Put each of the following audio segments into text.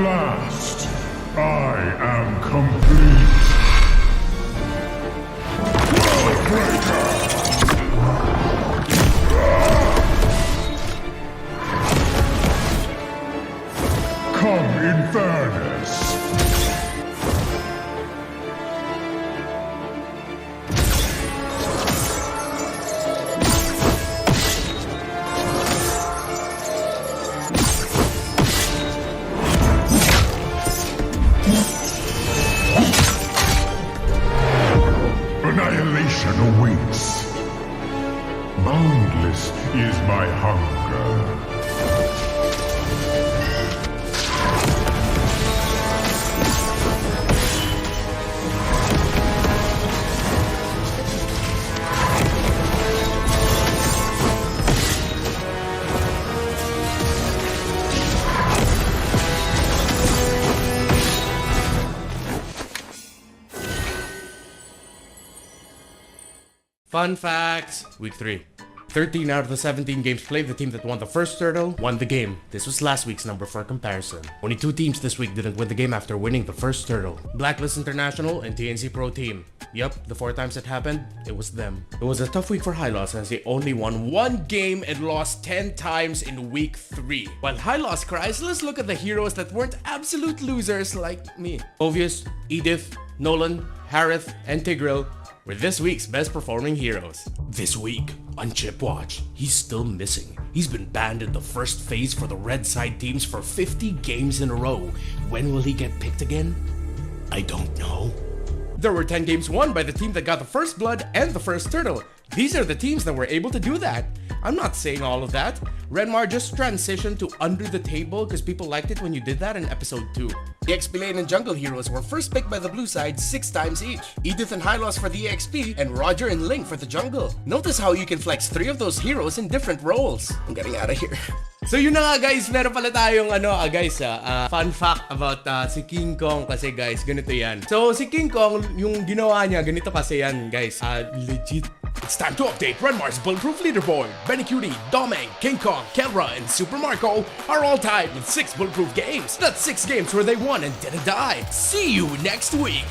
last, I am complete. Worldbreaker! Come in fairness. Annihilation awaits. Boundless is my hunger. Fun facts. Week 3. 13 out of the 17 games played, the team that won the first turtle won the game. This was last week's number for comparison. Only 2 teams this week didn't win the game after winning the first turtle. Blacklist International and TNC Pro Team. Yup, the 4 times it happened, it was them. It was a tough week for High Loss as they only won 1 game and lost 10 times in week 3. While High Loss cries, let's look at the heroes that weren't absolute losers like me. Obvious, Edith, Nolan, Harith, and Tigreal were this week's best performing heroes. This week, on Chip Watch, he's still missing. He's been banned in the first phase for the red side teams for 50 games in a row. When will he get picked again? I don't know. There were 10 games won by the team that got the first blood and the first turtle. These are the teams that were able to do that. I'm not saying all of that. Renmar just transitioned to under the table because people liked it when you did that in episode 2. The XP lane and jungle heroes were first picked by the blue side 6 times each. Edith and Hylos for the XP and Roger and Link for the jungle. Notice how you can flex 3 of those heroes in different roles. I'm getting out of here. So yun na nga guys, meron pala tayong fun fact about si King Kong kasi guys, ganito yan. So si King Kong, yung ginawa niya, ganito kasi yan guys, legit. It's time to update Renmar's Bulletproof Leaderboard. Benny Cutie, Domeng, King Kong, Kelra, and Super Marco are all tied with 6 bulletproof games. That's 6 games where they won and didn't die. See you next week!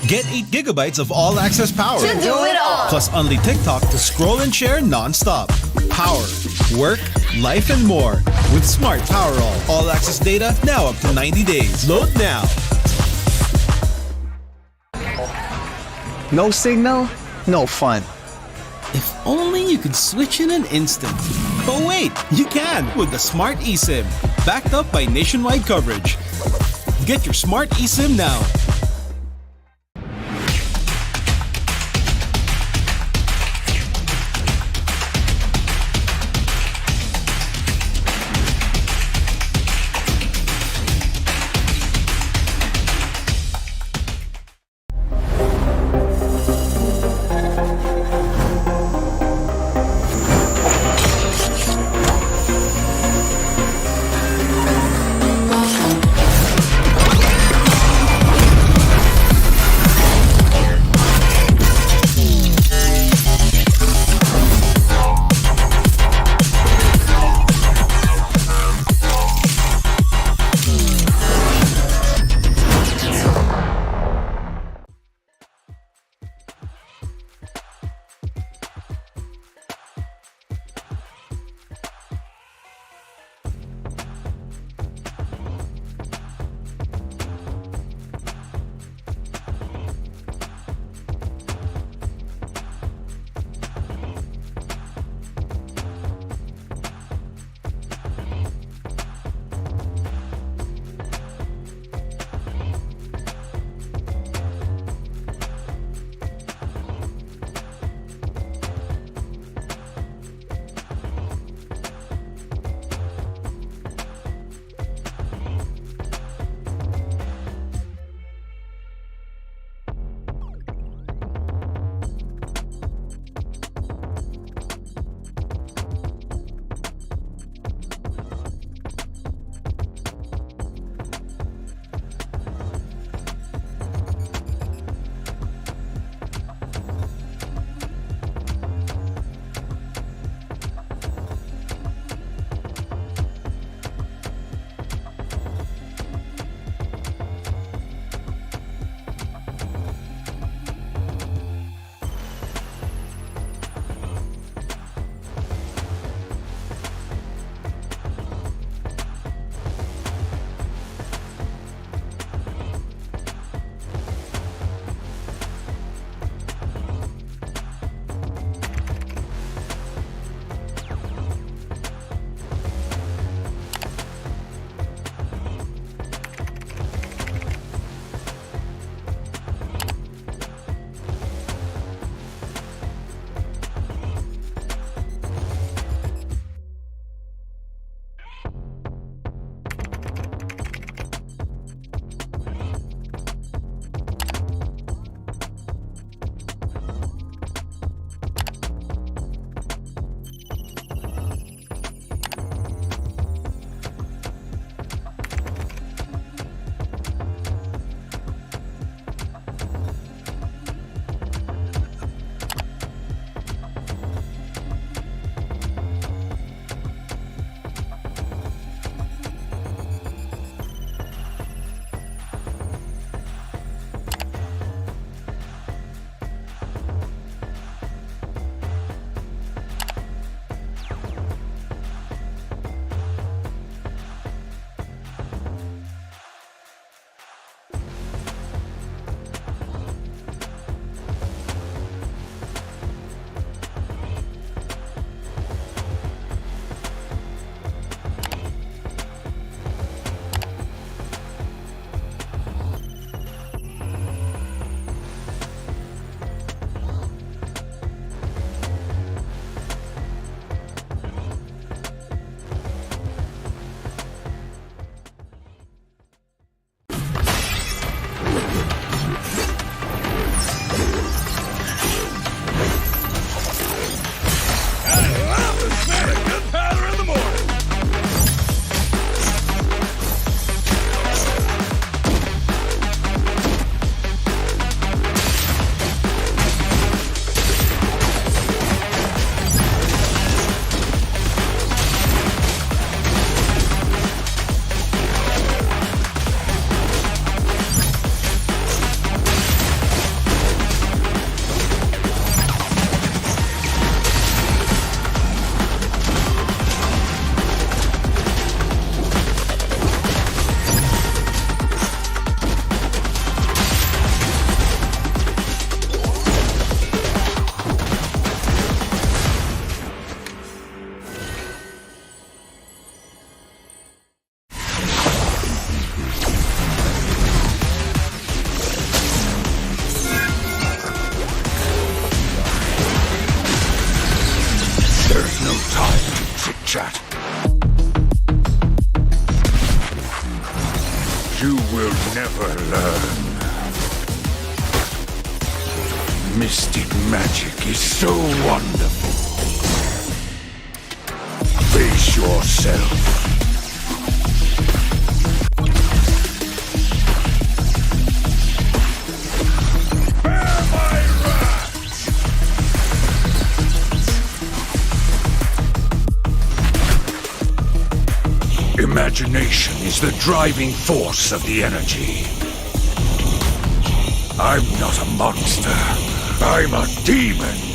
Get 8 gigabytes of all-access power. To do it all! Plus only TikTok to scroll and share non-stop. Power, work, life, and more. With Smart Power all-access data now up to 90 days. Load now. No signal, no fun. If only you could switch in an instant. But wait, you can with the Smart eSIM. Backed up by nationwide coverage. Get your Smart eSIM now. you will never learn. Mystic magic is so wonderful. Face yourself. Imagination is the driving force of the energy. I'm not a monster. I'm a demon.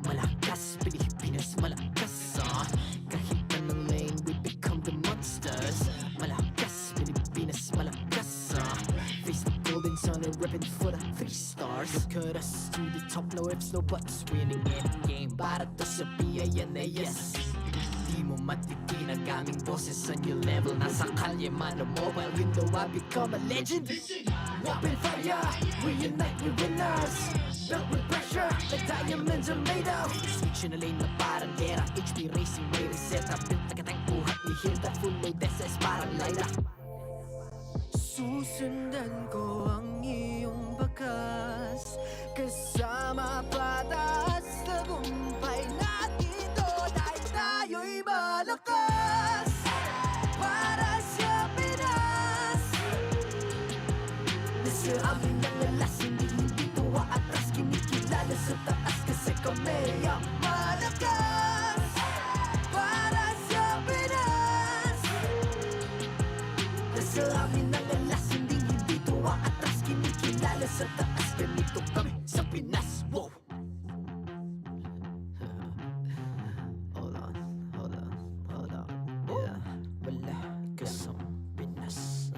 Malakas, Pilipinas, malakas kahit anong lane, we become the monsters. Malakas, Pilipinas, malakas face the golden sun and ribbon for the 3 stars. Look at us to the top, no ifs, no buts. Winning any game, para to sa yan na yes. Di mo matikin ang aming boses on your level. Nasa kalye man o mobile, you know I become a legend. Open fire, we unite, we winners. Built with pressure, like diamonds are made of. Switch in a lane na parang gera. HP racing, may reset up. Built like a tank, buhat ni Hill. That full load SS parang Lyra. Susundan ko ang iyong bakas. Kasama patas, tagumpay natin doon ay tayo'y malakas. Para sa Pinas, nasa amin ang alas, hindi tuwa atras. Kinikilala sa taas kasi kami ang malakas. Para sa Pinas, nasa amin ang alas, hindi tuwa atras. Kinikilala sa taas, ganito kami sa Pinas. Wow! Hold on. Yeah, malakas ang Pinas.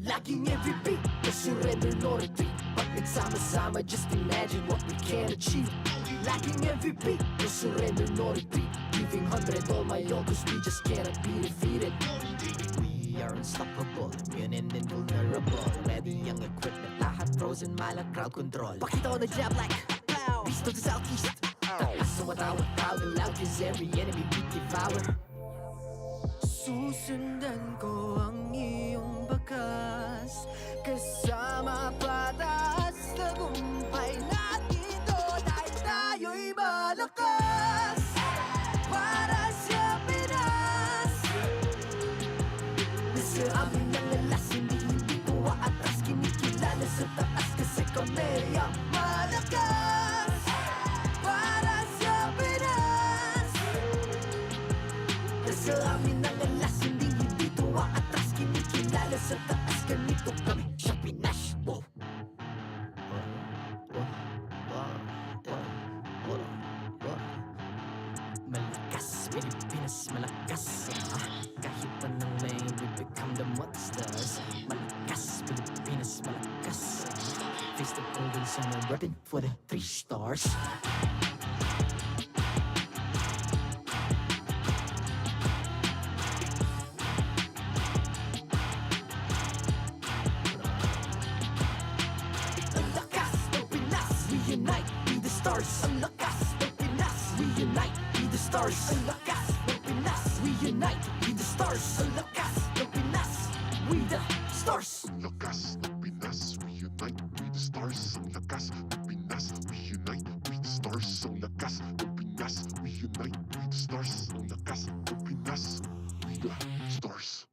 Laging MVP, no surrender, no retreat. Pag nagsama-sama, just imagine what we can achieve. Laging MVP, no surrender, no retreat. Giving 100 all my all, cause we just cannot be defeated. We are unstoppable, immune and invulnerable. Ready ang equipment, lahat frozen, malang crowd control. Pakita ko na jab like pow, beast of the southeast. Takas sa watawat, proud and loud, cause every enemy we devour. Susundan ko ang iyong bakas. Kasama patas, tagumpay natin doon ay tayo'y malakas. Para sa Pinas, nasa amin ang alas, hindi tuwa atras. Kinikilala sa taas kasi kami ang malakas. Para sa Pinas, nasa amin ang alas, hindi tuwa atras. Kinikilala sa taas, ganito kami sa Pinas. Wow! Malakas, Pilipinas, malakas kahit anong lane, we become the monsters. Malakas, Pilipinas, malakas face the golden sun and weapon for the 3 stars. Ang lakas ng Pinas, we unite, be the stars. Ang lakas ng Pinas, we unite, be the stars. Ang lakas ng Pinas, we unite, be the stars. Ang lakas ng Pinas, we the stars. Ang lakas ng Pinas, we unite, we the stars. Ang lakas ng Pinas, we unite, we the stars. Ang lakas ng Pinas, we unite, we the stars. Ang lakas ng Pinas, we the stars.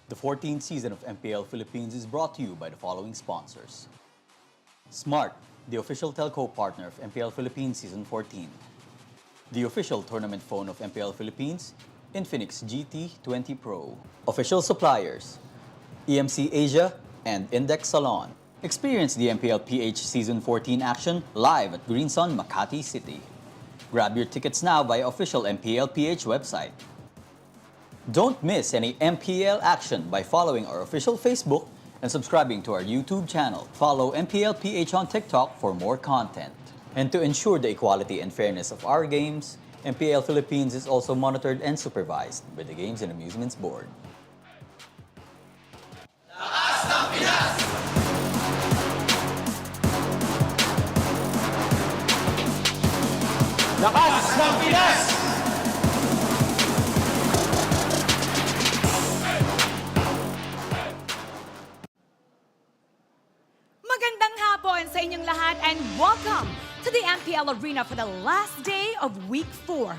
The 14th season of MPL Philippines is brought to you by the following sponsors. Smart, the official telco partner of MPL Philippines Season 14. The official tournament phone of MPL Philippines, Infinix GT20 Pro. Official suppliers, EMC Asia and Index Salon. Experience the MPLPH Season 14 action live at Green Sun, Makati City. Grab your tickets now via official MPLPH website. Don't miss any MPL action by following our official Facebook and subscribing to our YouTube channel. Follow MPLPH on TikTok for more content. And to ensure the equality and fairness of our games, MPL Philippines is also monitored and supervised by the Games and Amusements Board. Lakas ng Pinas! Magandang hapon sa inyong lahat and welcome to the MPL Arena for the last day of Week 4.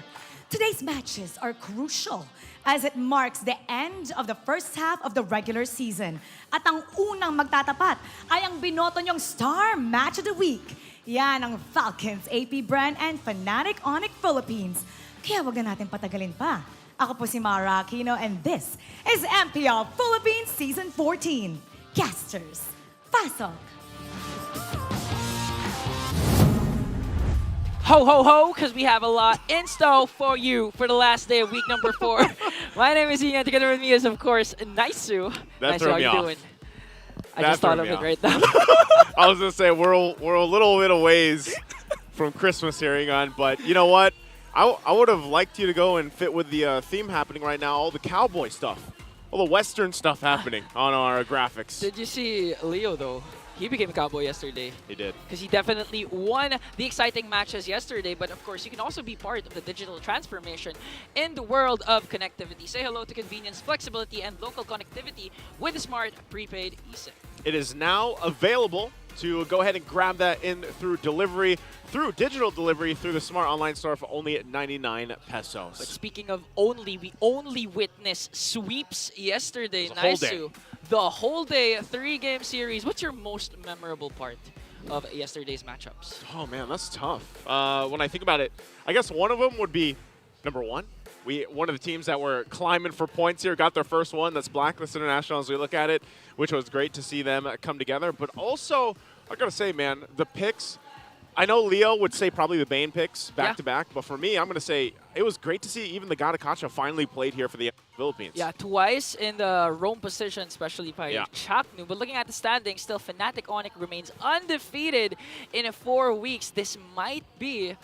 Today's matches are crucial as it marks the end of the first half of the regular season. At ang unang magtatapat ay ang binoto niyong Star Match of the Week. Yan ang Falcons APBren and Fnatic Onic Philippines. Kaya wag na natin patagalin pa. Ako po si Mara Aquino and this is MPL Philippines Season 14. Casters, pasok! Ho, ho, ho, because we have a lot in store for you for the last day of week number 4. My name is Ian. Together with me is, of course, Naisu. That Naisu, threw how me you off. doing? I just thought of it right now. I was gonna say we're a little bit of ways from Christmas here, on, but you know what? I would have liked you to go and fit with the theme happening right now, all the cowboy stuff, all the Western stuff happening on our graphics. Did you see Leo, though? He became a cowboy yesterday. He did. Because he definitely won the exciting matches yesterday. But of course, you can also be part of the digital transformation in the world of connectivity. Say hello to convenience, flexibility, and local connectivity with the smart prepaid eSIM. It is now available to go ahead and grab that in through delivery, through digital delivery, through the Smart Online Store for only 99 pesos. But speaking of only, we only witnessed sweeps yesterday, It was a whole Naisu. The whole day, 3-game series. What's your most memorable part of yesterday's matchups? Oh man, that's tough. When I think about it, I guess one of them would be number 1. One of the teams that were climbing for points here got their first one. That's Blacklist International as we look at it, which was great to see them come together. But also, I gotta say, man, the picks. I know Leo would say probably the Bane picks back to back, but for me, I'm gonna say it was great to see even the Gadakacha finally played here for the Philippines. Yeah, twice in the roam position, especially by Yeah. Chaknu. But looking at the standings, still Fnatic Onic remains undefeated in 4 weeks. This might be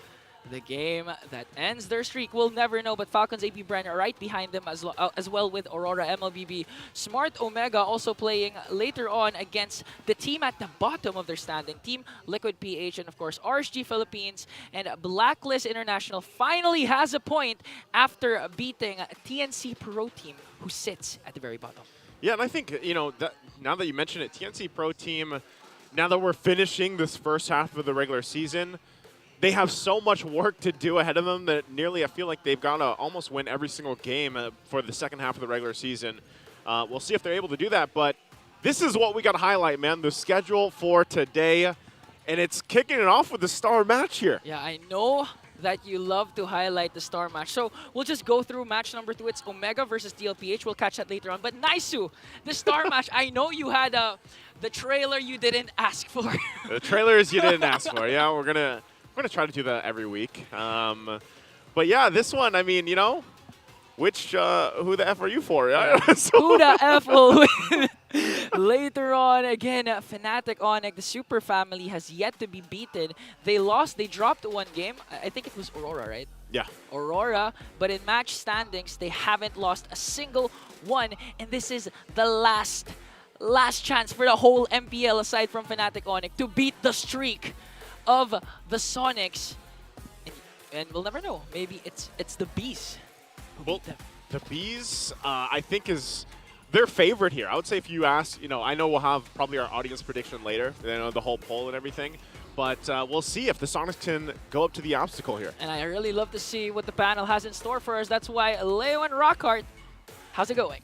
the game that ends their streak. We'll never know, but Falcons APBren are right behind them as well with Aurora MLBB. Smart Omega also playing later on against the team at the bottom of their standing, Team Liquid PH, and of course RSG Philippines and Blacklist International finally has a point after beating TNC Pro Team, who sits at the very bottom. Yeah, and I think, you know, that now that you mention it, TNC Pro Team, now that we're finishing this first half of the regular season, they have so much work to do ahead of them that nearly I feel like they've got to almost win every single game for the second half of the regular season. We'll see if they're able to do that, but this is what we got to highlight, man, the schedule for today, and it's kicking it off with the star match here. Yeah, I know that you love to highlight the star match. So we'll just go through match number 2. It's Omega versus TLPH. We'll catch that later on. But Naisu, the star match, I know you had the trailer you didn't ask for. The trailers you didn't ask for, yeah, we're gonna try to do that every week. But yeah, this one, I mean, you know, who the F are you for? Yeah? Who the F will win? Later on, again, Fnatic Onic, the Super Family, has yet to be beaten. They dropped 1 game. I think it was Aurora, right? Yeah. Aurora, but in match standings, they haven't lost a single one. And this is the last chance for the whole MPL, aside from Fnatic Onic, to beat the streak of the Sonics. And we'll never know. Maybe it's the Bees who beat them. The Bees, I think, is their favorite here. I would say if you ask, I know we'll have probably our audience prediction later, the whole poll and everything, but we'll see if the Sonics can go up to the obstacle here. And I really love to see what the panel has in store for us. That's why Leo and Rockhart, how's it going?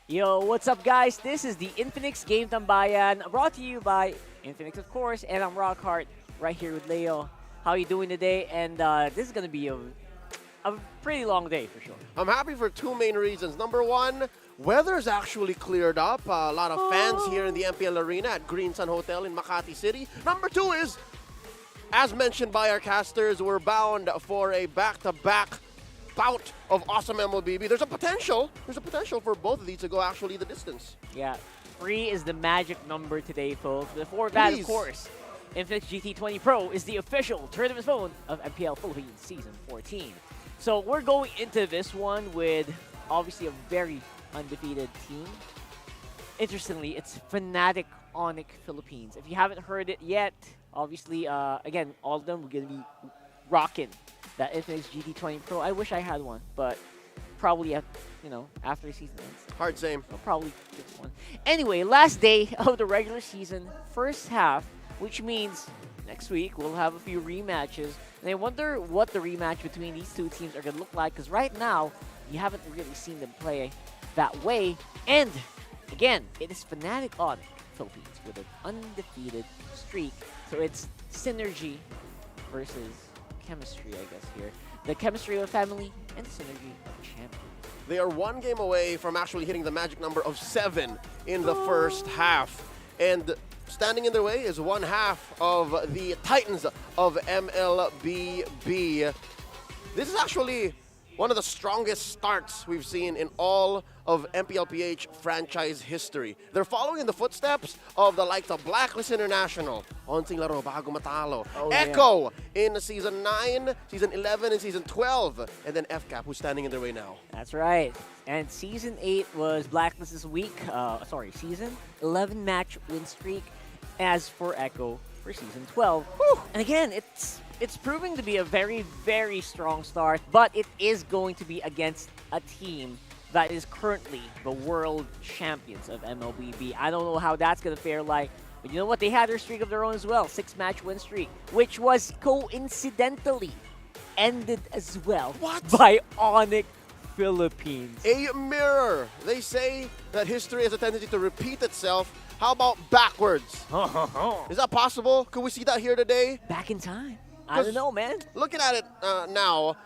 Yo, what's up, guys? This is the Infinix Game Tambayan, brought to you by Infinix, of course, and I'm Rockhart, right here with Leo. How you doing today? And this is going to be a pretty long day, for sure. I'm happy for two main reasons. Number one, weather's actually cleared up. A lot of fans here in the MPL Arena at Green Sun Hotel in Makati City. Number two is, as mentioned by our casters, we're bound for a back-to-back bout of awesome MLBB. There's a potential for both of these to go actually the distance. Yeah, 3 is the magic number today, folks. Before that, of course, Infinix GT20 Pro is the official tournament phone of MPL Philippines Season 14. So we're going into this one with obviously a very undefeated team. Interestingly, it's Fnatic Onic Philippines. If you haven't heard it yet, obviously, again, all of them are going to be rocking that Infinix GT20 Pro. I wish I had one, but probably, after the season ends. Hard same. I'll probably get one. Anyway, last day of the regular season, first half, which means next week we'll have a few rematches. And I wonder what the rematch between these two teams are going to look like, because right now, you haven't really seen them play that way. And, again, it is Fnatic Onic Philippines with an undefeated streak. So it's synergy versus chemistry, I guess, here. The chemistry of a family and the synergy of a champion. They are one game away from actually hitting the magic number of 7 in the first half. And standing in their way is one half of the Titans of MLBB. This is actually one of the strongest starts we've seen in all of MPLPH franchise history. They're following in the footsteps of the likes of Blacklist International, Onting Laro Bago Matalo, Echo in Season 9, Season 11, and Season 12, and then FCAP, who's standing in their way now. That's right. And Season 8 was Blacklist's week, Season 11 match win streak. As for Echo for Season 12. And again, it's proving to be a very, very strong start, but it is going to be against a team that is currently the world champions of MLBB. I don't know how that's going to fare like, but you know what? They had their streak of their own as well, 6-match win streak, which was coincidentally ended as well by Onic Philippines. A mirror. They say that history has a tendency to repeat itself. How about backwards? Is that possible? Could we see that here today? Back in time. I don't know, man. Looking at it now,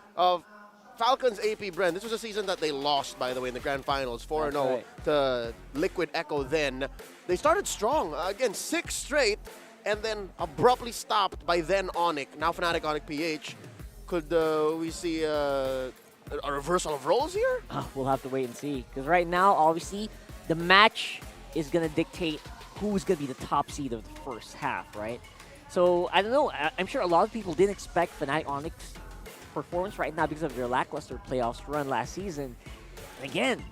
Falcons APBren, this was a season that they lost, by the way, in the grand finals, 4-0 to Liquid Echo then. They started strong. Again, 6 straight, and then abruptly stopped by then Onic, now Fnatic Onic PH. Could we see a reversal of roles here? We'll have to wait and see. Because right now, obviously, the match is going to dictate who's going to be the top seed of the first half, right? So, I don't know. I'm sure a lot of people didn't expect Fnatic Onic's performance right now because of their lackluster playoffs run last season. And again,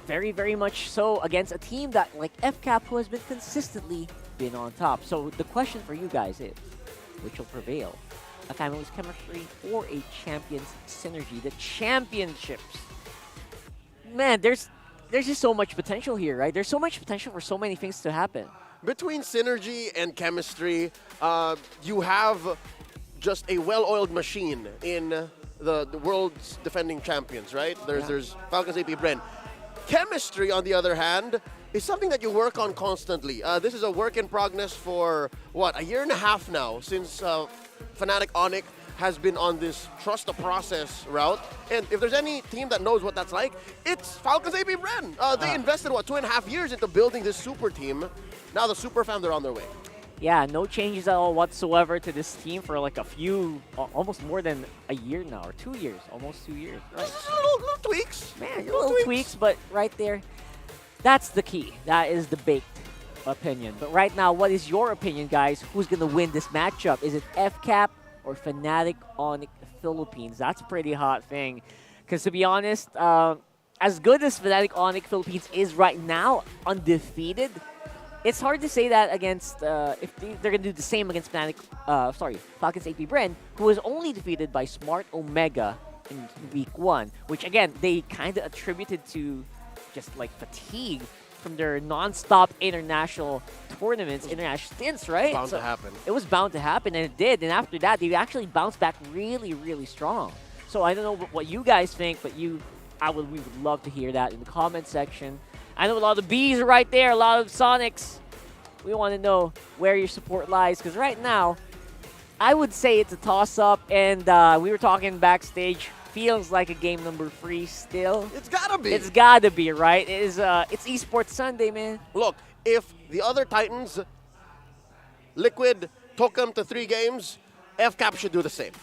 very, very much so against a team that, like FCAP, who has been consistently been on top. So, the question for you guys is, which will prevail? A family's chemistry or a champion's synergy? The championships. Man, there's just so much potential here, right? There's so much potential for so many things to happen. Between synergy and chemistry, you have just a well-oiled machine in the world's defending champions, right? There's Falcons APBren. Chemistry, on the other hand, is something that you work on constantly. This is a work in progress for, a year and a half now since Fnatic Onic has been on this trust the process route. And if there's any team that knows what that's like, it's Falcons APBren. They invested, 2.5 years into building this super team. Now the super fam, they're on their way. Yeah, no changes at all whatsoever to this team for like a few, almost more than a year now, or 2 years, almost 2 years. Right? Just little tweaks. Man, little tweaks, but right there, that's the key. That is the baked opinion. But right now, what is your opinion, guys? Who's going to win this matchup? Is it FCAP or Fnatic Onic Philippines? That's a pretty hot thing. Because to be honest, as good as Fnatic Onic Philippines is right now, undefeated, it's hard to say that against if they're gonna do the same against Falcons APBren, who was only defeated by Smart Omega in week 1, which again they kind of attributed to just like fatigue from their non-stop international tournaments, international stints, right? Bound to happen. It was bound to happen, and it did. And after that, they actually bounced back really, really strong. So I don't know what you guys think, but we would love to hear that in the comment section. I know a lot of Bs are right there, a lot of Sonics. We want to know where your support lies, because right now, I would say it's a toss-up, and we were talking backstage. Feels like a game number 3 still. It's gotta be. It's gotta be, right? It's Esports Sunday, man. Look, if the other Titans, Liquid, took them to 3 games, FCAP should do the same.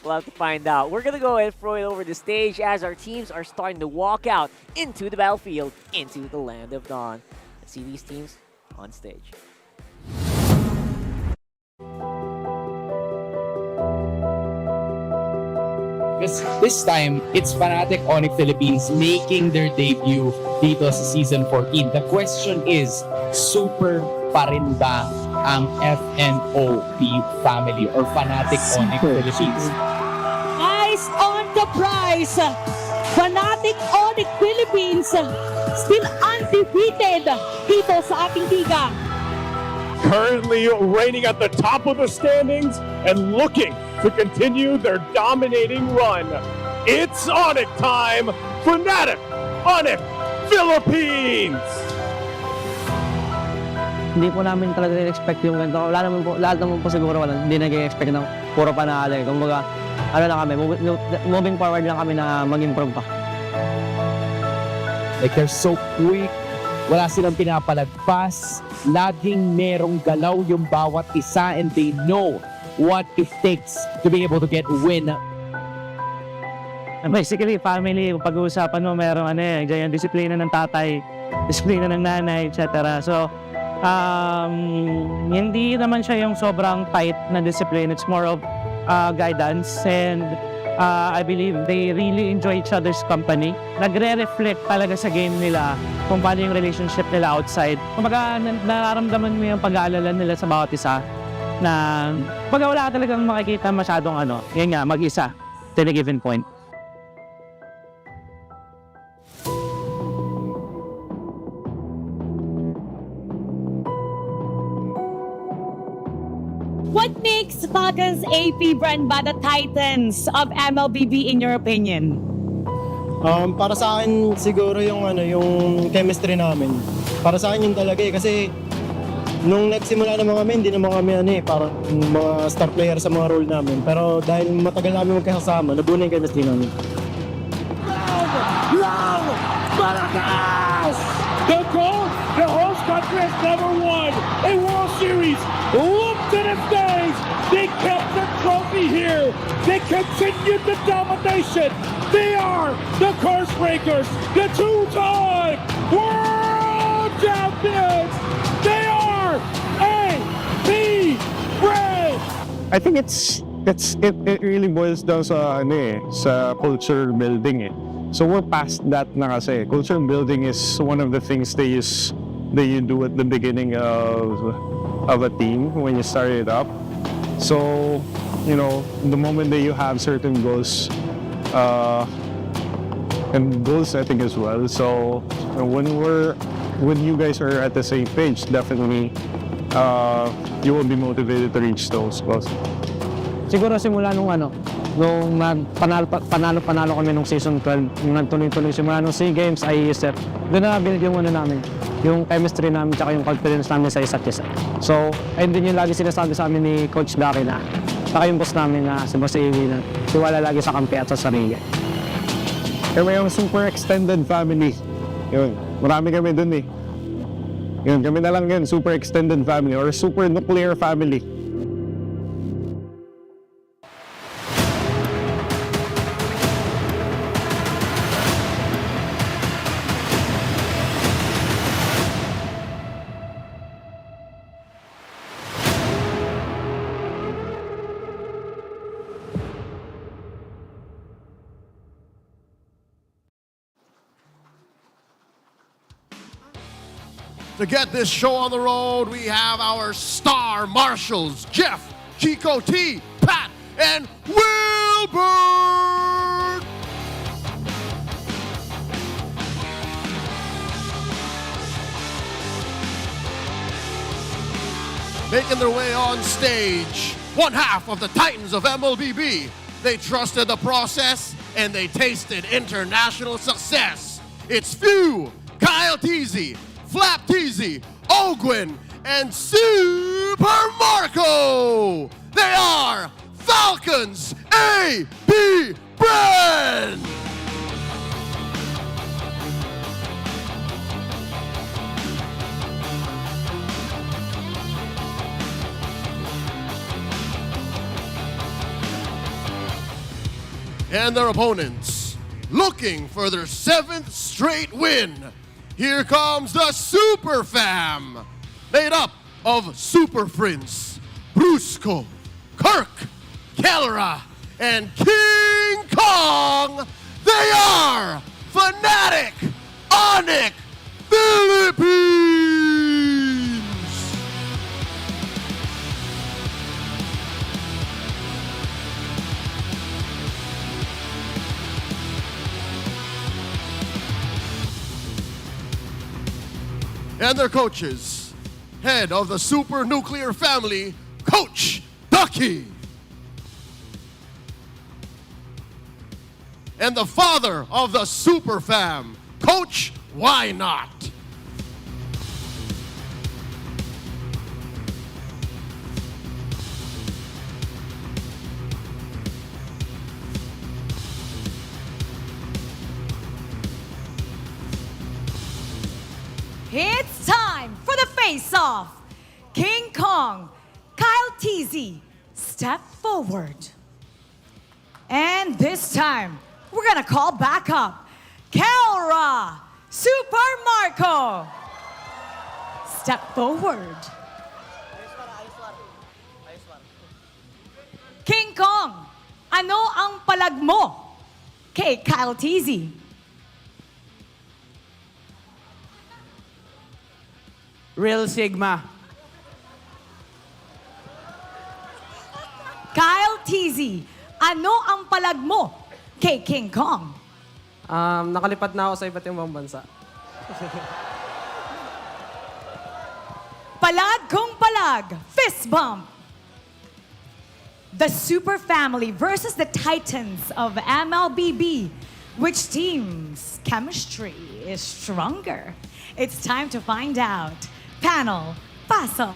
We'll have to find out. We're gonna go ahead and throw it over the stage as our teams are starting to walk out into the battlefield, into the land of dawn. Let's see these teams on stage. Because this time, it's Fnatic Onic Philippines making their debut dito sa Season 14. The question is, super pa rin ba ang FNOP family or Fnatic Onic Philippines? Eyes on the prize! Fnatic Onic Philippines still undefeated dito sa ating liga. Currently reigning at the top of the standings and looking to continue their dominating run. It's Onic time! Fnatic Onic Philippines! Hindi po namin talaga expect yung ganito. Lahat naman po siguro hindi nag-expect na puro panalo. Kumbaga, ano lang kami, moving forward lang kami na mag-improve pa. Like, they're so quick. Wala silang pinapalagpas. Laging merong galaw yung bawat isa, and they know what it takes to be able to get a win. Basically, family, pag-uusapan mo, merong yung disiplina ng tatay, disiplina ng nanay, etc. So, hindi naman siya yung sobrang tight na discipline. It's more of guidance, and I believe they really enjoy each other's company. Nagre-reflect talaga sa game nila kung paano yung relationship nila outside. Kumbaga, nararamdaman mo yung pag-aalala nila sa bawat isa na pag wala ka talagang makikita masyadong yun nga, mag-isa till a given point. What makes Falcons APBren ba the Titans of MLBB in your opinion? Para sa akin siguro yung chemistry namin. Para sa akin yun talaga kasi nung nagsimula naman kami, hindi naman kami parang mga star player sa mga role namin. Pero dahil matagal namin magkasama, nabuo na yung chemistry namin. The goal, the host country has never won a World Series. Look to the stage. They kept the trophy here. They continued the domination. They are the Curse Breakers, the two-time world champions. They are APBren. I think it really boils down sa sa culture building So we're past that na kasi. Culture building is one of the things that you do at the beginning of a team when you start it up. So, the moment that you have certain goals and goal setting as well. So when you guys are at the same page, definitely you will be motivated to reach those goals. Siguro simula nung panalo kami nung season 12, nung nagtuloy-tuloy simula nung SEA Games, IESF, doon na build yung namin, yung chemistry namin tsaka yung confidence namin sa isa't isa. So, ayun din yung lagi sinasabi sa amin ni Coach Gary na, tsaka yung boss namin na si Boss Ewi na tiwala lagi sa kampi at sa sarili. Kami yung super extended family. Yun, marami kami dun Yun, kami na lang yun, super extended family or super nuclear family. To get this show on the road, we have our star marshals, Jeff, Chico T, Pat, and Wilbert! Making their way on stage, one half of the Titans of MLBB. They trusted the process and they tasted international success. It's Few, KyleTzy, FLAPTZ, Ogwin, and Super Marco. They are Falcons APBren. And their opponents, looking for their 7th straight win. Here comes the Super Fam, made up of Super Prince, Brusco, Kirk, Kellera, and King Kong. They are Fnatic Onic Philippines. And their coaches, head of the super nuclear family, Coach Ducky. And the father of the super fam, Coach Why Not. It's time for the face-off. King Kong, KyleTzy, step forward. And this time, we're gonna call back up Kellera, Super Marco. Step forward. King Kong, ano ang palag mo kay KyleTzy? Real Sigma. KyleTzy, ano ang palag mo kay King Kong? Nakalipat na ako sa iba't ibang bansa. Palag kung palag, fist bump. The Super Family versus the Titans of MLBB. Which team's chemistry is stronger? It's time to find out. Panel, paso.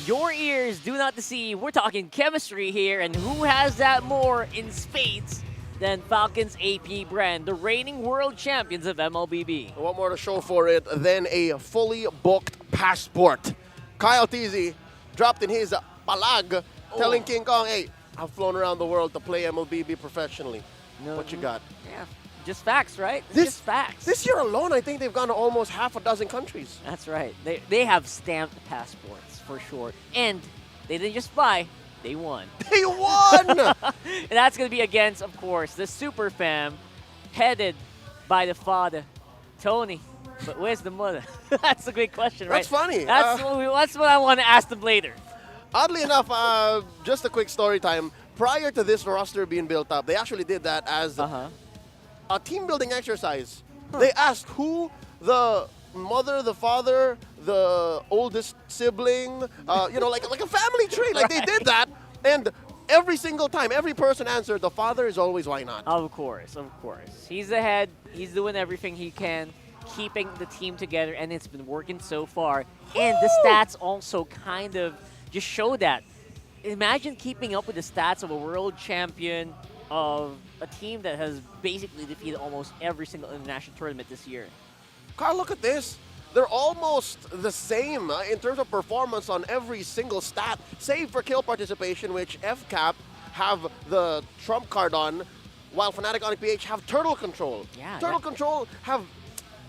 Your ears do not deceive. We're talking chemistry here, and who has that more in spades than Falcons APBren, the reigning world champions of MLBB? What more to show for it than a fully booked passport? KyleTzy dropped in his palag, telling King Kong, hey, I've flown around the world to play MLBB professionally. What you got? Yeah, just facts, right? Just facts. This year alone, I think they've gone to almost half a dozen countries. That's right. They have stamped passports, for sure. And they didn't just fly, they won. They won! And that's going to be against, of course, the Super Fam, headed by the father, Tony. But where's the mother? That's a great question, right? That's funny. That's what I want to ask them later. Oddly enough, just a quick story time. Prior to this roster being built up, they actually did that as a team building exercise. They asked who the mother, the father, the oldest sibling, like a family tree. Like they did that, and every single time, every person answered, the father is always Why Not. Of course, of course. He's the head. He's doing everything he can, keeping the team together, and it's been working so far. And the stats also kind of just show that. Imagine keeping up with the stats of a world champion, of a team that has basically defeated almost every single international tournament this year. Carl, look at this. They're almost the same in terms of performance on every single stat, save for kill participation, which FCAP have the trump card on, while Fnatic Onic PH have turtle control. Yeah, turtle control have,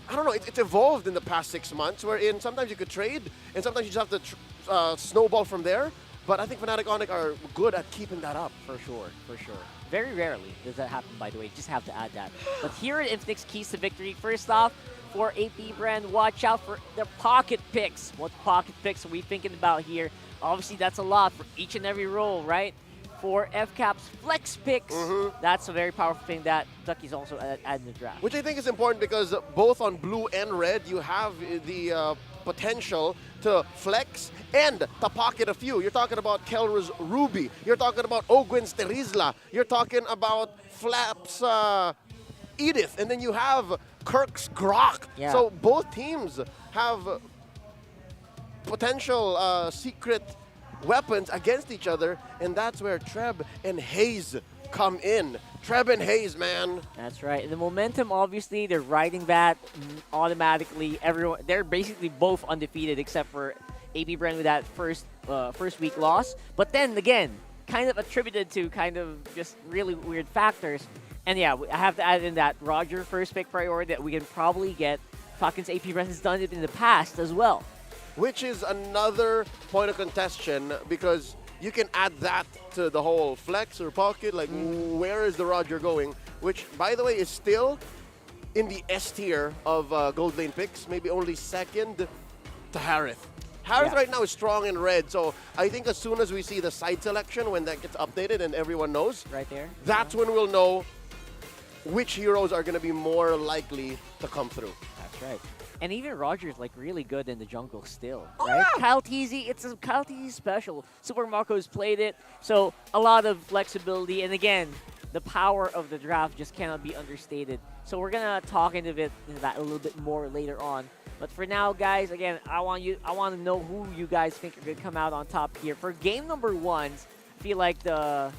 I don't know, it's evolved in the past 6 months, wherein sometimes you could trade, and sometimes you just have to snowball from there. But I think Fnatic Onic are good at keeping that up. For sure, for sure. Very rarely does that happen, by the way. Just have to add that. But here at Infinix keys to victory. First off, for APBren, watch out for their pocket picks. What pocket picks are we thinking about here? Obviously, that's a lot for each and every role, right? For FCAP's flex picks, that's a very powerful thing that Ducky's also adding in the draft. Which I think is important because both on blue and red, you have the potential to flex and to pocket a few. You're talking about Kelra's Ruby. You're talking about Ogwin's Terizla. You're talking about Flap's Edith. And then you have Kirk's Grok. Yeah. So both teams have potential secret weapons against each other, and that's where Treb and Hayes come in. Treb and Hayes, man. That's right. And the momentum, obviously, they're riding that automatically. Everyone, they're basically both undefeated except for APBren with that first week loss. But then again, kind of attributed to kind of just really weird factors. And yeah, I have to add in that Roger first pick priority that we can probably get. Falcons APBren has done it in the past as well. Which is another point of contention because you can add that to the whole flex or pocket, like where is the Roger going? Which, by the way, is still in the S tier of gold lane picks, maybe only second to Harith. Harith right now is strong in red, so I think as soon as we see the side selection, when that gets updated and everyone knows, right there, that's when we'll know which heroes are going to be more likely to come through. That's right. And even Roger's like really good in the jungle still, right? KyleTzy, it's a KyleTzy special. Super Marco's played it, so a lot of flexibility. And again, the power of the draft just cannot be understated. So we're gonna talk into that a little bit more later on. But for now, guys, again, I want to know who you guys think are gonna come out on top here for game number 1. I feel like the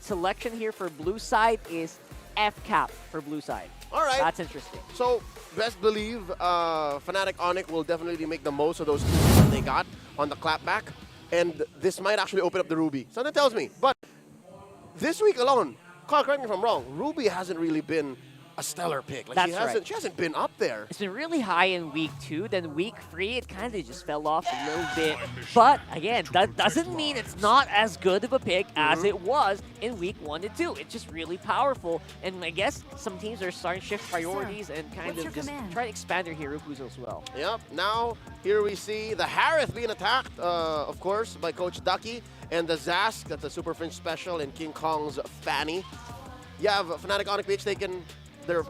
selection here for blue side is FCAP for blue side. All right. That's interesting. So, best believe Fnatic Onic will definitely make the most of those tools that they got on the clapback. And this might actually open up the Ruby. Something tells me. But this week alone, Kyle, correct me if I'm wrong, Ruby hasn't really been a stellar pick. Like That's she hasn't been up there. It's been really high in week 2, then week 3 it kind of just fell off a little bit. But again, that doesn't mean it's not as good of a pick as it was in week 1 and 2. It's just really powerful, and I guess some teams are starting to shift priorities and kind of just try to expand their hero pools as well. Yep. Now here we see the Harith being attacked, of course, by Coach Ducky, and the Zask, that's a Super Fringe special, and King Kong's Fanny. You have Fnatic Onic PH taken their,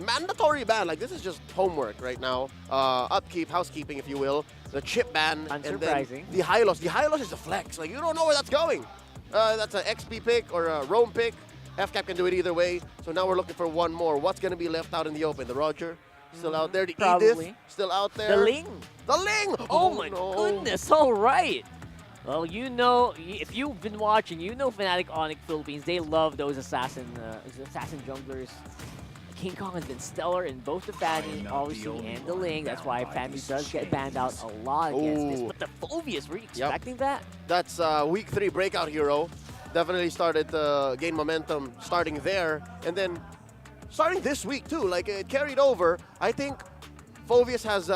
mandatory ban. Like, this is just homework right now. Upkeep, housekeeping, if you will. The chip ban. Unsurprising. And then the Hylos. The Hylos is a flex. Like, you don't know where that's going. That's an XP pick or a Roam pick. FCAP can do it either way. So now we're looking for one more. What's going to be left out in the open? The Roger? Still out there. The Probably. Edith? Still out there. The Ling. The Ling! Oh my goodness, all right. Well, if you've been watching, Fnatic Onic Philippines, they love those assassin junglers. King Kong has been stellar in both the Fanny, obviously, and the Ling. That's why Fanny does get banned out a lot against this. But the Phobius, were you expecting that? That's week 3 breakout hero. Definitely started to gain momentum starting there. And then starting this week, too. Like, it carried over. I think Phobius has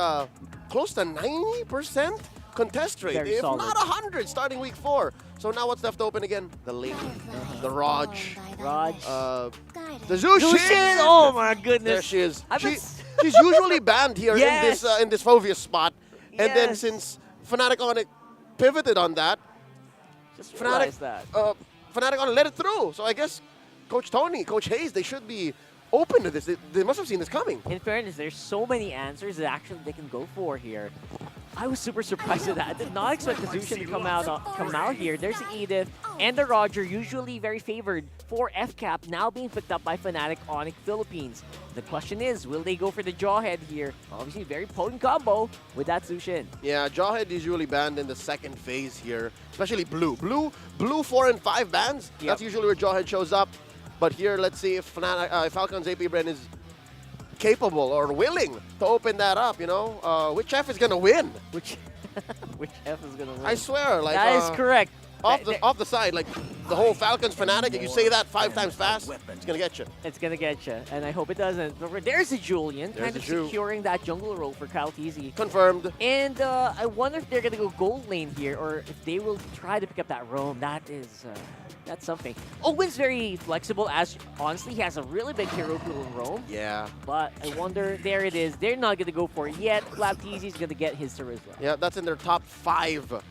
close to 90% contest rate, Very if solid. not 100, starting week 4. So now what's left open again? The Ling, the Raj, the Zushin. Oh my goodness! There she is. She's usually banned here in this Phobius spot, and then since Fnatic Onic pivoted on that, Fnatic Onic let it through. So I guess Coach Tony, Coach Hayes, they should be open to this. They must have seen this coming. In fairness, there's so many answers that actually they can go for here. I was super surprised at that. I did not expect the Zushin to come out here. There's the Edith and the Roger, usually very favored for FCAP, now being picked up by Fnatic Onic Philippines. The question is, will they go for the Jawhead here? Obviously, very potent combo with that Zushin. Yeah, Jawhead is usually banned in the second phase here, especially blue. Blue 4 and 5 bans, that's usually where Jawhead shows up. But here, let's see if Falcons APBren is capable or willing to open that up, which F is going to win? Which F is going to win? I swear. Like, that is correct. off the side, like the whole Falcons fanatic. If you say that 5 times fast, it's gonna get you. It's gonna get you, and I hope it doesn't. But there's a Julian, There's kind a of Ju. securing that jungle role for KyleTzy. Confirmed. And I wonder if they're gonna go gold lane here, or if they will try to pick up that roam. That's something. Owen's very flexible, as honestly he has a really big hero pool in roam. Yeah. But I wonder, there it is. They're not gonna go for it yet. KyleTzy's gonna get his Terizla. Yeah, that's in their top 5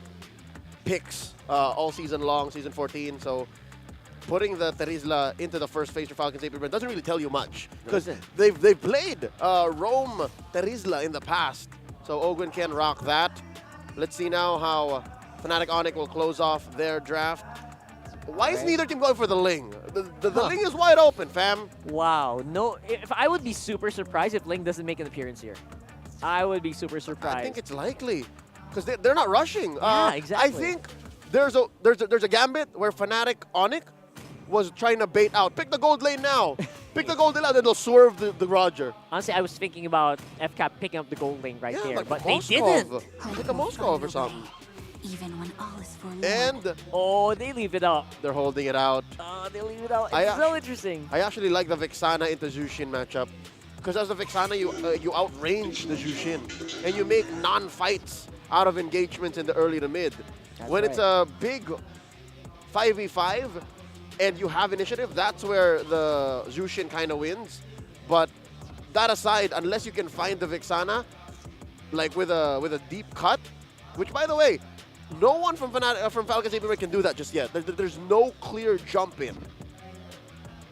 picks all season long, season 14. So putting the Terizla into the first phase for Falcons APBren doesn't really tell you much, because they've played Rome Terizla in the past. So Ogun can rock that. Let's see now how Fnatic Onic will close off their draft. Why is neither team going for the Ling? The Ling is wide open, fam. Wow. No, if I would be super surprised if Ling doesn't make an appearance here. I would be super surprised. I think it's likely, because they're not rushing. Yeah, exactly. I think there's a gambit where Fnatic Onic was trying to bait out. Pick the gold lane now. Pick the gold lane now, then they'll swerve the Roger. Honestly, I was thinking about FCAP picking up the gold lane right there, like but they Moskov. didn't. Pick a Moskov or something. Even when all is forlorn. And oh, they leave it up. They're holding it out. Oh, they leave it out. It's so interesting. I actually like the Vexana into Zushin matchup, because as the Vexana, you outrange the Zushin, and you make non-fights out of engagements in the early to mid. When it's a big 5v5 and you have initiative, that's where the Zushin kind of wins. But that aside, unless you can find the Vexana, like with a deep cut, which by the way, no one from Falcons APBren can do that just yet. There's no clear jump in.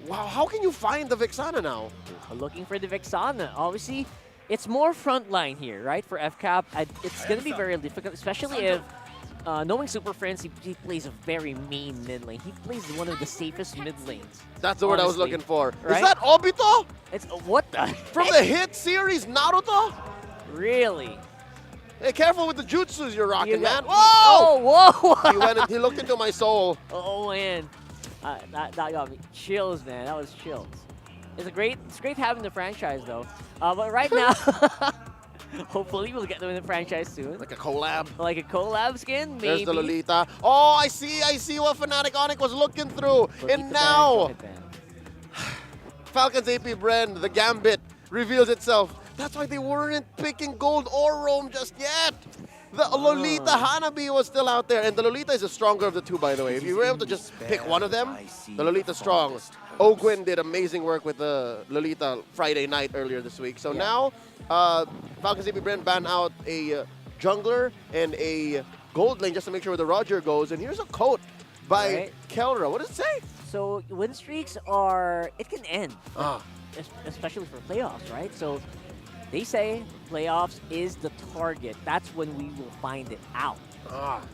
Wow, how can you find the Vexana now? Looking for the Vexana. Obviously, it's more frontline here, right, for FCAP. It's going to be very difficult, especially if, knowing Super Friends, he plays a very mean mid lane. He plays one of the safest mid lanes. That's the word I was looking for. Right? Is that Obito? It's what the? From the hit series Naruto? Really? Hey, careful with the jutsus you're rocking, man. Whoa! Oh, whoa! He went and he looked into my soul. Oh, man. That got me. Chills, man. That was chills. It's great having the franchise, though. But right now, hopefully we'll get them in the franchise soon. Like a collab. Like a collab skin, maybe. There's the Lolita. Oh, I see what Fnatic Onic was looking through. And now, Falcons APBren, the Gambit, reveals itself. That's why they weren't picking gold or Rome just yet. The Lolita Hanabi was still out there, and the Lolita is the stronger of the two, by the way. If you were able to just pick one of them, the Lolita's strong. Ogwin did amazing work with the Lolita Friday night earlier this week. So now, Falcons APBren ban out a jungler and a gold lane just to make sure where the Roger goes. And here's a quote by Kelra. What does it say? So win streaks are, it can end, especially for playoffs, right? So they say playoffs is the target. That's when we will find it out.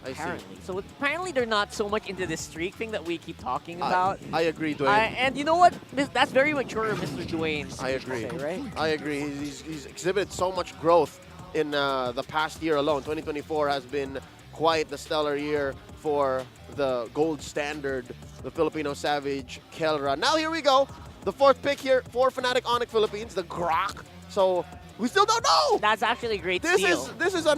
Apparently. So apparently they're not so much into this streak thing that we keep talking about. I agree, Dwayne. And you know what? That's very mature of Mr. Dwayne. I agree. Say, right? I agree. He's exhibited so much growth in the past year alone. 2024 has been quite the stellar year for the gold standard, the Filipino Savage, Kelra. Now here we go. The 4th pick here for Fnatic Onic Philippines, the Grok. So we still don't know. That's actually a great steal. This is a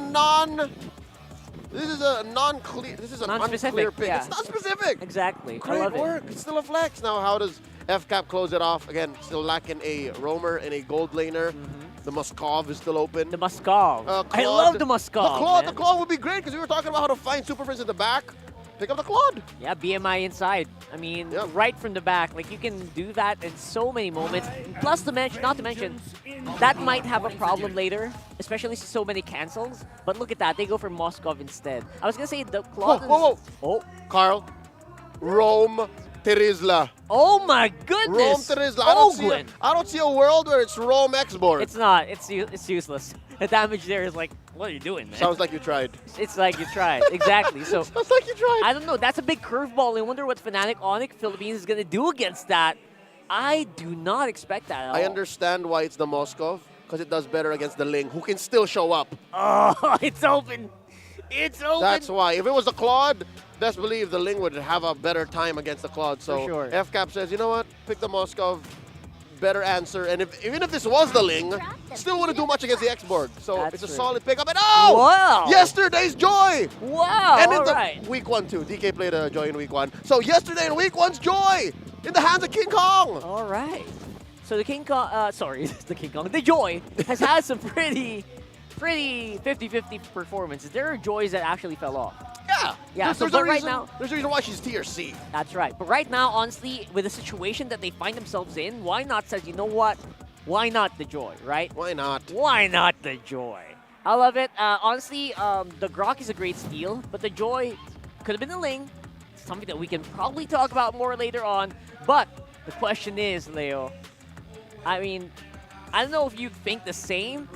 unclear pick. Yeah. It's not specific. Exactly. Great I love work. It's still a flex. Now how does FCAP close it off? Again, still lacking a roamer and a gold laner. The Moskov is still open. The Moskov. I love the Moskov. The Claude would be great because we were talking about how to find Super Friends in the back. Pick up the Claude. Yeah, BMI inside. I mean, right from the back. Like, you can do that in so many moments. Plus, not to mention, that might have a problem later, especially since so many cancels. But look at that. They go for Moskov instead. I was going to say the Claude Whoa. Oh, Carl. Rome Terizla. Oh, my goodness. Rome Terizla. I don't see a world where it's Rome X-board. It's not. It's useless. The damage there is like, what are you doing, man? Sounds like you tried. It's like you tried. Exactly. So sounds like you tried. I don't know. That's a big curveball. I wonder what Fnatic Onic Philippines is going to do against that. I do not expect that at all. I understand why it's the Moskov, because it does better against the Ling, who can still show up. Oh, it's open. It's open. That's why. If it was the Claude, best believe the Ling would have a better time against the Claude. So For sure. FCAP says, you know what? Pick the Moskov. better answer. And even if this was the Ling, still wouldn't do much against the X-Borg. So it's a solid pickup. And oh! Wow! Yesterday's Joy! Wow! And in all the right. week 1 too. DK played a Joy in week 1. So yesterday in week 1's Joy! In the hands of King Kong! All right. So the King Kong, sorry, the King Kong, the Joy has had some pretty 50-50 performances. There are Joys that actually fell off. Yeah. Yeah, so but right now, there's a reason why she's tier C. That's right. But right now, honestly, with the situation that they find themselves in, why not says, you know what? Why not the Joy, right? Why not? Why not the Joy? I love it. Honestly, the Grok is a great steal, but the Joy could have been the Ling. Something that we can probably talk about more later on. But the question is, Leo, I mean, I don't know if you think the same.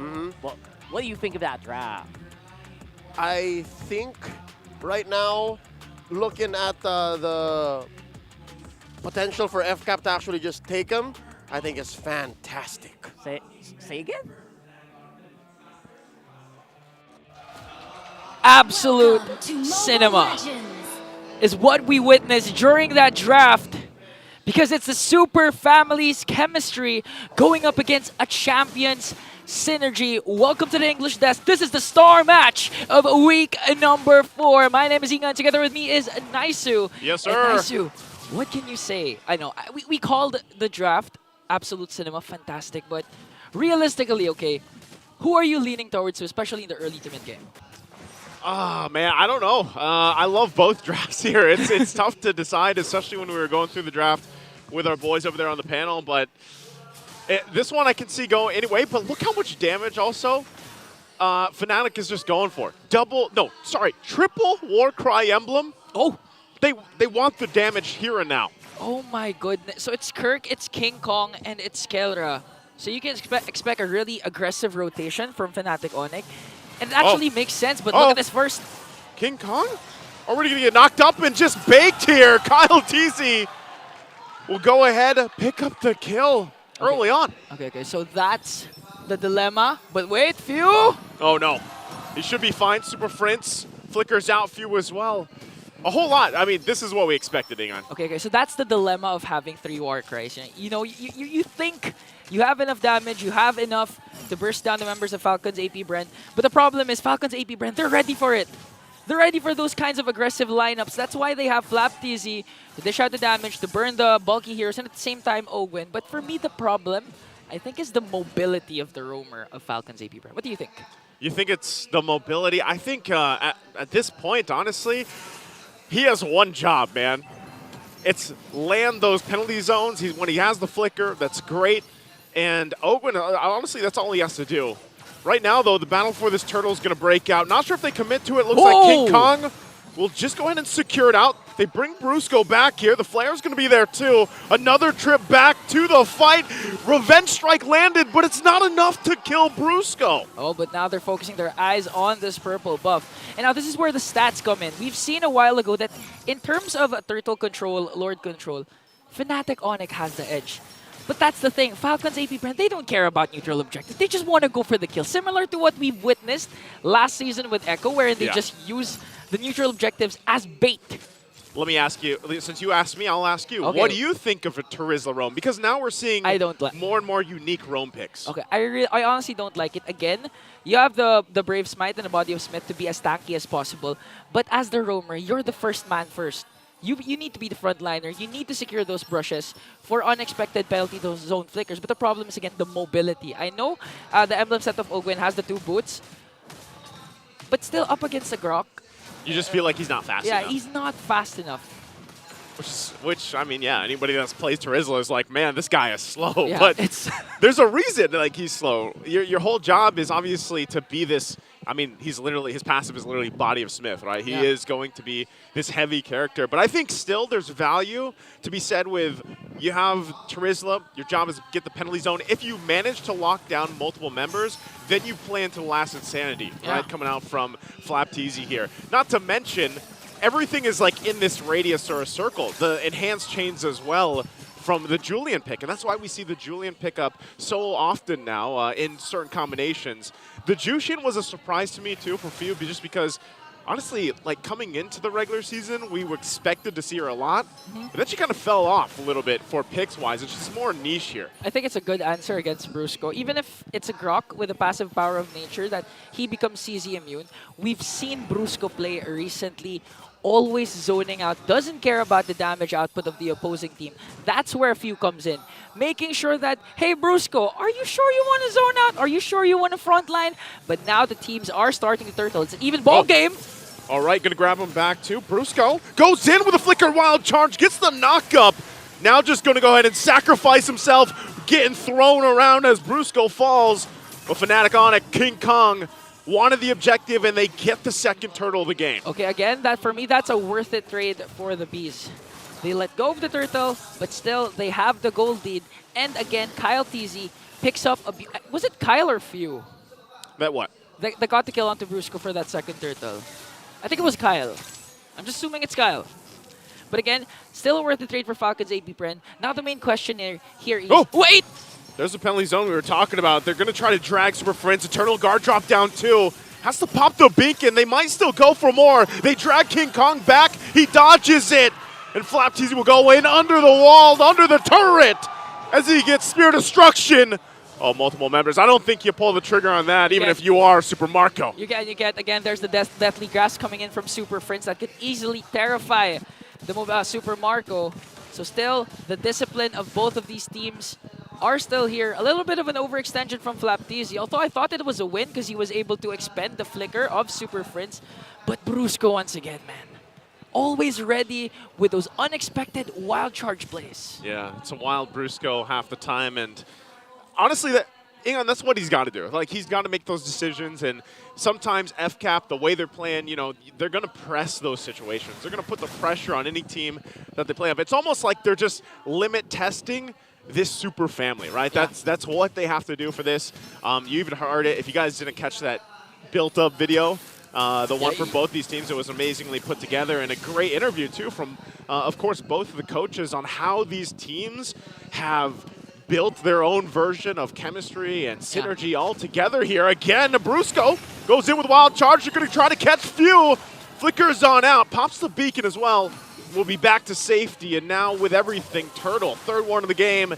Well, what do you think of that draft? I think right now, looking at the potential for FCAP to actually just take him, I think it's fantastic. Say again? Absolute cinema is what we witnessed during that draft, because it's the Super Family's chemistry going up against a champion's synergy. Welcome to the English desk. This is the star match of week number 4. My name is Inga, and together with me is Naisu. Yes, sir. And Naisu, what can you say? I know we called the draft absolute cinema, fantastic, but realistically, okay, who are you leaning towards, especially in the early to mid game? Ah, man, I don't know. I love both drafts here. It's tough to decide, especially when we were going through the draft with our boys over there on the panel. But this one I can see going anyway. But look how much damage also Fnatic is just going for. Triple Warcry Emblem. Oh, they want the damage here and now. Oh my goodness. So it's Kirk, it's King Kong, and it's Kelra. So you can expect a really aggressive rotation from Fnatic Onic. And it actually makes sense, but look at this first. King Kong? Already going to get knocked up and just baked here. KyleTzy will go ahead, pick up the kill early on. Okay, so that's the dilemma. But wait, Few! Oh no. He should be fine. Super Prince flickers out Few as well. A whole lot. I mean, this is what we expected, Ingan. Okay, so that's the dilemma of having 3 Warcries. You know, you think you have enough damage, you have enough to burst down the members of Falcons APBren, but the problem is Falcons APBren, they're ready for it. They're ready for those kinds of aggressive lineups. That's why they have FlapTZ to dish out the damage, to burn the bulky heroes, and at the same time Ogwin. But for me, the problem, I think, is the mobility of the roamer of Falcons APBren. What do you think? You think it's the mobility? I think at this point, honestly, he has one job, man. It's land those penalty zones. When he has the flicker, that's great. And Ogwin, honestly, that's all he has to do. Right now, though, the battle for this turtle is going to break out. Not sure if they commit to it. Looks like King Kong will just go ahead and secure it out. They bring Brusco back here. The Flare's going to be there, too. Another trip back to the fight. Revenge strike landed, but it's not enough to kill Brusco. Oh, but now they're focusing their eyes on this purple buff. And now this is where the stats come in. We've seen a while ago that in terms of turtle control, Lord control, Fnatic Onic has the edge. But that's the thing, Falcons APBren, they don't care about neutral objectives. They just want to go for the kill. Similar to what we've witnessed last season with Echo, wherein they just use the neutral objectives as bait. Let me ask you, since you asked me, I'll ask you. Okay. What do you think of a Terizla roam? Because now we're seeing more and more unique roam picks. Okay, I honestly don't like it. Again, you have the Brave Smite and the Body of Smith to be as tanky as possible. But as the roamer, you're the first man first. You need to be the frontliner. You need to secure those brushes for unexpected penalty, those zone flickers. But the problem is, again, the mobility. I know the emblem set of Ogwin has the 2 boots, but still up against the Grok. You just feel like he's not fast enough. Yeah, he's not fast enough. Which, I mean, yeah, anybody that's played Terizla is like, man, this guy is slow. Yeah, but there's a reason like he's slow. Your whole job is obviously to be this. I mean, his passive is literally Body of Smith, right? He is going to be this heavy character. But I think still there's value to be said with, you have Terizla, your job is to get the penalty zone. If you manage to lock down multiple members, then you play into the last Insanity, right? Coming out from FlapTZ here. Not to mention, everything is like in this radius or a circle. The enhanced chains as well from the Julian pick, and that's why we see the Julian pick up so often now in certain combinations. The Jushin was a surprise to me too for Few, just because honestly, like coming into the regular season, we were expected to see her a lot, but then she kind of fell off a little bit for picks-wise. It's just more niche here. I think it's a good answer against Brusco. Even if it's a Grok with a passive power of nature that he becomes CZ immune, we've seen Brusco play recently, always zoning out, doesn't care about the damage output of the opposing team. That's where a few comes in. Making sure that, hey Brusco, are you sure you want to zone out? Are you sure you want to frontline? But now the teams are starting to turtle. It's an even ball game. All right, going to grab him back too. Brusco goes in with a flicker wild charge, gets the knock up. Now just going to go ahead and sacrifice himself, getting thrown around as Brusco falls. But Fnatic Onic, King Kong, wanted the objective, and they get the second turtle of the game. Okay, again, that for me, that's a worth it trade for the Bees. They let go of the turtle, but still, they have the gold lead. And again, KyleTzy picks up a... Was it Kyle or Few? That what? They got the kill onto Brusco for that second turtle. I think it was Kyle. I'm just assuming it's Kyle. But again, still a worth the trade for Falcons APBren. Now the main question here is... Oh! Wait! There's the penalty zone we were talking about. They're going to try to drag Super Friends. Eternal Guard drop down too. Has to pop the beacon. They might still go for more. They drag King Kong back. He dodges it. And FlapTzy will go in under the wall, under the turret, as he gets Spear Destruction. Oh, multiple members. I don't think you pull the trigger on that, even if you are Super Marco. You get, again, there's the Deathly Grasp coming in from Super Friends that could easily terrify the Super Marco. So still, the discipline of both of these teams are still here. A little bit of an overextension from FlapTzy, although I thought it was a win because he was able to expend the flicker of Super Friends. But Brusco once again, man. Always ready with those unexpected wild charge plays. Yeah, it's a wild Brusco half the time, and honestly, that's what he's got to do. Like, he's got to make those decisions, and sometimes FCAP, the way they're playing, you know, they're going to press those situations. They're going to put the pressure on any team that they play up. It's almost like they're just limit testing this super family, right? Yeah. That's what they have to do for this. You even heard it. If you guys didn't catch that built-up video, the one for both these teams, it was amazingly put together, and a great interview, too, from, of course, both of the coaches on how these teams have built their own version of chemistry and synergy all together here. Again, Brusco goes in with Wild Charge. They're going to try to catch Few. Flickers on out, pops the beacon as well. We'll be back to safety, and now with everything, Turtle, third one of the game.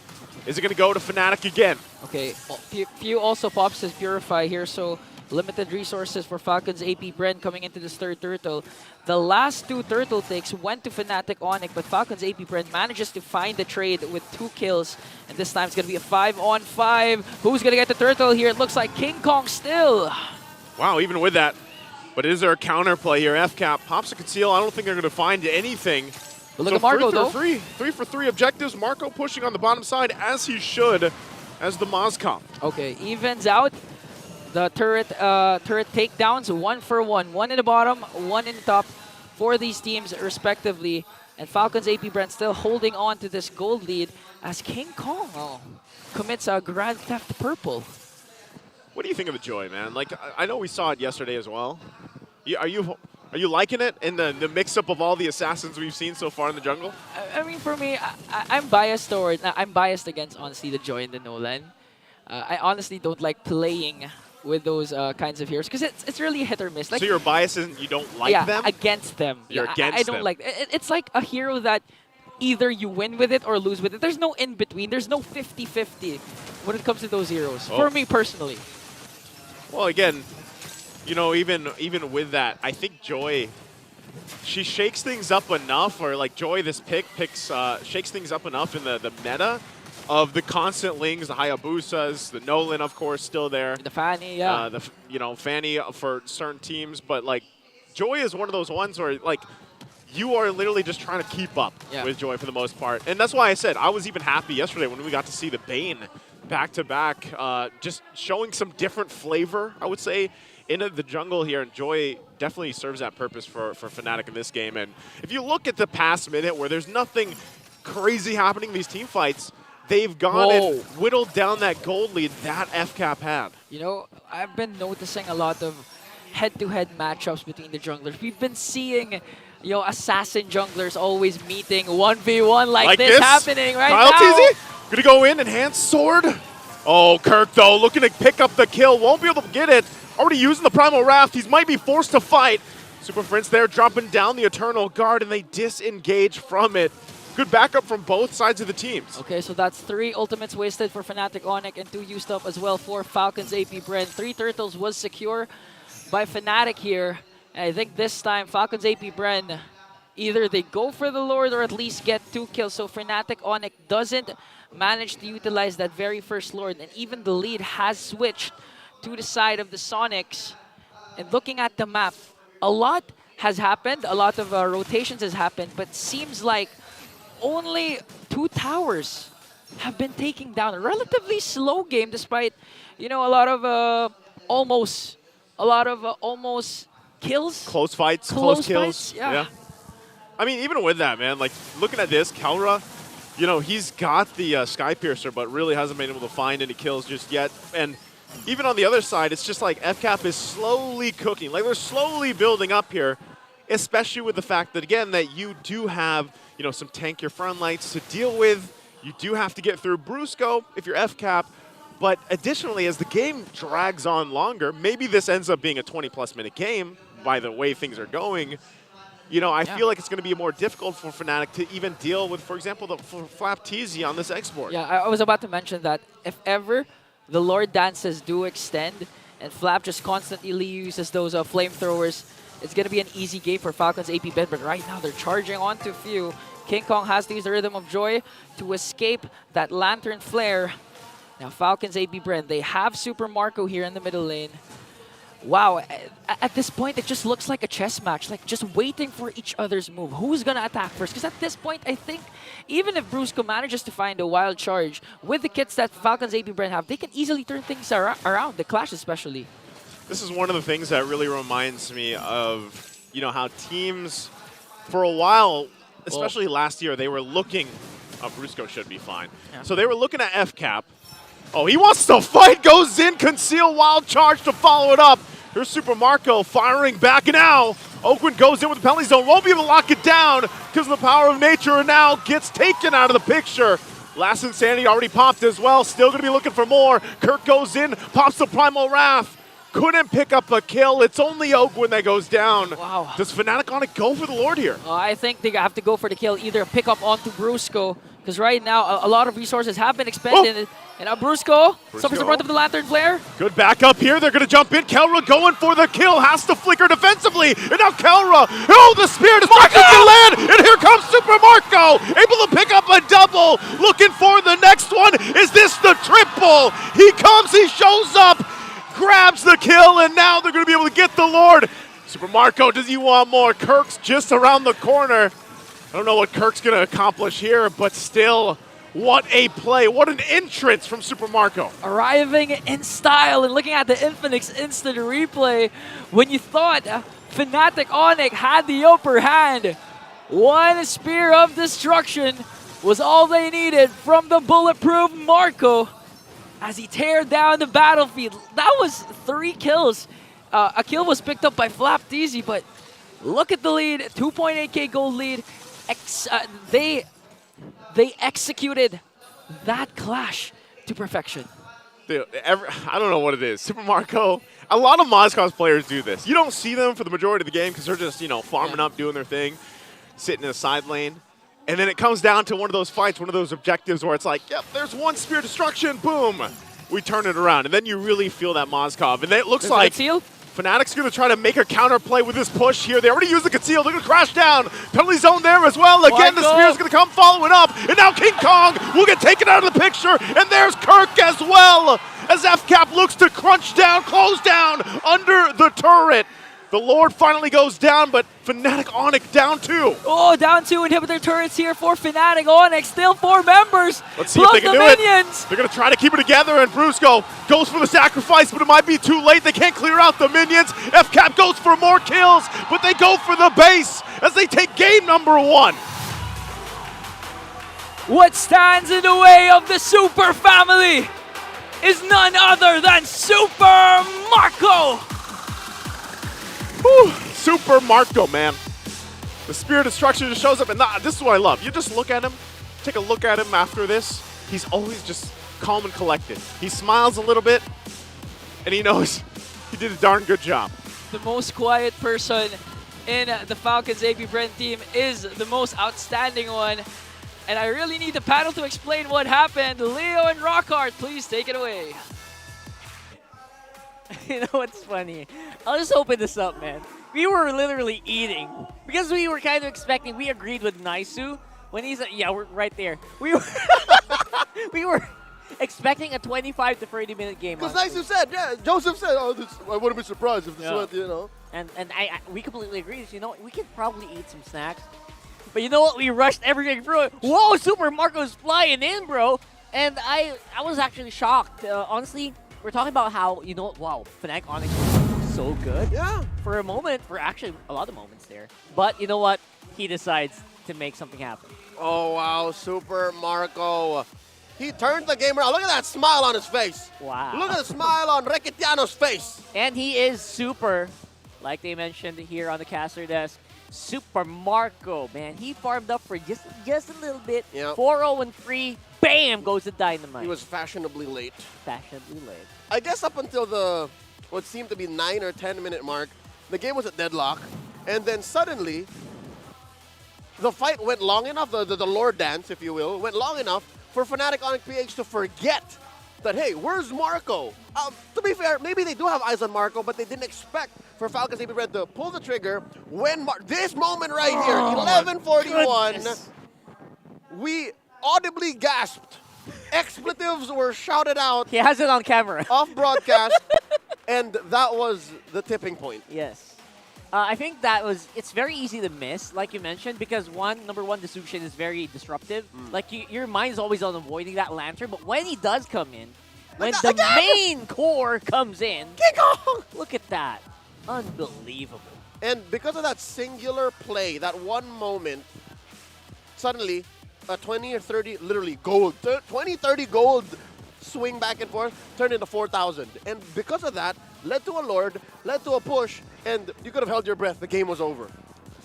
Is it going to go to Fnatic again? Okay, Few also pops his Purify here, so limited resources for Falcons APBren coming into this third turtle. The last two turtle takes went to Fnatic Onic, but Falcons APBren manages to find the trade with 2 kills. And this time it's going to be a 5-on-5. Who's going to get the turtle here? It looks like King Kong still. Wow, even with that. But is there a counterplay here? FCAP pops a conceal. I don't think they're going to find anything. But look at Marco, though. 3 for 3 objectives. Marco pushing on the bottom side, as he should, as the Mozcom. Okay, evens out. The turret takedowns, 1 for 1. 1 in the bottom, 1 in the top for these teams respectively. And Falcons APBren still holding on to this gold lead as King Kong commits a Grand Theft Purple. What do you think of the Joy, man? Like, I know we saw it yesterday as well. Are you liking it in the mix-up of all the assassins we've seen so far in the jungle? I mean, for me, I'm biased against, honestly, the Joy and the Nolan. I honestly don't like playing with those kinds of heroes because it's really hit or miss. Like, so you're biased and you don't like them? Yeah, against them. You're against I don't like it. It's like a hero that either you win with it or lose with it. There's no in-between. There's no 50-50 when it comes to those heroes, for me personally. Well, again, you know, even with that, I think Joy, she shakes things up enough, or like Joy, this shakes things up enough in the meta of the constant lings, the Hayabusas, the Nolan, of course, still there. The Fanny, yeah. Fanny for certain teams, but like Joy is one of those ones where like you are literally just trying to keep up with Joy for the most part. And that's why I said I was even happy yesterday when we got to see the Bane back-to-back, just showing some different flavor, I would say, into the jungle here. And Joy definitely serves that purpose for Fnatic in this game. And if you look at the past minute where there's nothing crazy happening in these team fights, they've gone and whittled down that gold lead that FCAP had. You know, I've been noticing a lot of head-to-head matchups between the junglers. We've been seeing, you know, assassin junglers always meeting 1v1 like this happening right now. KyleTzy gonna go in, enhanced sword. Oh, Kirk though, looking to pick up the kill, won't be able to get it. Already using the Primal Raft, he might be forced to fight. Super Prince there dropping down the Eternal Guard, and they disengage from it. Good backup from both sides of the teams. Okay, so that's 3 ultimates wasted for Fnatic Onic and 2 used up as well for Falcons APBren. 3 turtles was secure by Fnatic here. And I think this time Falcons APBren, either they go for the Lord or at least get 2 kills. So Fnatic Onic doesn't manage to utilize that very first Lord. And even the lead has switched to the side of the Sonics. And looking at the map, a lot has happened. A lot of rotations has happened. But seems like only 2 towers have been taken down. A relatively slow game despite, you know, a lot of almost kills. Close fights, close kills. Fights, yeah. I mean, even with that, man, like, looking at this, Kelra, you know, he's got the Sky Piercer, but really hasn't been able to find any kills just yet. And even on the other side, it's just like FCAP is slowly cooking. Like, they're slowly building up here, especially with the fact that, again, that you do have, you know, some tankier front lights to deal with. You do have to get through Brusco if you're FCAP. But additionally, as the game drags on longer, maybe this ends up being a 20-plus minute game by the way things are going. You know, I feel like it's going to be more difficult for Fnatic to even deal with, for example, the FLAP-TZ on this export. Yeah, I was about to mention that if ever the Lord dances do extend and Flap just constantly uses those flamethrowers, it's going to be an easy game for Falcons APBren. But right now, they're charging onto few. King Kong has to use the Rhythm of Joy to escape that Lantern Flare. Now, Falcons APBren, they have Super Marco here in the middle lane. Wow, at this point, it just looks like a chess match, like just waiting for each other's move. Who's going to attack first? Because at this point, I think even if Brusco manages to find a wild charge, with the kits that Falcons APBren have, they can easily turn things around, the Clash especially. This is one of the things that really reminds me of, you know, how teams, for a while, especially last year, they were looking, Brusco should be fine. Yeah. So they were looking at FCAP. Oh, he wants to fight, goes in, conceal, wild charge to follow it up. Here's Super Marco firing back now. Oakwood goes in with the penalty zone, won't be able to lock it down because of the power of nature, and now gets taken out of the picture. Last Insanity already popped as well, still going to be looking for more. Kirk goes in, pops the Primal Wrath. Couldn't pick up a kill. It's only Oakwood that goes down. Wow. Does Fnatic on it go for the Lord here? I think they have to go for the kill, either pick up onto Brusco, because right now a lot of resources have been expended. And now Brusco suffers the brunt of the Lantern Flare. Good backup here. They're going to jump in. Kelra going for the kill. Has to flicker defensively. And now Kelra. Oh, the Spear distraction to land. And here comes Super Marco. Able to pick up a double. Looking for the next one. Is this the triple? He comes. He shows up. Grabs the kill. And now they're going to be able to get the Lord. Super Marco, does he want more? Kirk's just around the corner. I don't know what Kirk's going to accomplish here, but still, what a play. What an entrance from Super Marco. Arriving in style and looking at the Infinix instant replay. When you thought Fnatic Onic had the upper hand, one Spear of Destruction was all they needed from the bulletproof Marco as he teared down the battlefield. That was 3 kills. A kill was picked up by FLAP-TZ, but look at the lead, 2.8k gold lead. They executed that clash to perfection. Dude, I don't know what it is. Super Marco, a lot of Mozcos players do this. You don't see them for the majority of the game because they're just, you know, farming up, doing their thing, sitting in a side lane. And then it comes down to one of those fights, one of those objectives where it's like, yep, there's one Spear Destruction, boom. We turn it around. And then you really feel that Mozcov. And then it looks like Fnatic's going to try to make a counterplay with this push here. They already used the conceal. They're going to crash down. Penalty zone there as well. Again, the Spear's going to come following up. And now King Kong will get taken out of the picture. And there's Kirk as well. As FCAP looks to crunch down, close down under the turret. The Lord finally goes down, but Fnatic Onic down 2. Oh, down 2 inhibitor turrets here for Fnatic Onic. Still 4 members. Let's see if they can do it. They're going to try to keep it together, and Brusco goes for the sacrifice, but it might be too late. They can't clear out the minions. FCAP goes for more kills, but they go for the base as they take game number 1. What stands in the way of the Super family is none other than Super Marco. Whew. Super Marco, man. The Spear Destruction just shows up, and this is what I love. You just look at him, take a look at him after this. He's always just calm and collected. He smiles a little bit, and he knows he did a darn good job. The most quiet person in the Falcons APBren team is the most outstanding one. And I really need the panel to explain what happened. Leo and Rockhart, please take it away. You know what's funny? I'll just open this up, man. We were literally eating because we were kind of expecting. We agreed with Naisu when he's yeah, we're right there. We were we were expecting a 25 to 30-minute game. Because Naisu said, yeah, Joseph said, oh, I wouldn't be surprised if this went, you know. And we completely agree. You know, we could probably eat some snacks. But you know what? We rushed everything through it. Whoa, Super Marco's flying in, bro. And I was actually shocked. Honestly, we're talking about how, you know, wow, Fnatic Onic was so good. Yeah. For a moment, for actually a lot of moments there. But you know what? He decides to make something happen. Oh, wow, Super Marco. He turned the game around. Look at that smile on his face. Wow. Look at the smile on Requitiano's face. And he is super, like they mentioned here on the caster desk, Super Marco, man. He farmed up for just a little bit. Yep. 4-0-3. Bam! Goes the dynamite. He was fashionably late. Fashionably late. I guess up until the, what seemed to be 9 or 10 minute mark, the game was at deadlock. And then suddenly, the fight went long enough, the Lord dance, if you will, went long enough for Fnatic Onic PH to forget that, hey, where's Marco? To be fair, maybe they do have eyes on Marco, but they didn't expect for Falcons APBren to pull the trigger when this moment right here, 11:41, we audibly gasped. Expletives were shouted out. He has it on camera. Off broadcast, and that was the tipping point. Yes. I think it's very easy to miss, like you mentioned, because number one, the Zushin is very disruptive. Like, your mind is always on avoiding that lantern, but when he does come in, when the main core comes in, look at that. Unbelievable. And because of that singular play, that one moment, suddenly, a 20 or 30, literally gold, 20, 30 gold swing back and forth turned into 4,000. And because of that, led to a Lord, led to a push, and you could have held your breath. The game was over.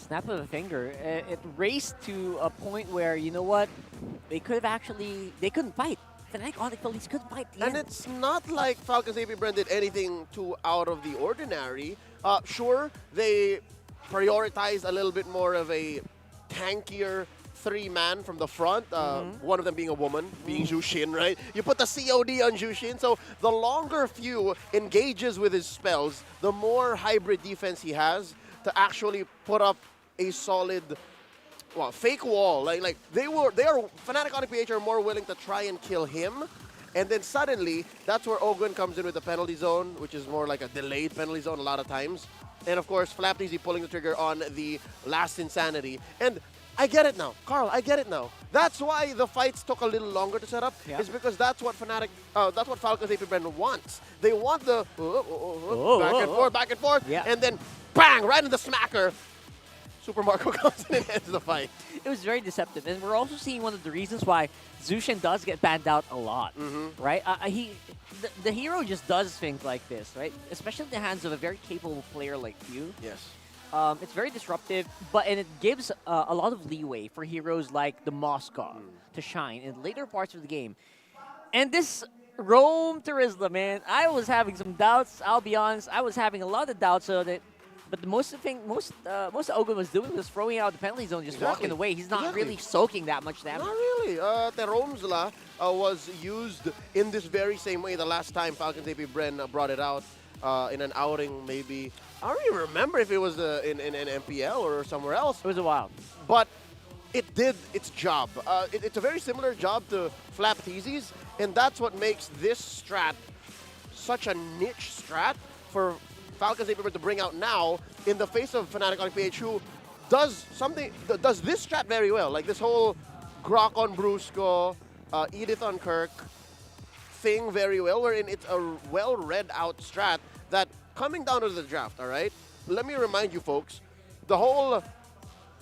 Snap of a finger. It raced to a point where, you know what, they couldn't fight. Fnatic Onic Philippines couldn't fight. And it's not like Falcons APBren did anything too out of the ordinary. Sure, they prioritized a little bit more of a tankier three-man from the front, one of them being a woman, being Zhu Xin, right? You put the COD on Zhu Xin, so the longer Few engages with his spells, the more hybrid defense he has to actually put up a solid, fake wall. Like they are Fnatic Onic PH are more willing to try and kill him, and then suddenly that's where Ogwen comes in with the penalty zone, which is more like a delayed penalty zone a lot of times. And of course, FLAPTZ pulling the trigger on the last Insanity. And I get it now. Carl, I get it now. That's why the fights took a little longer to set up. Yeah. Is because that's what Falcons APBren wants. They want the back and forth, yeah. And then bang, right in the smacker. Super Marco comes in and ends the fight. It was very deceptive. And we're also seeing one of the reasons why Zushin does get banned out a lot, right? The hero just does things like this, right? Especially in the hands of a very capable player like you. Yes. It's very disruptive, and it gives a lot of leeway for heroes like the Moskov to shine in later parts of the game. And this Rome Terizla, man, I was having some doubts. I'll be honest, I was having a lot of doubts on it. But the most Ogwen was doing was throwing out the penalty zone, just walking away. He's not really soaking that much damage. Not really. Teromsla was used in this very same way the last time Falcons APBren brought it out in an outing, maybe. I don't even remember if it was in an MPL or somewhere else. It was a while. But it did its job. It's a very similar job to FLAPTZ's, and that's what makes this strat such a niche strat for Falcons APBren to bring out now in the face of Fnatic Onic PH, who does this strat very well. Like this whole Grok on Brusco, Edith on Kirk thing very well, wherein it's a well-read out strat that coming down to the draft, all right? Let me remind you folks, the whole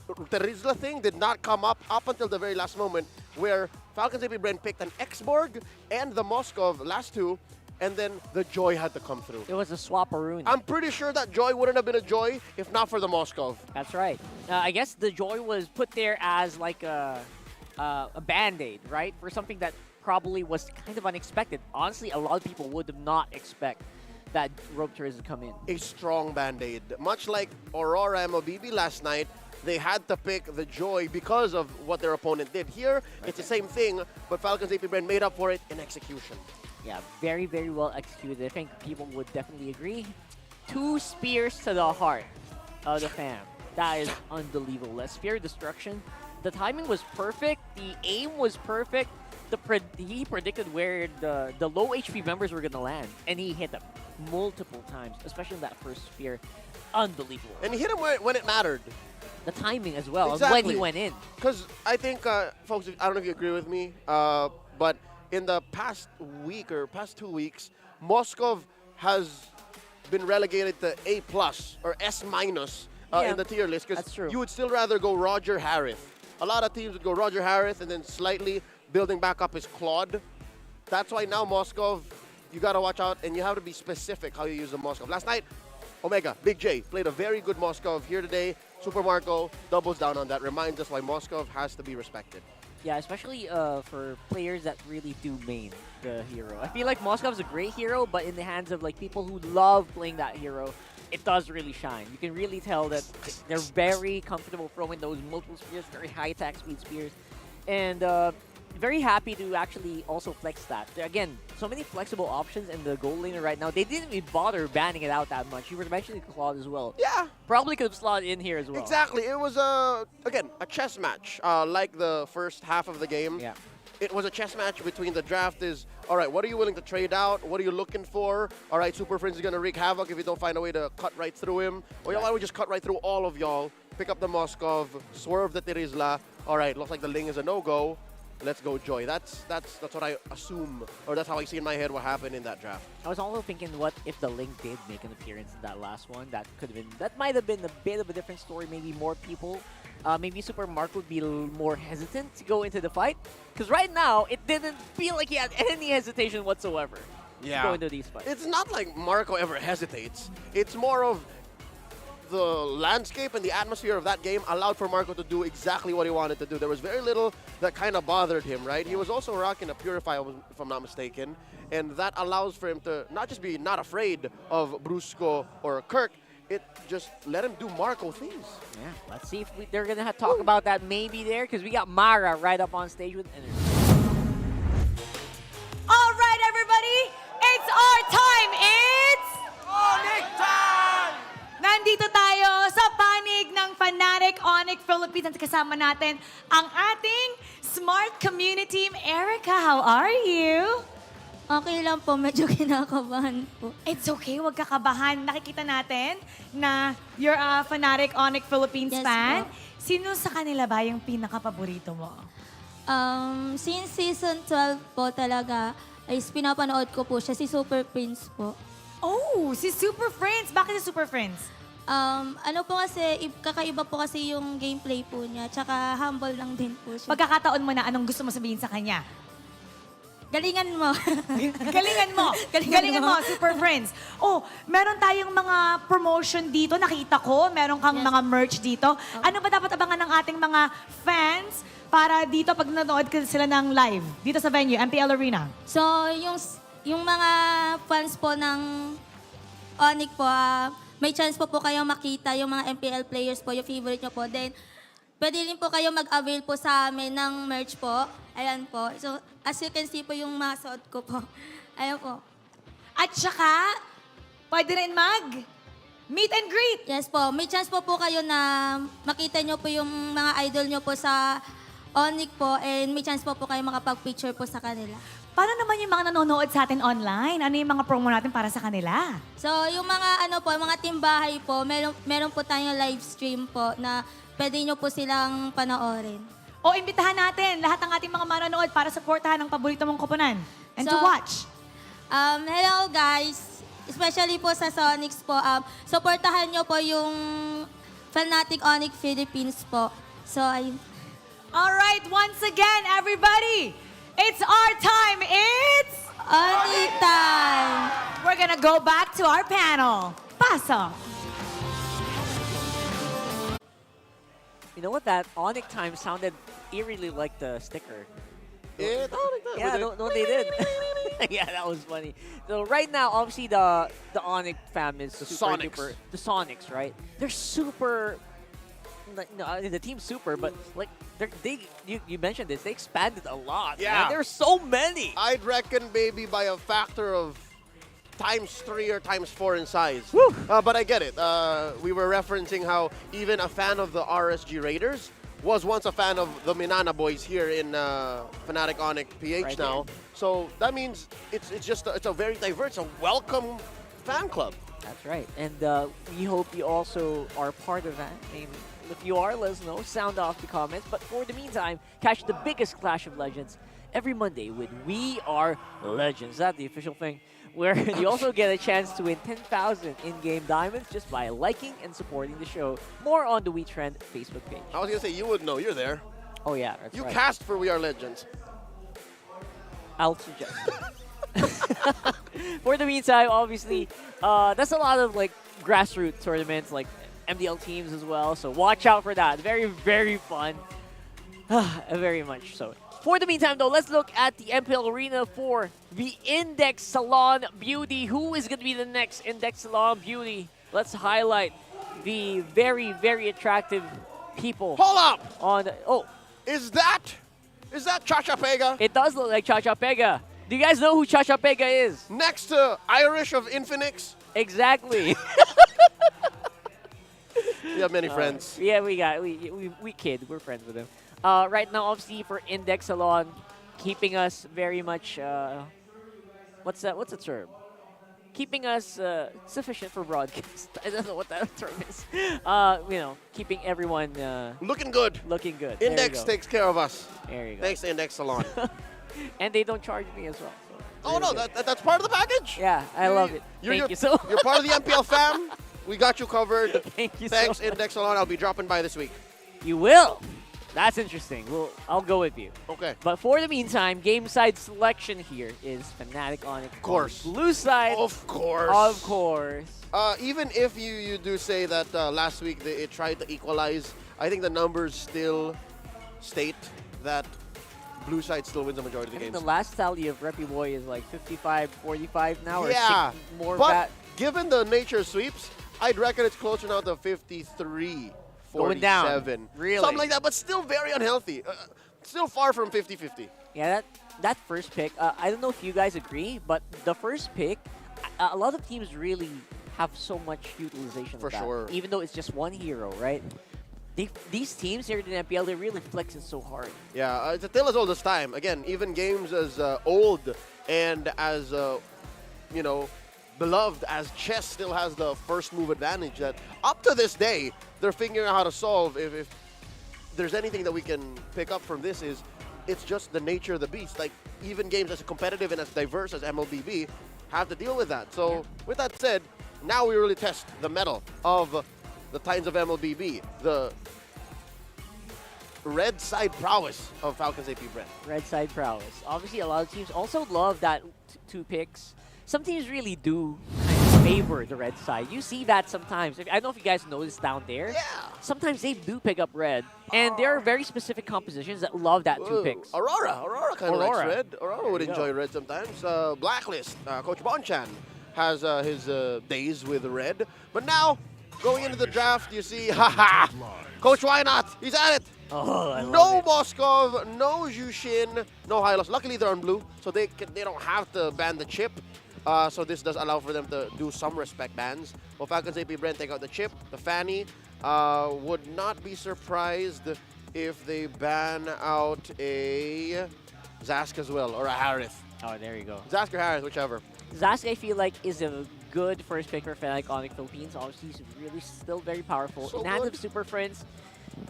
Terizla thing did not come up until the very last moment where Falcons APBren picked an X-Borg and the Moskov, last two, and then the Joy had to come through. It was a swap-a-roon. I'm pretty sure that Joy wouldn't have been a Joy if not for the Moskov. That's right. I guess the Joy was put there as like a Band-Aid, right? For something that probably was kind of unexpected. Honestly, a lot of people would not expect that rope tours come in. A strong band-aid. Much like Aurora MLBB last night, they had to pick the Joy because of what their opponent did. Here, it's the same thing, but Falcons APBren made up for it in execution. Yeah, very, very well executed. I think people would definitely agree. 2 spears to the heart of the fam. That is unbelievable. That spear destruction. The timing was perfect. The aim was perfect. He predicted where the low HP members were going to land, and he hit them multiple times, especially in that first spear. Unbelievable. And he hit him when it mattered. The timing as well, Exactly. and when he went in. Because I think, folks, I don't know if you agree with me, but in the past week or past 2 weeks, Moskov has been relegated to A+ or S- in the tier list. Because you would still rather go Roger Harith. A lot of teams would go Roger Harith and then slightly building back up his Claude. That's why now Moskov, you got to watch out and you have to be specific how you use the Moskov. Last night, Omega, Big J, played a very good Moskov. Here today, Super Marco doubles down on that, reminds us why Moskov has to be respected. Yeah, especially for players that really do main the hero. I feel like Moskov's a great hero, but in the hands of like people who love playing that hero, it does really shine. You can really tell that they're very comfortable throwing those multiple spears, very high attack speed spears. And very happy to actually also flex that. Again, so many flexible options in the gold laner right now. They didn't even bother banning it out that much. You were mentioning Claude as well. Yeah. Probably could have slotted in here as well. Exactly. It was, again, a chess match, like the first half of the game. Yeah. It was a chess match between the draft is, all right, what are you willing to trade out? What are you looking for? All right, Super Friends is going to wreak havoc if you don't find a way to cut right through him. Or why don't we just cut right through all of y'all, pick up the Moskov, swerve the Tirizla. All right, looks like the Ling is a no-go. Let's go Joy. That's what I assume, or that's how I see in my head what happened in that draft. I was also thinking, what if the Link did make an appearance in that last one? That could have been, that might have been a bit of a different story. Maybe more people, maybe Super Mark would be a little more hesitant to go into the fight. Because right now, it didn't feel like he had any hesitation whatsoever to go into these fights. It's not like Marco ever hesitates. It's more of the landscape and the atmosphere of that game allowed for Marco to do exactly what he wanted to do. There was very little that kind of bothered him, right? He was also rocking a Purify, if I'm not mistaken, and that allows for him to not just be not afraid of Brusco or Kirk, it just let him do Marco things. Yeah, let's see if they're going to talk about that maybe there, because we got Mara right up on stage with energy. All right, everybody, it's our time. It's Onic time! Nandito tayo sa panig ng Fnatic Onic Philippines at kasama natin ang ating Smart Community Team. Erica, how are you? Okay lang po, medyo kinakabahan po. It's okay, huwag kakabahan. Nakikita natin na you're a Fnatic Onic Philippines fan. Po. Sino sa kanila ba yung pinaka-paborito mo? Since season 12 po talaga, ay pinapanood ko po siya, si Super Prince po. Oh, si Super Friends. Bakit si Super Friends? Ano po kasi, kakaiba po kasi yung gameplay po niya, tsaka humble lang din po siya. Pagkakataon mo na, anong gusto mo sabihin sa kanya? Galingan mo. Galingan mo. Galingan mo, Super Friends. Oh, meron tayong mga promotion dito. Nakita ko, meron kang mga merch dito. Ano ba dapat abangan ng ating mga fans para dito pag nanood sila ng live dito sa venue, MPL Arena? So, yung mga fans po ng Onic po, may chance po kayo makita yung mga MPL players po, yung favorite nyo po. Then, pwede rin po kayo mag-avail po sa amin ng merch po. Ayan po. So, as you can see po yung mga suot ko po. Ayan po. At saka, pwede rin meet and greet. Yes po. May chance po kayo na makita nyo po yung mga idol nyo po sa Onic po. And may chance po kayo makapag-picture po sa kanila. Paano naman yung mga nanonood sa atin online? Ano yung mga promo natin para sa kanila? So, yung mga mga timbahay po, meron po tayong live stream po na pwede nyo po silang panoorin. O, imbitahan natin lahat ng ating mga manonood para supportahan ang paborito mong koponan. And to So, watch. Hello guys, especially po sa Sonics po. Supportahan nyo po yung Fnatic Onic Philippines po. So, ayun. Alright, once again, everybody, it's our time. It's Onic time. We're gonna go back to our panel. Pasok. You know what? That Onic time sounded eerily like the sticker. Yeah, Onic time. Yeah, no, they did. Yeah, that was funny. So right now, obviously the Onic fam is The super Sonics. duper. The Sonics, right? They're super. No, I mean, the team's super, but like you mentioned this, they expanded a lot. Yeah. man. There's so many. I'd reckon maybe by a factor of ×3 or ×4 in size. But I get it. We were referencing how even a fan of the RSG Raiders was once a fan of the Minana boys here in Fnatic Onic PH Right now. here. So that means it's a very diverse, a welcome fan club. That's right. And we hope you also are part of that. I mean, if you are, let us know. Sound off the comments. But for the meantime, catch the biggest Clash of Legends every Monday with We Are Legends. That's the official thing. Where you also get a chance to win 10,000 in-game diamonds just by liking and supporting the show. More on the WeTrend Facebook page. I was going to say, you would know. You're there. Oh, yeah. That's You right. cast for We Are Legends. I'll suggest. For the meantime, obviously, that's a lot of like grassroots tournaments, like MDL teams as well. So watch out for that. Very, very fun. Very much so. For the meantime, though, let's look at the MPL Arena for the Index Salon Beauty. Who is going to be the next Index Salon Beauty? Let's highlight the very, very attractive people. Hold up! On Is that Chacha Pega? It does look like Chacha Pega. Do you guys know who Chacha Pega is? Next to Irish of Infinix? Exactly. You have many friends. Yeah, we kid. We're friends with him. Right now, obviously, for Index Salon, keeping us very much, what's the term? Keeping us sufficient for broadcast. I don't know what that term is. Keeping everyone looking good. Looking good. Index takes care of us. There you go. Thanks to Index Salon. And they don't charge me as well. So Oh no, that's part of the package. Yeah, I love it. Thank you so You're part of the MPL fam. We got you covered. Thank you Thanks, so much. Index Salon. I'll be dropping by this week. You will. That's interesting. I'll go with you. Okay. But for the meantime, game side selection here is Fnatic Onic. Of course. Blue side. Of course. Of course. Even if you do say that last week it tried to equalize, I think the numbers still state that blue side still wins the majority of I the think games. the last tally of Reppy Boy is like 55-45 now. Yeah, Or 6 more but bat. given the nature of sweeps, I'd reckon it's closer now to 53. Going down. 47. Really? Something like that, but still very unhealthy. Still far from 50-50. Yeah, that first pick, I don't know if you guys agree, but the first pick, a lot of teams really have so much utilization For of that, sure. even though it's just one hero, right? These teams here in the MPL, they're really flexing so hard. Yeah, it's a tale as old as time. Again, even games as old and as, beloved as chess still has the first move advantage that up to this day, they're figuring out how to solve. If there's anything that we can pick up from this is it's just the nature of the beast. Like, even games as competitive and as diverse as MLBB have to deal with that. So, with that said, now we really test the mettle of the Titans of MLBB, the red side prowess of Falcons APBren. Red side prowess. Obviously, a lot of teams also love that two picks. Some teams really do favor the red side. You see that sometimes. I don't know if you guys noticed down there. Yeah. Sometimes they do pick up red. And there are very specific compositions that love that two picks. Aurora kind of likes Aurora. red. Aurora would There you enjoy go. red sometimes. Blacklist, Coach Bonchan has his days with red. But now, going into the draft, you see, Coach Why Not? He's at it. Oh, I No Moskov, no Jushin, no Hylos. Luckily, they're on blue, so they don't have to ban the chip. So this does allow for them to do some respect bans. Well, Falcons APBren take out the chip, the Fanny. Would not be surprised if they ban out a Zask as well, or a Harith. Oh, there you go. Zask or Harith, whichever. Zask, I feel like, is a good first pick for Fnatic Onic Philippines. Obviously, he's really still very powerful. So In hand good. of Super Friends,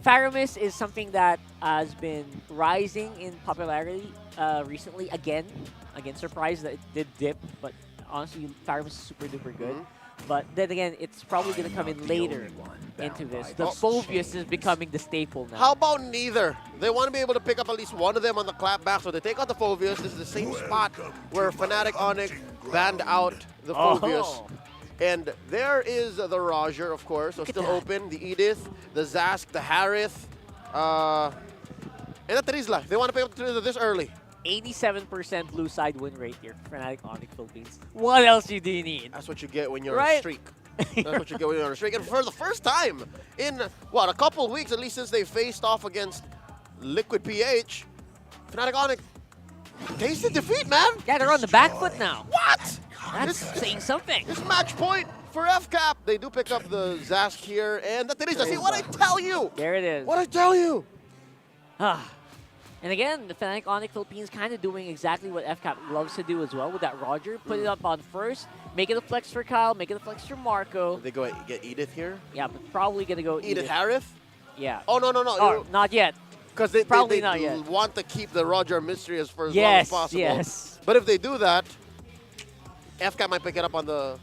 Faramis is something that has been rising in popularity recently. Again, surprised that it did dip, but honestly, Faramis is super duper good. But then again, it's probably going to come in later into this. The Phobius is becoming the staple now. How about neither? They want to be able to pick up at least one of them on the clapback, so they take out the Phobius. This is the same spot where Fnatic Onic banned out the Phobius. Oh. And there is the Roger, of course, so still open. The Edith, the Zask, the Harith, and the Trizla. They want to pick up the Trizla this early. 87% blue side win rate here for Fnatic Onic Philippines. What else do you need? That's what you get when you're on Right? a streak. That's what you get when you're on a streak. And for the first time in, what, a couple weeks, at least since they faced off against Liquid PH, Fnatic Onic tasted defeat, man. Yeah, they're on the back foot now. What? That's saying something. This match point for FCAP. They do pick up the Zask here, and that is, see what I tell you. There it is. What I tell you. And again, the Fnatic Onic Philippines kind of doing exactly what FCAP loves to do as well with that Roger. Put it up on first, make it a flex for Kyle, make it a flex for Marco. They go get Edith here? Yeah, but probably going to go Edith Harith? Yeah. Oh, no. Oh, not yet. Because they Probably not yet. want to keep the Roger mystery as far as long Yes, as possible. yes. But if they do that, FCAP might pick it up on the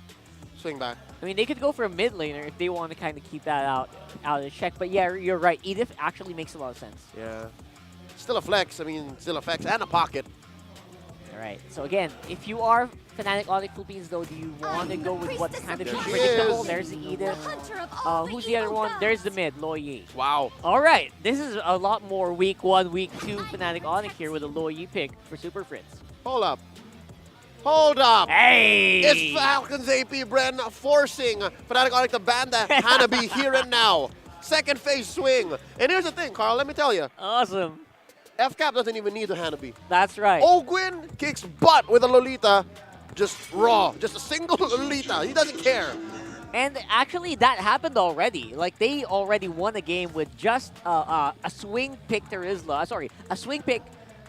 swing back. I mean, they could go for a mid laner if they want to kind of keep that out of the check. But yeah, you're right. Edith actually makes a lot of sense. Yeah. Still a flex. I mean, still a flex and a pocket. All right. So again, if you are Fnatic Onic Philippines, though, do you want to go with what's kind of There she predictable? is. There's the Edith. Who's the other one? There's the mid, Lo Yi. Wow. All right. This is a lot more week 1, week 2 Fnatic Onic here with a Lo Yi pick for Super Fritz. Hold up. Hold up. Hey! It's Falcons APBren forcing Fnatic Onic to ban the Hanabi here and now. Second phase swing. And here's the thing, Carl, let me tell you. Awesome. FCAP doesn't even need a Hanabi. That's right. Ogwin kicks butt with a Lolita. Just raw. Just a single Lolita. He doesn't care. And actually, that happened already. Like, they already won a game with just a swing pick Terizla. Sorry, a swing pick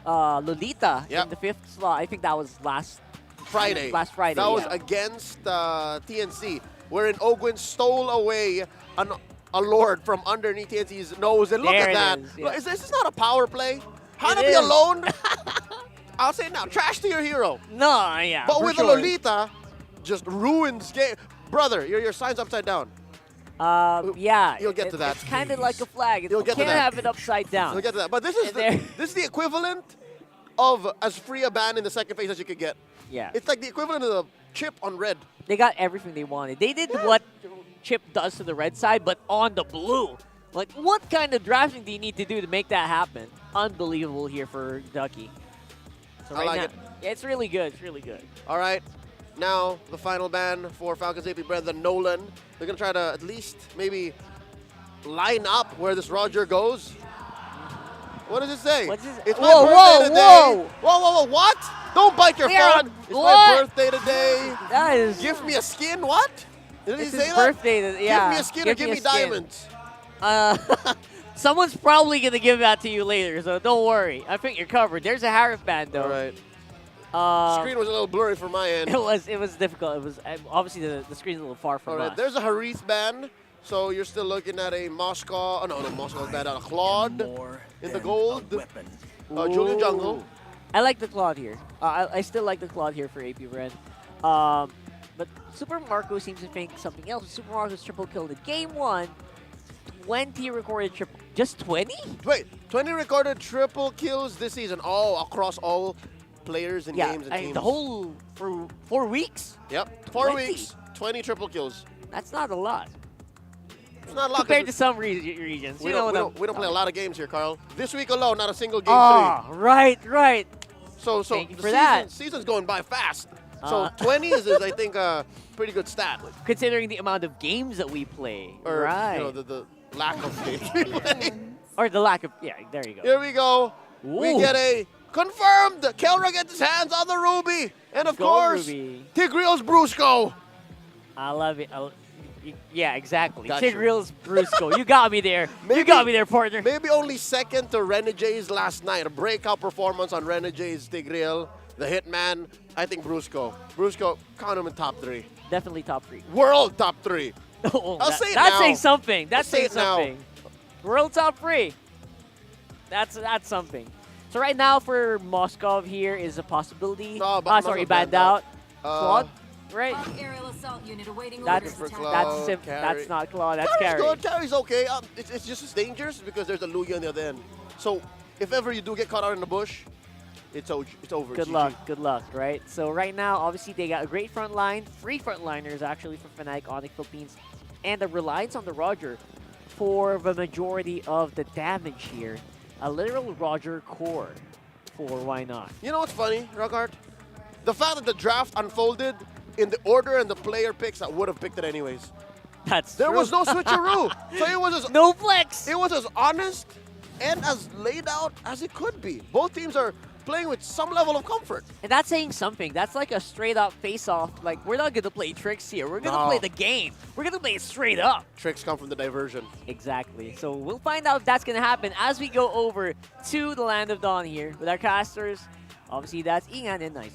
Lolita in the 5th slot. I think that was last Friday. That was against TNC, wherein Ogwin stole away a Lord from underneath TNC's nose. And look There at it that. is, yeah. Is this not a power play? Hanabi is. alone? I'll say it now. Trash to your hero. No, yeah. But for with sure. a Lolita, just ruins game. Brother, your sign's upside down. Yeah. You'll get to that. It's kind of like a flag. You'll get to can't that. have it upside down. You'll get to that. But this is this is the equivalent of as free a ban in the second phase as you could get. Yeah. It's like the equivalent of the chip on red. They got everything they wanted. They did what Chip does to the red side, but on the blue. Like, what kind of drafting do you need to do to make that happen? Unbelievable here for Ducky. So I like now, it. Yeah, it's really good. It's really good. All right. Now, the final ban for Falcons APBren, the Nolan. They're going to try to at least maybe line up where this Roger goes. What does it say? What's this? It's my Whoa, birthday today. whoa. Whoa, what? Don't bite your Aaron, phone. It's what? my birthday today. That is... Give me a skin, what? Did he It's say his that? birthday. Yeah. Give me a skin or give me a skin. diamonds. Someone's probably going to give that to you later, so don't worry. I think you're covered. There's a Harif band, though. All right. Screen was a little blurry from my end. It was difficult. It was obviously the screen's a little far from All right, us. there's a Harith ban. So you're still looking at a Moscow. Oh, no, Moscow's banned out. A Claude in the gold. Julian Jungle. I like the Claude here. I still like the Claude here for APBren. But Super Marco seems to think something else. Super Marco's triple kill in game 1. 20 recorded triple. Just 20? Wait, 20 recorded triple kills this season. All across all players and games and teams. The whole for 4 weeks. Yep, 4 20. weeks, 20 triple kills. That's not a lot. It's not a lot Compared to some regions. We don't play a lot of games here, Carl. This week alone, not a single game 3. Right. So Thank you the for that. season's going by fast. So 20 is I think, a pretty good stat. Considering the amount of games that we play. Or, right. you know, the lack of games we play. Or the lack of, yeah, there you go. Here we go. We Ooh. get a confirmed. Kelra gets his hands on the Ruby. And of Go, course, Ruby. Tigreal's Brusco. I love it. Yeah, exactly. Gotcha. Tigreal's Brusco. You got me there. You got me there, partner. Maybe only second to Renegades last night. A breakout performance on Renegades, Tigreal, the Hitman. I think Brusco. Brusco, count him in top 3. Definitely top 3. World top 3. Oh, I'll say it that's now. saying something. That's Say saying it now. something. World top 3. That's something. So right now for Moskov here is a possibility. No, sorry, Moskov banned banned out. out. Claude, right? Aerial assault unit awaiting That's orders. that's not Claude. That's Carry's Carry. good. Carry's okay. It's just as dangerous because there's a Lugia on the other end. So if ever you do get caught out in the bush, it's over. Good GG. luck, right? So right now, obviously, they got a great front line. 3 frontliners, actually, for Fnatic Onic Philippines. And the reliance on the Roger for the majority of the damage here. A literal Roger core 4, why not? You know what's funny, Rockart? The fact that the draft unfolded in the order and the player picks that would have picked it anyways. There True. was no switcheroo. So it was as no flex. It was as honest and as laid out as it could be. Both teams are playing with some level of comfort. And that's saying something. That's like a straight up face-off. Like, we're not going to play tricks here. We're going to No. play the game. We're going to play it straight up. Tricks come from the diversion. Exactly. So we'll find out if that's going to happen as we go over to the Land of Dawn here with our casters. Obviously, that's Ingan and Naisu.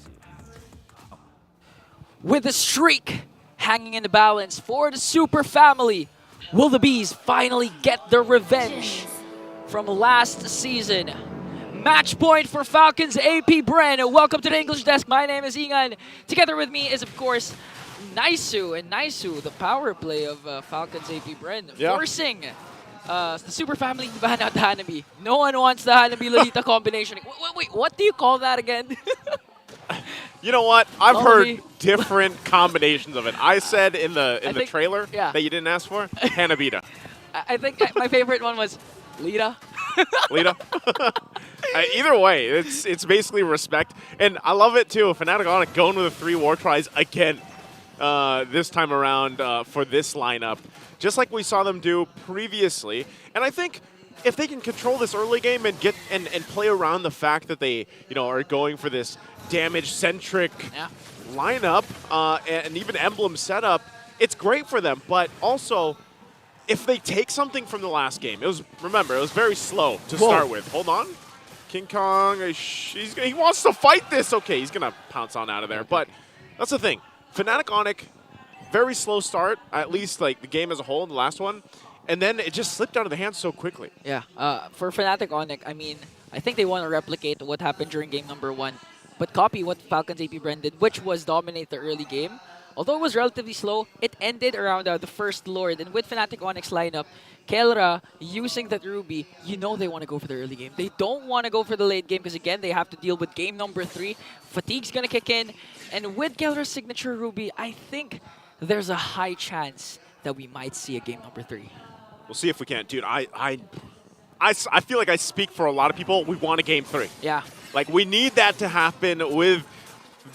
With the streak hanging in the balance for the Super Family, will the Bees finally get their revenge from last season? Match point for Falcons APBren. Welcome to the English Desk. My name is Ingan. Together with me is, of course, Naisu. And Naisu, the power play of Falcons APBren, forcing the Super Family to ban out the Hanabi. No one wants the Hanabi-Lolita combination. Wait, what do you call that again? You know what? I've heard different combinations of it. I said in the trailer that you didn't ask for, Hanabita. I think my favorite one was Lita. Lita. Either way, it's basically respect, and I love it too. Fnatic Onic going with the 3 war tries again this time around for this lineup, just like we saw them do previously. And I think if they can control this early game and get and play around the fact that they are going for this damage-centric lineup and even emblem setup, it's great for them. But also, if they take something from the last game, it was very slow to start with. Hold on. King Kong, he wants to fight this. Okay, he's going to pounce on out of there. But that's the thing. Fnatic Onic, very slow start, at least like the game as a whole in the last one. And then it just slipped out of the hands so quickly. Yeah, for Fnatic Onic, I mean, I think they want to replicate what happened during game number 1, but copy what Falcons APBren did, which was dominate the early game. Although it was relatively slow, it ended around the first Lord. And with Fnatic Onic's lineup, Kelra using that Ruby, they want to go for the early game. They don't want to go for the late game because, again, they have to deal with game number 3. Fatigue's going to kick in. And with Kelra's signature Ruby, I think there's a high chance that we might see a game number 3. We'll see if we can. Dude, I feel like I speak for a lot of people. We want a game 3. Yeah. Like, we need that to happen with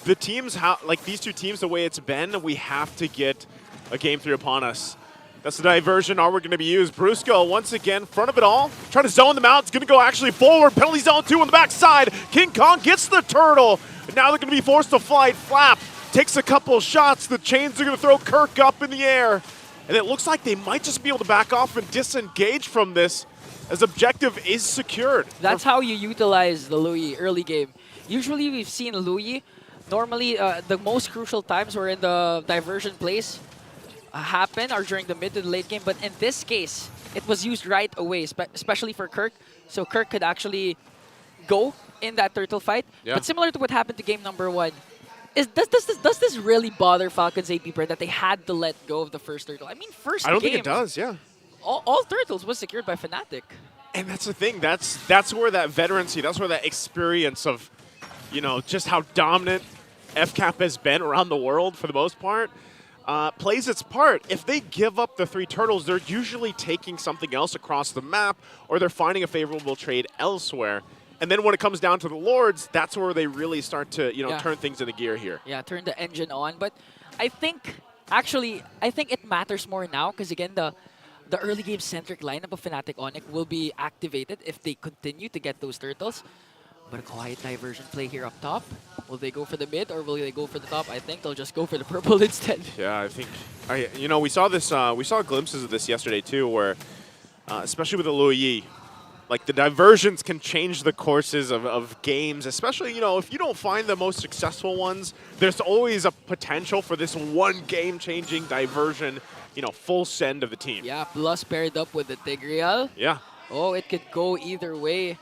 the teams, like these two teams, the way it's been. We have to get a game 3 upon us. That's the diversion we're going to be used. Brusco, once again, front of it all. Trying to zone them out. It's going to go actually forward. Penalty zone 2 on the backside. King Kong gets the turtle. And now they're going to be forced to flight. Flap takes a couple shots. The chains are going to throw Kirk up in the air. And it looks like they might just be able to back off and disengage from this as objective is secured. That's how you utilize the Louis early game. Usually we've seen Louis, normally the most crucial times were in the diversion plays happen or during the mid to the late game. But in this case, it was used right away, especially for Kirk. So Kirk could actually go in that turtle fight. Yeah. But similar to what happened to game number 1, does this really bother Falcons APBren that they had to let go of the first turtle? I mean, first game. I don't think it does, yeah. All turtles was secured by Fnatic. And that's the thing. That's where that veterancy, that's where that experience of, just how dominant FCAP has been around the world for the most part, plays its part. If they give up the 3 turtles, they're usually taking something else across the map, or they're finding a favorable trade elsewhere. And then when it comes down to the Lords, that's where they really start to, turn things into gear here. Yeah, turn the engine on. But I think it matters more now because, again, the early game-centric lineup of Fnatic Onic will be activated if they continue to get those turtles. But a quiet diversion play here up top. Will they go for the mid or will they go for the top? I think they'll just go for the purple instead. Yeah, I think, we saw this, we saw glimpses of this yesterday too, where, especially with the Luyi, like the diversions can change the courses of games, especially, if you don't find the most successful ones, there's always a potential for this one game-changing diversion, full send of the team. Yeah, plus paired up with the Tigreal. Yeah. Oh, it could go either way.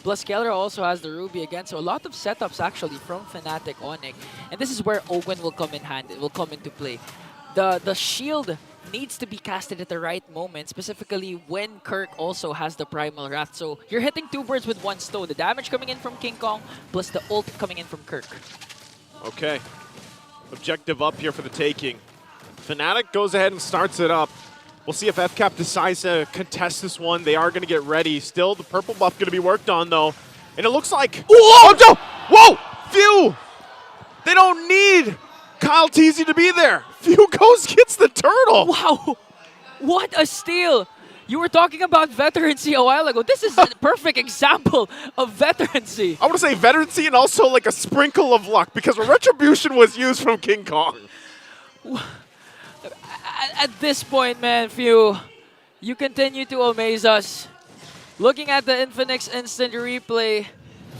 Plus, Kelra also has the Ruby again, so a lot of setups actually from Fnatic Onic. And this is where Owen will come in hand. It will come into play. The shield needs to be casted at the right moment, specifically when Kirk also has the Primal Wrath. So you're hitting 2 birds with 1 stone. The damage coming in from King Kong, plus the ult coming in from Kirk. Okay. Objective up here for the taking. Fnatic goes ahead and starts it up. We'll see if FCAP decides to contest this one. They are going to get ready. Still, the purple buff going to be worked on, though. And it looks like... Whoa! Oh, whoa! Phew! They don't need KyleTzy to be there. Phew goes, gets the turtle. Wow! What a steal! You were talking about veterancy a while ago. This is a perfect example of veterancy. I want to say veterancy and also like a sprinkle of luck because retribution was used from King Kong. At this point, man, Phew, you continue to amaze us. Looking at the Infinix instant replay,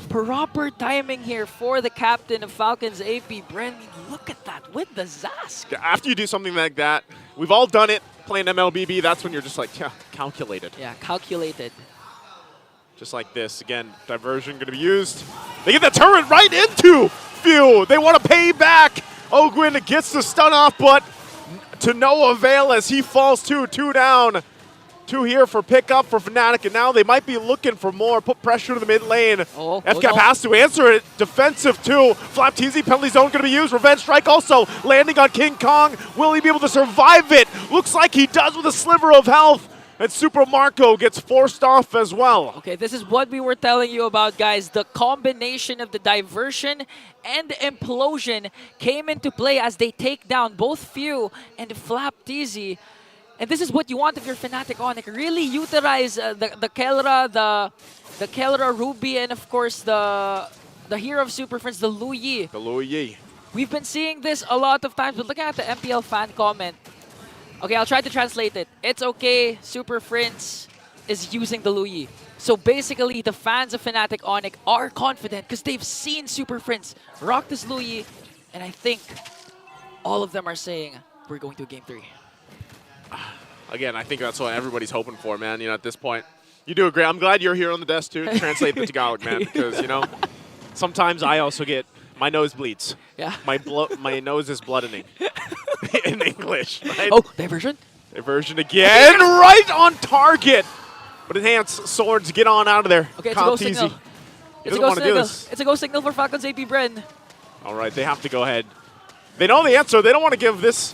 proper timing here for the captain of Falcons, APBren. Look at that with the Zask. After you do something like that, we've all done it playing MLBB. That's when you're just like, yeah, calculated. Yeah, calculated. Just like this. Again, diversion going to be used. They get the turret right into Phew. They want to pay back. Ogwin gets the stun off, but to no avail as he falls too. 2 down. 2 here for pickup for Fnatic, and now they might be looking for more. Put pressure to the mid lane. FCAP has to answer it. Defensive too. FlapTZ penalty zone going to be used. Revenge strike also landing on King Kong. Will he be able to survive it? Looks like he does with a sliver of health. And Super Marco gets forced off as well. Okay, this is what we were telling you about, guys. The combination of the diversion and implosion came into play as they take down both Phew and FlapTZ. And this is what you want if you're Fnatic Onic. Really utilize the Kelra, the Kelra Ruby, and of course the hero of Super Friends, the Lu Yi. The Lu Yi. We've been seeing this a lot of times, but looking at the MPL fan comment. Okay, I'll try to translate it. It's okay, Super Friends is using the Lu Yi. So basically, the fans of Fnatic Onic are confident because they've seen Super Friends rock this Lu Yi, and I think all of them are saying, we're going to Game 3. Again, I think that's what everybody's hoping for, man. You know, at this point, you do a great. I'm glad you're here on the desk to translate the Tagalog, man, because you know, sometimes I also get my nose bleeds. Yeah. My nose is bloodening in English. Right? Oh, diversion. Diversion again, right on target. But enhanced swords get on out of there. Okay, it's a go signal. It's a go signal. It's a go signal for Falcons APBren. All right, they have to go ahead. They know the answer. They don't want to give this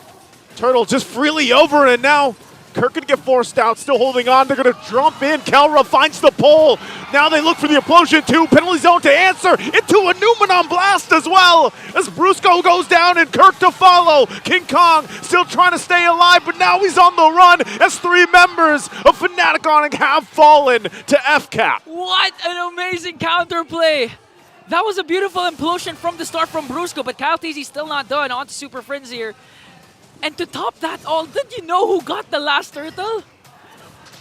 turtle just freely over, and now Kirk can get forced out, still holding on. They're going to jump in. Kelra finds the pole. Now they look for the implosion too. Penalty zone to answer into a Numenon blast as well. As Brusco goes down and Kirk to follow. King Kong still trying to stay alive, but now he's on the run as 3 members of Fnatic Onic have fallen to FCAP. What an amazing counterplay. That was a beautiful implosion from the start from Brusco, but KyleTzy still not done. On to Super Friends here. And to top that all, did you know who got the last turtle?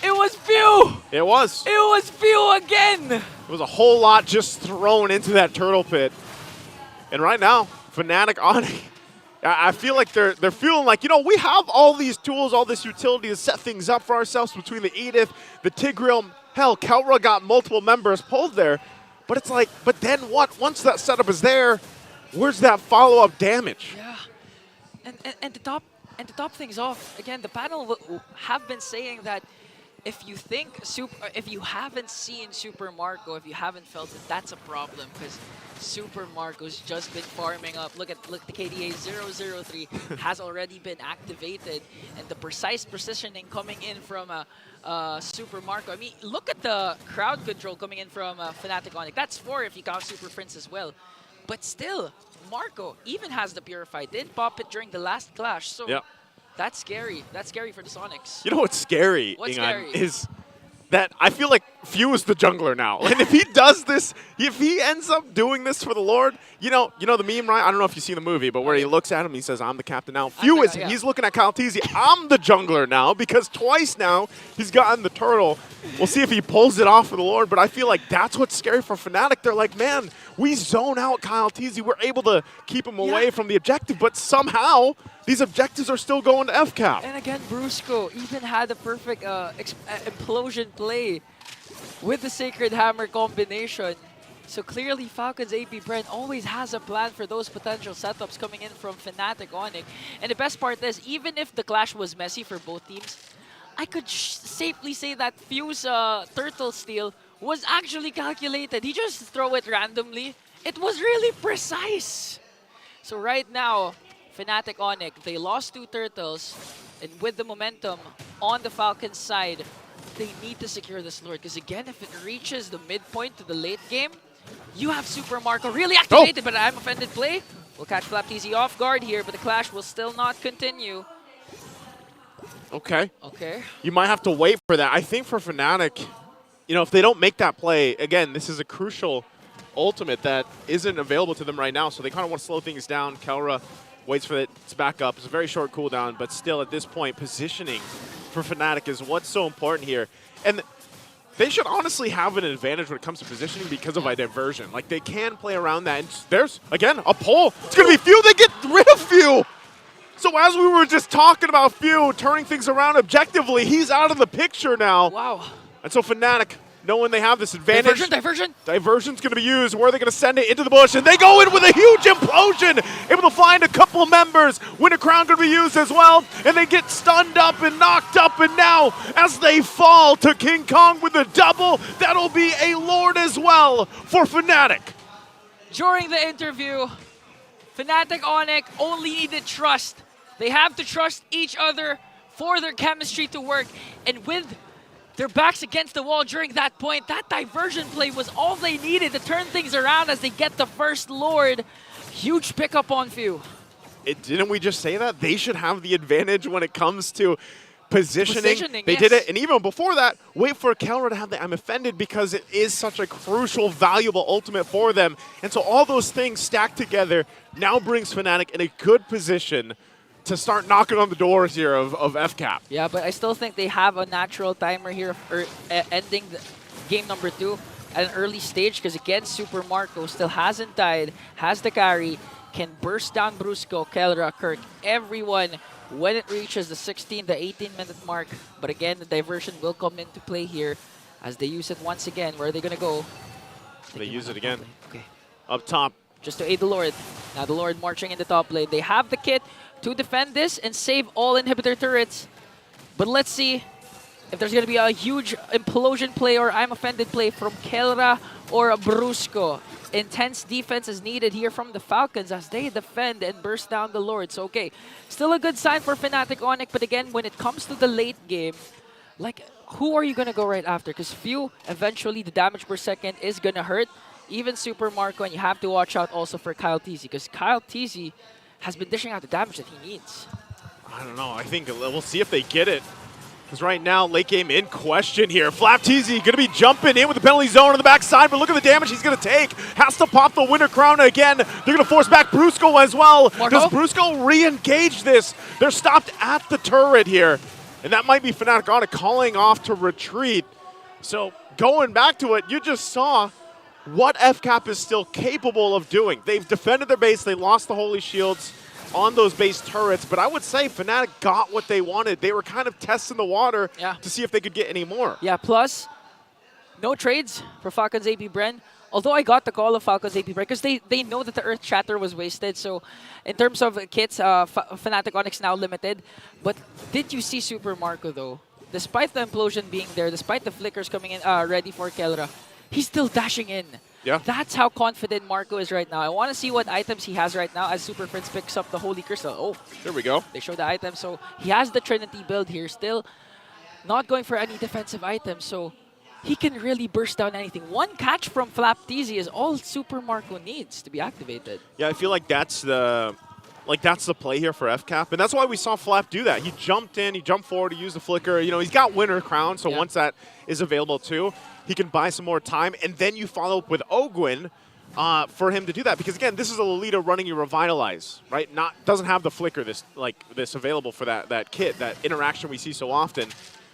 It was Phew! It was. It was Phew again! It was a whole lot just thrown into that turtle pit. And right now, Fnatic Onic, I feel like they're feeling like, you know, we have all these tools, all this utility to set things up for ourselves between the Edith, the Tigreal. Hell, Kelra got multiple members pulled there. But it's like, but then what? Once that setup is there, where's that follow-up damage? Yeah. And to top things off, again, the panel have been saying that if you think if you haven't seen Super Marco, if you haven't felt it, that's a problem because Super Marco's just been farming up. Look, the KDA 003 has already been activated, and the precise positioning coming in from Super Marco. I mean, look at the crowd control coming in from Fnatic Onic. That's 4 if you count Super Friends as well. But still, Marco even has the Purify. Did pop it during the last clash, so that's scary. That's scary for the Sonics. You know what's scary, What's Ingan, scary? is that I feel like Phew is the jungler now. And if he does this, if he ends up doing this for the Lord, you know the meme, right? I don't know if you've seen the movie, but where he looks at him, he says, I'm the captain now. Phew is, he's looking at KyleTzy, I'm the jungler now, because twice now he's gotten the turtle. We'll see if he pulls it off for the Lord, but I feel like that's what's scary for Fnatic. They're like, man, we zone out KyleTzy. We're able to keep him away from the objective, but somehow these objectives are still going to FCAP. And again, Brusco even had a perfect implosion play with the Sacred Hammer combination. So clearly, Falcons APBren always has a plan for those potential setups coming in from Fnatic Onic. And the best part is, even if the clash was messy for both teams, I could safely say that Phew's turtle steal was actually calculated. He just throw it randomly. It was really precise. So right now, Fnatic Onic, they lost 2 turtles, and with the momentum on the Falcons side, they need to secure this Lord. Because again, if it reaches the midpoint to the late game, You have Super Marco really activated, but I'm offended play. We'll catch FlapTzy off guard here, but the clash will still not continue. Okay. Okay. You might have to wait for that. I think for Fnatic, you know, if they don't make that play, again, this is a crucial ultimate that isn't available to them right now, so they kind of want to slow things down. Kelra waits for it to back up. It's a very short cooldown, but still at this point, positioning for Fnatic is what's so important here. And they should honestly have an advantage when it comes to positioning because of a diversion. Like, they can play around that. And there's, again, a pull. It's going to be Few. They get rid of Few. So as we were just talking about Few turning things around objectively, he's out of the picture now. Wow. And so Fnatic, knowing they have this advantage. Diversion. Diversion's going to be used. Where are they going to send it? Into the bush. And they go in with a huge implosion. Able to find a couple of members. Winter Crown going to be used as well. And they get stunned up and knocked up. And now, as they fall to King Kong with a double, that'll be a Lord as well for Fnatic. During the interview, Fnatic Onic only needed trust. They have to trust each other for their chemistry to work. And with their backs against the wall during that point, that diversion play was all they needed to turn things around as they get the first Lord. Huge pickup on Few. Didn't we just say that? They should have the advantage when it comes to positioning. They yes. did it. And even before that, wait for Kelra to have the I'm offended because it is such a crucial, valuable ultimate for them. And so all those things stacked together now brings Fnatic in a good position to start knocking on the doors here of FCAP. Yeah, but I still think they have a natural timer here for ending the game number 2 at an early stage because, again, Super Marco still hasn't died, has the carry, can burst down Brusco, Kelra, Kirk, everyone when it reaches the 16, the 18-minute mark. But again, the diversion will come into play here as they use it once again. Where are they going to go? They use it again. Okay. Up top. Just to aid the Lord. Now the Lord marching in the top lane. They have the kit to defend this and save all inhibitor turrets. But let's see if there's going to be a huge implosion play or I'm offended play from Kelra or Brusco. Intense defense is needed here from the Falcons as they defend and burst down the Lord. So, okay, still a good sign for Fnatic Onic. But again, when it comes to the late game, like, who are you going to go right after? Because Few, eventually, the damage per second is going to hurt. Even Super Marco, and you have to watch out also for KyleTzy because KyleTzy has been dishing out the damage that he needs. I don't know. I think we'll see if they get it. Because right now, late game in question here. FlapTzy going to be jumping in with the penalty zone on the backside, but look at the damage he's going to take. Has to pop the Winter Crown again. They're going to force back Brusco as well. Marco? Does Brusco re-engage this? They're stopped at the turret here. And that might be Fnatic Onic calling off to retreat. So going back to it, you just saw what FCAP is still capable of doing. They've defended their base. They lost the Holy Shields on those base turrets, but I would say Fnatic got what they wanted. They were kind of testing the water to see if they could get any more. Yeah, plus, no trades for Falcons APBren. Although I got the call of Falcons APBren because they know that the Earth Shatter was wasted. So in terms of kits, Fnatic Onyx now limited. But did you see Super Marco though? Despite the implosion being there, despite the flickers coming in ready for Kelra, he's still dashing in. Yeah. That's how confident Marco is right now. I want to see what items he has right now as Super Prince picks up the Holy Crystal. Oh, there we go. They show the items. So he has the Trinity build here. Still not going for any defensive items. So he can really burst down anything. One catch from FlapTzy is all Super Marco needs to be activated. Yeah, I feel like that's the play here for FCAP, and that's why we saw Flap do that. He jumped in, he jumped forward, he used the flicker. You know, he's got Winter Crown, so once that is available too, he can buy some more time, and then you follow up with Ogwyn for him to do that. Because again, this is a Lolita running your Revitalize, right? Doesn't have the flicker this available for that kit, that interaction we see so often.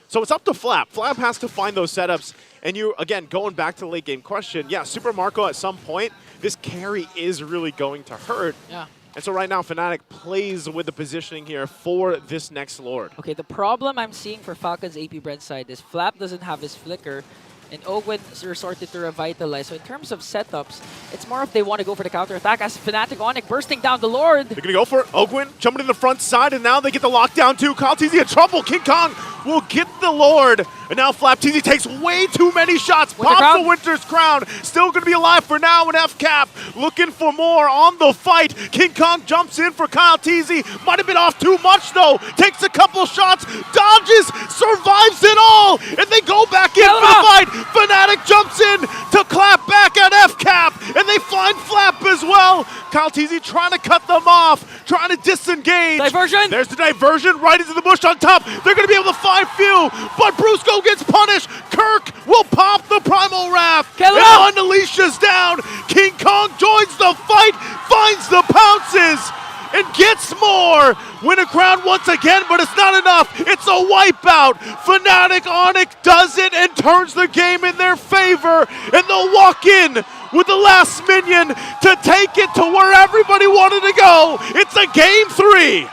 So it's up to Flap. Flap has to find those setups. And you, again, going back to the late game question, yeah, Super Marco at some point, this carry is really going to hurt. Yeah. And so right now, Fnatic plays with the positioning here for this next Lord. Okay, the problem I'm seeing for Falcons APBren side is Flap doesn't have his flicker, and Ogwyn resorted to Revitalize. So in terms of setups, it's more if they want to go for the counter attack as Fnatic Onic bursting down the Lord. They're going to go for it. Ogwyn jumping to the front side, and now they get the lockdown too. KyleTzy in trouble. King Kong will get the Lord. And now KyleTzy takes way too many shots. Winter Pops Crown. the Winter's Crown. Still going to be alive for now in FCAP. Looking for more on the fight. King Kong jumps in for KyleTzy. Might have been off too much though. Takes a couple shots. Dodges. Survives it all. And they go back in for the fight. Fnatic jumps in to clap back at FCAP. And they find Flap as well. KyleTzy trying to cut them off. Trying to disengage. Diversion. There's the diversion right into the bush on top. They're going to be able to find few. But Brusco gets punished. Kirk will pop the Primal Wrath. And unleashes down. King Kong joins the fight. Finds the pounces. And gets more. Win a crown once again, but it's not enough. It's a wipeout. Fnatic Onic does it and turns the game in their favor. And they'll walk in with the last minion to take it to where everybody wanted to go. It's a game 3.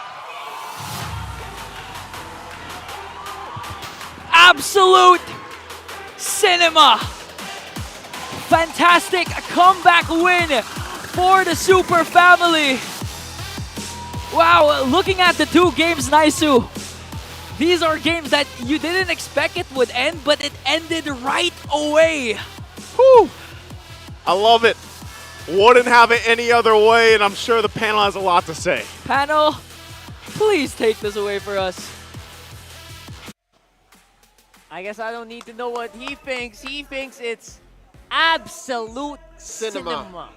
Absolute cinema. Fantastic comeback win for the Super family. Wow, looking at the 2 games, Naisu, these are games that you didn't expect it would end, but it ended right away. Whew. I love it. Wouldn't have it any other way, and I'm sure the panel has a lot to say. Panel, please take this away for us. I guess I don't need to know what he thinks. He thinks it's absolute cinema.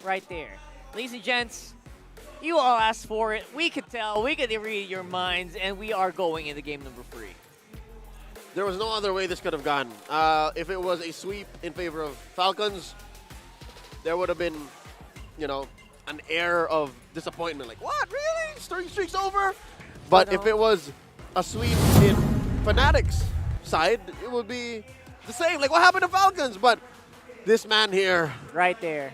Right there. Ladies and gents, you all asked for it. We could tell. We could read your minds, and we are going into game number 3. There was no other way this could have gone. If it was a sweep in favor of Falcons, there would have been, you know, an air of disappointment. Like, what? Really? Streak's over? But if it was a sweep in Fnatic's side, it would be the same. Like, what happened to Falcons? But this man here. Right there.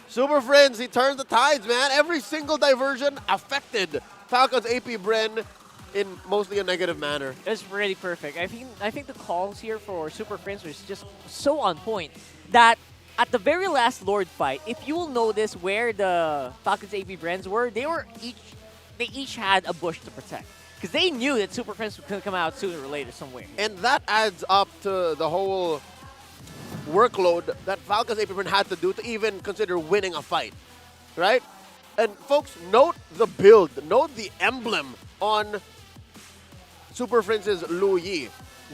Super Friends, he turns the tides, man. Every single diversion affected Falcons APBren in mostly a negative manner. It's really perfect. I think the calls here for Super Friends was just so on point that at the very last Lord fight, if you will notice where the Falcons APBrens were, they each had a bush to protect. Because they knew that Super Friends could come out sooner or later somewhere. And that adds up to the whole workload that Falcons APBren had to do to even consider winning a fight, right? And folks, note the build, note the emblem on Super Friends' Lu Yi,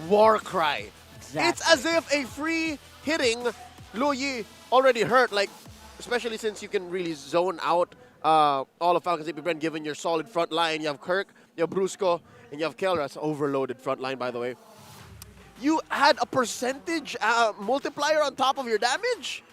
War Cry. Exactly. It's as if a free hitting Lu Yi already hurt, like, especially since you can really zone out all of Falcons APBren given your solid front line. You have Kirk, you have Brusco, and you have Kelra. It's overloaded front line, by the way. You had a percentage multiplier on top of your damage?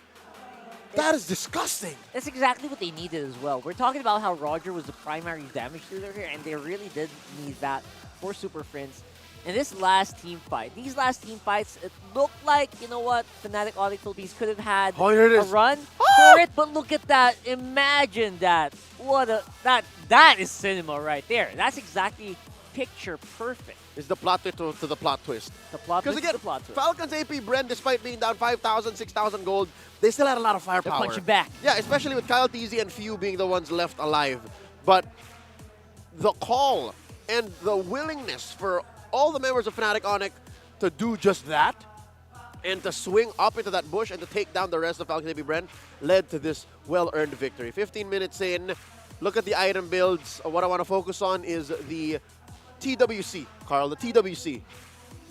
That is disgusting. That's exactly what they needed as well. We're talking about how Roger was the primary damage dealer here, and they really did need that for Super Friends. And this last team fight, these last team fights, it looked like, you know what, Fnatic Onic Philippines could have had a run for it, but look at that. Imagine that. That is cinema right there. That's exactly picture perfect. It's the plot twist to the plot twist. The plot twist again, to the plot twist. Falcons APBren, despite being down 5,000, 6,000 gold, they still had a lot of firepower. They punch you back. Yeah, especially with KyleTzy and Few being the ones left alive. But the call and the willingness for all the members of Fnatic Onic to do just that and to swing up into that bush and to take down the rest of Falcons APBren led to this well-earned victory. 15 minutes in, look at the item builds. What I want to focus on is the TWC, Carl, the TWC.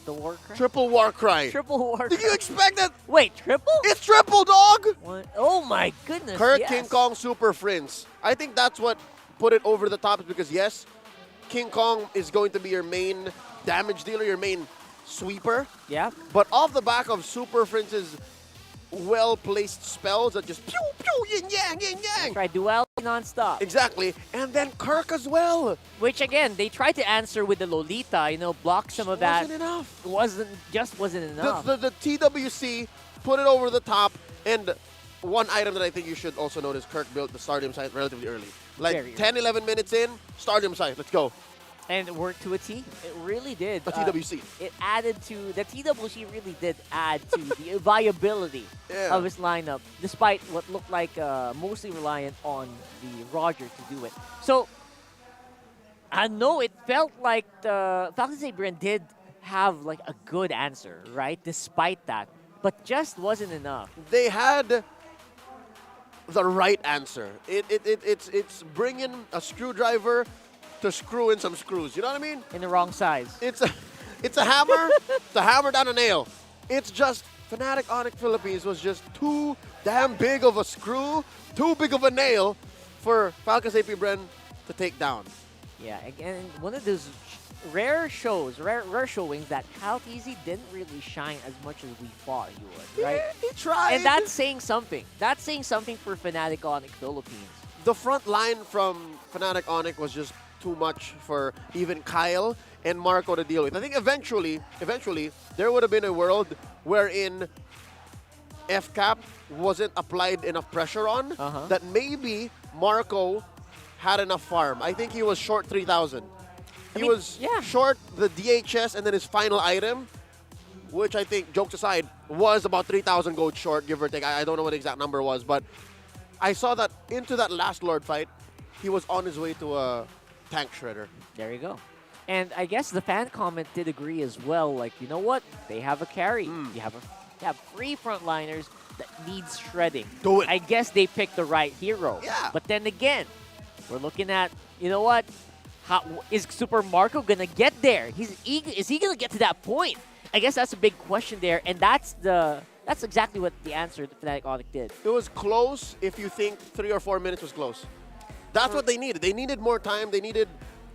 The War Cry? Triple War Cry. Triple War Cry. Did you expect that? Wait, triple? It's triple, dog! What? Oh my goodness, Kirk, yes. King Kong, Super Friends. I think that's what put it over the top because, yes, King Kong is going to be your main damage dealer, your main sweeper. Yeah. But off the back of Super Friends' well-placed spells that just pew, pew, yin-yang, yin-yang. Try duality non-stop. Exactly. And then Kirk as well. Which, again, they tried to answer with the Lolita, you know, block some of that. Wasn't enough. Wasn't enough. The TWC put it over the top. And one item that I think you should also notice, Kirk built the Stardom site relatively early. Like 10, 11 minutes in, Stardom site. Let's go. And it worked to a T. It really did. The TWC. It added to, the TWC really did add to the viability of his lineup, despite what looked like mostly reliant on the Roger to do it. So, I know it felt like the Falcons APBren did have like a good answer, right? Despite that, but just wasn't enough. They had the right answer. It's bringing a screwdriver to screw in some screws. You know what I mean? In the wrong size. It's a hammer to hammer down a nail. It's just Fnatic Onic Philippines was just too damn big of a screw, too big of a nail for Falcons APBren to take down. Yeah, again, one of those rare showings that KyleTzy didn't really shine as much as we thought he would, right? Yeah, he tried. And that's saying something. That's saying something for Fnatic Onic Philippines. The front line from Fnatic Onic was just too much for even Kyle and Marco to deal with. I think eventually, there would have been a world wherein FCAP wasn't applied enough pressure on, that maybe Marco had enough farm. I think he was short 3,000. He was short the DHS and then his final item, which I think, jokes aside, was about 3,000 gold short, give or take. I don't know what the exact number was, but I saw that into that last Lord fight, he was on his way to a tank shredder. There you go. And I guess the fan comment did agree as well. Like, you know what? They have a carry. You have 3 frontliners that needs shredding. Do it. I guess they picked the right hero. Yeah. But then again, we're looking at, you know what? How is Super Marco gonna get there? Is he gonna get to that point? I guess that's a big question there, and that's exactly what the answer that Fnatic Onic did. It was close if you think 3 or 4 minutes was close. That's what they needed. They needed more time. They needed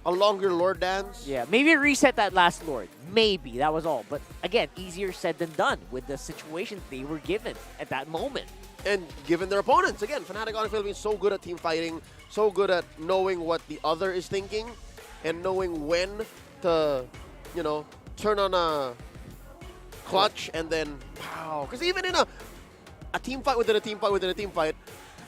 a longer Lord dance. Yeah, maybe reset that last Lord. Maybe, that was all. But again, easier said than done with the situation they were given at that moment. And given their opponents. Again, Fnatic Onic Philippines so good at team fighting, so good at knowing what the other is thinking, and knowing when to, you know, turn on a clutch and then pow. Because even in a team fight within a team fight within a team fight,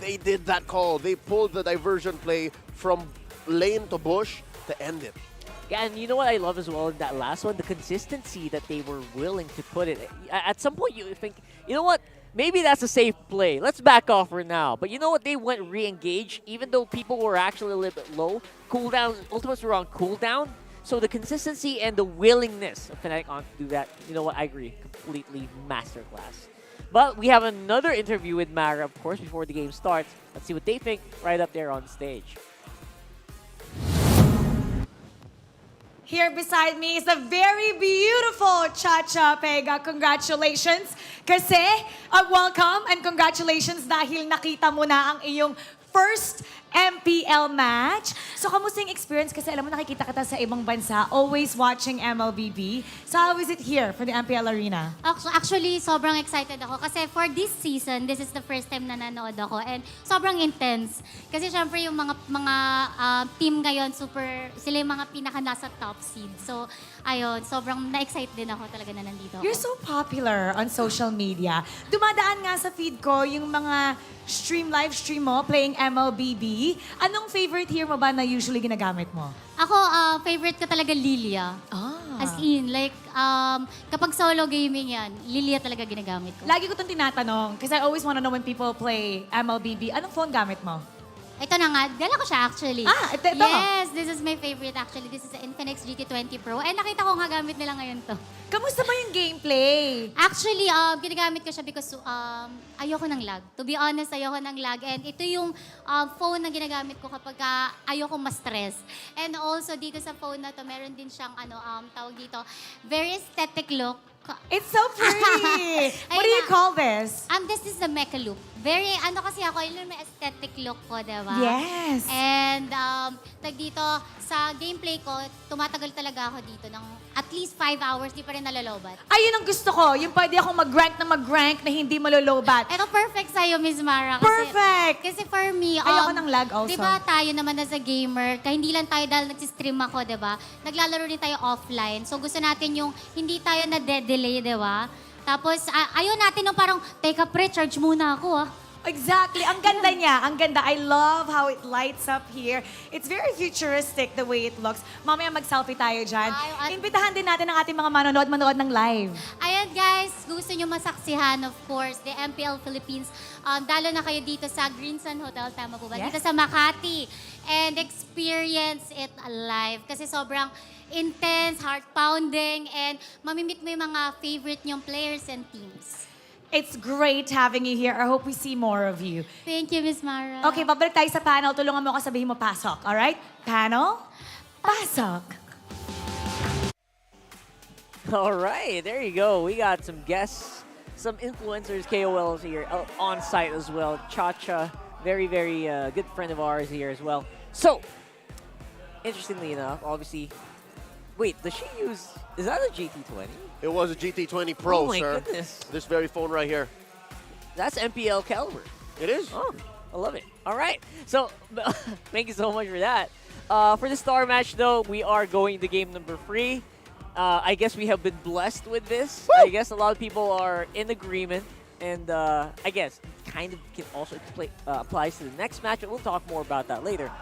they did that call. They pulled the diversion play from lane to bush to end it. Yeah, and you know what I love as well in that last one? The consistency that they were willing to put it. At some point, you think, you know what? Maybe that's a safe play. Let's back off for now. But you know what? They went re-engage, even though people were actually a little bit low. Cooldown, ultimates were on cooldown. So the consistency and the willingness of Fnatic on to do that, you know what? I agree. Completely masterclass. But we have another interview with Mara, of course, before the game starts. Let's see what they think right up there on stage. Here beside me is a very beautiful Chacha Pega. Congratulations. Kasi, welcome and congratulations dahil nakita mo na ang iyong first MPL match. So, kamusta yung experience? Kasi alam mo, nakikita kita sa ibang bansa, always watching MLBB. So, how is it here for the MPL arena? Actually, sobrang excited ako. Kasi for this season, this is the first time na nanood ako. And sobrang intense. Kasi syempre yung mga team ngayon, sila yung mga pinaka nasa top seed. So, ayun, sobrang na-excite din ako talaga na nandito ako. You're so popular on social media. Dumadaan nga sa feed ko yung mga live stream mo, playing MLBB. Anong favorite hero mo ba na usually ginagamit mo? Ako, favorite ko talaga Lilia. As in, like, kapag solo gaming yan, Lilia talaga ginagamit ko. Lagi ko itong tinatanong, because I always wanna know when people play MLBB, anong phone gamit mo? Ito na nga, dala ko siya actually. Ito. Yes, this is my favorite actually. This is the Infinix GT20 Pro. And nakita ko nga gamit nila ngayon to. Kamusta ba yung gameplay? Actually, ginagamit ko siya because ayoko ng lag. To be honest, ayoko ng lag. And ito yung phone na ginagamit ko kapag ayoko ma-stress. And also, dito sa phone na to, meron din siyang tawag dito, very aesthetic look. It's so pretty! What do you call this? This is the mecha look. Very, kasi ako, yun yung aesthetic look ko, diba? Yes! And, dito, sa gameplay ko, tumatagal talaga ako dito ng at least 5 hours, di pa rin nalolobat. Ayun ang gusto ko, yung pwede akong mag-rank na hindi malolobat. Ito perfect sa'yo, Miss Mara. Perfect! Kasi for me, ayoko ng lag also. Di ba tayo naman as a gamer, hindi lang tayo dahil nagsistream ako, di ba? Naglalaro din tayo offline. So gusto natin yung hindi tayo na-delay, di ba? Tapos, ayaw natin nung parang, teka pre, charge muna ako Exactly. Ang ganda niya. Ang ganda. I love how it lights up here. It's very futuristic the way it looks. Mamaya mag-selfie tayo dyan. Imbitahan din natin ang ating mga manonood ng live. Ayan guys, gusto nyo masaksihan of course, the MPL Philippines. Dalo na kayo dito sa Green Sun Hotel, tama po ba? Yes. Dito sa Makati. And experience it live. Kasi sobrang intense, heart-pounding, and mamimit mo yung mga favorite niyong players and teams. It's great having you here. I hope we see more of you. Thank you, Miss Mara. Okay, babalik tayo sa panel. Tulungan mo ako sabihin mo pasok. Alright? Panel? Pasok. All right, there you go. We got some guests, some influencers, KOLs here on site as well. Cha-Cha, very, very good friend of ours here as well. So, interestingly enough, obviously, wait, does she use, is that a GT20? It was a GT20 Pro, Oh my sir. goodness. This very phone right here. That's MPL caliber. It is. Oh, I love it. All right. So, thank you so much for that. For the star match, though, we are going to game number 3. I guess we have been blessed with this. Woo! I guess a lot of people are in agreement. And I guess kind of can also applies to the next match, but we'll talk more about that later.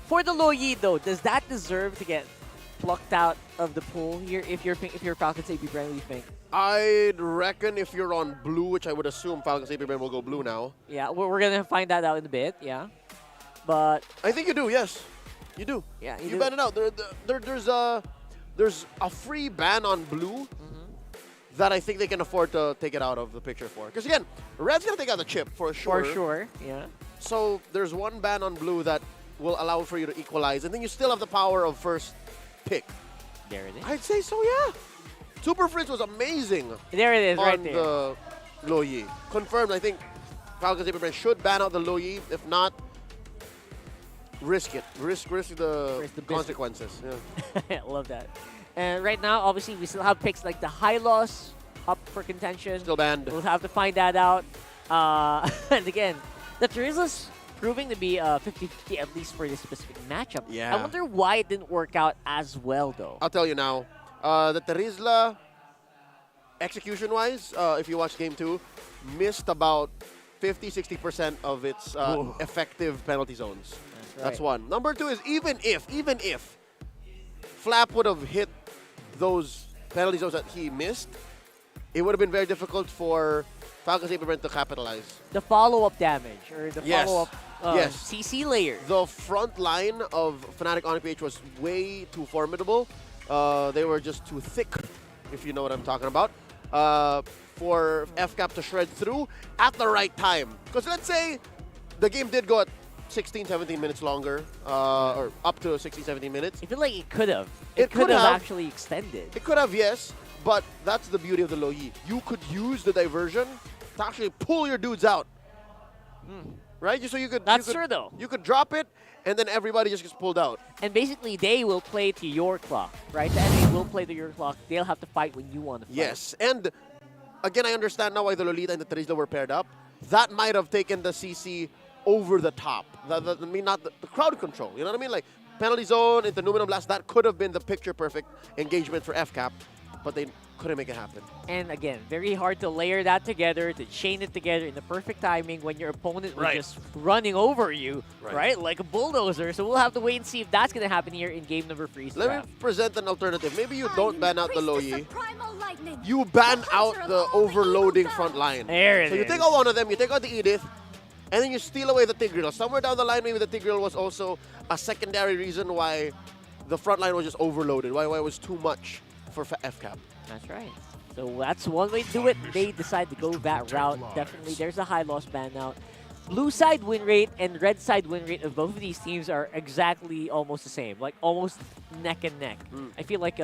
For the Loyi, though, does that deserve to get plucked out of the pool here if you're Falcons APBren? What do you think? I'd reckon if you're on blue, which I would assume Falcons APBren will go blue now. Yeah, we're going to find that out in a bit, yeah. But I think you do, yes. You do. Yeah, you ban it out. There's a free ban on blue that I think they can afford to take it out of the picture for. Because again, red's going to take out the chip for sure. For sure, yeah. So there's one ban on blue that will allow for you to equalize. And then you still have the power of first pick. There it is. I'd say so, yeah. Super Frizz was amazing. There it is, right there. On the Loyi. Confirmed, I think Falcons APBren should ban out the Loyi. If not, risk it. Risk the consequences. Yeah. Love that. And right now, obviously, we still have picks like the high loss up for contention. Still banned. We'll have to find that out. And again, the Terizla's proving to be 50-50 at least for this specific matchup. Yeah. I wonder why it didn't work out as well, though. I'll tell you now. The Terizla, execution-wise, if you watch Game 2, missed about 50-60% of its effective penalty zones. That's one. Number 2 is even if Flap would have hit those penalty zones that he missed, it would have been very difficult for Falcons APBren to capitalize. The follow-up damage or the follow-up CC layer. The front line of Fnatic Onic PH was way too formidable. They were just too thick, if you know what I'm talking about, for FCAP to shred through at the right time. Because let's say the game did go at 16, 17 minutes longer, or up to 16, 17 minutes. I feel like it could have. It could have actually extended. It could have, yes. But that's the beauty of the Loyi. You could use the diversion to actually pull your dudes out. Right? So you could. That's true, though. You could drop it, and then everybody just gets pulled out. And basically, they will play to your clock, right? The enemy will play to your clock. They'll have to fight when you want to fight. Yes. And again, I understand now why the Lolita and the Terizla were paired up. That might have taken the CC over the top. I mean, not the crowd control. You know what I mean? Like penalty zone into Numinum Blast. That could have been the picture-perfect engagement for FCAP, but they couldn't make it happen. And again, very hard to layer that together, to chain it together in the perfect timing when your opponent was just running over you, right? Like a bulldozer. So we'll have to wait and see if that's going to happen here in game number 3. Let me present an alternative. Maybe you don't ban out the Loyi. You ban out the overloading front line. There it So you is. take out one of them, you take out the Edith, and then you steal away the Tigreal. Somewhere down the line, maybe the Tigreal was also a secondary reason why the front line was just overloaded, why it was too much for FCAP. That's right. So that's one way to do it. They decide to go that route. Definitely, there's a high loss ban out. Blue side win rate and red side win rate of both of these teams are exactly almost the same, like almost neck and neck. I feel like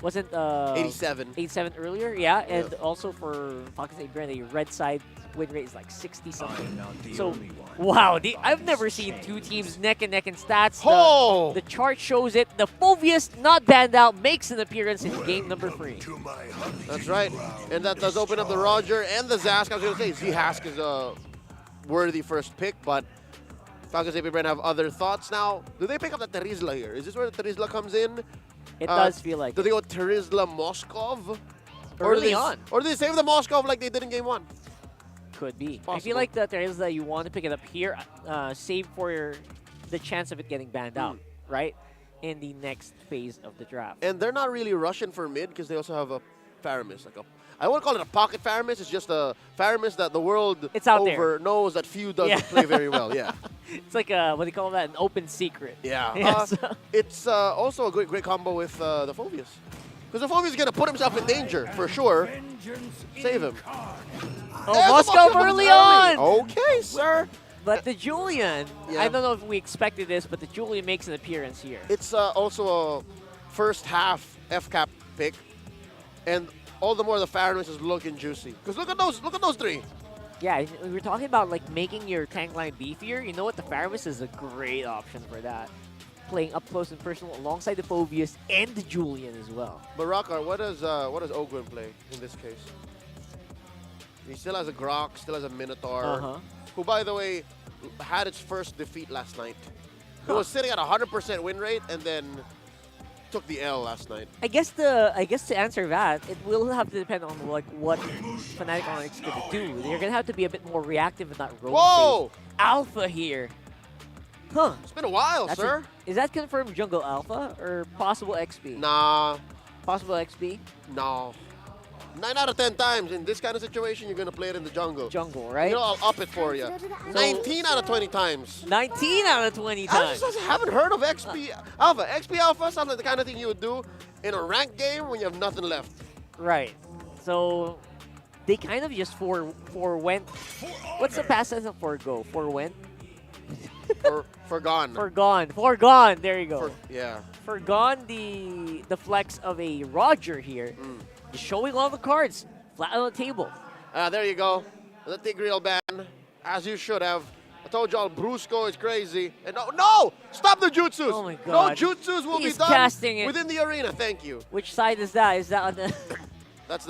wasn't 87 earlier, yeah, and also for Falcons APBren, the red side win rate is like 60 something. So wow, I've never seen two teams neck and neck in stats. The chart shows it. The Fovius, not banned out, makes an appearance in game number 3. That's right, and that does open up the Roger and the Zask. I was going to say Zask is a worthy first pick, but Falcons APBren have other thoughts now. Do they pick up the Terizla here? Is this where the Terizla comes in? It does feel like Do they go Terizla Moskov? Early on. Or do they save the Moskov like they did in game 1? Could be. I feel like the Terizla, you want to pick it up here, save for the chance of it getting banned out, right? In the next phase of the draft. And they're not really rushing for mid because they also have a Faramis. I won't call it a pocket Faramis. It's just a Faramis that the world out over knows that few doesn't play very well. Yeah. It's like a, what do you call that? An open secret. Yeah. Yes. It's also a great combo with the Phobius. Because the Phobius is going to put himself in danger, for sure. Save him. Oh, Moskov early on! Okay, sir. But the Julian, Yeah. I don't know if we expected this, but the Julian makes an appearance here. It's also a first half FCAP pick. And all the more the Faramis is looking juicy. Because look at those three. Yeah, we were talking about like making your tank line beefier. You know what? The Faramis is a great option for that. Playing up close and personal alongside the Phobius and the Julian as well. But Rockar, what does Ogwin play in this case? He still has a Grok, still has a Minotaur, who, by the way, had its first defeat last night. It was sitting at 100% win rate and then took the L last night. I guess to answer that, it will have to depend on like what Fnatic Onyx is gonna do. They're gonna have to be a bit more reactive in that road. Whoa! Alpha here. Huh. It's been a while, sir. Is that confirmed jungle alpha or possible XP? Nah. Possible XP? No. 9 out of 10 times in this kind of situation, you're going to play it in the jungle. Jungle, right? You know, I'll up it for you. 19 out of 20 times. 19 out of 20 times. I haven't heard of XP Alpha. XP Alpha sounds like the kind of thing you would do in a ranked game when you have nothing left. Right. So they kind of just forwent. What's the past tense of forgo? Forwent? Forgone. Forgone. There you go. Yeah. Forgone the flex of a Roger here. Just showing all the cards flat on the table. There you go. The Tigreal ban, as you should have. I told y'all, Brusco is crazy. And no! Stop the jutsus! Oh my No god. jutsus will He's be done casting it. within the arena. Thank you. Which side is that? Is that on the... That's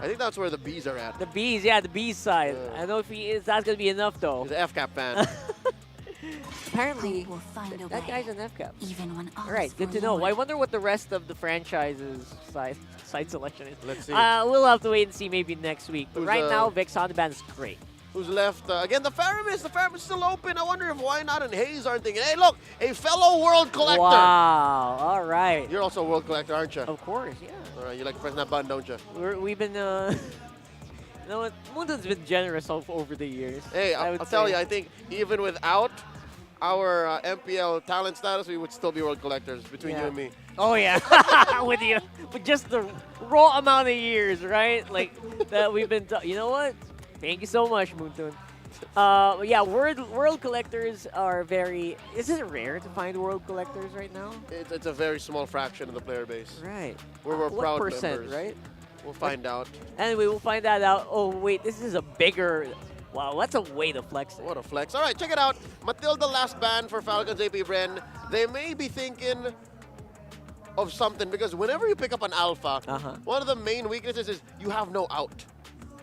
I think that's where the bees are at. The bees, yeah, the bees side. I don't know if that's going to be enough, though. He's an FCAP fan. Apparently, that guy's an FCAP. Even when all right, good to know. I wonder what the rest of the franchise's side selection is. Let's see. We'll have to wait and see maybe next week. But Who's, right now, Vex on the band is great. Who's left? Again, the Faramis. The Faramis is still open. I wonder if Why Not and Hayes aren't thinking, hey, look, a fellow world collector. Wow, all right. You're also a world collector, aren't you? Of course, yeah. All right, you like pressing that button, don't you? We've been, you know what, Mundo's been generous over the years. Hey, I'll tell you, I think even without our MPL talent status, we would still be world collectors between you and me. Oh yeah, with you, with just the raw amount of years, right? Like that we've been. You know what? Thank you so much, Moontoon. Yeah, world collectors are very. Is it rare to find world collectors right now? It's a very small fraction of the player base. Right. We're what proud percent, members. right? We'll find out. Anyway, we'll find that out. Oh wait, this is a bigger. Wow, that's a way to flex it. What a flex. All right, check it out. Matilda last ban for Falcons APBren. They may be thinking of something because whenever you pick up an alpha, one of the main weaknesses is you have no out.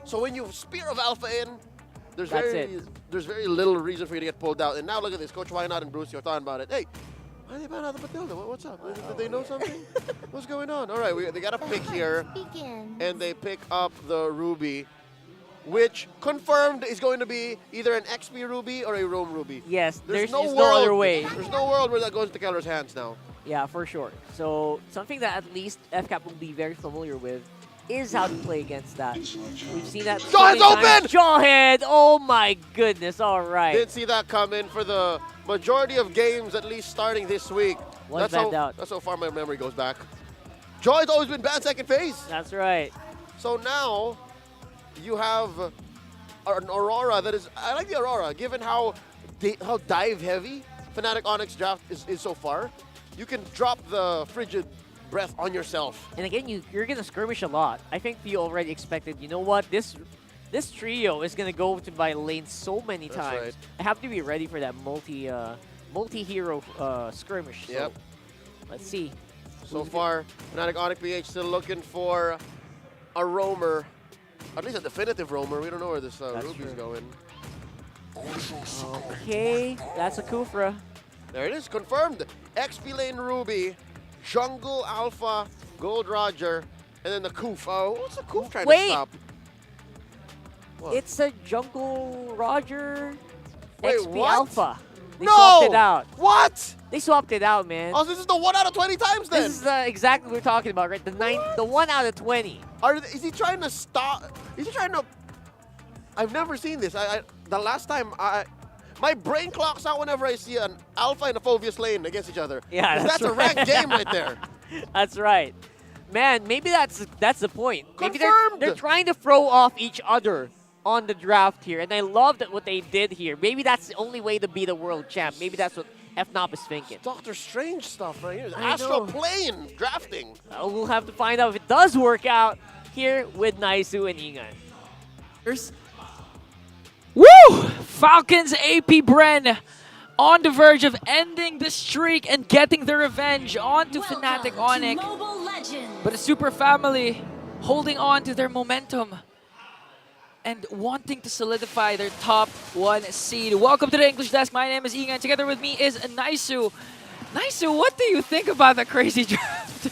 So when you Spear of Alpha in, there's very little reason for you to get pulled out. And now look at this. Coach Why Not and Bruce, you're talking about it. Hey, why are they ban out the Matilda? What's up? Did they know something? What's going on? All right, they got a pick here. And they pick up the Ruby, which confirmed is going to be either an XP Ruby or a Roam Ruby. Yes, there's no no other way. There's no world where that goes into Keller's hands now. Yeah, for sure. So something that at least FCAP will be very familiar with is how to play against that. We've seen that. Jawhead's open! Jawhead! Oh my goodness! All right. Didn't see that come in for the majority of games, at least starting this week. One banned out. That's how far my memory goes back. Joy's always been banned second phase. That's right. So now you have an Aurora that is. I like the Aurora, given how dive heavy Fnatic Onyx draft is so far. You can drop the frigid breath on yourself. And again, you're gonna skirmish a lot. I think you already expected. You know what? This trio is gonna go to my lane so many times. Right. I have to be ready for that multi-hero skirmish. So Yep. Let's see. So far, Fnatic Onic PH still looking for a roamer, at least a definitive roamer. We don't know where this Ruby's going. Okay, that's a Kufra. There it is, confirmed. XP lane Ruby, Jungle Alpha, Gold Roger, and then the Koof. Oh, what's the Koof trying to stop? What? It's a Jungle Roger Wait, XP what? Alpha. They No! swapped it out. What? They swapped it out, man. Oh, this is the 1 out of 20 times then? This is exactly what we're talking about, right? The 1 out of 20. Is he trying to stop? Is he trying to? I've never seen this. The last time My brain clocks out whenever I see an Alpha and a Phoveus lane against each other. Yeah, that's a right. ranked game right there. That's right. Man, maybe that's the point. Maybe Confirmed. they're trying to throw off each other on the draft here, and I love that what they did here. Maybe that's the only way to be the world champ. Maybe that's what FNOP is thinking. Doctor Strange stuff right here. I Astral know. Plane drafting. We'll have to find out if it does work out here with Naisu and Ingan. Woo! Falcons APBren on the verge of ending the streak and getting the revenge onto Fnatic Onic. But the Super Family holding on to their momentum and wanting to solidify their top 1 seed. Welcome to the English Desk. My name is Ingan. Together with me is Naisu. Naisu, what do you think about the crazy draft?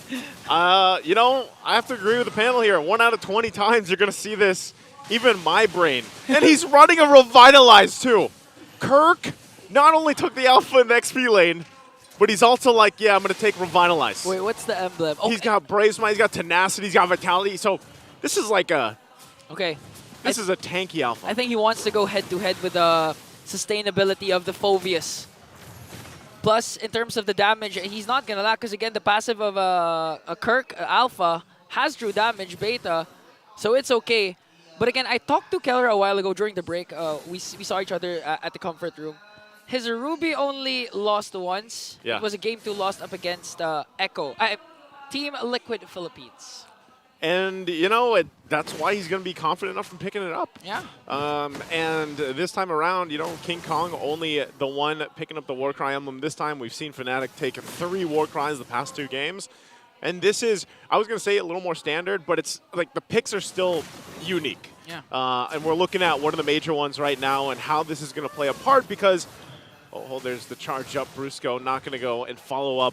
You know, I have to agree with the panel here. 1 out of 20 times you're going to see this, even my brain. And he's running a Revitalize too. Kirk not only took the Alpha in the XP lane, but he's also like, yeah, I'm going to take Revitalize. Wait, what's the emblem? He's got Brave Smite, he's got Tenacity, he's got Vitality. So this is like a... Okay. This is a tanky Alpha. I think he wants to go head-to-head with the sustainability of the Phoveus. Plus, in terms of the damage, he's not going to lack because, again, the passive of a Kirk Alpha has true damage, Beta, so it's okay. But again, I talked to Keller a while ago during the break. We saw each other at the comfort room. His Ruby only lost once. Yeah. It was a game 2 lost up against Echo. Team Liquid Philippines. And, you know, that's why he's going to be confident enough in picking it up. Yeah. And this time around, you know, King Kong only the one picking up the Warcry emblem this time. We've seen Fnatic take 3 Warcries the past 2 games. And this is, I was going to say a little more standard, but it's like the picks are still unique. Yeah. And we're looking at one of the major ones right now and how this is going to play a part because, oh, there's the charge up. Brusco not going to go and follow up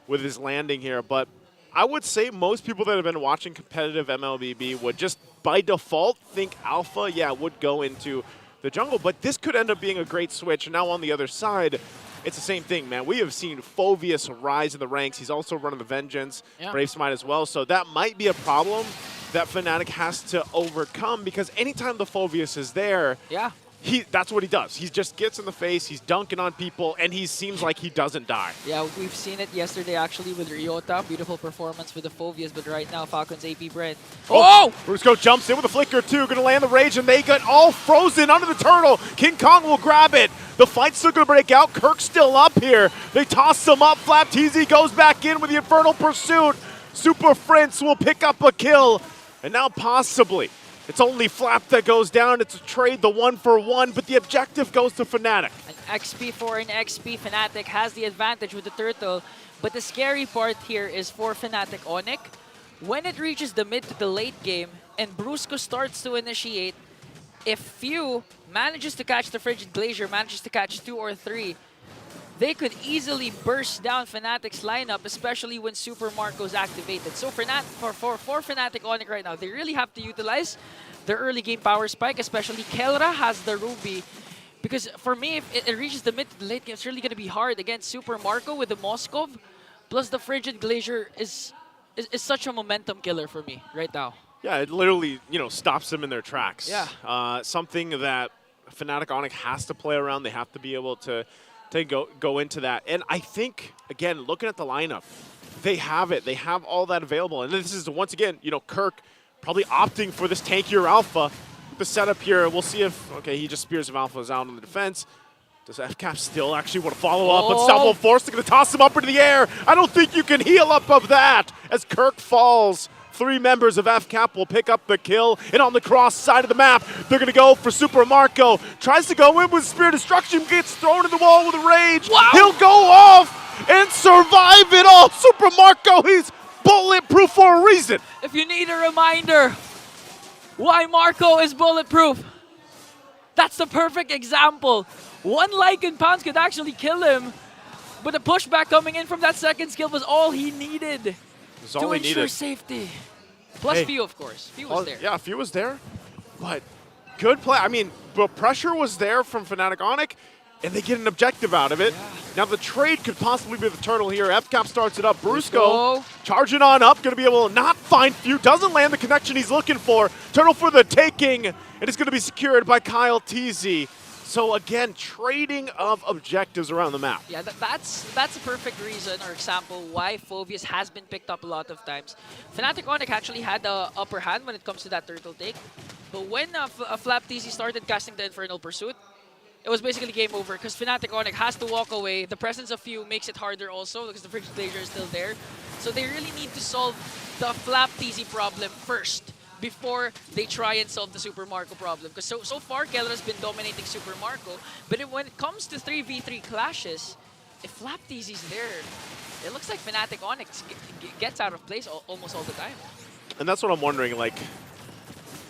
with his landing here. But I would say most people that have been watching competitive MLBB would just by default think Alpha, yeah, would go into the jungle. But this could end up being a great switch. Now on the other side, it's the same thing, man. We have seen Phoveus rise in the ranks. He's also running the Vengeance, Brave Smite as well. So that might be a problem that Fnatic has to overcome because anytime the Phoveus is there, that's what he does. He just gets in the face, he's dunking on people, and he seems like he doesn't die. Yeah, we've seen it yesterday actually with Ryota. Beautiful performance with the Phoveus, but right now Falcons APBren. Oh! Brusco jumps in with a flicker too, gonna land the rage, and they get all frozen under the turtle. King Kong will grab it. The fight's still gonna break out. Kirk's still up here. They toss him up. FlapTzy goes back in with the Infernal Pursuit. Super Prince will pick up a kill. And now possibly, it's only Flap that goes down. It's a trade, the 1-for-1, but the objective goes to Fnatic. An XP for an XP. Fnatic has the advantage with the turtle, but the scary part here is for Fnatic Onic. When it reaches the mid to the late game and Brusco starts to initiate, if Few manages to catch the Frigid Glacier, manages to catch 2 or 3, they could easily burst down Fnatic's lineup, especially when Super Marco's activated. So for Fnatic Onic right now, they really have to utilize their early game power spike, especially Kelra has the Ruby. Because for me, if it reaches the mid to the late game, it's really going to be hard against Super Marco with the Moskov. Plus the Frigid Glacier is such a momentum killer for me right now. Yeah, it literally, you know, stops them in their tracks. Yeah. Something that Fnatic Onic has to play around. They have to be able to go into that. And I think, again, looking at the lineup, they have it. They have all that available. And this is, once again, you know, Kirk probably opting for this tankier Alpha. The setup here, we'll see if, okay, he just Spears of Alphas out on the defense. Does FCAP still actually want to follow up? Unstoppable Force, they're going to toss him up into the air. I don't think you can heal up of that as Kirk falls. 3 members of FCAP will pick up the kill. And on the cross side of the map, they're going to go for Super Marco. Tries to go in with Spear Destruction, gets thrown in the wall with a rage. Wow. He'll go off and survive it all. Super Marco, he's bulletproof for a reason. If you need a reminder why Marco is bulletproof, that's the perfect example. 1 Lycan Pounce could actually kill him, but the pushback coming in from that second skill was all he needed to ensure safety. Plus Few, of course. Few was there. Yeah, Few was there. But good play. I mean, the pressure was there from Fnatic Onic, and they get an objective out of it. Yeah. Now the trade could possibly be the turtle here. FCAP starts it up. Brusco charging on up, going to be able to not find Few. Doesn't land the connection he's looking for. Turtle for the taking, and it's going to be secured by KyleTzy. So again, trading of objectives around the map. Yeah, that's a perfect reason or example why Phoveus has been picked up a lot of times. Fnatic Onic actually had the upper hand when it comes to that turtle take. But when FlapTzy started casting the Infernal Pursuit, it was basically game over because Fnatic Onic has to walk away. The presence of Few makes it harder also because the Frigid Glacier is still there. So they really need to solve the FlapTzy problem first before they try and solve the Super Marco problem. Because so far, KyleTzy has been dominating Super Marco. But when it comes to 3v3 clashes, if FlapTzy is there, it looks like Fnatic Onic gets out of place almost all the time. And that's what I'm wondering, like,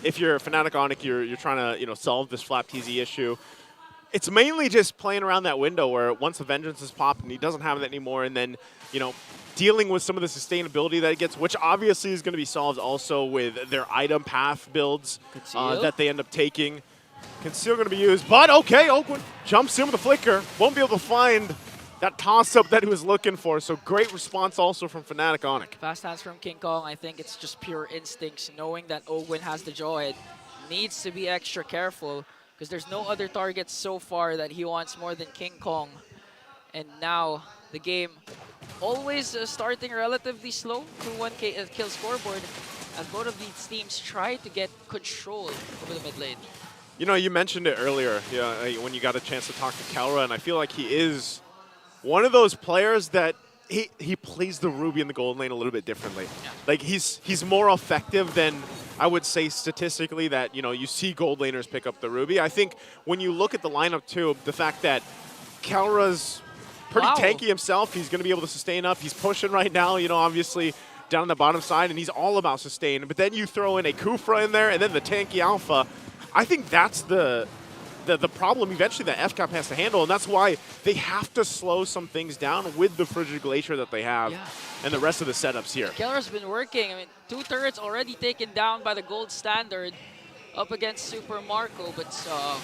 if you're Fnatic Onic, you're trying to solve this FlapTzy issue. It's mainly just playing around that window where once the Vengeance is popped and he doesn't have it anymore, and then, dealing with some of the sustainability that it gets, which obviously is going to be solved also with their item path builds that they end up taking. Conceal going to be used, but okay, Oakwood jumps in with a flicker. Won't be able to find that toss-up that he was looking for, so great response also from Fnatic Onic. Fast hands from King Kong, I think it's just pure instincts, knowing that Owen has the Joy. Needs to be extra careful, because there's no other targets so far that he wants more than King Kong. And now, the game always starting relatively slow to 1K kill scoreboard, as both of these teams try to get control over the mid lane. You mentioned it earlier, when you got a chance to talk to KyleTzy, and I feel like he is one of those players that he plays the Ruby in the gold lane a little bit differently. Yeah. Like he's more effective than I would say statistically that you see gold laners pick up the Ruby. I think when you look at the lineup too, the fact that KyleTzy's pretty tanky himself, he's going to be able to sustain up. He's pushing right now, obviously down the bottom side, and he's all about sustain. But then you throw in a Kufra in there, and then the tanky Alpha. I think that's the problem eventually that FCAP has to handle, and that's why they have to slow some things down with the Frigid Glacier that they have and the rest of the setups here. KyleTzy's been working. I mean, 2 turrets already taken down by the gold standard up against Super Marco, but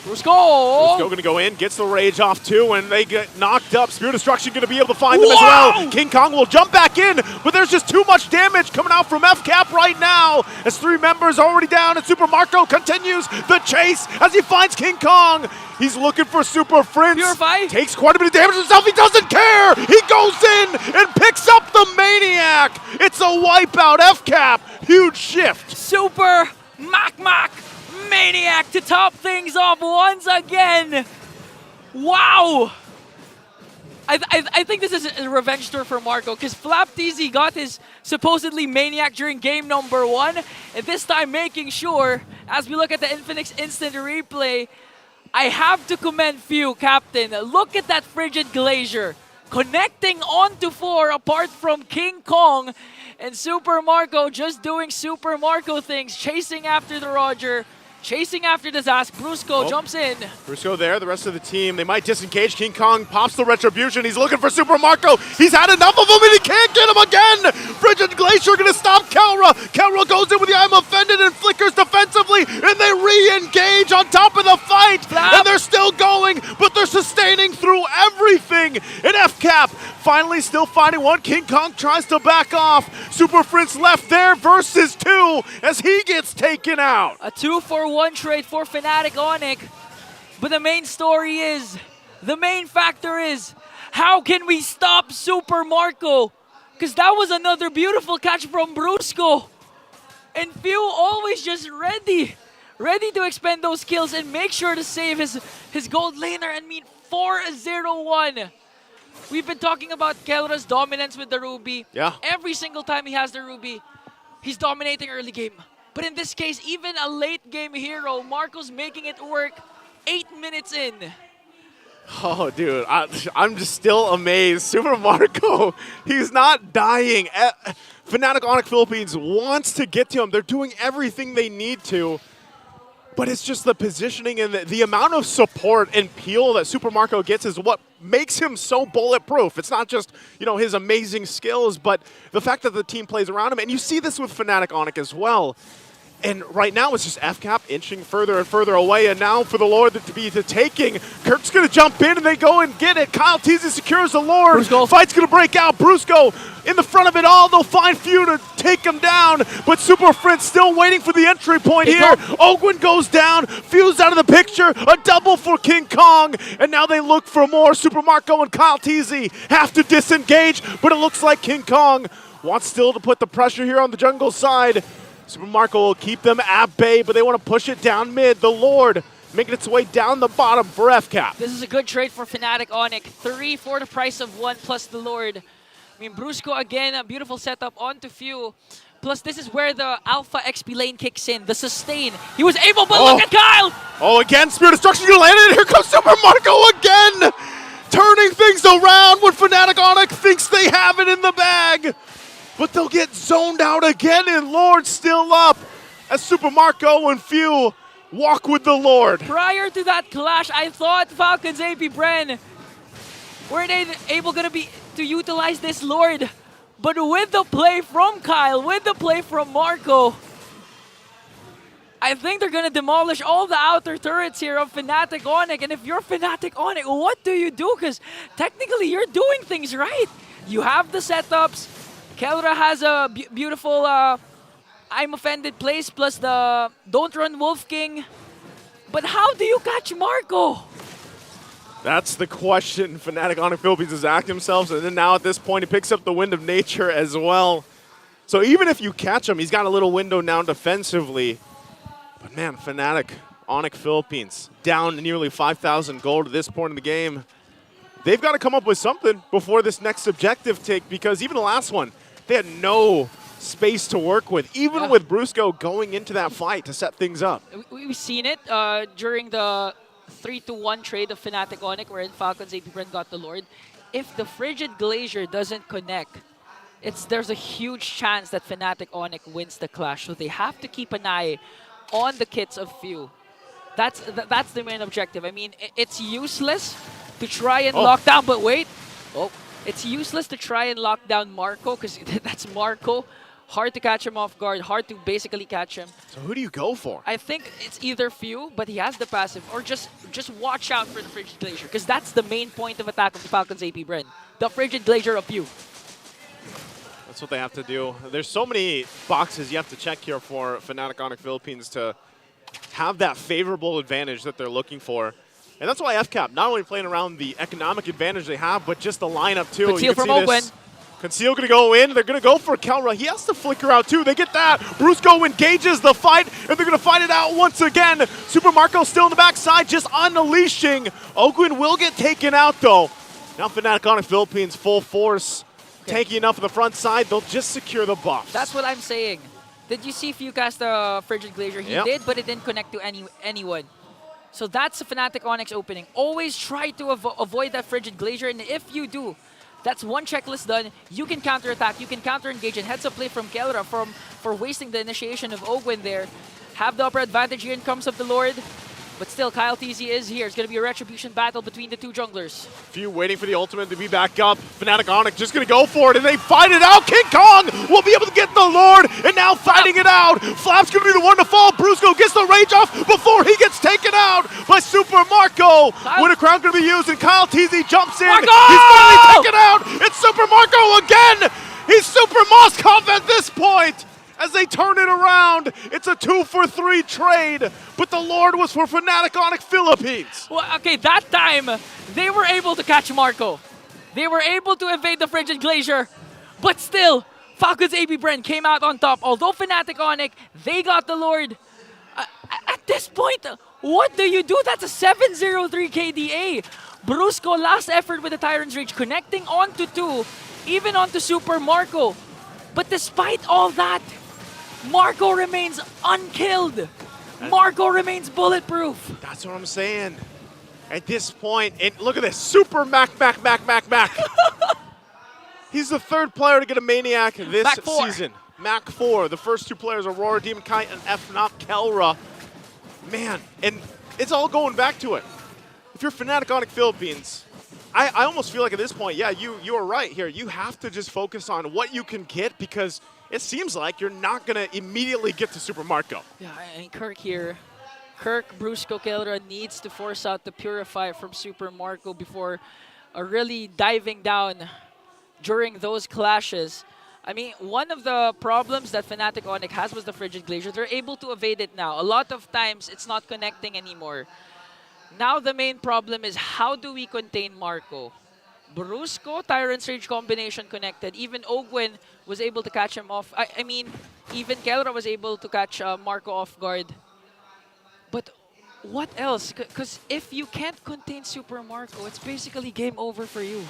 Brusco going to go in, gets the rage off too, and they get knocked up. Spear Destruction going to be able to find them as well. King Kong will jump back in, but there's just too much damage coming out from FCAP right now as 3 members already down, and Super Marco continues the chase as he finds King Kong. He's looking for Super Prince. Purify. Takes quite a bit of damage himself. He doesn't care. He goes in and picks up the Maniac. It's a wipeout. FCAP. Huge shift. Super Mac Maniac to top things off once again. Wow. I think this is a revenge tour for Marco, because FlapTzy got his supposedly Maniac during game number 1, and this time making sure, as we look at the Infinix instant replay, I have to commend Few, Captain. Look at that Frigid Glacier connecting onto 4 apart from King Kong, and Super Marco just doing Super Marco things, chasing after the Roger, chasing after the Zask. Brusco jumps in. Brusco there, the rest of the team, they might disengage. King Kong pops the Retribution. He's looking for Super Marco. He's had enough of him and he can't get him again. Frigid Glacier going to stop KyleTzy. KyleTzy goes in with the I'm Offended and flickers defensively, and they re-engage on top of the fight. And they're still going, but they're sustaining through everything. And FCAP finally still finding one. King Kong tries to back off. Super Prince left there versus 2 as he gets taken out. A 2-for-1 trade for Fnatic Onic. But the main factor is, how can we stop Super Marco? Because that was another beautiful catch from Brusco. And Few always just ready to expend those kills and make sure to save his gold laner. And mean 4-0-1. We've been talking about KyleTzy's dominance with the Ruby. Yeah. Every single time he has the Ruby, he's dominating early game. But in this case, even a late game hero, Marco's making it work 8 minutes in. Oh, dude, I'm just still amazed. Super Marco, he's not dying. Fnatic Onic Philippines wants to get to him. They're doing everything they need to. But it's just the positioning and the amount of support and peel that Super Marco gets is what makes him so bulletproof. It's not just, his amazing skills, but the fact that the team plays around him. And you see this with Fnatic Onic as well. And right now it's just FCAP inching further and further away, and now for the Lord to be the taking. Kirk's going to jump in, and they go and get it. KyleTzy secures the Lord. Fight's going to break out. Brusco in the front of it all. They'll find Few to take him down, but Super Fritz still waiting for the entry point here. Ogwin goes down. Few's out of the picture. A double for King Kong, and now they look for more. Super Marco and KyleTzy have to disengage, but it looks like King Kong wants still to put the pressure here on the jungle side. Super Marco will keep them at bay, but they want to push it down mid. The Lord making its way down the bottom for FCAP. This is a good trade for Fnatic Onic. 3 for the price of 1 plus the Lord. I mean, Brusco again, a beautiful setup onto Few. Plus, this is where the Alpha XP lane kicks in, the sustain. He was able, but look at Kyle! Oh, again, Spear Destruction, you landed, and here comes Super Marco again! Turning things around when Fnatic Onic thinks they have it in the bag. But they'll get zoned out again, and Lord still up as Super Marco and Few walk with the Lord. Prior to that clash, I thought Falcons APBren were they able to utilize this Lord. But with the play from Kyle, with the play from Marco, I think they're gonna demolish all the outer turrets here of Fnatic Onic. And if you're Fnatic Onic, what do you do? Because technically you're doing things right. You have the setups. Kelra has a beautiful I'm Offended place plus the Don't Run Wolf King. But how do you catch Marco? That's the question Fnatic Onic Philippines has asked themselves, and then now at this point he picks up the Wind of Nature as well. So even if you catch him, he's got a little window now defensively. But man, Fnatic Onic Philippines down nearly 5,000 gold at this point in the game. They've got to come up with something before this next objective take, because even the last one, they had no space to work with, even with Brusco going into that fight to set things up. We've seen it during the 3-1 trade of Fnatic Onic, wherein Falcons APBren got the Lord. If the Frigid Glacier doesn't connect, there's a huge chance that Fnatic Onic wins the clash. So they have to keep an eye on the kits of Few. That's the main objective. I mean, it's useless to try and lock down, but wait. It's useless to try and lock down Marco, because that's Marco. Hard to catch him off guard, hard to basically catch him. So who do you go for? I think it's either Few, but he has the passive, or just watch out for the Frigid Glacier, because that's the main point of attack of the Falcons APBren. The Frigid Glacier of Few. That's what they have to do. There's so many boxes you have to check here for Fnatic Onic Philippines to have that favorable advantage that they're looking for. And that's why FCAP, not only playing around the economic advantage they have, but just the lineup too. Conceal from Ogwin. Conceal going to go in. They're going to go for Kelra. He has to flicker out too. They get that. Brusco engages the fight, and they're going to fight it out once again. Super Marco still in the backside, just unleashing. Ogwin will get taken out though. Now Fnatic Onic Philippines full force. Tanky enough on the front side. They'll just secure the buffs. That's what I'm saying. Did you see Few cast the Frigid Glacier? He did, but it didn't connect to anyone. So that's a Fnatic Onyx opening. Always try to avoid that Frigid Glacier, and if you do, that's one checklist done. You can counterattack, you can counter-engage, and heads up play from Kelra for wasting the initiation of Ogwin there. Have the upper advantage here in comes of the Lord. But still, KyleTzy is here. It's going to be a retribution battle between the two junglers. Few waiting for the ultimate to be back up. Fnatic Onic just going to go for it, and they fight it out. King Kong will be able to get the Lord, and now fighting it out. Flap's going to be the one to fall. Brusco gets the rage off before he gets taken out by Super Marco. Winter Crown going to be used, and KyleTzy jumps in. Marco! He's finally taken out. It's Super Marco again. He's Super Moskov at this point. As they turn it around, it's a 2-for-3 trade, but the Lord was for Fnatic Onic Philippines. Well, okay, that time, they were able to catch Marco. They were able to evade the Frigid Glacier, but still, Falcons APBren came out on top. Although Fnatic Onic, they got the Lord. At this point, what do you do? That's a 703 KDA. Brusco, last effort with the Tyrant's Rage, connecting onto 2, even onto Super Marco. But despite all that, Marco remains unkilled. Marco remains bulletproof. That's what I'm saying. At this point, and look at this, Super Mac. He's the third player to get a Maniac this season. Mac 4. The first two players, Aurora, Demon Kite, and FNOP Kelra. Man, and it's all going back to it. If you're Fnatic Onic Philippines, I almost feel like at this point, yeah, you are right here. You have to just focus on what you can get, because it seems like you're not going to immediately get to Super Marco. Yeah, and Kirk here. Kirk, Brusco, Kelra needs to force out the Purify from Super Marco before really diving down during those clashes. I mean, one of the problems that Fnatic Onic has was the Frigid Glacier. They're able to evade it now. A lot of times, it's not connecting anymore. Now the main problem is how do we contain Marco? Brusco, Tyrant Rage combination connected. Even Ogwin was able to catch him off. I mean, even Kelra was able to catch Marco off guard. But what else? Because if you can't contain Super Marco, it's basically game over for you.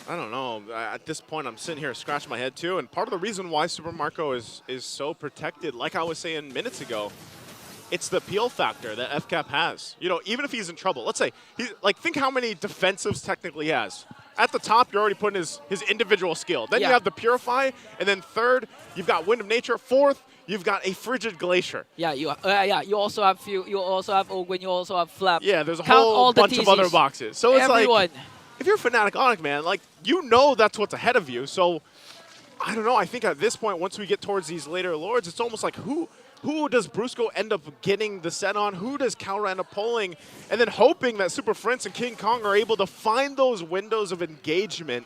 I don't know. At this point, I'm sitting here scratching my head too. And part of the reason why Super Marco is so protected, like I was saying minutes ago, it's the peel factor that FCAP has. You know, even if he's in trouble, let's say, think how many defensives technically he has. At the top, you're already putting his individual skill. Then you have the Purify, and then third, you've got Wind of Nature. Fourth, you've got a Frigid Glacier. Yeah, you also have you also have Ogwin, you also have Flap. Yeah, there's a Count whole bunch of other boxes. So it's everyone. like, if you're Fnatic Onic, man, like, you know that's what's ahead of you. So, I don't know. I think at this point, once we get towards these later Lords, it's almost like who does Brusco end up getting the set on? Who does Kelra end up pulling? And then hoping that Super Prince and King Kong are able to find those windows of engagement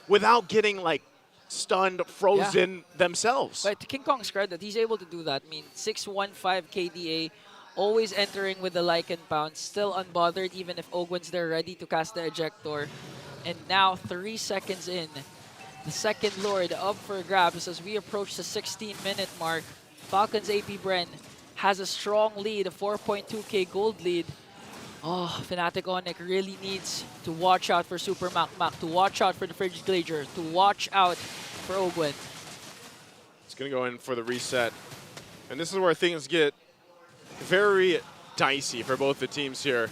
without getting, like, stunned, frozen themselves. But to King Kong's credit, he's able to do that. I mean, 615 KDA, always entering with the Lycan Pound, still unbothered even if Ogwin's there ready to cast the Ejector. And now, 3 seconds in, the second Lord up for grabs as we approach the 16-minute mark. Falcons APBren has a strong lead, a 4.2k gold lead. Oh, Fnatic Onic really needs to watch out for Super Mac, to watch out for the Frigid Glacier, to watch out for Ogwin. It's going to go in for the reset. And this is where things get very dicey for both the teams here.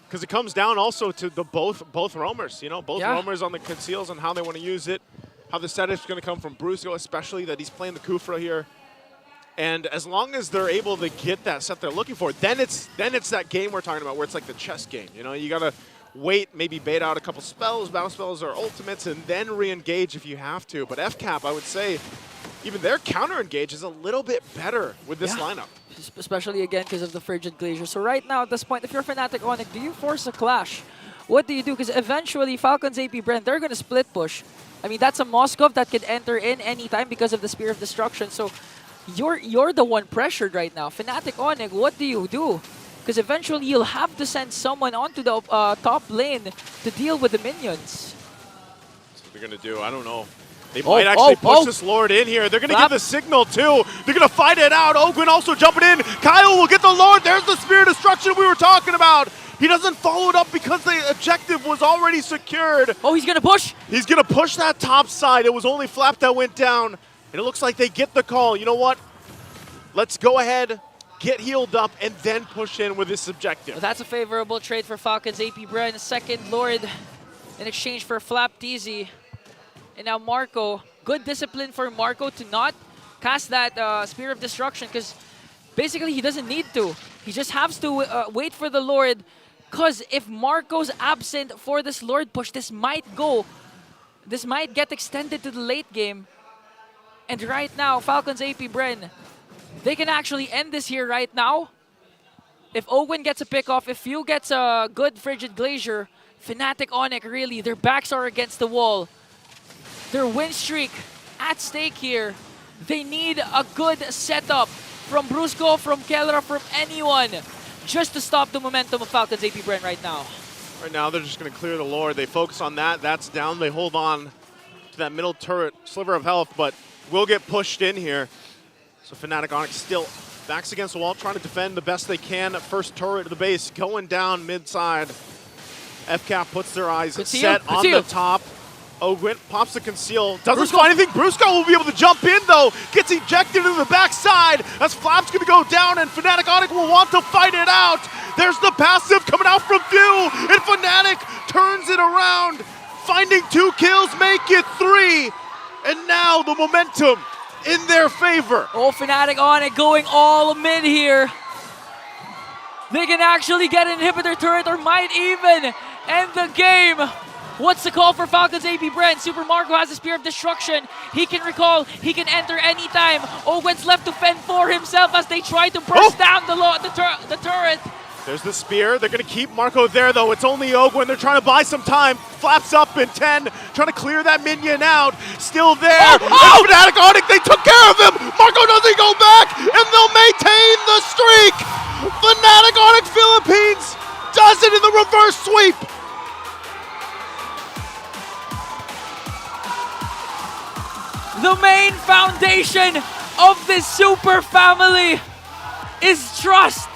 Because it comes down also to the both roamers, you know, both roamers on the conceals and how they want to use it. How the setup's going to come from Brusco, especially that he's playing the Kufra here. And as long as they're able to get that set they're looking for, then it's that game we're talking about where it's like the chess game. You know, you got to wait, maybe bait out a couple spells, battle spells or ultimates, and then re-engage if you have to. But FCAP, I would say, even their counter-engage is a little bit better with this lineup. Especially, again, because of the Frigid Glacier. So right now, at this point, if you're Fnatic Onic, do you force a clash? What do you do? Because eventually, Falcons APBren, they're going to split push. I mean, that's a Moskov that could enter in anytime because of the Spear of Destruction. So you're the one pressured right now. Fnatic Onic, what do you do? Because eventually, you'll have to send someone onto the top lane to deal with the minions. That's what they're going to do. I don't know. They might actually push this Lord in here. They're going to give the signal, too. They're going to fight it out. Ogwin also jumping in. Kyle will get the Lord. There's the Spear of Destruction we were talking about. He doesn't follow it up because the objective was already secured. Oh, he's going to push? He's going to push that top side. It was only Flap that went down. And it looks like they get the call. You know what? Let's go ahead, get healed up, and then push in with this objective. Well, that's a favorable trade for Falcons APBren. Second Lord in exchange for FlapTzy. And now Marco, good discipline for Marco to not cast that Spear of Destruction because basically he doesn't need to. He just has to wait for the Lord because if Marco's absent for this Lord push, this might get extended to the late game. And right now, Falcons APBren, they can actually end this here right now. If Ogwin gets a pick off, if Few gets a good Frigid Glacier, Fnatic Onic really, their backs are against the wall. Their win streak at stake here. They need a good setup from Brusco, from Kelra, from anyone just to stop the momentum of Falcons APBren right now. Right now, they're just going to clear the Lord. They focus on that. That's down. They hold on to that middle turret sliver of health, but will get pushed in here. So Fnatic Onic still backs against the wall, trying to defend the best they can. First turret to the base, going down mid-side. FCAP puts their eyes set on the top. Ogwin pops the conceal, doesn't find anything. Brusco will be able to jump in though, gets ejected to the backside as Flap's gonna go down and Fnatic Onic will want to fight it out. There's the passive coming out from Few and Fnatic turns it around, finding 2 kills, make it 3. And now the momentum in their favor. Oh, Fnatic Onic going all mid here. They can actually get an inhibitor turret or might even end the game. What's the call for Falcons APBren? Super Marco has the Spear of Destruction. He can recall. He can enter anytime. Ogwen's left to fend for himself as they try to burst down the turret. There's the spear. They're going to keep Marco there, though. It's only Ogwen. They're trying to buy some time. Flaps up in 10, trying to clear that minion out. Still there. Oh! Fnatic Onic, they took care of him. Marco doesn't go back, and they'll maintain the streak. Fnatic Onic Philippines does it in the reverse sweep. The main foundation of this super family is trust.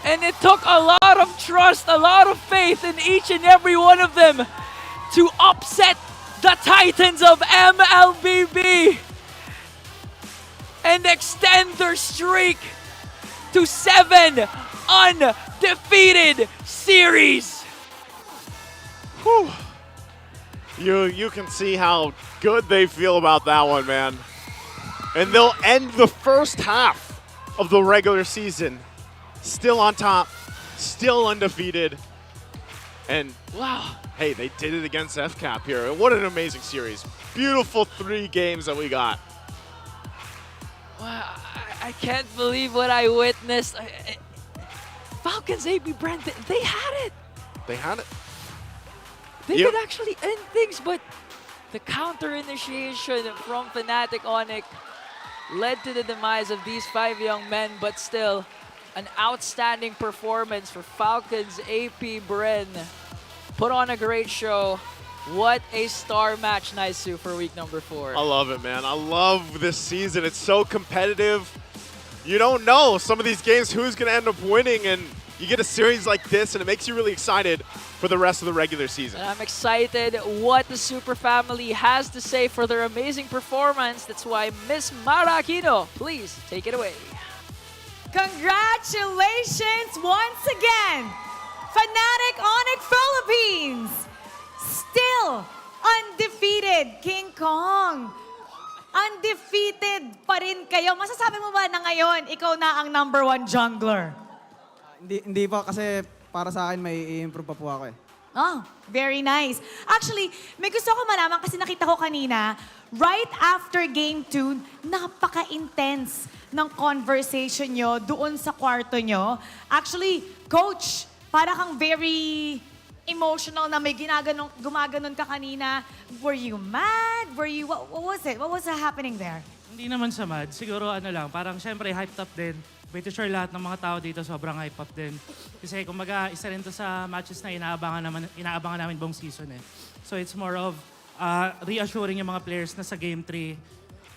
And it took a lot of trust, a lot of faith in each and every one of them to upset the Titans of MLBB and extend their streak to 7 undefeated series. Whew. You can see how good they feel about that one, man. And they'll end the first half of the regular season still on top, still undefeated. And wow, hey, they did it against FCAP here. What an amazing series. Beautiful 3 games that we got. Wow, I can't believe what I witnessed. Falcons APBren, they had it. They had it. They could actually end things, but the counter initiation from Fnatic Onic led to the demise of these 5 young men, but still an outstanding performance for Falcons APBren. Put on a great show. What a star match, Naisu, for week number 4. I love it, man. I love this season. It's so competitive. You don't know some of these games who's going to end up winning, and you get a series like this, and it makes you really excited for the rest of the regular season. And I'm excited what the Super Family has to say for their amazing performance. That's why Miss Mara Aquino, please take it away. Congratulations once again, Fnatic Onic Philippines! Still undefeated, King Kong. Undefeated pa rin kayo. Masasabi mo ba na ngayon, ikaw na ang #1 jungler? Hindi po, kasi para sa akin may i-improve pa po ako eh. Oh, very nice. Actually, may gusto ko malaman kasi nakita ko kanina, right after Game 2, napaka-intense ng conversation nyo doon sa kwarto nyo. Actually, Coach, para kang very emotional na may gumaganon ka kanina. Were you mad? Were you, what was it? What was happening there? Hindi naman sa mad. Siguro ano lang, parang syempre hyped up din. Pretty sure lahat ng mga tao dito sobrang hype up din. Kasi kumbaga, isa rin to sa matches na inaabangan namin buong season eh. So it's more of reassuring yung mga players na sa Game 3,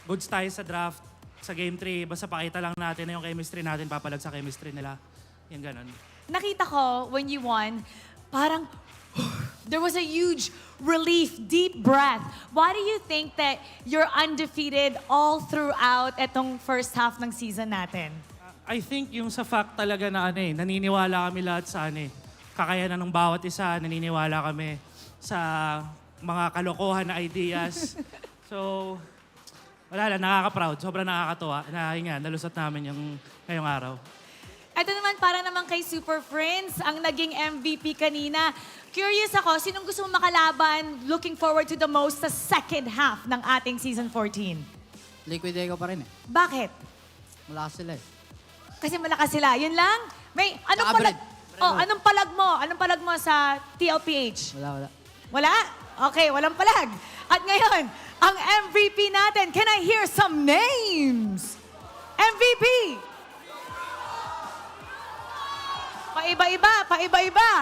goods tayo sa draft, sa Game 3, basta pakita lang natin na yung chemistry natin, papalag sa chemistry nila. Yung ganon. Nakita ko, when you won, parang there was a huge relief, deep breath. Why do you think that you're undefeated all throughout etong first half ng season natin? I think yung sa fact talaga na naniniwala kami lahat sa kakayanan ng bawat isa, naniniwala kami sa mga kalokohan na ideas. So, wala lang, nakaka-proud, sobrang nakakatuwa na nalusot namin yung ngayong araw. Ito naman, para naman kay Super Friends, ang naging MVP kanina. Curious ako, sinong gusto mong makalaban, looking forward to the most sa second half ng ating Season 14? Liquid Echo pa rin eh. Bakit? Malakas sila eh. Kasi malakas sila. Yun lang? May, anong palag? Oh, anong palag mo? Anong palag mo sa TLPH? Wala. Wala? Okay, walang palag. At ngayon, ang MVP natin, can I hear some names? MVP! Paiba-iba.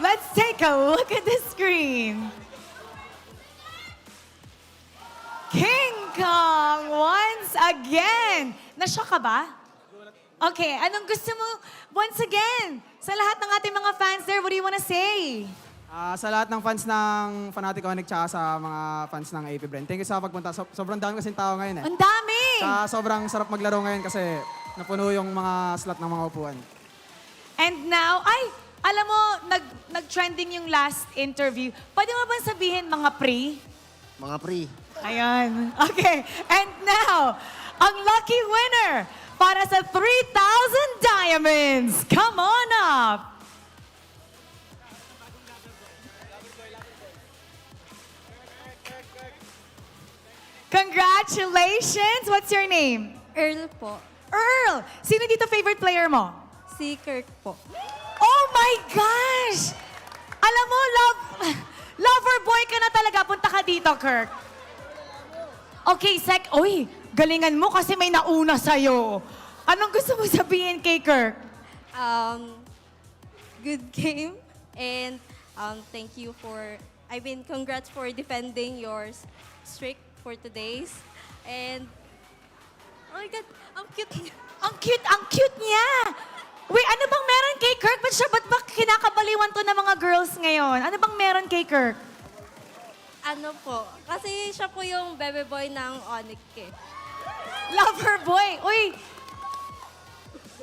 Let's take a look at the screen. King Kong once again. Na-shock ka ba? Okay, anong gusto mo once again? Sa lahat ng ating mga fans there, what do you wanna say? Sa lahat ng fans ng Fnatic Onic tsaka sa mga fans ng APBren, thank you sa pagpunta. Sobrang dami kasing tao ngayon eh. Ang dami! Sobrang sarap maglaro ngayon kasi napuno yung mga slot ng mga upuan. And now, alam mo, nag-trending yung last interview. Pwede mo ba sabihin mga pre? Mga pre. Ayan. Okay. And now, ang lucky winner para sa 3,000 diamonds. Come on up. Congratulations! What's your name? Earl po. Earl! Sino dito favorite player mo? Si Kirk po. Oh my gosh! Alam mo, lover boy ka na talaga. Punta ka dito, Kirk. Okay, Uy, galingan mo kasi may nauna sa'yo. Anong gusto mo sabihin kay Kirk? Good game. And thank you for, congrats for defending your streak for today's. And, oh my God, ang cute niya. Ang cute niya! Wait, ano bang meron kay Kirk? Ba't ba kinakabaliwan to ng mga girls ngayon? Ano bang meron kay Kirk? Ano po, kasi siya po yung bebe boy ng Onic eh. Lover boy! Uy!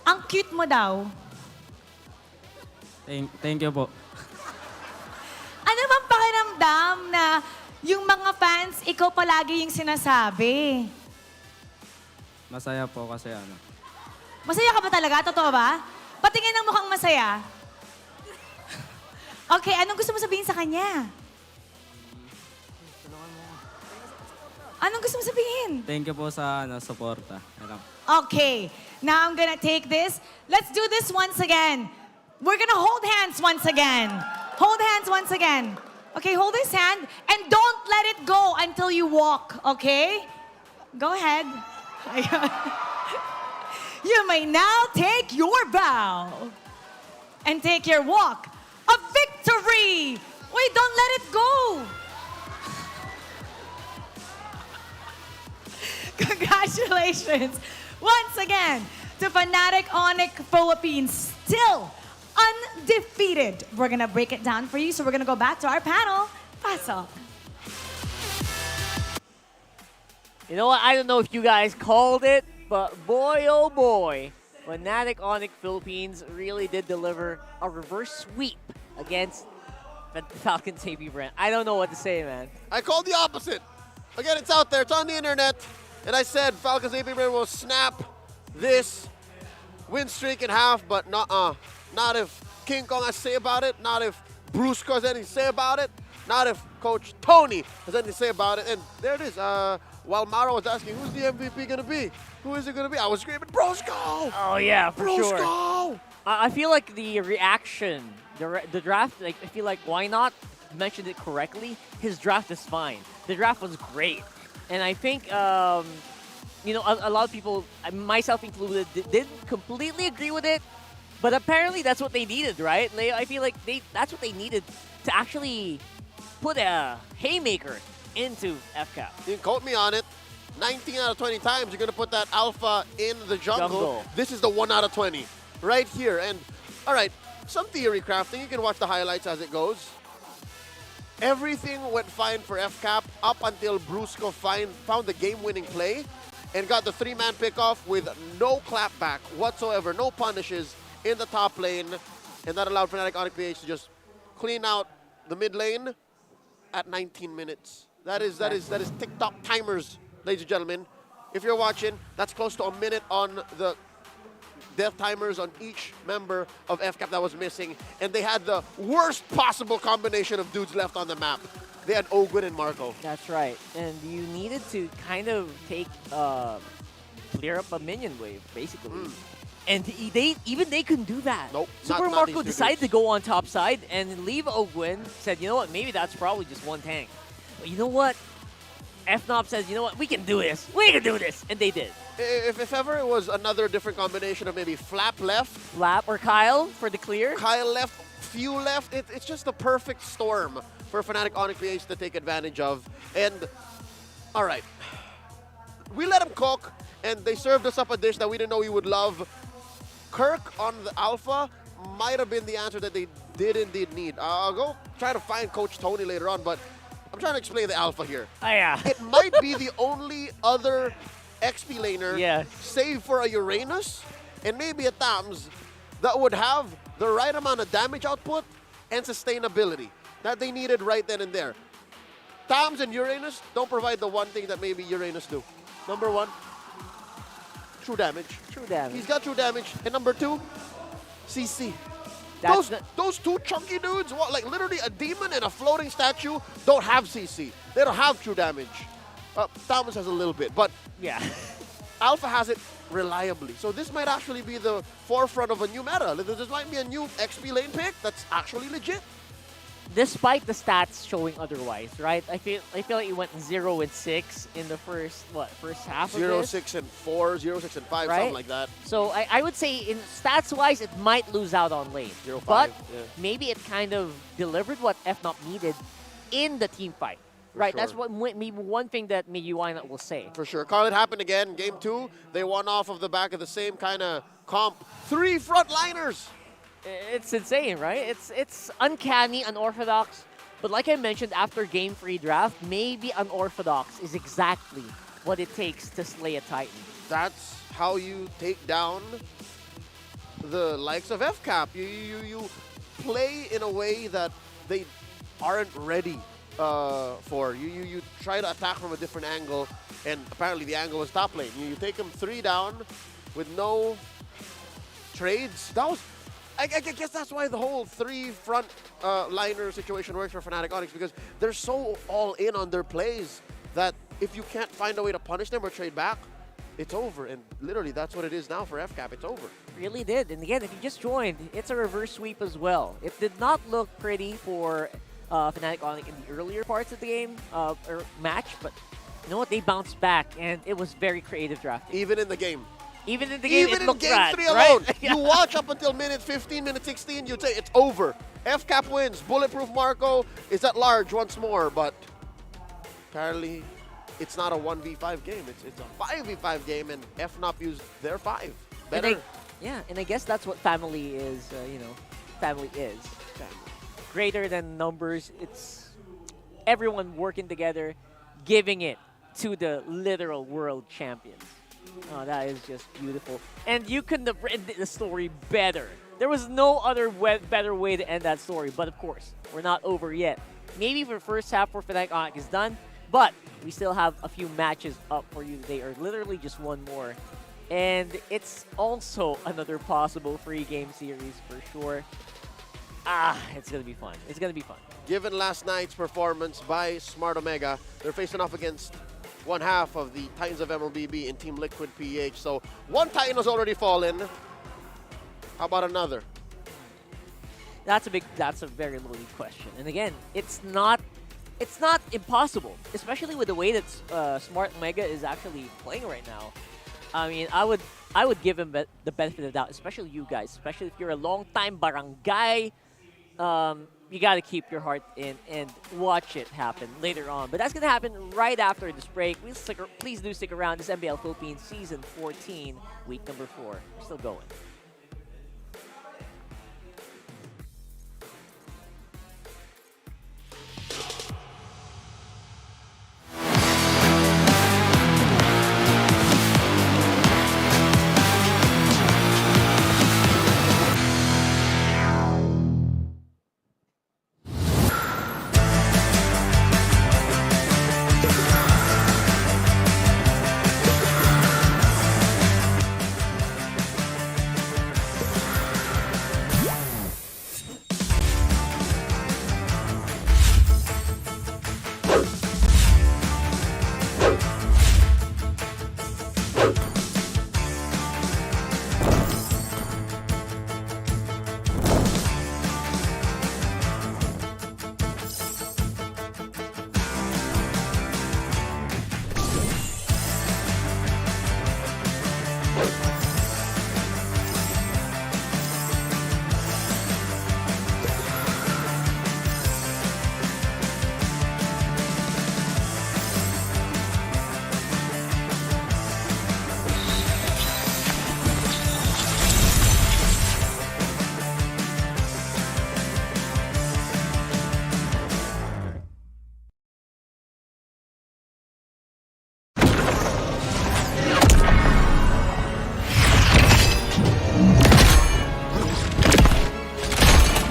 Ang cute mo daw. Thank you po. Ano bang pakiramdam na yung mga fans, ikaw palagi yung sinasabi? Masaya po kasi ano. Masaya ka ba talaga? Totoo ba? Patingin ng mukhang masaya. Okay, anong gusto mo sabihin sa kanya? Anong gusto mo sabihin? Thank you po sa suporta. Okay, now I'm gonna take this. Let's do this once again. We're gonna hold hands once again. Hold hands once again. Okay, hold his hand and don't let it go until you walk, okay? Go ahead. You may now take your bow and take your walk of victory. Wait, don't let it go. Congratulations once again to Fnatic Onic Philippines, still undefeated. We're gonna break it down for you, so we're gonna go back to our panel. Pass up. You know what? I don't know if you guys called it, but boy, oh boy, Fnatic Onic Philippines really did deliver a reverse sweep against Falcons APBren. I don't know what to say, man. I called the opposite. Again, it's out there. It's on the internet. And I said Falcons APBren will snap this win streak in half, but not if King Kong has to say about it, not if Brusco has anything to say about it, not if Coach Tony has anything to say about it. And there it is. While Mara was asking, who's the MVP going to be? Who is it going to be? I was screaming, Brusco! Oh, yeah, for Brusco! sure. I feel like the reaction, the draft, like, I feel like why not mention it correctly? His draft is fine. The draft was great. And I think, you know, a lot of people, myself included, didn't completely agree with it. But apparently that's what they needed, right? I feel like that's what they needed to actually put a haymaker into FCAP. You can quote me on it. 19 out of 20 times you're going to put that alpha in the jungle. This is the 1 out of 20 right here. And all right, some theory crafting. You can watch the highlights as it goes. Everything went fine for FCAP up until Brusco found the game-winning play and got the 3-man pickoff with no clapback whatsoever, no punishes in the top lane, and that allowed Fnatic Onic PH to just clean out the mid lane at 19 minutes. That is TikTok timers, ladies and gentlemen. If you're watching, that's close to a minute on the death timers on each member of FCAP that was missing, and they had the worst possible combination of dudes left on the map. They had Ogwin and Marco. That's right, and you needed to kind of clear up a minion wave, basically. And they couldn't do that. Nope. Super Marco decided to go on top side and leave Ogwin, said, you know what, maybe that's probably just one tank. But you know what? FNOP says, you know what, we can do this. We can do this. And they did. If ever it was another different combination of maybe Flap left. Flap or Kyle for the clear. Kyle left, few left. It's just the perfect storm for Fnatic Onic PH to take advantage of. And, all right. We let them cook, and they served us up a dish that we didn't know we would love. Kirk on the alpha might have been the answer that they did indeed need. I'll go try to find Coach Tony later on, but I'm trying to explain the alpha here. Oh, yeah. It might be the only other XP laner, save for a Uranus and maybe a Tams, that would have the right amount of damage output and sustainability that they needed right then and there. Tams and Uranus don't provide the one thing that maybe Uranus do. Number one, true damage. True damage. He's got true damage. And number two, CC. Those two chunky dudes, like literally a demon and a floating statue, don't have CC. They don't have true damage. Thomas has a little bit, but yeah, Alpha has it reliably. So this might actually be the forefront of a new meta. This might be a new XP lane pick that's actually legit. Despite the stats showing otherwise, right? I feel like it went 0-6 in the first half of 0, this. 6, and 4, 0, 6, and 5, Right? something like that. So I would say in stats-wise, it might lose out on lane. 0, 5, but yeah. maybe it kind of delivered what FNOP needed in the team fight. Right, sure. that's what maybe one thing that maybe Wynot will say. For sure. Carl, it happened again. Game 2, they won off of the back of the same kind of comp. 3 frontliners. It's insane, right? It's uncanny, unorthodox. But like I mentioned after Game 3 draft, maybe unorthodox is exactly what it takes to slay a Titan. That's how you take down the likes of FCAP. You play in a way that they aren't ready for. You try to attack from a different angle, and apparently the angle was top lane. You take them 3 down with no trades. That was, I guess that's why the whole 3 front liner situation works for Fnatic Onics, because they're so all in on their plays that if you can't find a way to punish them or trade back, it's over. And literally that's what it is now for FCAP. It's over. Really did. And again, if you just joined, it's a reverse sweep as well. It did not look pretty for Fnatic Onics in the earlier parts of the game or match, but you know what? They bounced back, and it was very creative drafting. Even in the game. Even in the game, Even it in looked game rad, 3 alone, right? you watch up until minute 15, minute 16, you'd say it's over. FCAP wins. Bulletproof Marco is at large once more, but apparently it's not a 1v5 game. It's a 5v5 game, and FNOP used their 5. Better. And I guess that's what family is, family is. Greater than numbers, it's everyone working together, giving it to the literal world champions. Oh, that is just beautiful. And you couldn't have written the story better. There was no other better way to end that story. But of course, we're not over yet. Maybe for the first half for Fnatic Onics is done, but we still have a few matches up for you today, or literally just one more. And it's also another possible free game series for sure. It's going to be fun. It's going to be fun. Given last night's performance by Smart Omega, they're facing off against one half of the Titans of MLBB in Team Liquid PH. So one Titan has already fallen. How about another? That's a very loaded question. And again, it's not impossible, especially with the way that Smart Omega is actually playing right now. I mean, I would give him the benefit of the doubt, especially you guys, especially if you're a long-time barangay. You got to keep your heart in and watch it happen later on. But that's going to happen right after this break. Please do stick around. This MPL Philippines Season 14, week number 4. We're still going.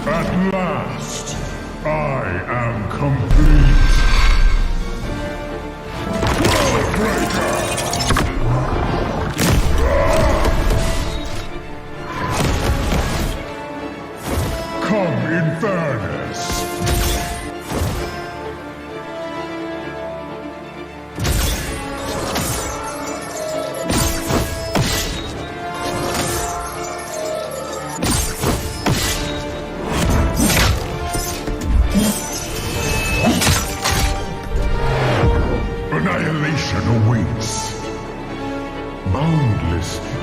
At last, I am complete. Come in fairness.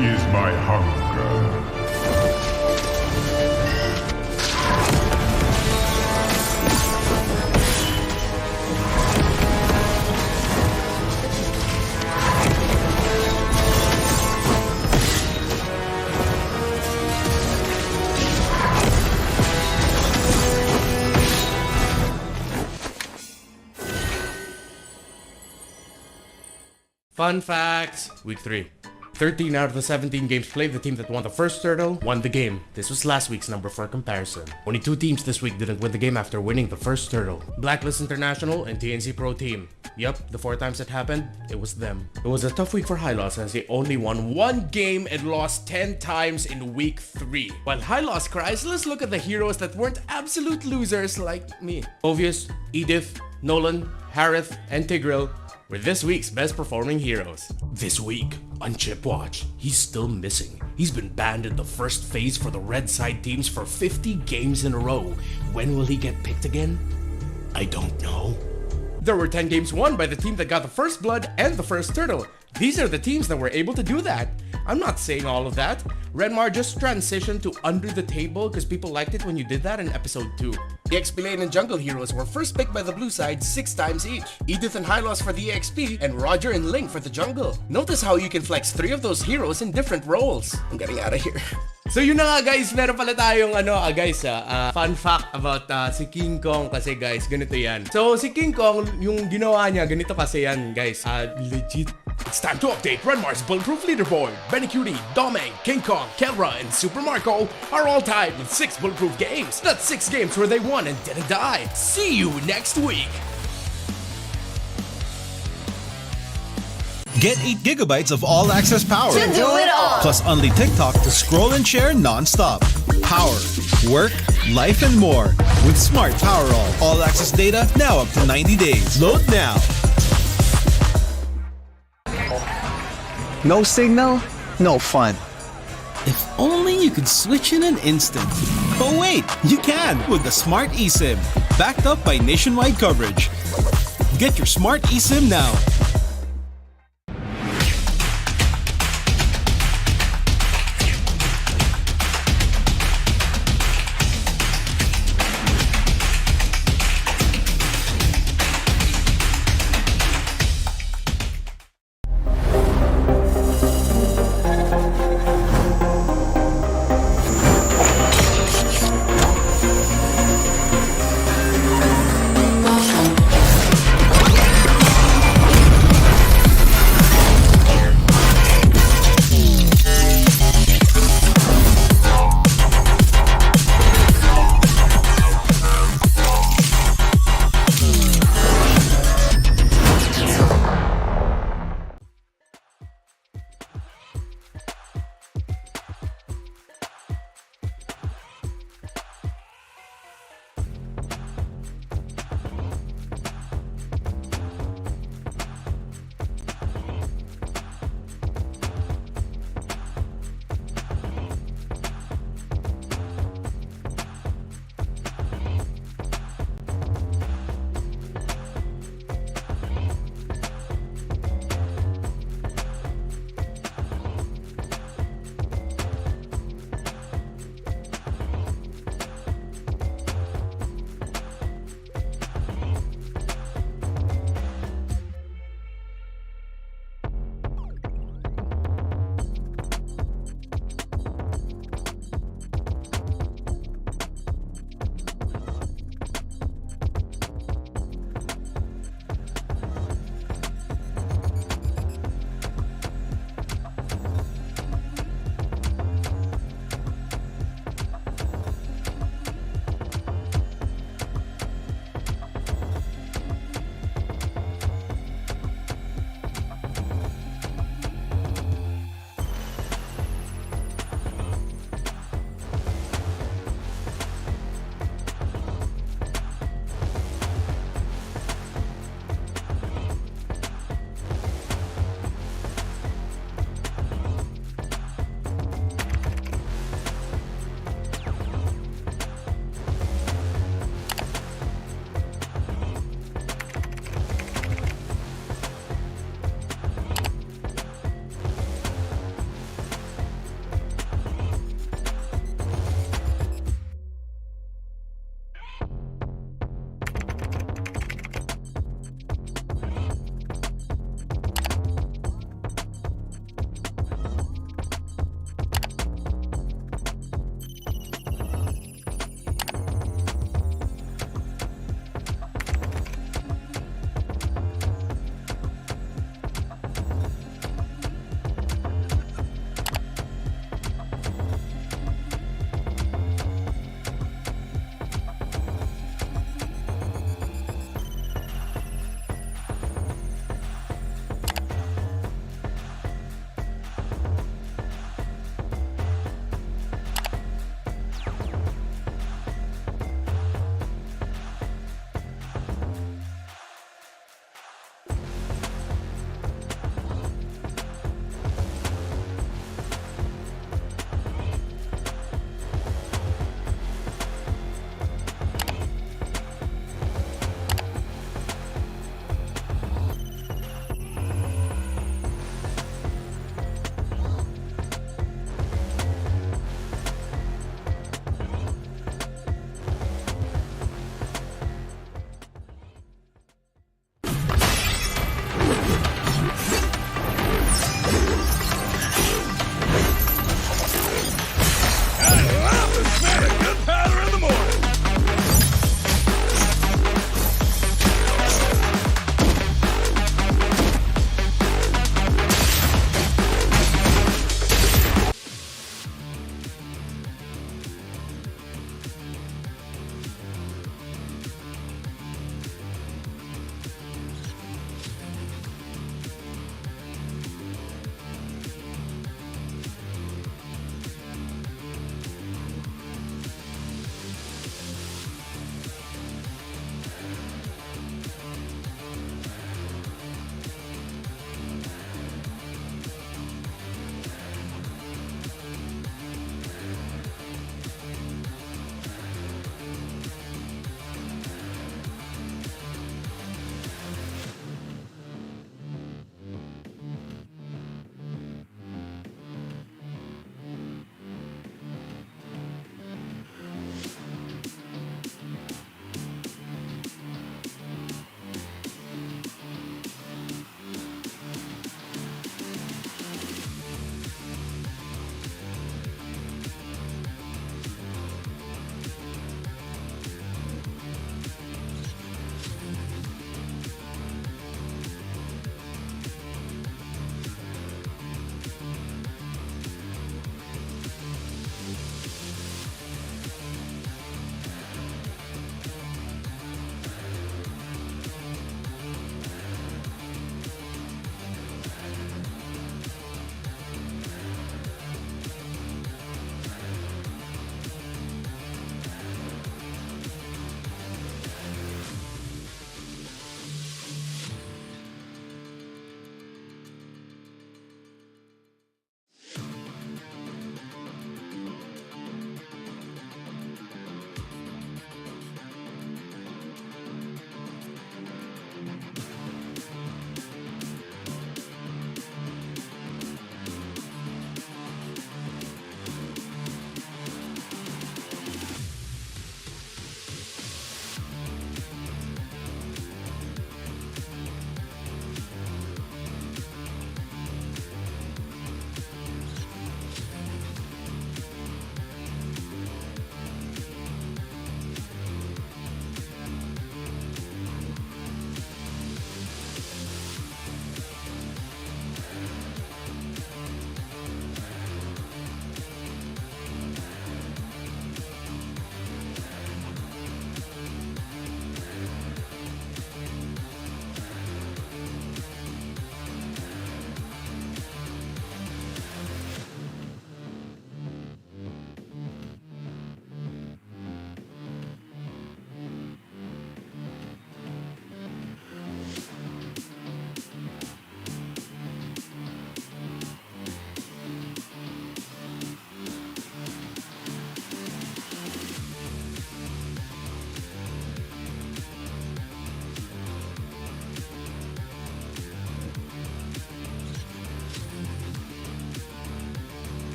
is my hunger. Fun facts. Week 3. 13 out of the 17 games played, the team that won the first turtle won the game. This was last week's number for comparison. Only 2 teams this week didn't win the game after winning the first turtle. Blacklist International and TNC Pro Team. Yup, the 4 times it happened, it was them. It was a tough week for High Loss as they only won 1 game and lost 10 times in week 3. While High Loss cries, let's look at the heroes that weren't absolute losers like me. Obvious, Edith, Nolan, Harith, and Tigreal were this week's best performing heroes. This week, on Chip Watch, he's still missing. He's been banned in the first phase for the red side teams for 50 games in a row. When will he get picked again? I don't know. There were 10 games won by the team that got the first blood and the first turtle. These are the teams that were able to do that. I'm not saying all of that. Redmar just transitioned to under the table because people liked it when you did that in episode 2. The XP lane and jungle heroes were first picked by the blue side 6 times each. Edith and High Loss for the EXP and Roger and Link for the jungle. Notice how you can flex 3 of those heroes in different roles. I'm getting out of here. So yun na nga guys, meron pala tayong fun fact about si King Kong kasi guys, ganito yan. So si King Kong, yung ginawa niya, ganito kasi yan guys, legit. It's time to update Redmar's Bulletproof Leaderboard. Benny, Domeng, King Kong, Kelra, and Super Marco are all tied with 6 bulletproof games. That's 6 games where they won and didn't die. See you next week! Get 8 gigabytes of all-access power. To do it all. Plus only TikTok to scroll and share non-stop. Power, work, life, and more. With Smart Power All-access data now up to 90 days. Load now. No signal, no fun. If only you could switch in an instant. But wait, you can with the Smart eSIM. Backed up by nationwide coverage. Get your Smart eSIM now.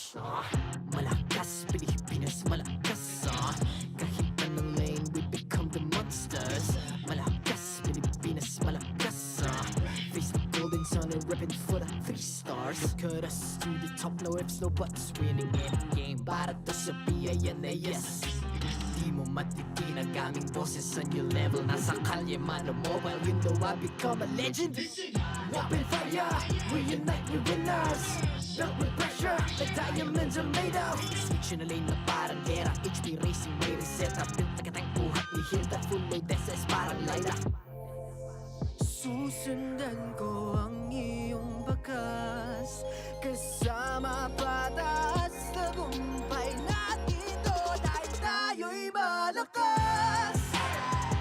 Malakas, Pilipinas, malakas. Kahit anong lane, we become the monsters. Malakas, Pilipinas, malakas. Face the golden sun and ripping for the 3 stars. Look at us to the top, no ifs, no buts. Winning any game, para to sa PINAS. Di mo matitinag aming boses sa new level. Nasa kalye man o mobile, you know I become a legend. Open fire, we unite, we winners. Built with pressure, the diamonds are made of. Switching a lane na parang gera. HP Racing may reseta. Built like a tank, buhat ni Hilda. Full load SS parang Lyra. Susundan ko ang iyong bakas. Kasama patas, tagumpay natin to. Dahil tayo'y malakas.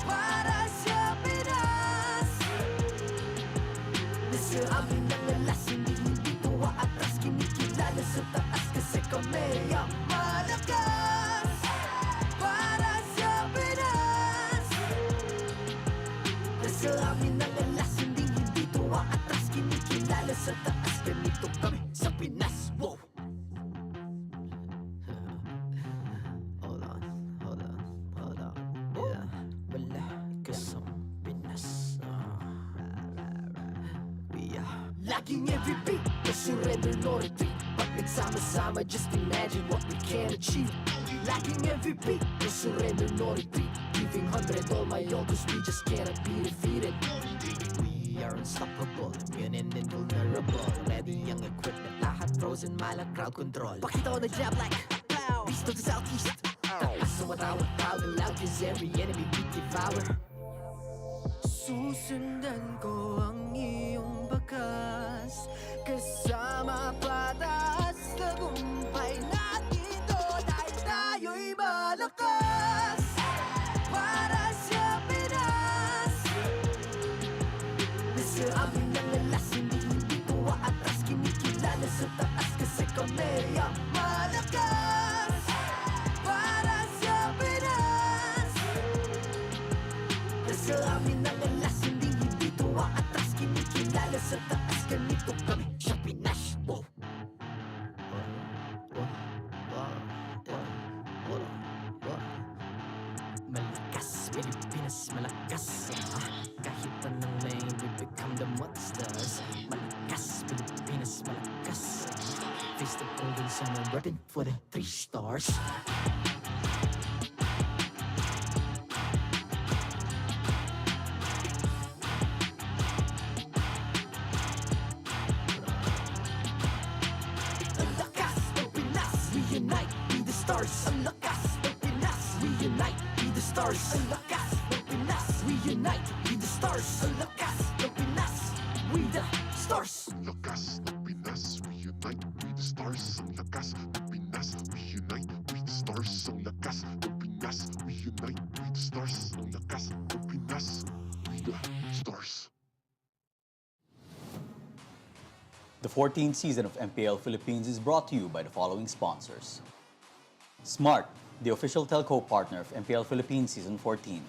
Para sa Pinas. Nasa amin ang lalas, hindi tuwa atras. Kinikilala sa taas kasi kami ang malakas. Para sa Pinas. Nasa amin ang lalas, hindi tuwa atras. Kinikilala sa taas, ganito kami sa Pinas. Wow! Hold on. Yeah, malakas ang Pinas. Laging every beat, no surrender, no retreat. Pag nagsama-sama, just imagine what we can achieve. Laging every beat, no surrender, no retreat. Giving 100 all my all, cause we just cannot be defeated. We are unstoppable, immune and invulnerable. Ready ang equipment, lahat frozen, malang crowd control. Pakita ko na jab like beast of the southeast. Taas sa matawa, proud and loud, cause every enemy we devour. Susundan ko ang iyong bakas. Kasama patas, tagumpay natin to. Dahil tayo'y malakas. Para sa Pinas. Nasa amin ang lalas, hindi tuwa atras. Kinikilala sa taas kasi kami ang malakas. Para sa Pinas. Nasa amin ang lalas, hindi tuwa atras. Kinikilala sa taas, ganito kami sa Pinas. Wow! Malakas, Pilipinas, malakas. Kahit anong lane, we become the monsters. Malakas, Pilipinas, malakas. Face the golden sun and repping for the 3 stars. Ang lakas ng Pinas, we unite, be the stars. Ang lakas ng Pinas, we unite, be the stars. Ang lakas ng Pinas, we unite, be the stars. Ang lakas ng Pinas, we the stars. Ang lakas ng Pinas, we unite, we the stars. Ang lakas ng Pinas, we unite, we the stars. Ang lakas ng Pinas, we unite, we the stars. Ang lakas ng Pinas, we the stars. The 14th season of MPL Philippines is brought to you by the following sponsors. Smart, the official telco partner of MPL Philippines Season 14.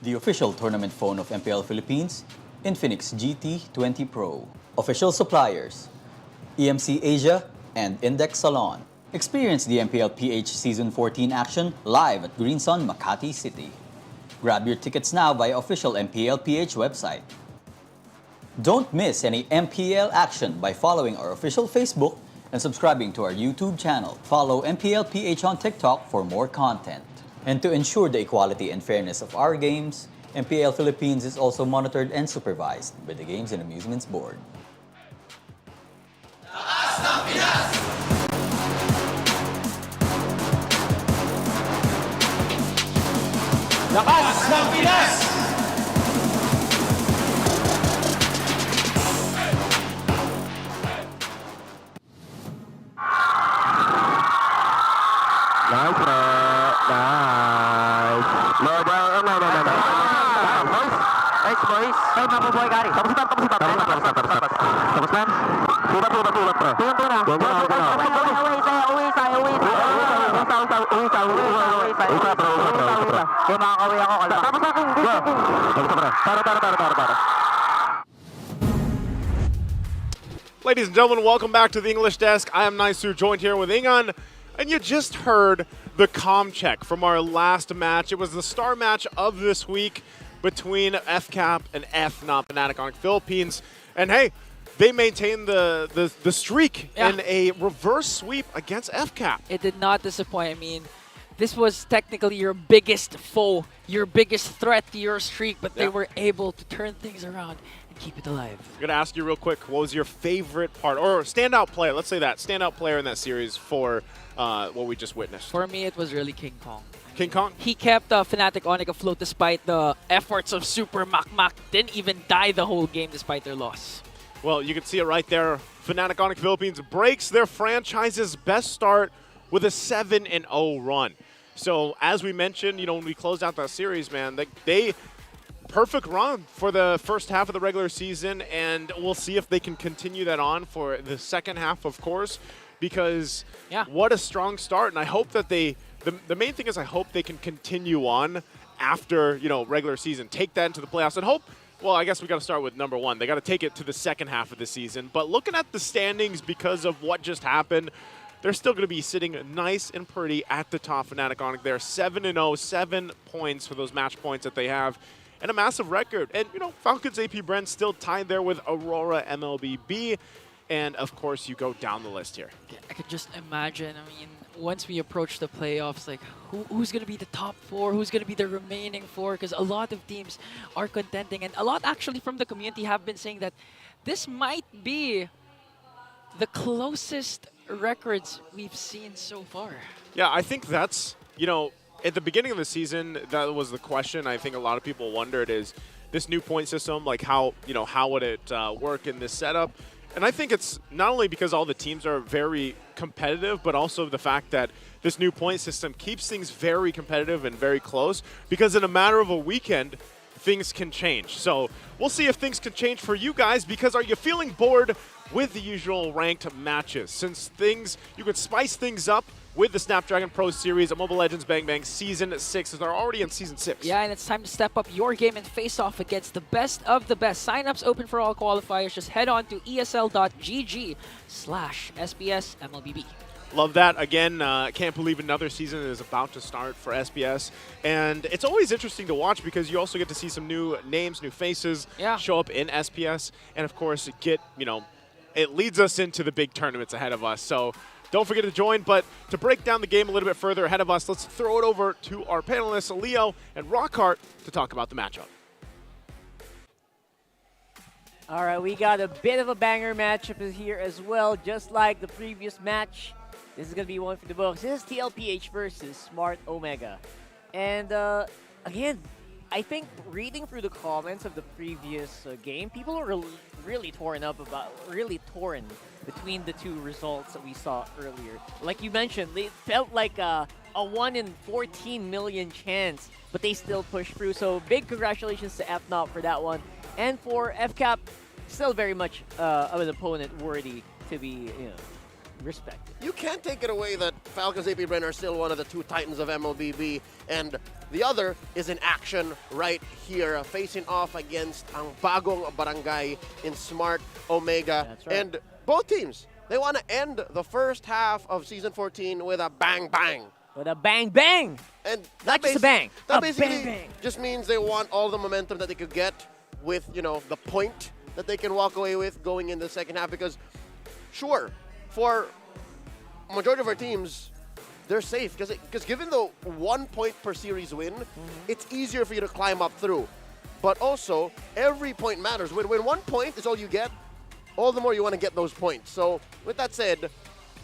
The official tournament phone of MPL Philippines, Infinix GT20 Pro. Official suppliers, EMC Asia and Index Salon. Experience the MPLPH Season 14 action live at Green Sun, Makati City. Grab your tickets now via official MPLPH website. Don't miss any MPL action by following our official Facebook and subscribing to our YouTube channel. Follow MPLPH on TikTok for more content. And to ensure the equality and fairness of our games, MPL Philippines is also monitored and supervised by the Games and Amusements Board. Lakas ng Pinas! Nice, bro. Nice. No. Nice, boys. Hey, mabubuhay ka rin. Tapos na. Tapos na. Tubat, bro. Uwi tayo. Kaya makakawin ako. Tapos na. Para. Ladies and gentlemen, welcome back to the English Desk. I am Naisu, joined here with Ingan. And you just heard the comm check from our last match. It was the star match of this week between FCAP and FNOP, Fnatic Onic Philippines. And hey, they maintained the streak in a reverse sweep against FCAP. It did not disappoint. I mean, this was technically your biggest foe, your biggest threat to your streak, but they were able to turn things around and keep it alive. I'm going to ask you real quick, what was your favorite part, or standout player, let's say that, standout player in that series for what we just witnessed? For me, it was really King Kong. King Kong? He kept Fnatic Onic afloat despite the efforts of Super Makmak. Didn't even die the whole game despite their loss. Well, you can see it right there. Fnatic Onic Philippines breaks their franchise's best start with a 7-0 run. So, as we mentioned, you know, when we closed out that series, man, they perfect run for the first half of the regular season, and we'll see if they can continue that on for the second half, of course, because what a strong start. And I hope that the main thing is I hope they can continue on after, you know, regular season, take that into the playoffs, and hope, well, I guess we got to start with number one. They got to take it to the second half of the season. But looking at the standings because of what just happened, they're still going to be sitting nice and pretty at the top. Fnatic Onic, they're 7-0, 7 points for those match points that they have, and a massive record. And, you know, Falcons APBren still tied there with Aurora MLBB. And, of course, you go down the list here. I could just imagine, I mean, once we approach the playoffs, like, who's going to be the top 4? Who's going to be the remaining 4? Because a lot of teams are contending. And a lot, actually, from the community have been saying that this might be the closest records we've seen so far. Yeah, I think that's, you know, at the beginning of the season, that was the question I think a lot of people wondered is this new point system, like how, you know, how would it work in this setup? And I think it's not only because all the teams are very competitive, but also the fact that this new point system keeps things very competitive and very close, because in a matter of a weekend, things can change. So we'll see if things can change for you guys, because are you feeling bored with the usual ranked matches? Since you could spice things up with the Snapdragon Pro Series of Mobile Legends Bang Bang Season 6, as they're already in Season 6. Yeah, and it's time to step up your game and face off against the best of the best. Sign-ups open for all qualifiers. Just head on to esl.gg/SBS MLBB. Love that. Again, can't believe another season is about to start for SBS. And it's always interesting to watch because you also get to see some new names, new faces show up in SPS. And, of course, it leads us into the big tournaments ahead of us. So don't forget to join. But to break down the game a little bit further ahead of us, let's throw it over to our panelists, Leo and Rockhart, to talk about the matchup. All right, we got a bit of a banger matchup here as well, just like the previous match. This is going to be one for the books. This is TLPH versus Smart Omega. And again, I think reading through the comments of the previous game, people are really torn between the two results that we saw earlier. Like you mentioned, it felt like a 1 in 14 million chance, but they still pushed through. So big congratulations to FNOP for that one. And for FCAP, still very much of an opponent worthy to be, respected. You can't take it away that Falcons APBren are still one of the two titans of MLBB, and the other is in action right here, facing off against ang bagong barangay in Smart Omega. That's right. And both teams, they want to end the first half of Season 14 with a bang-bang. With a bang-bang! And not just a bang, that a basically bang-bang. just means they want all the momentum that they could get with, the point that they can walk away with going in the second half, because sure, for majority of our teams, they're safe because given the 1 point per series win, it's easier for you to climb up through. But also, every point matters. When 1 point is all you get, all the more you want to get those points. So with that said,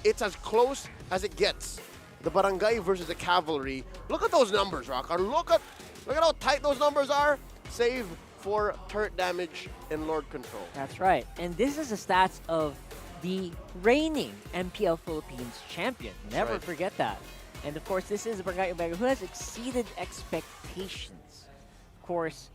it's as close as it gets. The Barangay versus the Cavalry. Look at those numbers, Rock. Look at how tight those numbers are. Save for turret damage and Lord Control. That's right. And this is the stats of the reigning MPL Philippines champion. Never forget that. And of course, this is a Barangay Omega who has exceeded expectations. Of course,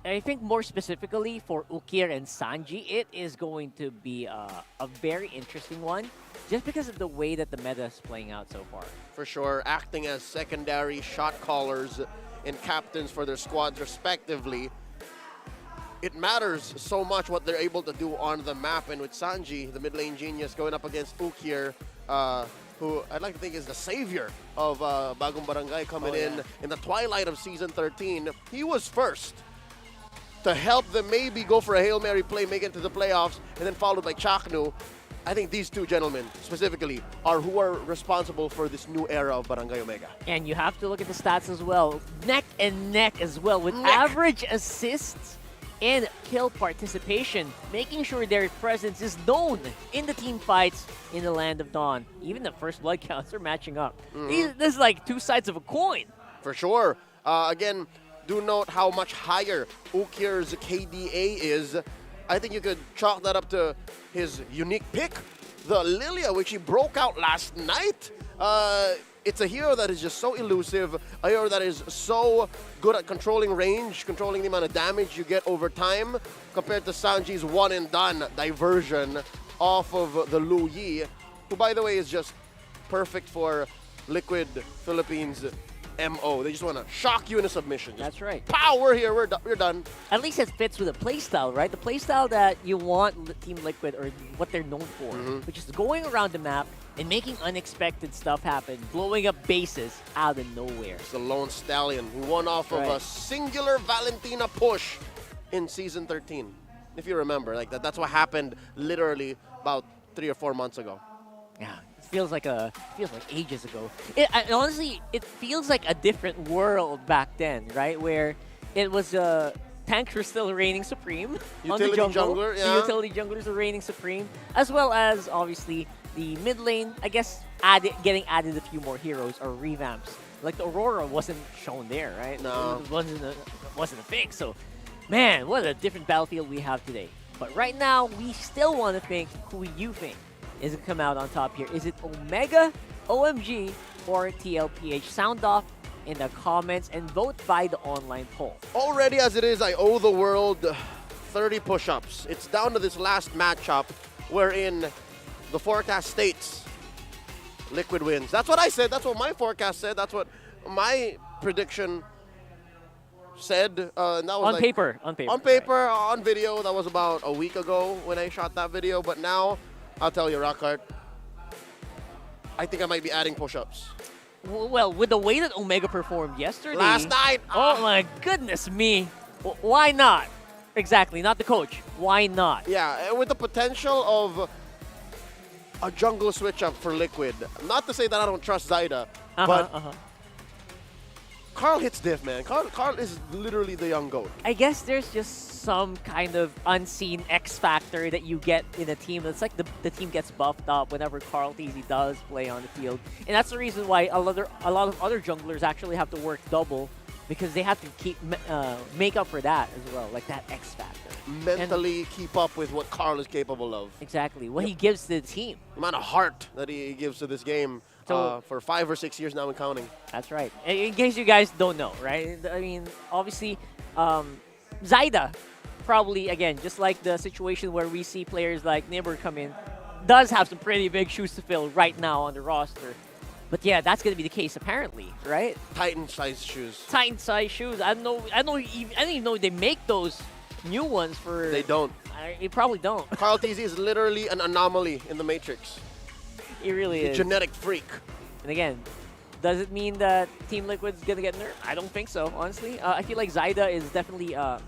I think more specifically for Ukir and Sanji, it is going to be a very interesting one, just because of the way that the meta is playing out so far. For sure, acting as secondary shot callers and captains for their squads respectively. it matters so much what they're able to do on the map. And with Sanji, the mid lane genius, going up against Ukir, who I'd like to think is the savior of Bagong Barangay coming in the twilight of Season 13. He was first to help them maybe go for a Hail Mary play, make it to the playoffs, and then followed by Chaknu. I think these two gentlemen specifically are who are responsible for this new era of Barangay Omega. And you have to look at the stats as well. Neck and neck as well, with average assists and kill participation, making sure their presence is known in the team fights in the Land of Dawn. Even the first blood counts are matching up. This is like two sides of a coin. For sure. Again, do note how much higher Ukir's KDA is. I think you could chalk that up to his unique pick, the Lilia, which he broke out last night. It's a hero that is just so elusive, a hero that is so good at controlling range, controlling the amount of damage you get over time, compared to Sanji's one-and-done diversion off of the Lu Yi, who, by the way, is just perfect for Liquid Philippines MO. They just want to shock you into submission. Just That's right. Pow, we're here, we're done. At least it fits with the playstyle, right? The playstyle that you want Team Liquid, or what they're known for, which is going around the map and making unexpected stuff happen, blowing up bases out of nowhere. It's the Lone Stallion who won off of a singular Valentina push in Season 13. If you remember, like that's what happened literally about 3 or 4 months ago. Yeah. Feels like ages ago. Honestly, it feels like a different world back then, right? Where it was tanks were still reigning supreme on the jungle. Jungler, The utility junglers are reigning supreme, as well as obviously the mid lane. I guess getting added a few more heroes or revamps. Like the Aurora wasn't shown there, right? No, it wasn't a thing. So, man, what a different battlefield we have today. But right now, we still want to think who you think is it come out on top here. Is it Omega, OMG, or TLPH? Sound off in the comments and vote by the online poll. Already as it is, I owe the world 30 push-ups. It's down to this last matchup wherein the forecast states Liquid wins. That's what I said. That's what my forecast said. That's what my prediction said. And that was on paper. On paper, on video. That was about a week ago when I shot that video. But now, I'll tell you, Rockhart, I think I might be adding push-ups. Well, with the way that Omega performed yesterday. Last night. Oh my goodness me. Why not? Exactly, not the coach. Why not? Yeah, with the potential of a jungle switch-up for Liquid. Not to say that I don't trust Zyda, but Karl hits diff, man. Karl is literally the young GOAT. I guess there's just some kind of unseen X factor that you get in a team. It's like the team gets buffed up whenever KyleTzy does play on the field. And that's the reason why a lot of other junglers actually have to work double, because they have to make up for that as well, like that X factor. Mentally keep up with what Karl is capable of. Exactly, what he gives to the team. The amount of heart that he gives to this game for 5 or 6 years now and counting. That's right. In case you guys don't know, right? I mean, obviously, Zyda probably, again, just like the situation where we see players like Nibber come in, does have some pretty big shoes to fill right now on the roster. But yeah, that's going to be the case apparently, right? Titan-sized shoes. Titan-sized shoes. I don't even know they make those new ones for... They don't. They probably don't. KyleTzy is literally an anomaly in the Matrix. He really is. A genetic freak. And again, does it mean that Team Liquid's going to get nerfed? I don't think so, honestly. I feel like Zyda is definitely... a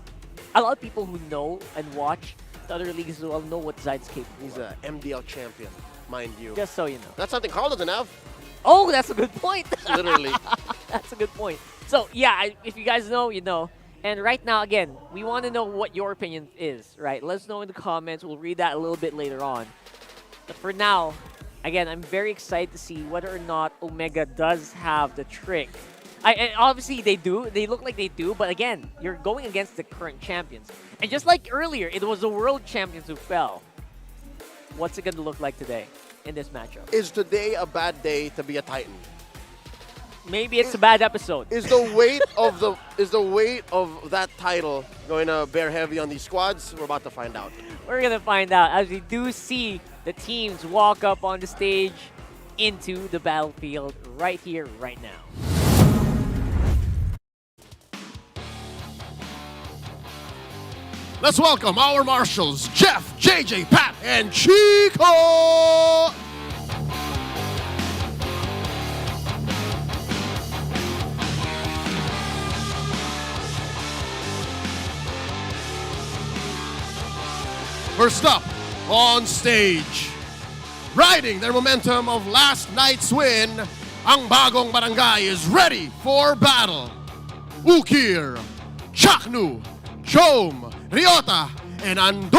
lot of people who know and watch the other leagues as well know what Zyda's capable of. He's an MDL champion, mind you. Just so you know. That's something Karl doesn't have. Oh, that's a good point. Literally. That's a good point. So, yeah, if you guys know, you know. And right now, again, we want to know what your opinion is, right? Let us know in the comments. We'll read that a little bit later on. But for now, again, I'm very excited to see whether or not Omega does have the trick. And obviously, they do. They look like they do. But again, you're going against the current champions. And just like earlier, it was the world champions who fell. What's it going to look like today in this matchup? Is today a bad day to be a Titan? Maybe it's a bad episode. Is the weight of that title going to bear heavy on these squads? We're about to find out. We're going to find out as we do see the teams walk up on the stage into the battlefield right here, right now. let's welcome our marshals, Jeff, JJ, Pat, and Chico! First up on stage, riding their momentum of last night's win, ang bagong barangay is ready for battle. Ukir, Chaknu, Chom, Ryota, and Andoryu.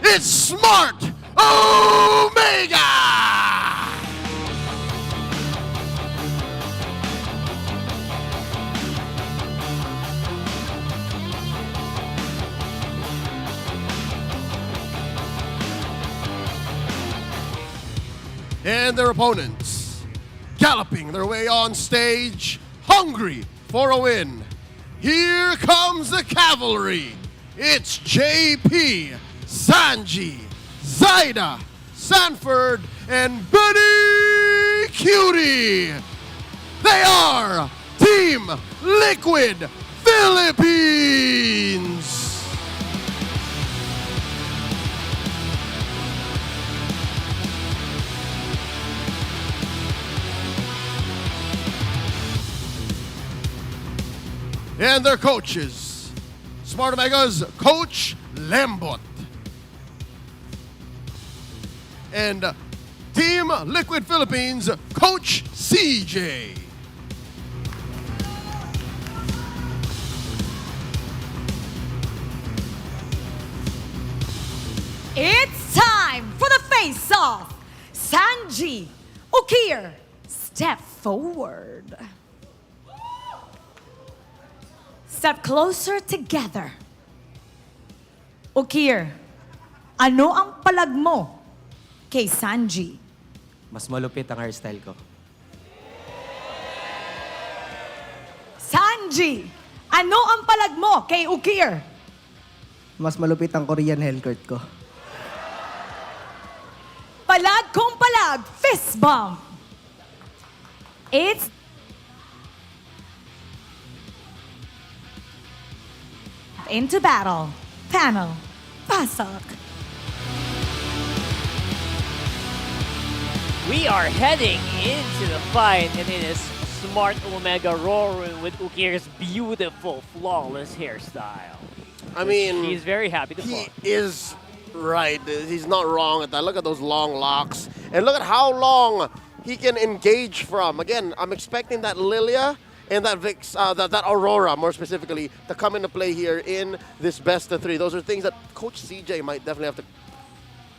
It's Smart Omega! And their opponents, galloping their way on stage, hungry for a win. Here comes the cavalry. It's JP, Sanji, Zaida, Sanford, and Buddy Cutie. They are Team Liquid Philippines. And their coaches, Smart Omega's Coach Lembot. And Team Liquid Philippines, Coach CJ. It's time for the face-off. Sanji, Ukir, step forward. Step closer together. Ukir, ano ang palag mo kay Sanji? Mas malupit ang hairstyle ko. Sanji, ano ang palag mo kay Ukir? Mas malupit ang Korean haircut ko. Palag kong palag, fist bump. It's into battle. Panel, pasok. We are heading into the fight, and it is Smart Omega roaring with Ukir's beautiful, flawless hairstyle. I mean, he's very happy to he fall. is right. He's not wrong at that. Look at those long locks. And look at how long he can engage from. Again, I'm expecting that Lilia and that that Aurora, more specifically, to come into play here in this best of three. Those are things that Coach CJ might definitely have to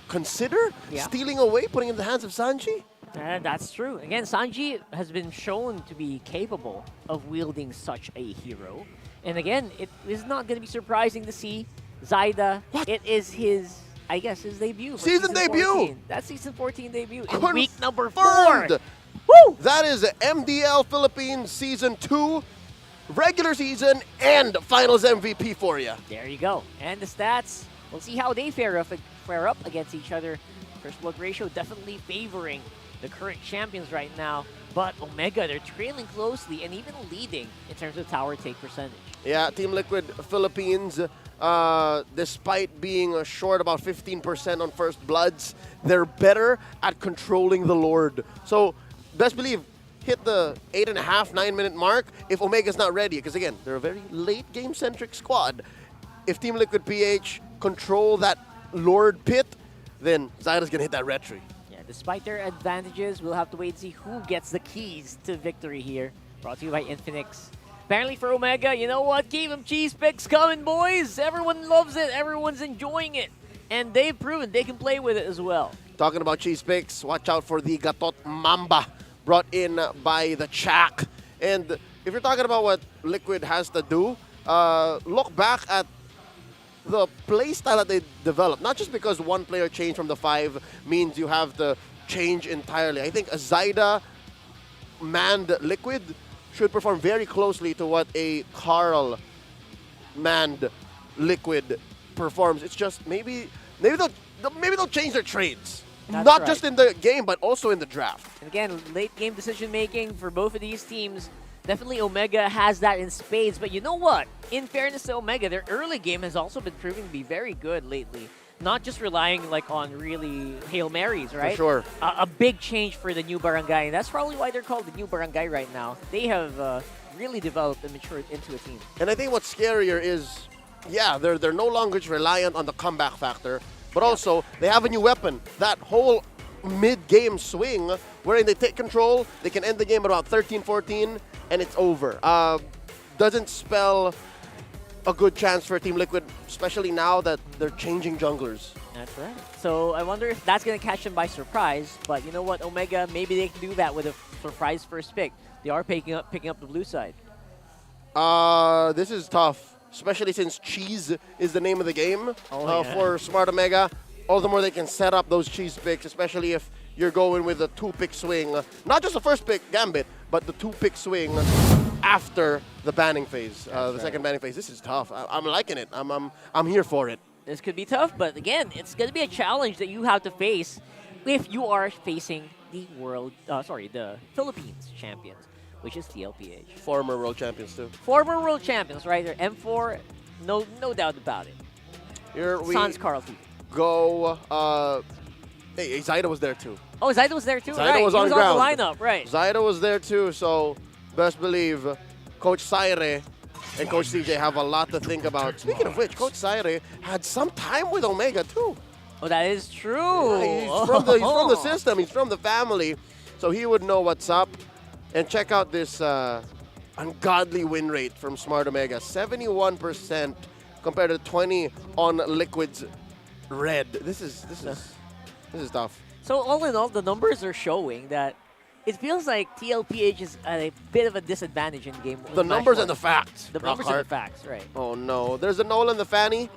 consider stealing away, putting in the hands of Sanji. That's true. Again, Sanji has been shown to be capable of wielding such a hero. And again, it is not going to be surprising to see Zaida. It is his, I guess, his debut. Season debut! 14. That's season 14 debut in week number 4. Confirmed. Woo! That is MDL Philippines Season 2, regular season, and finals MVP for you. There you go. And the stats, we'll see how they fare up against each other. First blood ratio definitely favoring the current champions right now. But Omega, they're trailing closely and even leading in terms of tower take percentage. Yeah, Team Liquid Philippines, despite being short about 15% on first bloods, they're better at controlling the Lord. So, best believe, hit the 8.5, 9-minute mark if Omega's not ready. Because again, they're a very late game-centric squad. If Team Liquid PH control that Lord pit, then Zaida's going to hit that red tree. Yeah, despite their advantages, we'll have to wait and see who gets the keys to victory here. Brought to you by Infinix. Apparently for Omega, you know what? Keep them cheese picks coming, boys. Everyone loves it. Everyone's enjoying it. And they've proven they can play with it as well. Talking about cheese picks, watch out for the Gatot Mamba brought in by the Chak. And if you're talking about what Liquid has to do, look back at the playstyle that they developed. Not just because one player changed from the 5 means you have to change entirely. I think a Zaida manned Liquid should perform very closely to what a Carl manned Liquid performs. It's just maybe they'll change their trades. That's Not right. just in the game, but also in the draft. And again, late game decision making for both of these teams. Definitely Omega has that in spades, but you know what? In fairness to Omega, their early game has also been proving to be very good lately. Not just relying like on really Hail Marys, right? For sure. A big change for the new barangay, and that's probably why they're called the new barangay right now. They have really developed and matured into a team. And I think what's scarier is, yeah, they're no longer just reliant on the comeback factor, but also they have a new weapon. That whole mid-game swing, wherein they take control, they can end the game at about 13-14, and it's over. Doesn't spell a good chance for Team Liquid, especially now that they're changing junglers. That's right. So I wonder if that's going to catch them by surprise. But you know what, Omega, maybe they can do that with a surprise first pick. They are picking up the blue side. This is tough, especially since cheese is the name of the game for Smart Omega. All the more they can set up those cheese picks, especially if you're going with a 2-pick swing. Not just the first pick, Gambit, but the 2-pick swing after the banning phase, the second banning phase. This is tough. I'm liking it. I'm here for it. This could be tough, but again, it's going to be a challenge that you have to face if you are facing the the Philippines champions, which is TLPH. Former world champions too. Former world champions, right? They're M4, no doubt about it. Here we Sans Carl TV. go. Hey, Zyda was there too. Oh, Zyda was there too. Zyda Right. was He on was ground. on the lineup, right? Zyda was there too, so best believe Coach Saire and Coach CJ have a lot to think about. Speaking of which, Coach Saire had some time with Omega too. Oh, that is true. Yeah, he's from the system. He's from the family, so he would know what's up. And check out this ungodly win rate from Smart Omega, 71% compared to 20 on Liquid's Red. This is tough. So all in all, the numbers are showing that it feels like TLPH is at a bit of a disadvantage in game. The numbers and the facts. The numbers and the facts, right? Oh no, there's a Nolan the Fanny.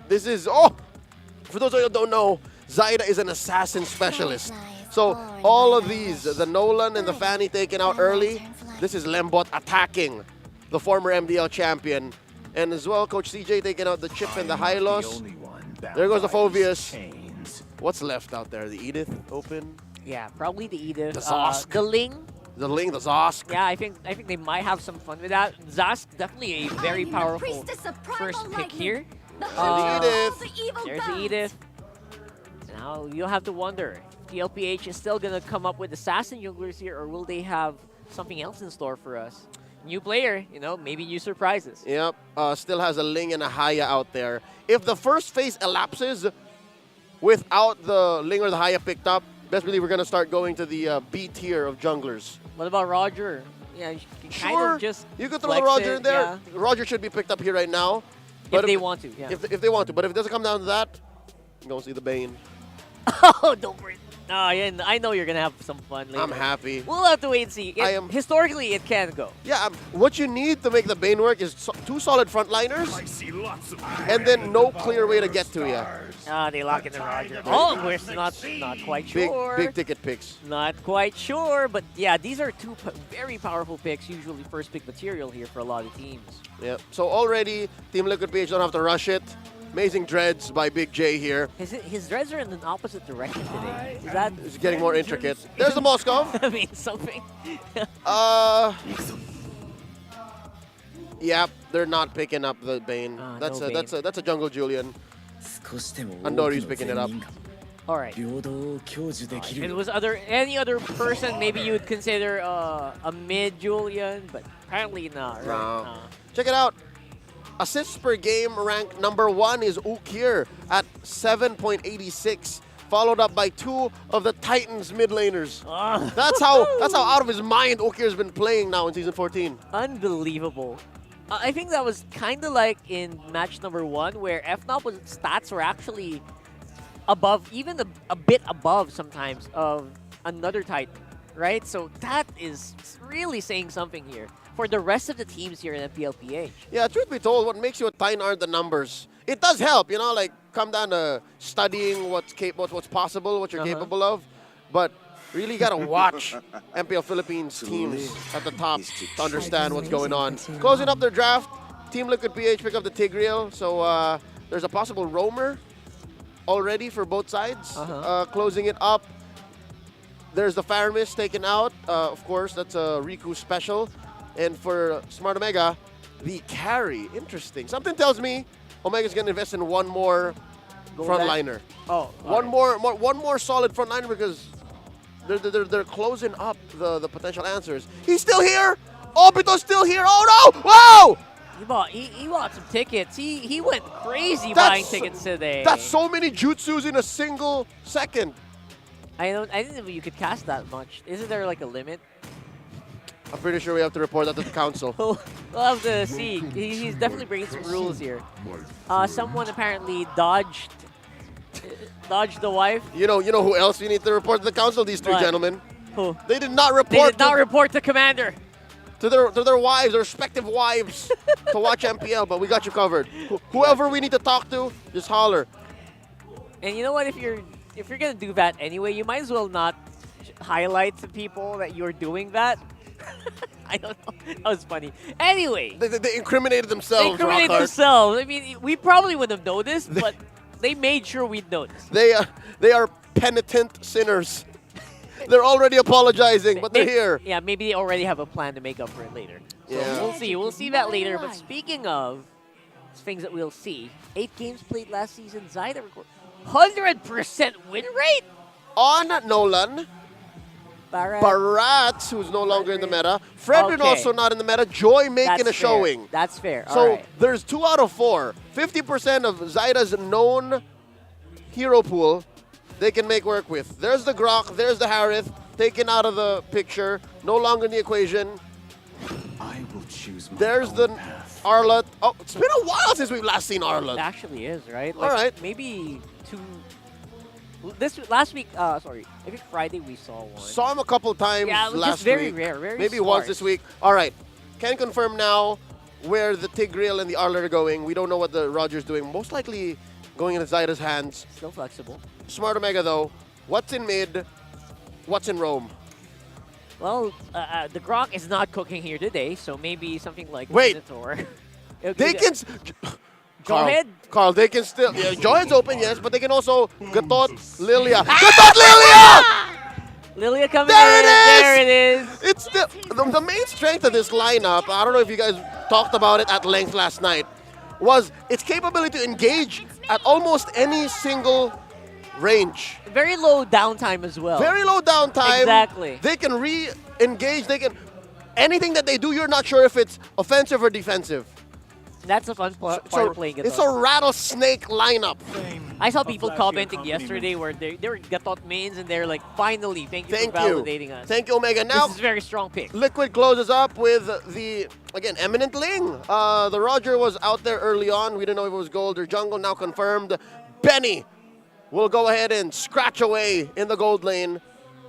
This is for those of you who don't know, Zyda is an assassin specialist. So all of these, the Nolan and the Fanny taken out early. This is Lembot attacking the former MDL champion. And as well, Coach CJ taking out the Chip and the Hylos. There goes the Phobius. What's left out there? The Edith open? Yeah, probably the Edith. The Zosk. The Ling. The Ling, the Zosk. Yeah, I think they might have some fun with that. Zosk, definitely a very powerful first pick here. The Edith. There's the Edith. Now you'll have to wonder, TLPH is still going to come up with assassin junglers here, or will they have something else in store for us? New player, maybe new surprises. Yep, still has a Ling and a Haya out there. If the first phase elapses without the Ling or the Haya picked up, best believe we're going to start going to the B tier of junglers. What about Roger? Yeah, you can kind of just you could throw the Roger in there. Yeah. Roger should be picked up here right now. If they want to, yeah. If they want to. But if it doesn't come down to that, go see the Bane. Oh, don't worry. No, yeah, I know you're going to have some fun later. I'm happy. We'll have to wait and see. Historically, it can go. Yeah, what you need to make the Bane work is two solid frontliners and then no clear way to get to you. They lock in the Roger. Oh, we're not quite sure. Big ticket picks. Not quite sure, but yeah, these are two very powerful picks, usually first pick material here for a lot of teams. Yeah, so already Team Liquid PH don't have to rush it. Amazing dreads by Big J here. His dreads are in the opposite direction today. Is that? It's getting more intricate. There's the Moskov. I mean, something. Yep, they're not picking up the Bane. That's a Jungle Julian. Andori's picking it up. All right. If it was any other person, maybe you would consider a mid Julian, but apparently not. Right? No. Check it out. Assists per game rank number 1 is Ukir at 7.86, followed up by 2 of the Titans mid laners. That's how out of his mind Ukir's been playing now in Season 14. Unbelievable. I think that was kind of like in match number 1 where FNOP stats were actually above, even a bit above sometimes of another Titan, right? So that is really saying something here for the rest of the teams here in MPLPH. Yeah, truth be told, what makes you a Titan aren't the numbers. It does help, like come down to studying what's possible, what you're capable of. But really got to watch MPL Philippines teams at the top to understand what's going on. Closing up their draft, Team Liquid PH pick up the Tigreal. So there's a possible roamer already for both sides. Closing it up, there's the Faramis taken out. Of course, that's a Riku special. And for Smart Omega, the carry. Interesting. Something tells me Omega's going to invest in one more frontliner. Oh, one more solid frontliner because they're closing up the potential answers. He's still here. Obito's still here. Oh no! Wow! He bought some tickets. He went crazy buying tickets today. That's so many jutsus in a single second. I didn't know you could cast that much. Isn't there like a limit? I'm pretty sure we have to report that to the council. We'll have to see. He's definitely bringing some rules here. Someone apparently dodged the wife. You know who else we need to report to the council? These three gentlemen. Who? They did not report. They did not report the commander. To their wives, their respective wives, to watch MPL. But we got you covered. Whoever we need to talk to, just holler. And you know what? If you're gonna do that anyway, you might as well not highlight to people that you're doing that. I don't know. That was funny. Anyway. They incriminated themselves, They incriminated themselves. I mean, we probably wouldn't have noticed, but they made sure we'd notice. They are penitent sinners. They're already apologizing, but they're here. Yeah, maybe they already have a plan to make up for it later. So Yeah. we'll see. We'll see that later. But speaking of things that we'll see, 8 games played last season. Zyda record 100% win rate on Nolan. Barat, who's no longer in the meta. Fredrin also not in the meta. Joy making a showing. That's fair. So there's 2 out of 4. 50% of Zyda's known hero pool they can make work with. There's the Grok, there's the Harith, taken out of the picture, no longer in the equation. I will choose my There's the Arlott. Oh, it's been a while since we've last seen Arlott. It actually is, right? All right. Maybe last week, sorry, I think Friday we saw one. Saw him a couple times yeah, it was last just very week. rare, very Maybe sparse. once this week. All right. Can confirm now where the Tigreal and the Arlott are going. We don't know what the Roger's doing. Most likely going into Zyda's hands. Still flexible. Smart Omega, though. What's in mid? What's in Rome? Well, the Grok is not cooking here today, so maybe something like Wait. Minotaur. They can... Jawhead? Carl, they can still... Yeah, Jawhead's open, yes, but they can also Gatot, Lilia. Gatot, Lilia! Lilia coming there in. There it is. It's the main strength of this lineup, I don't know if you guys talked about it at length last night, was its capability to engage at almost any single range. Very low downtime as well. Very low downtime. Exactly. They can re-engage. They can... Anything that they do, you're not sure if it's offensive or defensive. That's a fun part of playing Gatot. It's a rattlesnake lineup. I saw people commenting yesterday where they were Gatot mains and they're like, finally, thank you for validating us. Thank you, Omega. Now, this is a very strong pick. Liquid closes up with the, again, Eminent Ling. The Roger was out there early on. We didn't know if it was gold or jungle. Now confirmed. Benny will go ahead and scratch away in the gold lane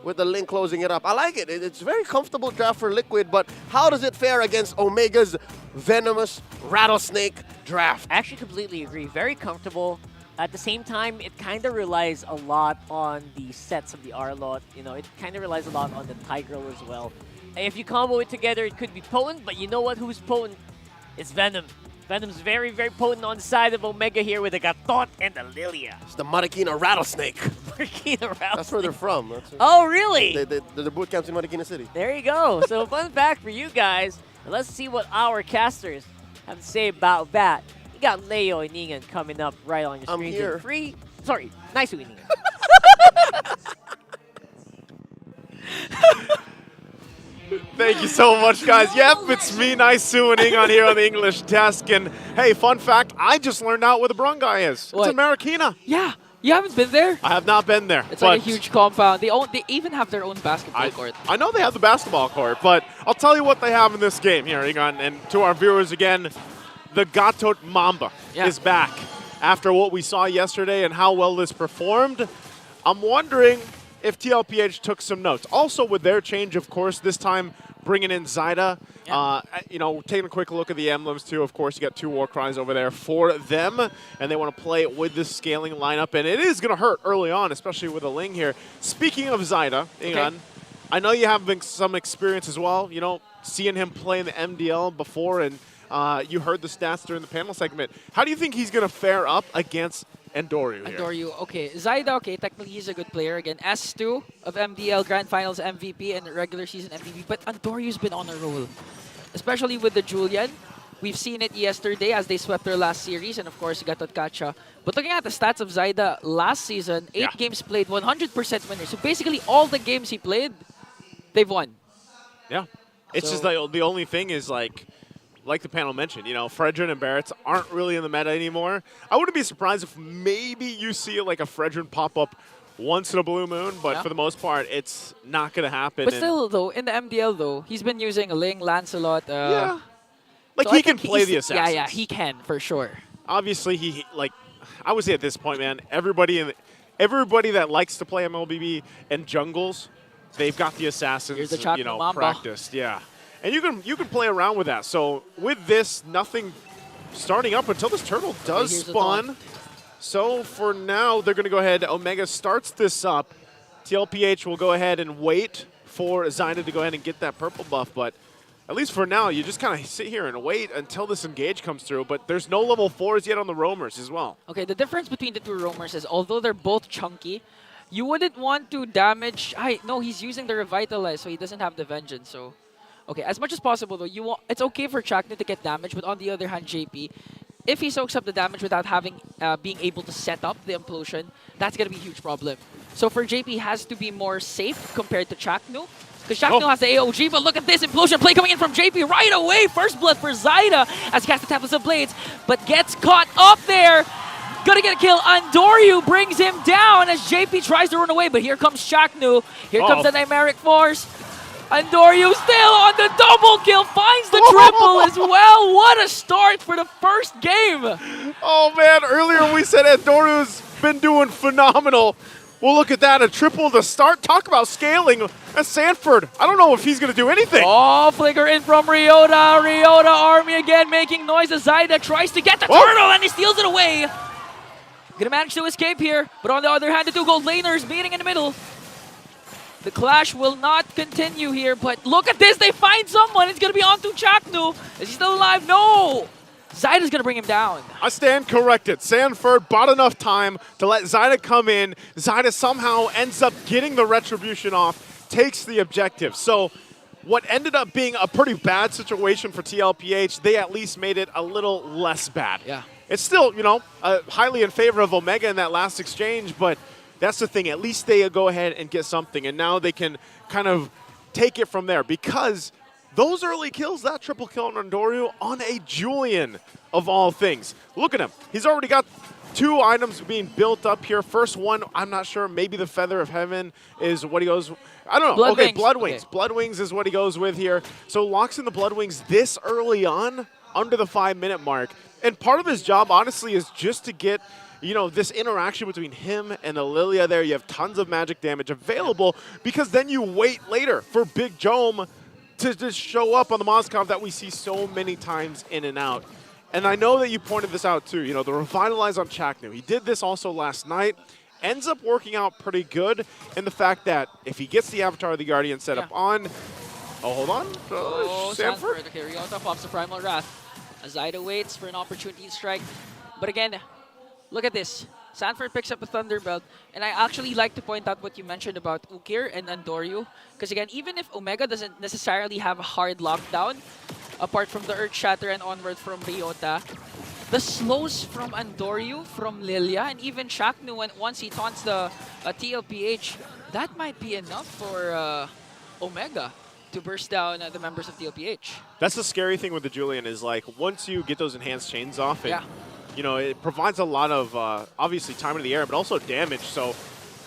with the Ling closing it up. I like it. It's a very comfortable draft for Liquid, but how does it fare against Omega's venomous rattlesnake draft? I actually completely agree. Very comfortable. At the same time, it kind of relies a lot on the sets of the Arlott. You know, it kind of relies a lot on the Tigreal as well. If you combo it together, it could be potent, but you know what? Who's potent? It's Venom. Venom's very, very potent on the side of Omega here with the Gatot and the Lilia. It's the Marikina rattlesnake. Marikina rattlesnake. That's where they're from. Oh, really? They're boot camps in Marikina City. There you go. So fun fact for you guys. And let's see what our casters have to say about that. You got Leo and Iningan coming up right on your screen. I'm here. Free. Sorry, nice Iningan. Thank you so much, guys. Yep, it's me, Nice Iningan, on here on the English desk. And hey, fun fact, I just learned out where the Brun guy is. What? It's in Marikina. Yeah, you haven't been there? I have not been there. It's like a huge compound. They even have their own basketball court. I know they have the basketball court, but I'll tell you what they have in this game here, Igan. And to our viewers again, the Gatot Mamba is back after what we saw yesterday and how well this performed. I'm wondering if TLPH took some notes. Also with their change, of course, this time bringing in Zyda. You know, taking a quick look at the emblems too. Of course, you got 2 war cries over there for them, and they want to play with this scaling lineup, and it is going to hurt early on, especially with a Ling here. Speaking of Zyda, Igan, I know you have some experience as well, you know, seeing him play in the MDL before, and you heard the stats during the panel segment. How do you think he's going to fare up against Andoryu here? Andoryu, okay. Zyda, okay, technically he's a good player. Again, S2 of MDL Grand Finals MVP and regular season MVP. But Andoryu's been on a roll. especially with the Julian. We've seen it yesterday as they swept their last series, and of course, Gatotkacha. But looking at the stats of Zyda last season, 8 games played, 100% winner. So basically, all the games he played, they've won. Yeah. It's just the only thing is, like the panel mentioned, you know, Fredrin and Barretts aren't really in the meta anymore. I wouldn't be surprised if maybe you see like a Fredrin pop up once in a blue moon, but for the most part, it's not going to happen. But still, though, in the MDL, though, he's been using Ling, Lancelot. Yeah. Like, so he can play the assassins. Yeah, he can, for sure. Obviously, I would say at this point, man, everybody that likes to play MLBB and jungles, they've got the assassins, you know, practiced. Yeah. And you can play around with that. So with this, nothing starting up until this turtle does spawn. So for now, they're going to go ahead. Omega starts this up. TLPH will go ahead and wait for Zyda to go ahead and get that purple buff. But at least for now, you just kind of sit here and wait until this engage comes through. But there's no level 4s yet on the roamers as well. Okay, the difference between the two roamers is although they're both chunky, you wouldn't want to damage. No, he's using the Revitalize, so he doesn't have the Vengeance. So, okay, as much as possible, though, it's okay for Chaknu to get damage. But on the other hand, JP, if he soaks up the damage without being able to set up the implosion, that's going to be a huge problem. So for JP, he has to be more safe compared to Chaknu. Because Chaknu has the AOG, but look at this implosion play coming in from JP right away. First blood for Zyda as he casts the Tempest of Blades, but gets caught up there. Gonna get a kill. Andoryu brings him down as JP tries to run away, but here comes Chaknu. Here comes the Chimeric Force. Andoryu still on the double kill, finds the triple as well. What a start for the first game. Oh man, earlier we said Andoryu's been doing phenomenal. Well, look at that, a triple to start. Talk about scaling. That's Sanford. I don't know if he's going to do anything. Oh, flicker in from Ryota. Ryota army again making noise as Zyda tries to get the turtle and he steals it away. Gonna manage to escape here, but on the other hand, the two gold laners meeting in the middle. The clash will not continue here, but look at this. They find someone. It's going to be onto Chaknu. Is he still alive? No. Zyda's going to bring him down. I stand corrected. Sanford bought enough time to let Zyda come in. Zyda somehow ends up getting the retribution off, takes the objective. So what ended up being a pretty bad situation for TLPH, they at least made it a little less bad. Yeah. It's still, you know, highly in favor of Omega in that last exchange, but that's the thing. At least they go ahead and get something, and now they can kind of take it from there because those early kills, that triple kill on Andoryu on a Julian of all things. Look at him. He's already got 2 items being built up here. First one, I'm not sure. Maybe the Feather of Heaven is what he goes. I don't know. Blood Wings. Blood Wings is what he goes with here. So locks in the Blood Wings this early on, under the 5-minute mark. And part of his job, honestly, is just to get, you know, this interaction between him and the Lilia there. You have tons of magic damage available because then you wait later for Big Jome to just show up on the Moskov that we see so many times in and out. And I know that you pointed this out too, you know, the Revitalize on Chaknu. He did this also last night. Ends up working out pretty good in the fact that if he gets the Avatar of the Guardian set up on... Oh, hold on. Sanford. Okay, Ryota pops the Primal Wrath. As Zyda waits for an opportunity to strike. But again, look at this. Sanford picks up a Thunderbelt, and I actually like to point out what you mentioned about Ukir and Andoryu. Because again, even if Omega doesn't necessarily have a hard lockdown, apart from the Earth Shatter and onward from Ryota, the slows from Andoryu, from Lilia, and even Chaknu, once he taunts the TLPH, that might be enough for Omega to burst down the members of TLPH. That's the scary thing with the Julian is like once you get those enhanced chains off, you know, it provides a lot of obviously time in the air, but also damage. So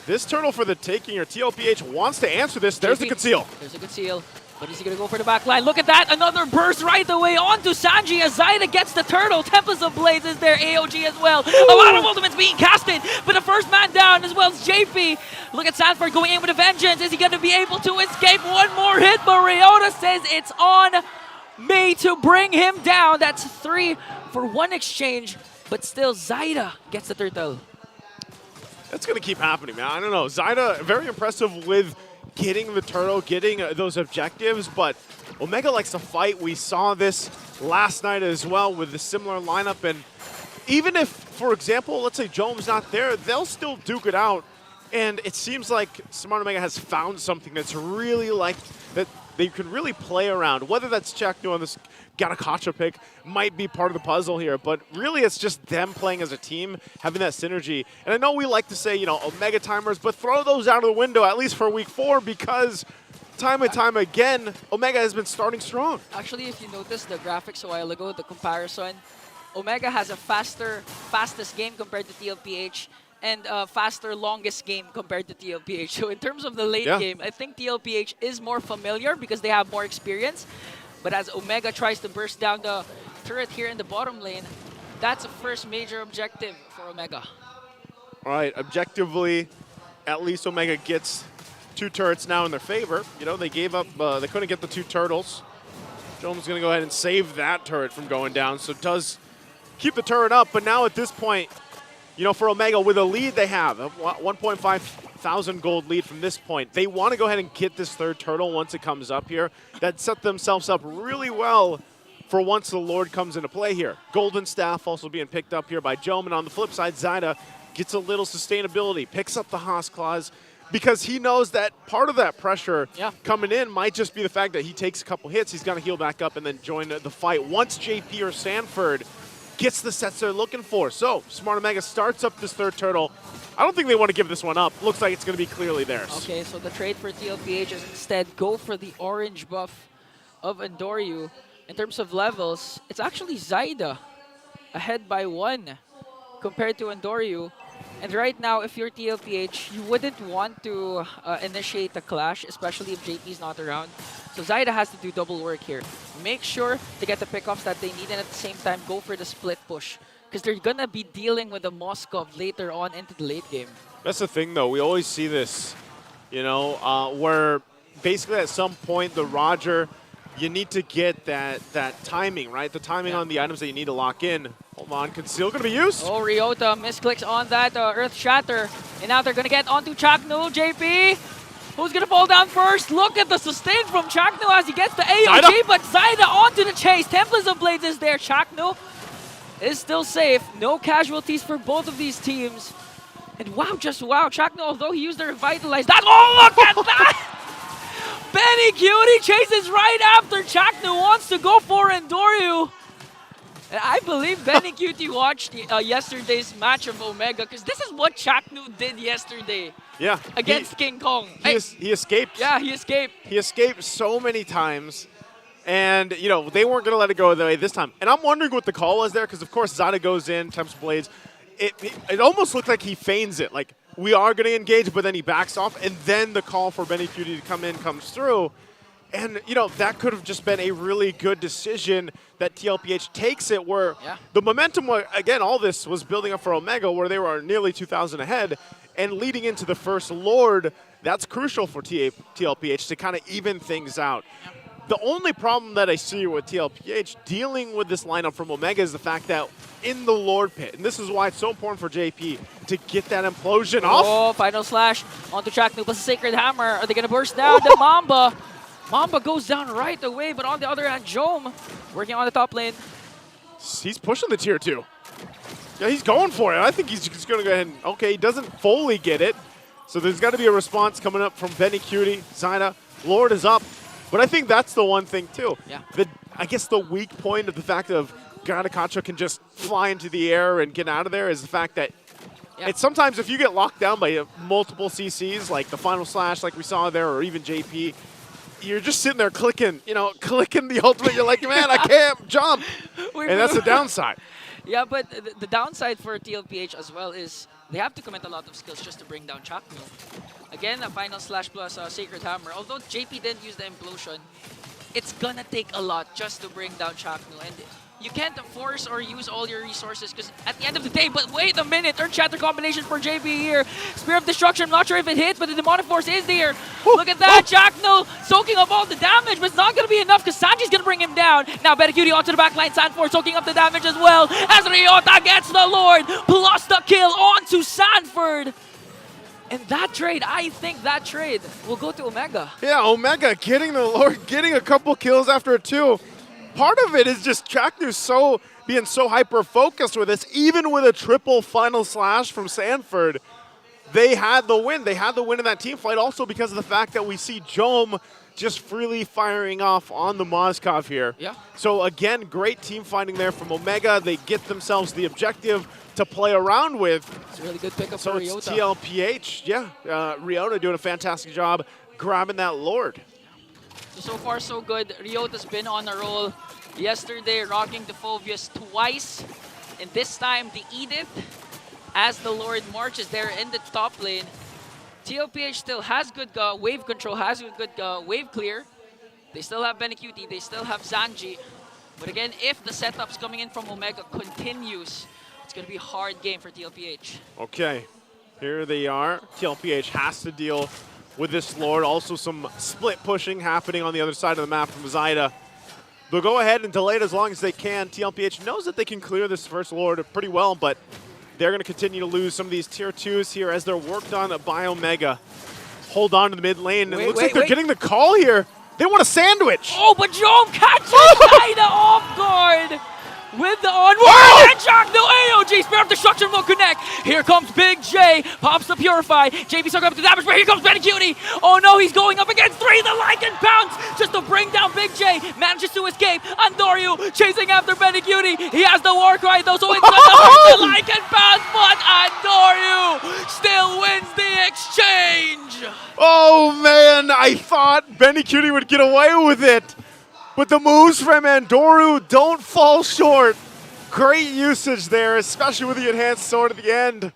this turtle for the taking, or TLPH wants to answer this. There's the conceal. There's a conceal. But is he going to go for the back line? Look at that. Another burst right away onto Sanji as Zyda gets the turtle. Tempest of Blades is there. AOG as well. A lot of ultimates being casted. But the first man down as well as JP. Look at Sanford going in with a vengeance. Is he going to be able to escape? One more hit, but Ryota says it's on me to bring him down. That's 3 for 1 exchange. But still, Zyda gets the turtle. That's going to keep happening, man. I don't know. Zyda, very impressive with getting the turtle, getting those objectives, but Omega likes to fight. We saw this last night as well with a similar lineup, and even if, for example, let's say Jome's not there, they'll still duke it out, and it seems like Smart Omega has found something that's really like, that they can really play around. Whether that's Chaknu on this Garakacha pick might be part of the puzzle here, but really it's just them playing as a team, having that synergy. And I know we like to say, you know, Omega timers, but throw those out of the window, at least for week 4, because time and time again, Omega has been starting strong. Actually, if you noticed the graphics a while ago, the comparison, Omega has a fastest game compared to TLPH, and faster, longest game compared to TLPH. So in terms of the late game, I think TLPH is more familiar because they have more experience. But as Omega tries to burst down the turret here in the bottom lane, that's the first major objective for Omega. All right, objectively, at least Omega gets 2 turrets now in their favor. You know, they gave up, they couldn't get the 2 turtles. Jome's going to go ahead and save that turret from going down, so it does keep the turret up. But now at this point, you know, for Omega, with a lead they have, a 1.5 thousand gold lead from this point, they want to go ahead and get this 3rd turtle once it comes up here. That set themselves up really well for once the Lord comes into play here. Golden Staff also being picked up here by Jome, and on the flip side, Zyda gets a little sustainability, picks up the Haas Claws, because he knows that part of that pressure coming in might just be the fact that he takes a couple hits, he's going to heal back up and then join the fight once JP or Sanford gets the sets they're looking for. So, Smart Omega starts up this 3rd turtle. I don't think they want to give this one up. Looks like it's going to be clearly theirs. Okay, so the trade for TLPH is instead go for the orange buff of Andoryu. In terms of levels, it's actually Zyda ahead by 1 compared to Andoryu. And right now, if you're TLPH, you wouldn't want to initiate a clash, especially if JP is not around. So Zyda has to do double work here. Make sure to get the pickoffs that they need, and at the same time, go for the split push. Because they're going to be dealing with the Moskov later on into the late game. That's the thing, though. We always see this, you know, where basically at some point, the Roger, you need to get that timing, right? The timing on the items that you need to lock in. Hold on, Conceal going to be used. Oh, Ryota misclicks on that Earth Shatter. And now they're going to get onto Chaknu. JP, who's going to fall down first? Look at the sustain from Chaknu as he gets the AOG, but Zyda onto the chase. Templars of Blades is there. Chaknu is still safe. No casualties for both of these teams. And wow, just wow. Chaknu, although he used the Revitalize, that, oh, look at that! Benny Cutie chases right after Chaknu, wants to go for Andoryu. And I believe Benny Cutie watched yesterday's match of Omega, because this is what Chaknu did yesterday. Yeah. Against King Kong. He escaped. Yeah, he escaped. He escaped so many times. And, you know, they weren't going to let it go the way this time. And I'm wondering what the call was there, because, of course, Zyda goes in, Temps Blades. It almost looked like he feigns it. Like, we are going to engage, but then he backs off. And then the call for Benny Cutie to come in comes through. And, you know, that could have just been a really good decision that TLPH takes it, where the momentum, again, all this was building up for Omega, where they were nearly 2,000 ahead. And leading into the first Lord, that's crucial for TLPH to kind of even things out. The only problem that I see with TLPH dealing with this lineup from Omega is the fact that in the Lord pit, and this is why it's so important for JP to get that implosion off. Oh, final slash onto Chaknu plus a Sacred Hammer. Are they going to burst down the Mamba? Mamba goes down right away, but on the other hand, Jome working on the top lane. He's pushing the tier 2. Yeah, he's going for it. I think he's just going to go ahead and, okay, he doesn't fully get it. So there's got to be a response coming up from Benny Cutie. Zyda, Lord is up. But I think that's the one thing, too. Yeah. I guess the weak point of the fact of Garakacha can just fly into the air and get out of there is the fact that it's sometimes if you get locked down by multiple CCs, like the final slash like we saw there, or even JP, you're just sitting there clicking, you know, clicking the ultimate. You're like, man, I can't jump. And that's the downside. Yeah, but the downside for TLPH as well is they have to commit a lot of skills just to bring down Chaknu. Again, a final slash plus Sacred Hammer. Although JP didn't use the implosion, it's gonna take a lot just to bring down Chaknu. And you can't force or use all your resources because at the end of the day, but wait a minute, Earth Shatter combination for JP here. Spear of Destruction, I'm not sure if it hits, but the Demonic Force is there. Look at that, Chaknu soaking up all the damage, but it's not going to be enough because Sanji's going to bring him down. Now Benny Cutie onto the backline, Sanford soaking up the damage as well as Ryota gets the Lord, plus the kill onto Sanford. And that trade, I think that trade will go to Omega. Yeah, Omega getting the Lord, getting a couple kills after a 2. Part of it is just Chaknu being so hyper-focused with this. Even with a triple final slash from Sanford, they had the win. They had the win in that team fight also because of the fact that we see Jome just freely firing off on the Moskov here. Yeah. So again, great team fighting there from Omega. They get themselves the objective to play around with. It's a really good pickup So for it's Ryota. TLPH, yeah. Ryota doing a fantastic job grabbing that Lord. So far, so good. Ryota's been on a roll. Yesterday, rocking the Phobius twice. And this time, the Edith, as the Lord marches there in the top lane. TLPH still has good wave control, has good wave clear. They still have Benecuti, they still have Zanji. But again, if the setups coming in from Omega continues, it's going to be a hard game for TLPH. Okay, here they are. TLPH has to deal with this Lord. Also some split pushing happening on the other side of the map from Zyda. They'll go ahead and delay it as long as they can. TLPH knows that they can clear this first Lord pretty well, but they're going to continue to lose some of these tier 2s here as they're worked on by Omega. Hold on to the mid lane. It looks like they're getting the call here. They want a sandwich. Oh, but Jom catches Zyda off guard with the onward and shock. No AOG. Spare up destruction will connect. Here comes Big J. Pops the Purify. JP stuck up to damage, but here comes Benecuti. Oh no, he's going up against 3. The Lycan pounce just to bring down Big J. Manages to escape. Andoryu chasing after Benecuti. He has the war cry though, so it's the Lycan pounce, but Andoryu still wins the exchange. Oh man, I thought Benecuti would get away with it. But the moves from Andoryu don't fall short. Great usage there, especially with the enhanced sword at the end.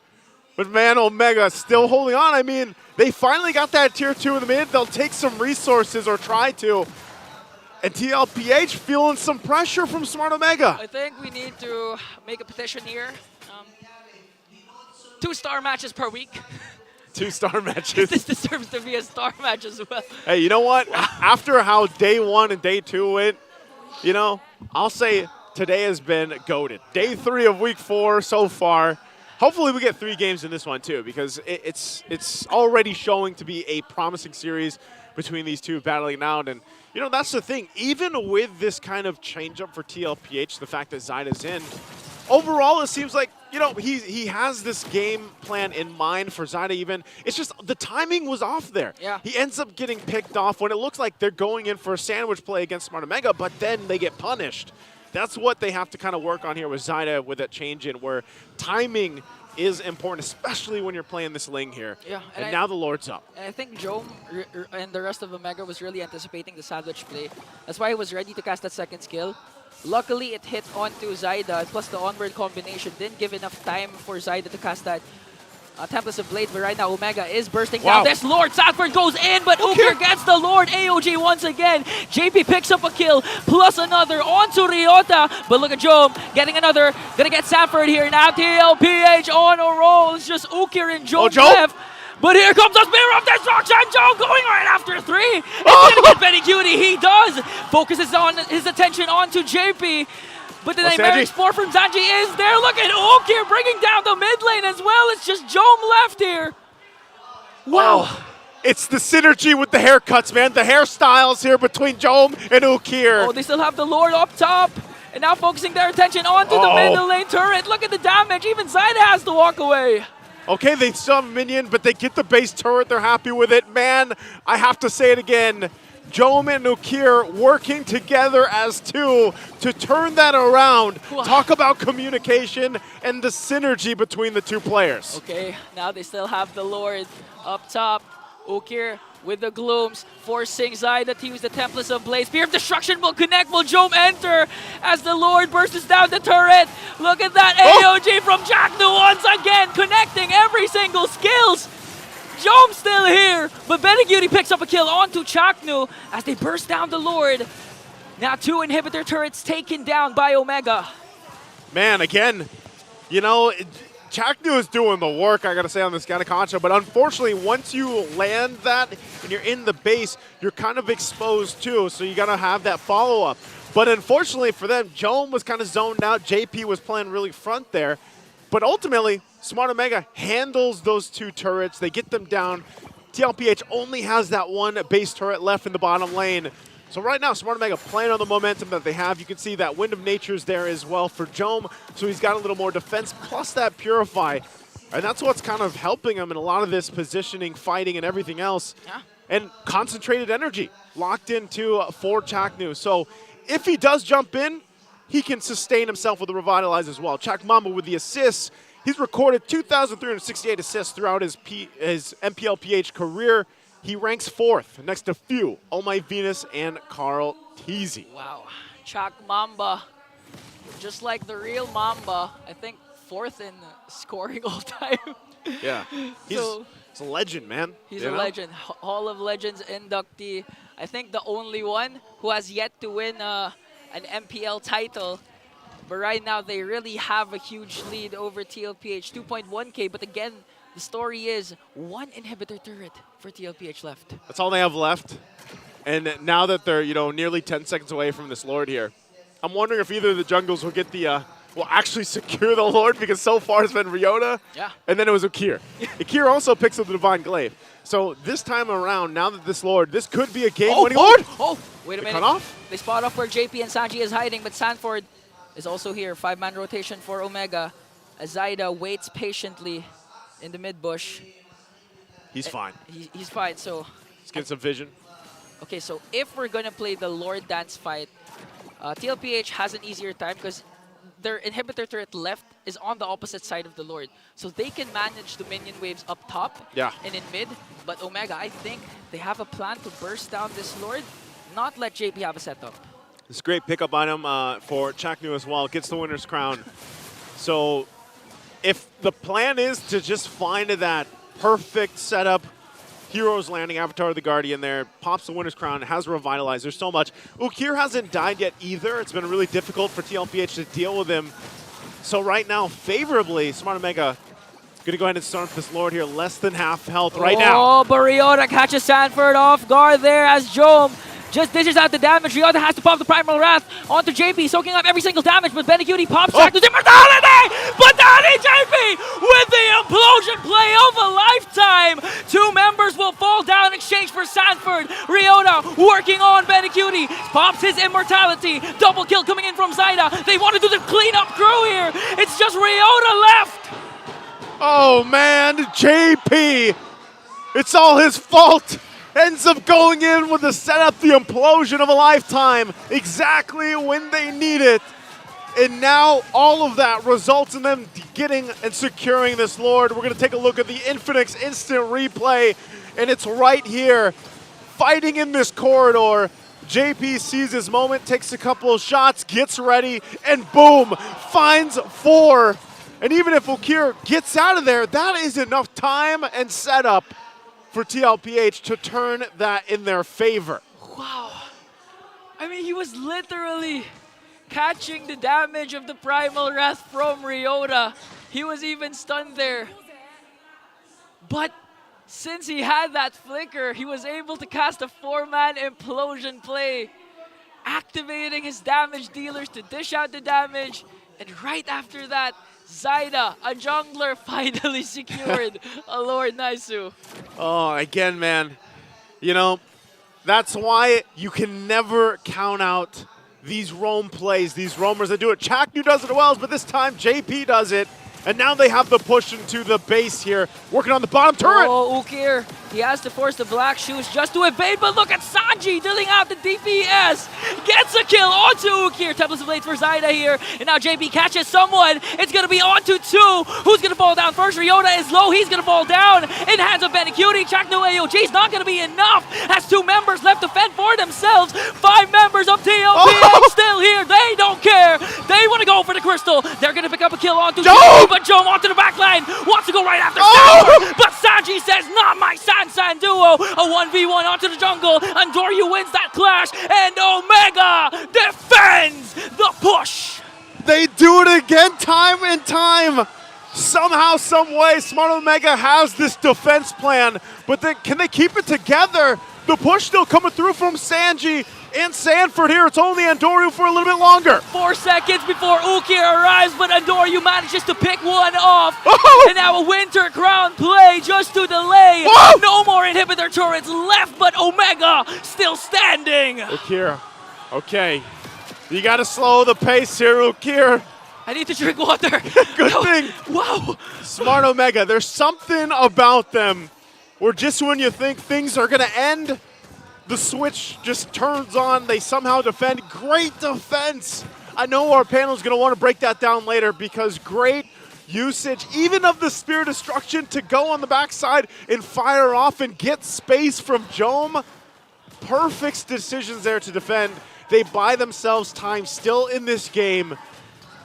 But man, Omega still holding on. I mean, they finally got that tier 2 in the mid. They'll take some resources or try to. And TLPH feeling some pressure from Smart Omega. I think we need to make a petition here. 2-star matches per week. 2-star matches. This deserves to be a star match as well. Hey, you know what? After how day 1 and day 2 went, you know, I'll say today has been goated. Day 3 of week 4 so far. Hopefully we get 3 games in this one too, because it's already showing to be a promising series between these two battling out. And, you know, that's the thing. Even with this kind of change-up for TLPH, the fact that Zyda's in, overall it seems like, you know, he has this game plan in mind for Zyda even. It's just the timing was off there. Yeah. He ends up getting picked off when it looks like they're going in for a sandwich play against Smart Omega, but then they get punished. That's what they have to kind of work on here with Zyda with that change in where timing is important, especially when you're playing this Ling here. Yeah, and now the Lord's up. And I think Jom and the rest of Omega was really anticipating the sandwich play. That's why he was ready to cast that second skill. Luckily, it hit onto Zyda, plus the onward combination didn't give enough time for Zyda to cast that Tempest of Blade, but right now Omega is bursting down. This Lord, Sanford goes in, but Ukir gets the Lord. AOG once again. JP picks up a kill, plus another onto Ryota. But look at Jom getting another. Gonna get Sanford here. Now TLPH on a roll. It's just Ukir and Jom left. But here comes the Spear of Destruction. Jom going right after 3. He's gonna get Benecuti. He does. Focuses on his attention onto JP. But the Nightmare Spore from Zanji is there. Look at Ukir bringing down the mid lane as well. It's just Jom left here. Wow. Oh, it's the synergy with the haircuts, man. The hairstyles here between Jom and Ukir. Oh, they still have the Lord up top. And now focusing their attention onto the mid lane turret. Look at the damage. Even Zyda has to walk away. Okay, they still have a minion, but they get the base turret. They're happy with it. Man, I have to say it again. Jom and Ukir working together as two to turn that around. Talk about communication and the synergy between the two players. Okay, now they still have the Lord up top. Ukir with the glooms, forcing Zyda to use the Templars of Blaze. Spear of Destruction will connect. Will Jom enter as the Lord bursts down the turret? Look at that AOG from Jacknu once again, connecting every single skills. Jom still here, but Benecuti picks up a kill onto Chaknu as they burst down the Lord. Now 2 inhibitor turrets taken down by Omega. Man, again, you know, Chaknu is doing the work, I gotta say, on this Ganaconcha, but unfortunately, once you land that and you're in the base, you're kind of exposed too, so you gotta have that follow-up. But unfortunately for them, Jom was kind of zoned out, JP was playing really front there, but ultimately, Smart Omega handles those 2 turrets, they get them down. TLPH only has that 1 base turret left in the bottom lane. So right now, Smart Omega playing on the momentum that they have. You can see that Wind of Nature's there as well for Jom, so he's got a little more defense, plus that Purify. And that's what's kind of helping him in a lot of this positioning, fighting, and everything else. Yeah. and concentrated energy locked into for Chaknu. So if he does jump in, he can sustain himself with the Revitalize as well. Chak Mamba with the assists. He's recorded 2,368 assists throughout his MPLPH career. He ranks 4th next to Few, Oh My Venus, and KyleTzy. Wow. Chak Mamba, just like the real Mamba, I think 4th in scoring all time. Yeah. He's a legend, man. He's a legend. Hall of Legends inductee. I think the only one who has yet to win an MPL title. But right now, they really have a huge lead over TLPH, 2.1K. But again, the story is 1 inhibitor turret for TLPH left. That's all they have left. And now that they're, nearly 10 seconds away from this Lord here, I'm wondering if either of the jungles will get the, will actually secure the Lord, because so far it's been Ryota, and then it was Ukir. Ukir also picks up the Divine Glaive. So this time around, now that this Lord, this could be a game-winning Lord. Oh, wait a minute. Cut off? They spot off where JP and Sanji is hiding, but Sanford is also here. 5-man rotation for Omega. As Zaida waits patiently in the mid-bush. He's fine. He's fine, so... Let's get some vision. Okay, so if we're going to play the Lord Dance fight, TLPH has an easier time because their inhibitor turret left is on the opposite side of the Lord. So they can manage the minion waves up top and in mid. But Omega, I think they have a plan to burst down this Lord, not let JP have a setup. It's a great pickup on him for Chaknu as well. Gets the winner's crown. So if the plan is to just find that perfect setup, Heroes landing, Avatar of the Guardian there, pops the winner's crown, has Revitalized. There's so much. Ukir hasn't died yet either. It's been really difficult for TLPH to deal with him. So right now, favorably, Smart Omega going to go ahead and start this Lord here. Less than half health right now. Oh, but Ryota catches Sanford off guard there as Jome just dishes out the damage. Ryota has to pop the Primal Wrath onto JP, soaking up every single damage, but Benecutie pops back to Immortality! But Danny JP with the implosion play of a lifetime! 2 members will fall down in exchange for Sanford. Ryota working on Benecutie, pops his Immortality. Double kill coming in from Zaida. They want to do the cleanup crew here. It's just Ryota left! Oh man, JP! It's all his fault! Ends up going in with the setup, the implosion of a lifetime, exactly when they need it. And now all of that results in them getting and securing this Lord. We're going to take a look at the Infinix instant replay, and it's right here, fighting in this corridor. JP sees his moment, takes a couple of shots, gets ready, and boom, finds 4. And even if Ukir gets out of there, that is enough time and setup for TLPH to turn that in their favor. Wow. I mean, he was literally catching the damage of the Primal Wrath from Ryota. He was even stunned there. But since he had that flicker, he was able to cast a 4-man implosion play, activating his damage dealers to dish out the damage. And right after that, Zaida, a jungler, finally secured a Lord Naisu. Oh, again, man. That's why you can never count out these roam plays, these roamers that do it. Chaknu does it well, but this time JP does it. And now they have the push into the base here, working on the bottom turret. Oh, Ukir, he has to force the black shoes just to evade, but look at Sanji dealing out the DPS. Gets a kill onto Ukir. Templars of Blades for Zaida here. And now JP catches someone. It's going to be onto 2. Who's going to fall down first? Ryota is low. He's going to fall down in hands of Benecutie. Chaknu AOG is not going to be enough. Has 2 members left to fend for themselves. 5 members of TLPH still here. They don't care. They want to go for the crystal. They're going to pick up a kill onto JP, but Jome onto the back line. Wants to go right after Sanford, but Sanji says, not my San duo. A 1v1 onto the jungle. Andoryu wins that clash, and Omega defends the push. They do it again, time and time. Somehow, some way, Smart Omega has this defense plan, but then can they keep it together? The push still coming through from Sanji and Sanford here. It's only Andoryu for a little bit longer. 4 seconds before Ukir arrives, but Andoryu manages to pick one off. And now a Winter Crown play just to delay. No more inhibitor turrets left, but Omega still standing. Ukir, okay. You got to slow the pace here, Ukir. I need to drink water. Good thing. Wow. Smart Omega, there's something about them where just when you think things are going to end, the switch just turns on. They somehow defend. Great defense. I know our panel is going to want to break that down later because great usage, even of the Spear Destruction, to go on the backside and fire off and get space from Jome. Perfect decisions there to defend. They buy themselves time still in this game.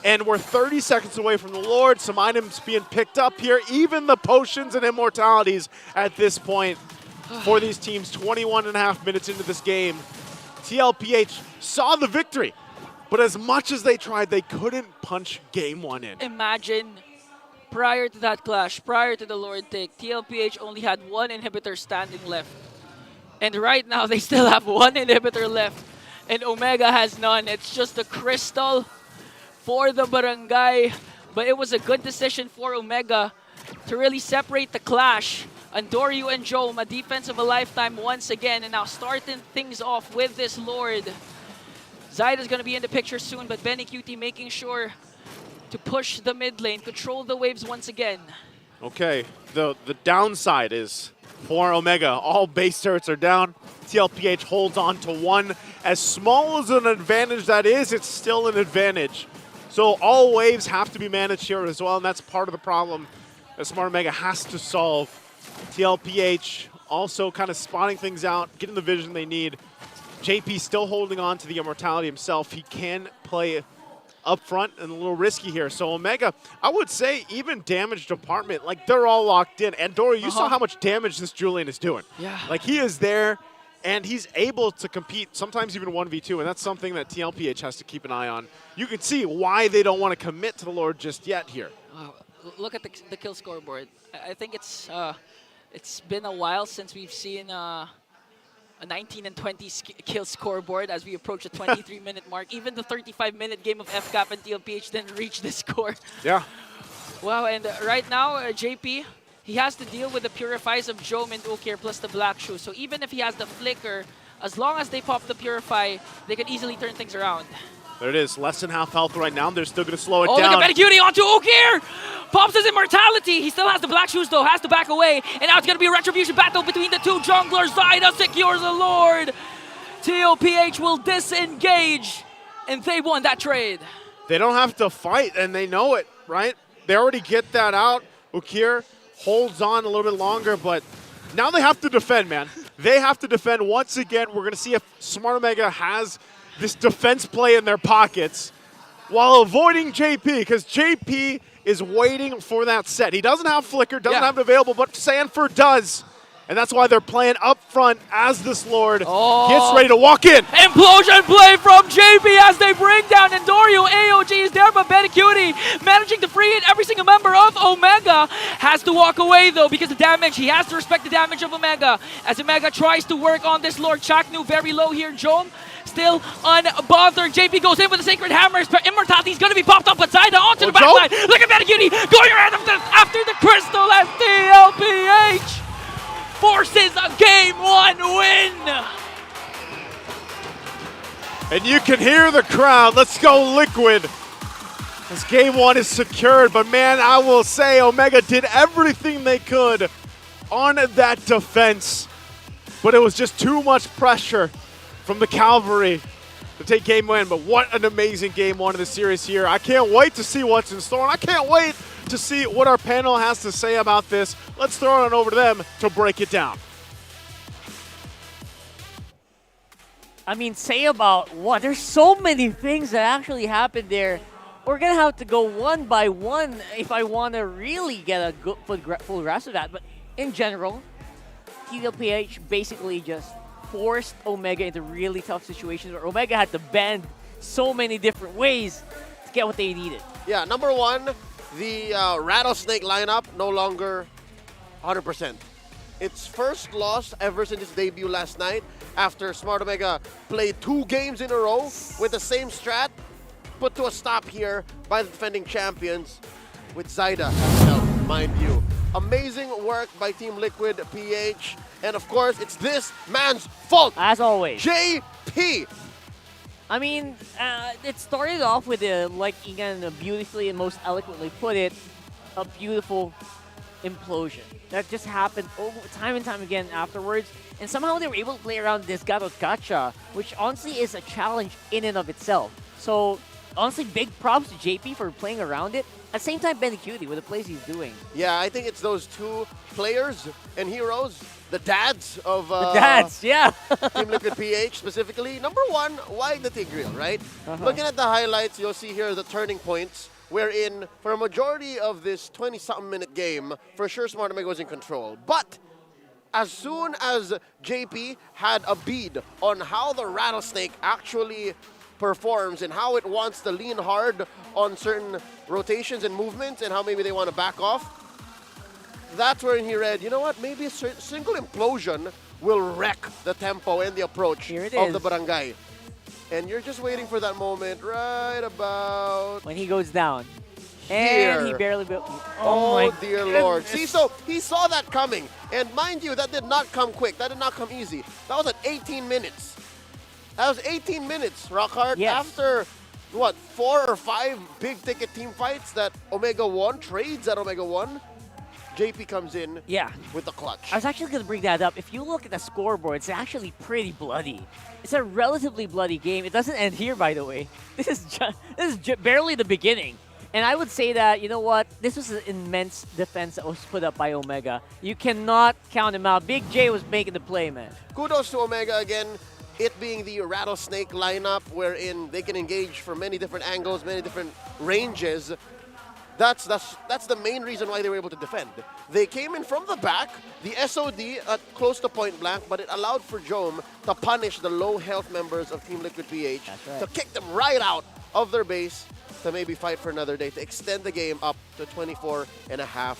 And we're 30 seconds away from the Lord. Some items being picked up here. Even the potions and immortalities at this point for these teams. 21 and a half minutes into this game. TLPH saw the victory. But as much as they tried, they couldn't punch game one in. Imagine, prior to that clash, prior to the Lord take, TLPH only had one inhibitor standing left. And right now, they still have one inhibitor left. And Omega has none. It's just a crystal for the Barangay. But it was a good decision for Omega to really separate the clash. Andoryu and Jome, a defense of a lifetime once again. And now starting things off with this Lord. Zyda's going to be in the picture soon, but Benny Cutie making sure to push the mid lane, control the waves once again. Okay, the downside is for Omega, all base turrets are down. TLPH holds on to one. As small as an advantage that is, it's still an advantage. So all waves have to be managed here as well, and that's part of the problem that Smart Omega has to solve. TLPH also kind of spotting things out, getting the vision they need. JP still holding on to the immortality himself. He can play up front and a little risky here. So Omega, I would say even damage department, like they're all locked in. And Dora, you saw how much damage this Julian is doing. Yeah. Like he is there and he's able to compete, sometimes even 1v2, and that's something that TLPH has to keep an eye on. You can see why they don't want to commit to the Lord just yet here. Look at the kill scoreboard. I think it's been a while since we've seen a 19 and 20 kill scoreboard as we approach the 23-minute mark. Even the 35-minute game of FCAP and TLPH didn't reach this score. Yeah. Wow, and right now, JP, he has to deal with the Purifies of Jome and Ukir plus the Black Shoes. So even if he has the Flicker, as long as they pop the Purify, they can easily turn things around. There it is, less than half health right now. They're still going to slow it down. down. Look at Cutie onto Ukir! Pops his immortality. He still has the Black Shoes though, has to back away. And now it's going to be a retribution battle between the two junglers. Zyda secures the Lord. TLPH will disengage. And they won that trade. They don't have to fight, and they know it, right? They already get that out. Ukir holds on a little bit longer, but now they have to defend, man. They have to defend once again. We're going to see if Smart Omega has this defense play in their pockets while avoiding JP, because JP is waiting for that set. He doesn't have Flicker, doesn't have it available, but Sanford does. And that's why they're playing up front as this Lord gets ready to walk in. Implosion play from JP as they bring down Andoryu. AOG is there, but Cutie managing to free it. Every single member of Omega has to walk away, though, because of damage. He has to respect the damage of Omega. As Omega tries to work on this Lord. Chaknu very low here. Jome still unbothered. JP goes in with the Sacred Hammers, but Immortality is going to be popped up, but Zyda onto the backside. Look at Cutie going around after the Crystal, and TLPH forces a Game 1 win! And you can hear the crowd. Let's go Liquid. As Game 1 is secured, but man, I will say Omega did everything they could on that defense. But it was just too much pressure from the Cavalry to take Game 1. But what an amazing Game 1 of the series here. I can't wait to see what's in store, and I can't wait to see what our panel has to say about this. Let's throw it on over to them to break it down. I mean, say about what? There's so many things that actually happened there. We're going to have to go one by one if I want to really get a good full grasp of that. But in general, TLPH basically just forced Omega into really tough situations where Omega had to bend so many different ways to get what they needed. Yeah, number one, the Rattlesnake lineup no longer 100%. Its first loss ever since its debut last night after Smart Omega played 2 games in a row with the same strat, put to a stop here by the defending champions with Zyda as help, mind you. Amazing work by Team Liquid PH, and of course, it's this man's fault. As always. JP. I mean, it started off with, like Igan beautifully and most eloquently put it, a beautiful implosion that just happened over time and time again afterwards. And somehow they were able to play around this Garot Gacha, which honestly is a challenge in and of itself. So honestly, big props to JP for playing around it. At the same time, Benny Cutie with the plays he's doing. Yeah, I think it's those two players and heroes, the dads of Team Liquid PH specifically. Number one, why the Tigreal, right? Looking at the highlights, you'll see here the turning points, wherein for a majority of this 20-something minute game, for sure Smart Omega was in control. But as soon as JP had a bead on how the Rattlesnake actually performs and how it wants to lean hard on certain rotations and movements and how maybe they want to back off, that's where he read, you know what, maybe a single implosion will wreck the tempo and the approach of the barangay. And you're just waiting for that moment right about... when he goes down. Here. And he barely built... Oh, dear Lord. See, so he saw that coming. And mind you, that did not come quick. That did not come easy. That was at 18 minutes. That was 18 minutes, Rockhard. Yes. After, what, 4 or 5 big-ticket team fights that Omega won, trades that Omega won, JP comes in with the clutch. I was actually going to bring that up. If you look at the scoreboard, it's actually pretty bloody. It's a relatively bloody game. It doesn't end here, by the way. This is barely the beginning. And I would say that, you know what, this was an immense defense that was put up by Omega. You cannot count him out. Big J was making the play, man. Kudos to Omega again. It being the Rattlesnake lineup wherein they can engage from many different angles, many different ranges. That's the main reason why they were able to defend. They came in from the back, the SOD at close to point blank, but it allowed for Jome to punish the low health members of Team Liquid PH, to kick them right out of their base, to maybe fight for another day, to extend the game up to 24.5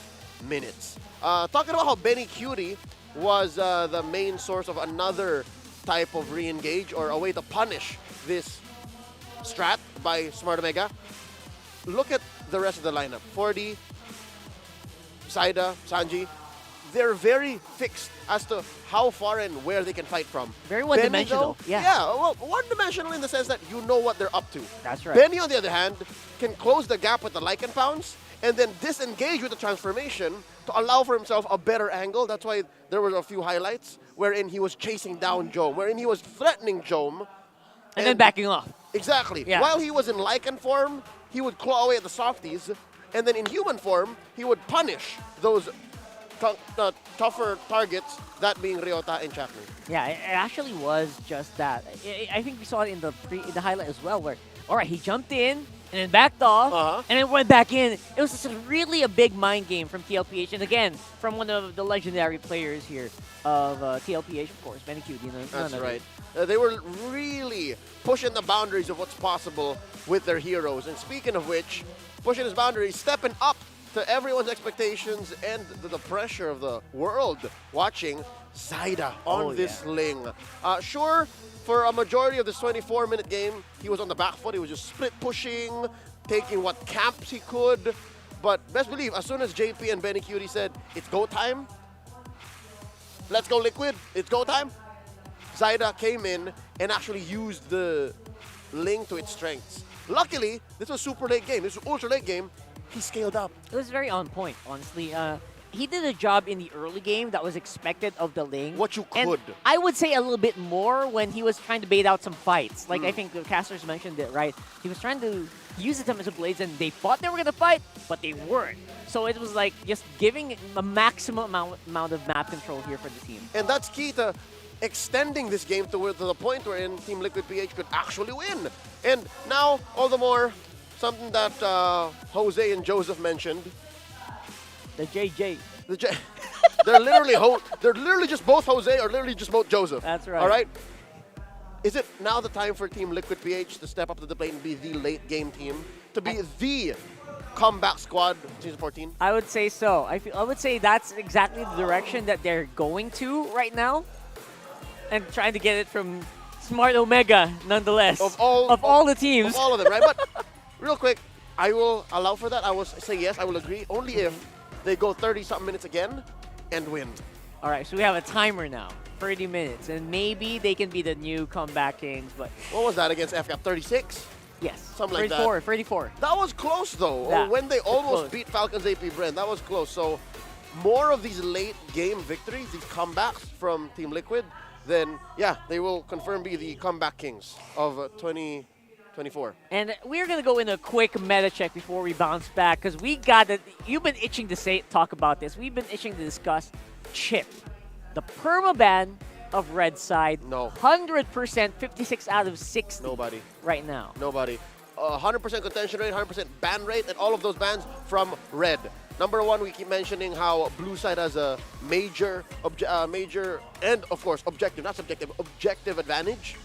minutes. Talking about how Benny Cutie was the main source of another type of re-engage or a way to punish this strat by Smart Omega. Look at the rest of the lineup. 4D, Saida, Sanji, they're very fixed as to how far and where they can fight from. Very one-dimensional. Well, one-dimensional in the sense that you know what they're up to. That's right. Benny, on the other hand, can close the gap with the Lycan Pounds and then disengage with the transformation to allow for himself a better angle. That's why there were a few highlights wherein he was chasing down Jome, wherein he was threatening Jome. And then backing off. Exactly. Yeah. While he was in Lycan form, he would claw away at the softies, and then in human form, he would punish those tougher targets, that being Ryota and Chakri. Yeah, it actually was just that. I think we saw it in the highlight as well, where, all right, he jumped in and then backed off, and then went back in. It was just really a big mind game from TLPH, and again, from one of the legendary players here of TLPH, of course, Benny Cutie. That's right. They were really pushing the boundaries of what's possible with their heroes. And speaking of which, pushing his boundaries, stepping up to everyone's expectations and the pressure of the world watching, Zaida on this Ling. Sure, for a majority of this 24-minute game, he was on the back foot. He was just split pushing, taking what camps he could. But best believe, as soon as JP and Benny Cutie said, it's go time, let's go Liquid, it's go time, Zaida came in and actually used the Ling to its strengths. Luckily, this was super late game. This was ultra late game. He scaled up. It was very on point, honestly. He did a job in the early game that was expected of the Ling. What you and could. I would say a little bit more when he was trying to bait out some fights. Like, I think the casters mentioned it, right? He was trying to use the Tempest Blades, and they thought they were going to fight, but they weren't. So it was like just giving a maximum amount of map control here for the team. And that's key to extending this game to the point wherein Team Liquid PH could actually win. And now, all the more, something that Jose and Joseph mentioned. The JJ. They're literally just both Jose or literally just both Joseph. That's right. All right? Is it now the time for Team Liquid PH to step up to the plate and be the late game team? To be the comeback squad season 14? I would say so. I would say that's exactly the direction that they're going to right now. And trying to get it from Smart Omega, nonetheless. Of all the teams. Of all of them, right? But real quick, I will allow for that. I will say yes, I will agree. Only if they go 30-something minutes again and win. All right, so we have a timer now. 30 minutes. And maybe they can be the new comeback kings, but... What was that against FCAP? 36? Yes. Something like 34. that. That was close, though. Yeah, When they almost close. beat Falcons APBren, that was close. So more of these late game victories, these comebacks from Team Liquid, then yeah, they will confirm be the comeback kings of 2024. And we're going to go in a quick meta check before we bounce back because we got it. You've been itching to talk about this. We've been itching to discuss Chip. The permaban of Red side. No. 100%, 56 out of 60. Nobody. Right now. Nobody. 100% contention rate, 100% ban rate, and all of those bans from Red. Number one, we keep mentioning how Blue side has a major, and of course, objective, not subjective, objective advantage.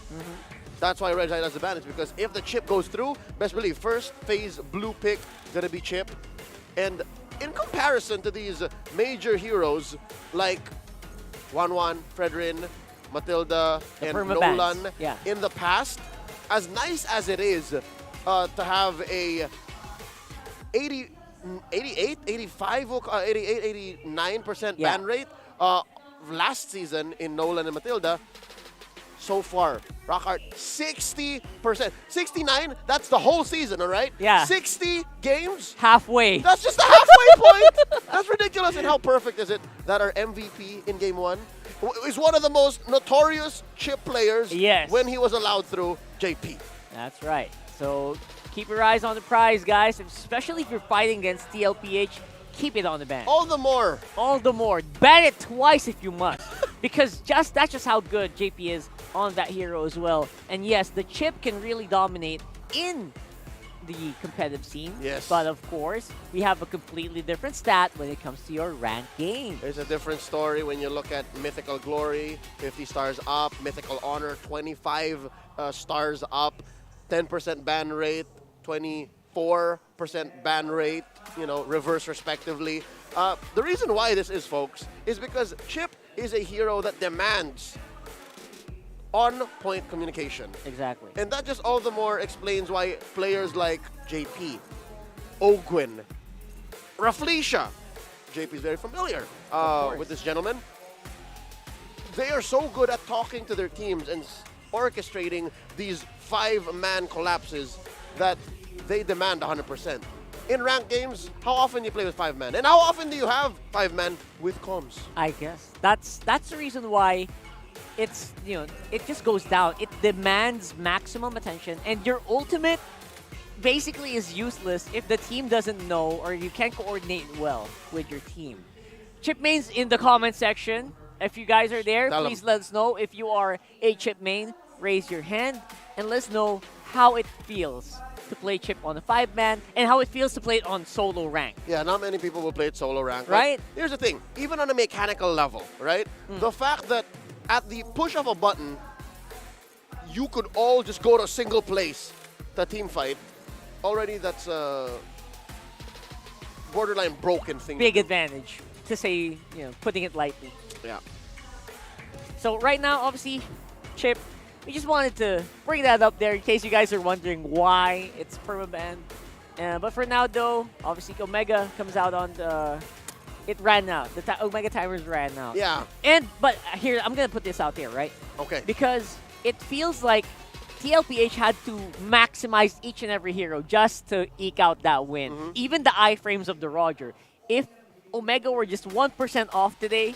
That's why Red side has the advantage, because if the chip goes through, best believe, first phase Blue pick, gonna be chip. And in comparison to these major heroes like 1-1, Fredrin, Matilda, and Nolan in the past, as nice as it is to have a 88, 85, 88, 89% ban rate last season in Nolan and Matilda, so far, Rockart, 60%. 69, that's the whole season, all right? Yeah. 60 games? Halfway. That's just the halfway point. That's ridiculous. And how perfect is it that our MVP in Game 1 is one of the most notorious chip players when he was allowed through JP. That's right. So keep your eyes on the prize, guys, especially if you're fighting against TLPH. Keep it on the ban. All the more. All the more. Ban it twice if you must. Because that's just how good JP is on that hero as well. And yes, the chip can really dominate in the competitive scene. Yes. But of course, we have a completely different stat when it comes to your ranked game. There's a different story when you look at Mythical Glory, 50 stars up, Mythical Honor, 25 stars up, 10% ban rate, 24% ban rate, reverse respectively. The reason why this is, folks, is because Chip is a hero that demands on-point communication. Exactly. And that just all the more explains why players like JP, Ogwin, Raflesia, JP is very familiar with this gentleman. They are so good at talking to their teams and orchestrating these 5-man collapses that they demand 100%. In ranked games, how often do you play with 5-man? And how often do you have 5-man with comms? I guess. That's the reason why it's, it just goes down. It demands maximum attention, and your ultimate basically is useless if the team doesn't know or you can't coordinate well with your team. Chip mains in the comment section. If you guys are there, please let us know. If you are a Chip main, raise your hand and let us know how it feels to play Chip on a 5-man and how it feels to play it on solo rank. Yeah, not many people will play it solo rank. Right? Here's the thing, even on a mechanical level, right? The fact that at the push of a button, you could all just go to a single place to team fight, already that's a borderline broken thing. Big advantage, to say, putting it lightly. Yeah. So right now, obviously, Chip, we just wanted to bring that up there in case you guys are wondering why it's permaban. But for now, though, obviously Omega comes out on the... It ran out. The Omega timers ran out. Yeah. But here, I'm going to put this out there, right? Okay. Because it feels like TLPH had to maximize each and every hero just to eke out that win. Even the iframes of the Roger. If Omega were just 1% off today,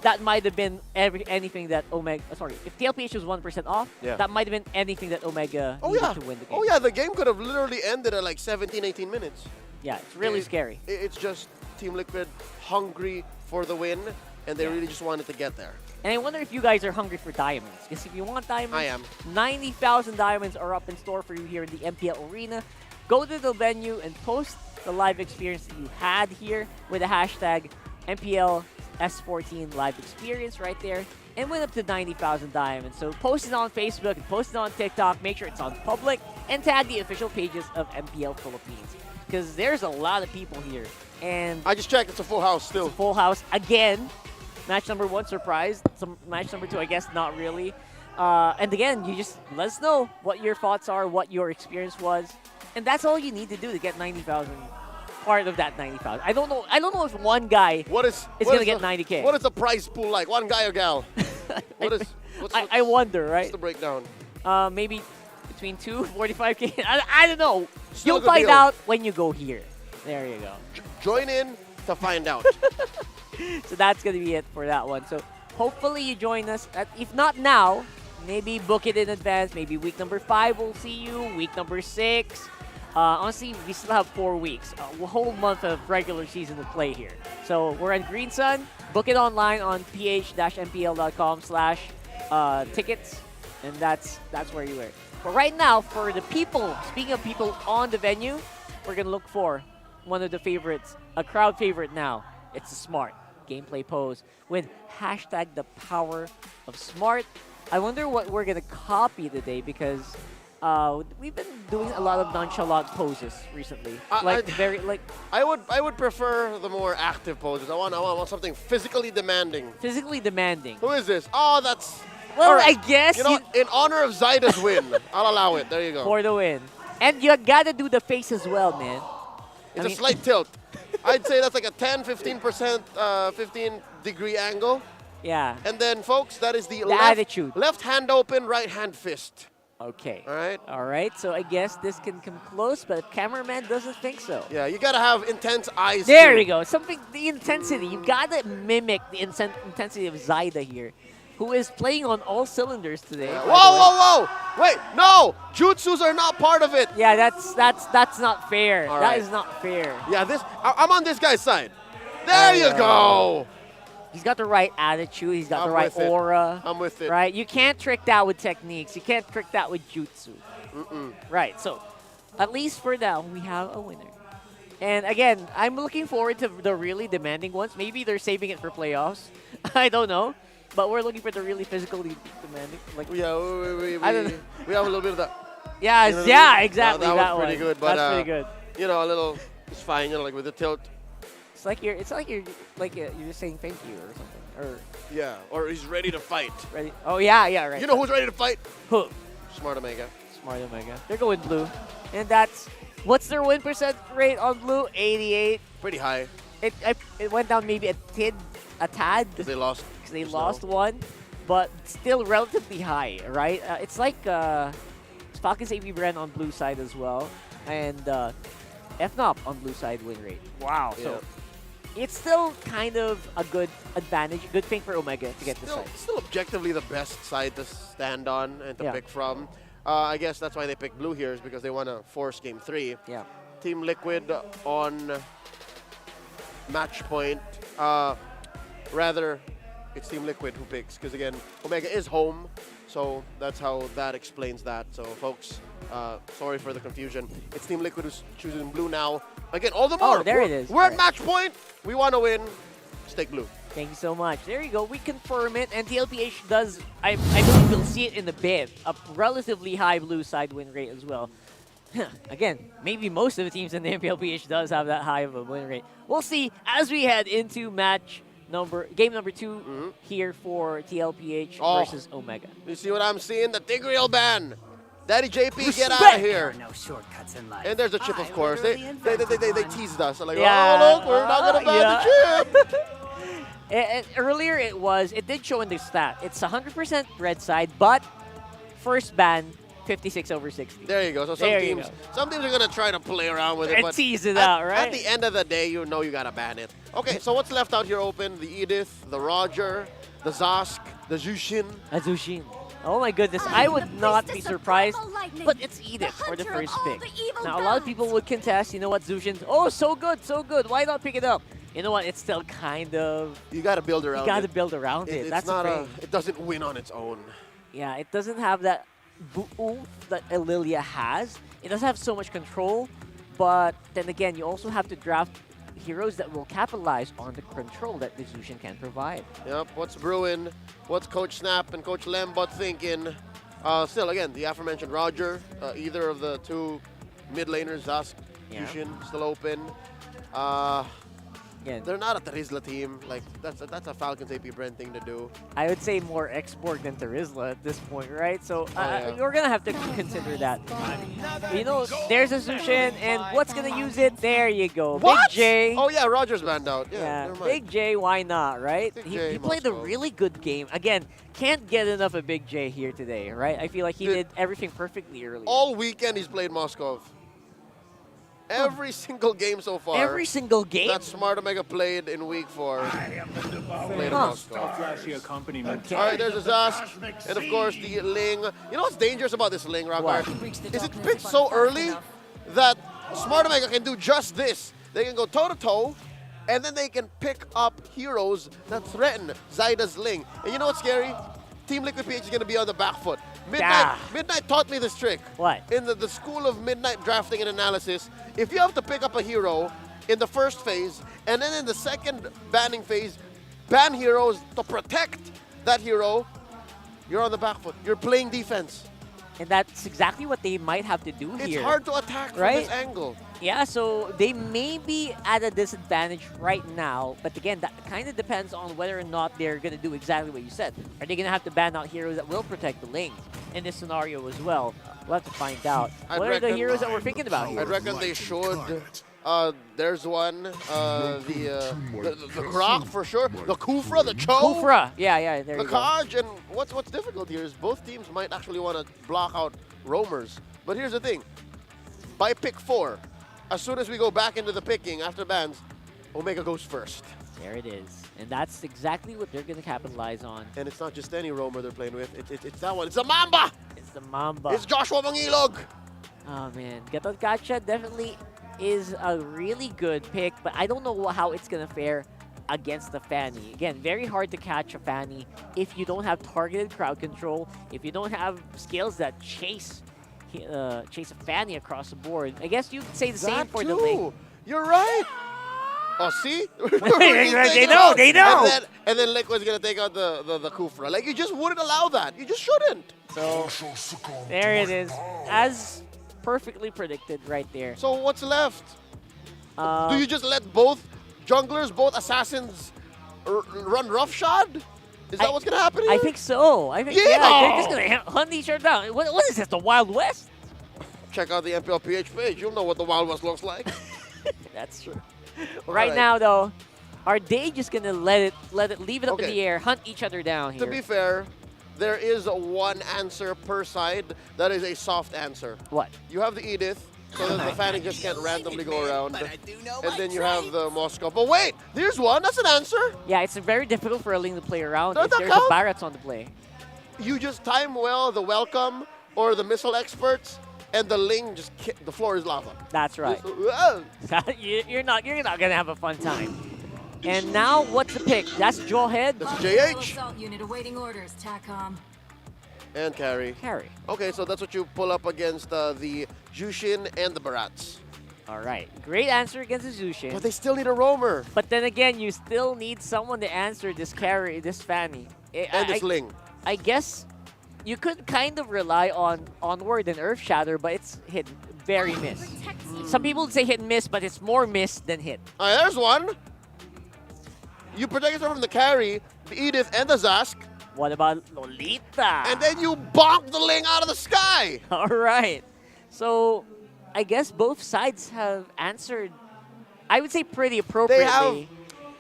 that might have been anything that Omega... if TLPH was 1% off, that might have been anything that Omega needed to win the game. Oh, yeah, the game could have literally ended at like 17, 18 minutes. Yeah, it's really scary. It's just Team Liquid hungry for the win, and they really just wanted to get there. And I wonder if you guys are hungry for diamonds. Because if you want diamonds, I am. 90,000 diamonds are up in store for you here in the MPL Arena. Go to the venue and post the live experience that you had here with the hashtag MPL S14 live experience right there, and win up to 90,000 diamonds. So post it on Facebook and post it on TikTok. Make sure it's on public and tag the official pages of MPL Philippines, because there's a lot of people here. And I just checked, it's a full house still. It's a full house again. Match number 1, surprised. Match number 2, I guess not really. And again, you just let us know what your thoughts are, what your experience was, and that's all you need to do to get 90,000. Part of that 90,000. I don't know if one guy is going to get 90K. What is the prize pool like? One guy or gal? I wonder, right? What's the breakdown? Maybe between 2, 45K. I don't know. Still You'll find out when you go here. There you go. Join in to find out. So that's going to be it for that one. So hopefully you join us. If not now, maybe book it in advance. Maybe week number 5 we'll see you. Week number 6. Honestly, we still have 4 weeks. A whole month of regular season to play here. So we're at Green Sun. Book it online on ph-mpl.com/tickets. And that's where you are. But right now, for the people, speaking of people on the venue, we're going to look for one of the favorites, a crowd favorite now. It's the Smart gameplay pose with hashtag the power of Smart. I wonder what we're going to copy today because we've been doing a lot of nonchalant poses recently. I would prefer the more active poses. I want something physically demanding. Physically demanding. Who is this? Oh, that's... Well, all right. I guess... You know, in honor of Zyda's win, I'll allow it. There you go. For the win. And you gotta do the face as well, man. It's a slight tilt. I'd say that's like a 10, 15%, 15-degree angle. Yeah. And then, folks, that is the attitude. Left hand open, right hand fist. Okay. All right. All right. So I guess this can come close, but cameraman doesn't think so. Yeah, you gotta have intense eyes. There too. you go. The intensity. You gotta mimic the intensity of Zyda here, who is playing on all cylinders today. Whoa! Wait, no! Jutsus are not part of it. Yeah, that's not fair. All that right. is not fair. Yeah, I'm on this guy's side. There you go. He's got the right attitude. He's got the right aura. I'm with it. Right? You can't trick that with techniques. You can't trick that with jutsu. Right. So, at least for now, we have a winner. And again, I'm looking forward to the really demanding ones. Maybe they're saving it for playoffs. I don't know. But we're looking for the really physically demanding. Like, yeah, I don't know. we have a little bit of that. Yeah, you know yeah, exactly. That that was pretty one. good. But, that's pretty good. You know, a little, it's fine. You know, like with the tilt. It's like you're just saying thank you or something. Or yeah, or he's ready to fight. Ready? Oh yeah, right. You know who's ready to fight? Who? Smart Omega. Smart Omega. They're going blue, and that's what's their win percent rate on blue? 88. Pretty high. It went down maybe a tad. Because they lost. Because they lost one, but still relatively high, right? It's like Falcons APBren on blue side as well, and FNOP on blue side win rate. Wow. Yeah. So it's still kind of a good advantage, good thing for Omega to get this side. Still objectively the best side to stand on and to pick from. I guess that's why they picked blue here, is because they want to force game 3. Yeah. Team Liquid on match point. Rather, it's Team Liquid who picks, because again, Omega is home, so that's how that explains that. So folks, sorry for the confusion. It's Team Liquid who's choosing blue now. Again, all the more. Oh, there it is. We're at match point. We want to win. Stake blue. Thank you so much. There you go. We confirm it, and TLPH does, I believe we'll see it in the bid, a relatively high blue side win rate as well. Again, maybe most of the teams in the MPLPH does have that high of a win rate. We'll see as we head into game number 2 here for TLPH versus Omega. You see what I'm seeing? The Tigreal ban. Daddy JP, Respect. get out of here. There are no shortcuts in life. And there's a chip, of course. They teased us. They're like, Yeah. oh, look, we're not going to ban the chip. And earlier it did show in the stat. It's 100% red side, but first ban, 56/60. There you go. So some teams are going to try to play around with it. And but tease it out, right? At the end of the day, you know you got to ban it. Okay, so what's left out here open? The Edith, the Roger, the Zosk, the Zushin. Zushin. Oh my goodness, I would not be surprised, but it's Edith for the first pick. Now, a lot of people would contest, you know what, Zushin, oh, so good, why not pick it up? You know what, it's still kind of... You got to build around it. You got to build around it. That's not the thing. it doesn't win on its own. Yeah, it doesn't have that oomph that Ililia has. It doesn't have so much control, but then again, you also have to draft heroes that will capitalize on the control that the Zushin can provide. Yep, what's brewing? What's Coach Snap and Coach Lembot thinking? Still, again, the aforementioned Roger, either of the two mid laners, Zask, Zushin, still open. They're not a Terizla team. Like that's a Falcons APBren thing to do. I would say more X-Borg than Terizla at this point, right? So we're gonna have to consider that. You know, there's a Zushin, and what's gonna use it? There you go, What? Big J. Oh yeah, Roger's banned out. Yeah, never mind. Big J, why not, right? He J played a really good game. Again, can't get enough of Big J here today, right? I feel like he did everything perfectly early. All weekend he's played Moskov. Every single game so far. Every single game? That Smart Omega played in week 4. Played Huh. Moscow. Flashy accompaniment. All right, there's a Zask, and of course the Ling. You know what's dangerous about this Ling, Rockart? Is it picked so early that Smart Omega can do just this. They can go toe-to-toe, and then they can pick up heroes that threaten Zyda's Ling. And you know what's scary? Team Liquid PH is going to be on the back foot. Midnight taught me this trick. What? In the school of Midnight drafting and analysis, if you have to pick up a hero in the first phase, and then in the second banning phase, ban heroes to protect that hero, you're on the back foot. You're playing defense. And that's exactly what they might have to do here. It's hard to attack from right? this angle. Yeah, so they may be at a disadvantage right now, but again, that kind of depends on whether or not they're going to do exactly what you said. Are they going to have to ban out heroes that will protect the Ling in this scenario as well? We'll have to find out. What are the heroes that we're thinking about here? I reckon they should. There's one, the Croc for sure, the Kufra, the Cho. Kufra, yeah, there the you go. Kaj, and what's difficult here is both teams might actually want to block out roamers. But here's the thing, by pick 4, as soon as we go back into the picking after bans, Omega goes first. There it is. And that's exactly what they're going to capitalize on. And it's not just any roamer they're playing with, it's that one, it's the Mamba! It's the Mamba. It's Joshua Mangilog! Oh man, Gatot Gacha definitely is a really good pick, but I don't know how it's going to fare against the Fanny. Again, very hard to catch a Fanny if you don't have targeted crowd control, if you don't have skills that chase a Fanny across the board. I guess you could say the same for the Ling. You're right! Oh, see? They know! And then Liquid's going to take out the Kufra. Like, you just wouldn't allow that. You just shouldn't. So, there it is. As perfectly predicted right there. So what's left? Do you just let both junglers, both assassins run roughshod? Is that what's going to happen here? I think so. I think, yeah, they're just going to hunt each other down. What is this, the Wild West? Check out the MPLPH page. You'll know what the Wild West looks like. That's true. Right now, though, are they just going to leave it up in the air, hunt each other down here? To be fair, there is one answer per side that is a soft answer. What? You have the Edith, so that the Fanny just can't randomly go around. And then you have the Moscow. But wait, there's one. That's an answer. Yeah, it's very difficult for a Ling to play around Does if that there's count? a Barret's on the play. You just time well the welcome or the missile experts, and the Ling just the floor is lava. That's right. Just, you're not gonna have a fun time. And now, what's the pick? That's Jawhead. That's JH. Assault unit awaiting orders, TACOM. And carry. Carry. Okay, so that's what you pull up against the Jushin and the Barats. All right. Great answer against the Zushin. But they still need a roamer. But then again, you still need someone to answer this carry, this Fanny. And this Ling. I guess you could kind of rely on Onward and Earth Shatter, but it's hit very miss. Some people would say hit and miss, but it's more miss than hit. All right, there's one. You protect yourself from the carry, the Edith, and the Zask. What about Lolita? And then you bonk the Ling out of the sky. All right. So I guess both sides have answered, I would say, pretty appropriately.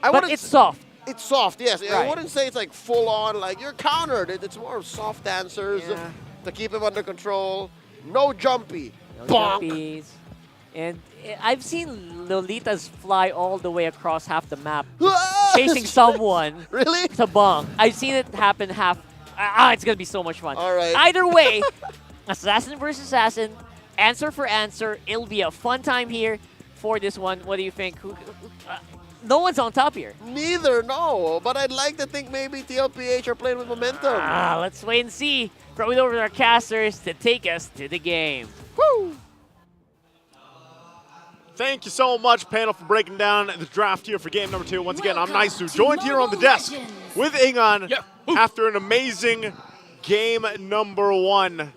But it's soft. It's soft, yes. I Right. wouldn't say it's like full on, like you're countered. It's more of soft answers to keep him under control. No jumpy. No Bonk. jumpies. And I've seen Lolitas fly all the way across half the map, chasing someone really? to bonk. I've seen it happen it's going to be so much fun. All right. Either way, assassin versus assassin, answer for answer. It'll be a fun time here for this one. What do you think? No one's on top here. Neither, no. But I'd like to think maybe TLPH are playing with momentum. Let's wait and see. Throw it over to our casters to take us to the game. Woo! Thank you so much, panel, for breaking down the draft here for game number 2. Once again, I'm Naisu, joined here on the desk with Ingon after an amazing game number 1.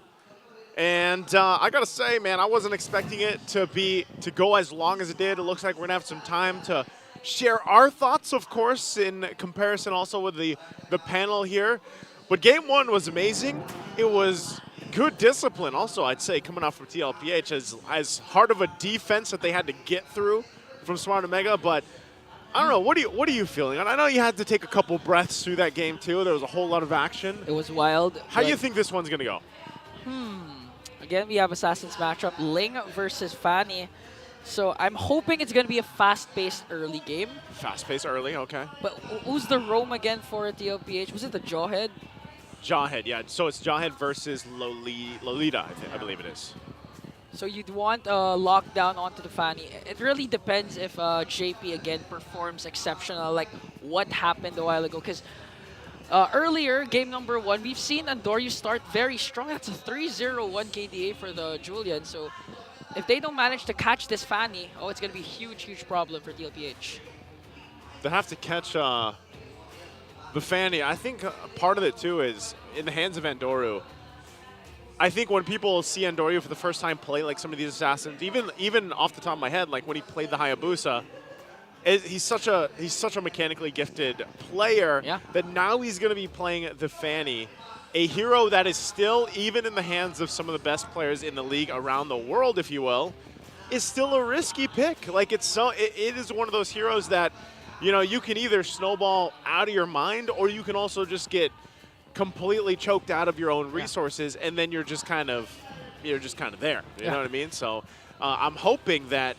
And I gotta say, man, I wasn't expecting it to go as long as it did. It looks like we're gonna have some time to share our thoughts, of course, in comparison also with the panel here. But game 1 was amazing. It was good discipline also, I'd say, coming out from TLPH, as hard of a defense that they had to get through from Smart Omega. But I don't know, what are you feeling? And I know you had to take a couple breaths through that game too. There was a whole lot of action. It was wild. How do you think this one's gonna go? Again, we have Assassin's matchup, Ling versus Fanny. So I'm hoping it's going to be a fast-paced early game. Fast-paced early, okay. But who's the roam again for TLPH? Was it the Jawhead? Jawhead, yeah. So it's Jawhead versus Lolita, I believe it is. So you'd want a lockdown onto the Fanny. It really depends if JP again performs exceptional, like what happened a while ago. Because earlier, game number 1, we've seen Andoryu start very strong. That's a 3-0-1 KDA for the Julian. So if they don't manage to catch this Fanny, oh, it's going to be a huge, huge problem for TLPH. They have to catch the Fanny. I think part of it, too, is in the hands of Andoryu. I think when people see Andoryu for the first time play like some of these assassins, even off the top of my head, like when he played the Hayabusa, he's such a mechanically gifted player that now he's going to be playing the Fanny, a hero that is still, even in the hands of some of the best players in the league around the world, if you will, is still a risky pick. Like it is one of those heroes that, you know, you can either snowball out of your mind or you can also just get completely choked out of your own resources, and then you're just kind of there. You know what I mean? So I'm hoping that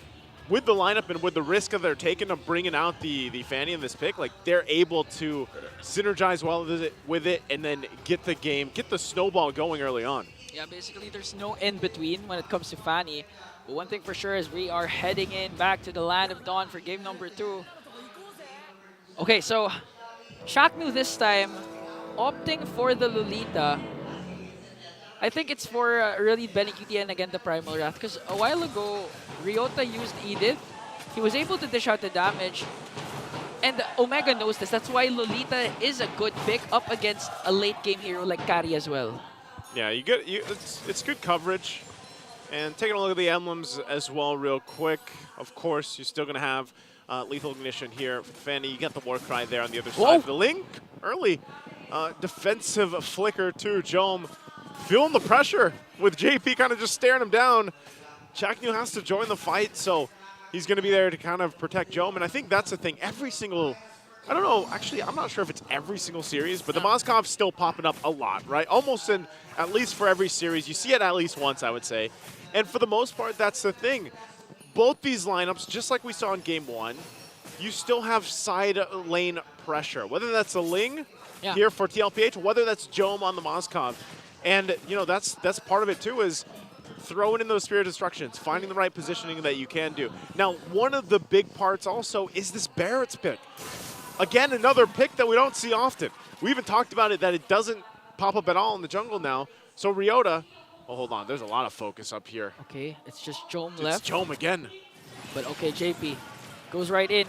with the lineup and with the risk that they're taking of bringing out the Fanny in this pick, like they're able to synergize well with it and then get the snowball going early on. Yeah, basically there's no in-between when it comes to Fanny. But one thing for sure is we are heading in back to the Land of Dawn for game number 2. Okay, so Shaknu this time opting for the Lolita. I think it's for really Benecuti and again the Primal Wrath, because a while ago Ryota used Edith. He was able to dish out the damage, and Omega knows this. That's why Lolita is a good pick up against a late game hero like Kari as well. Yeah, it's good coverage. And taking a look at the emblems as well real quick. Of course, you're still going to have Lethal Ignition here. Fanny, you got the Warcry there on the other side. The Link, early defensive flicker to Jome. Feeling the pressure with JP kind of just staring him down. Chaknu has to join the fight, so he's going to be there to kind of protect Jome. And I think that's the thing. Every single, I don't know, actually, I'm not sure if it's every single series, but the Mozgov's still popping up a lot, right? Almost in, at least for every series. You see it at least once, I would say. And for the most part, that's the thing. Both these lineups, just like we saw in Game 1, you still have side lane pressure. Whether that's the Ling here for TLPH, whether that's Jome on the Mozgov. And, you know, that's part of it, too, is throwing in those Spirit Destructions, finding the right positioning that you can do. Now, one of the big parts also is this Barrett's pick. Again, another pick that we don't see often. We even talked about it, that it doesn't pop up at all in the jungle now. So Ryota, oh, hold on, there's a lot of focus up here. Okay, it's just Jome left. It's Jome again. But okay, JP goes right in.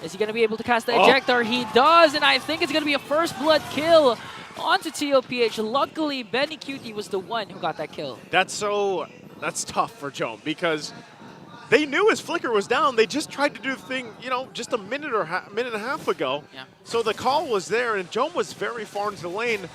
Is he going to be able to cast the ejector? He does, and I think it's going to be a first blood kill onto TLPH. Luckily, Benecuti was the one who got that kill. That's tough for Jome because they knew his flicker was down. They just tried to do the thing, you know, just a minute and a half ago. Yeah. So the call was there, and Jome was very far into the lane.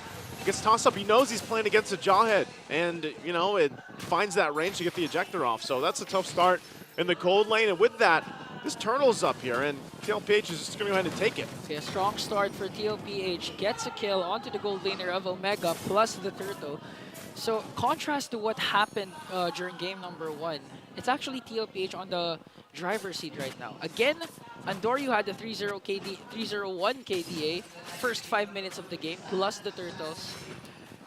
Gets tossed up. He knows he's playing against a Jawhead, and, you know, it finds that range to get the ejector off. So that's a tough start in the gold lane, and with that, this Turtle's up here, and TLPH is just going to go ahead and take it. Okay, a strong start for TLPH. Gets a kill onto the gold laner of Omega plus the Turtle. So, contrast to what happened during game number 1, it's actually TLPH on the driver's seat right now. Again, Andoryu had the 3-0-1 KDA first 5 minutes of the game, plus the Turtles.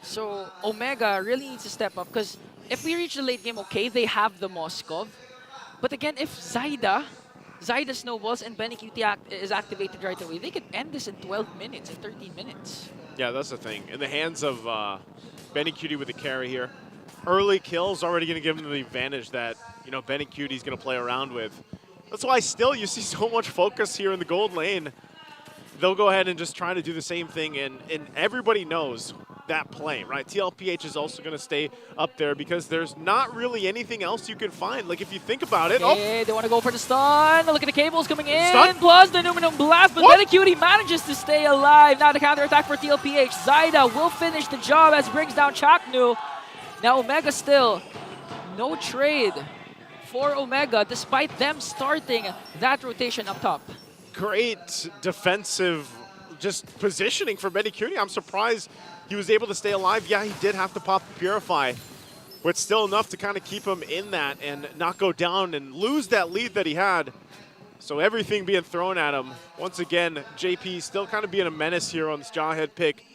So, Omega really needs to step up, because if we reach the late game, okay, they have the Moskov. But again, if Zyda snowballs and Benecuti is activated right away, they could end this in 12 minutes, in 13 minutes. Yeah, that's the thing. In the hands of Benecuti with the carry here, early kills already going to give him the advantage that, you know, Benecuti's going to play around with. That's why still you see so much focus here in the gold lane. They'll go ahead and just try to do the same thing, and everybody knows that play, right? TLPH is also going to stay up there because there's not really anything else you can find. Like, if you think about it. Okay, they want to go for the stun. Look at the cables coming in. Stun? Plus the Numinum Blast, but Benecuti manages to stay alive. Now the counterattack for TLPH. Zyda will finish the job as brings down Chaknu. Now Omega still no trade for Omega despite them starting that rotation up top. Great defensive just positioning for Benecuti. I'm surprised he was able to stay alive. Yeah, he did have to pop the Purify. but still enough to kind of keep him in that and not go down and lose that lead that he had. So everything being thrown at him. Once again, JP still kind of being a menace here on this Jawhead pick.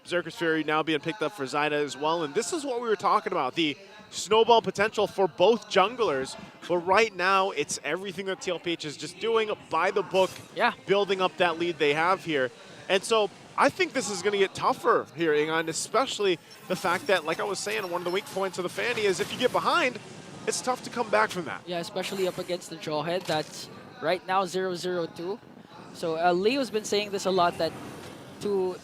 Berserker's Fury now being picked up for Zyda as well. And this is what we were talking about, the snowball potential for both junglers. But right now, it's everything that TLPH is just doing by the book, building up that lead they have here. And so I think this is going to get tougher here, Ingan, especially the fact that, like I was saying, one of the weak points of the Fanny is if you get behind, it's tough to come back from that. Yeah, especially up against the Jawhead. That's right now 0-0-2. So Leo's been saying this a lot, that to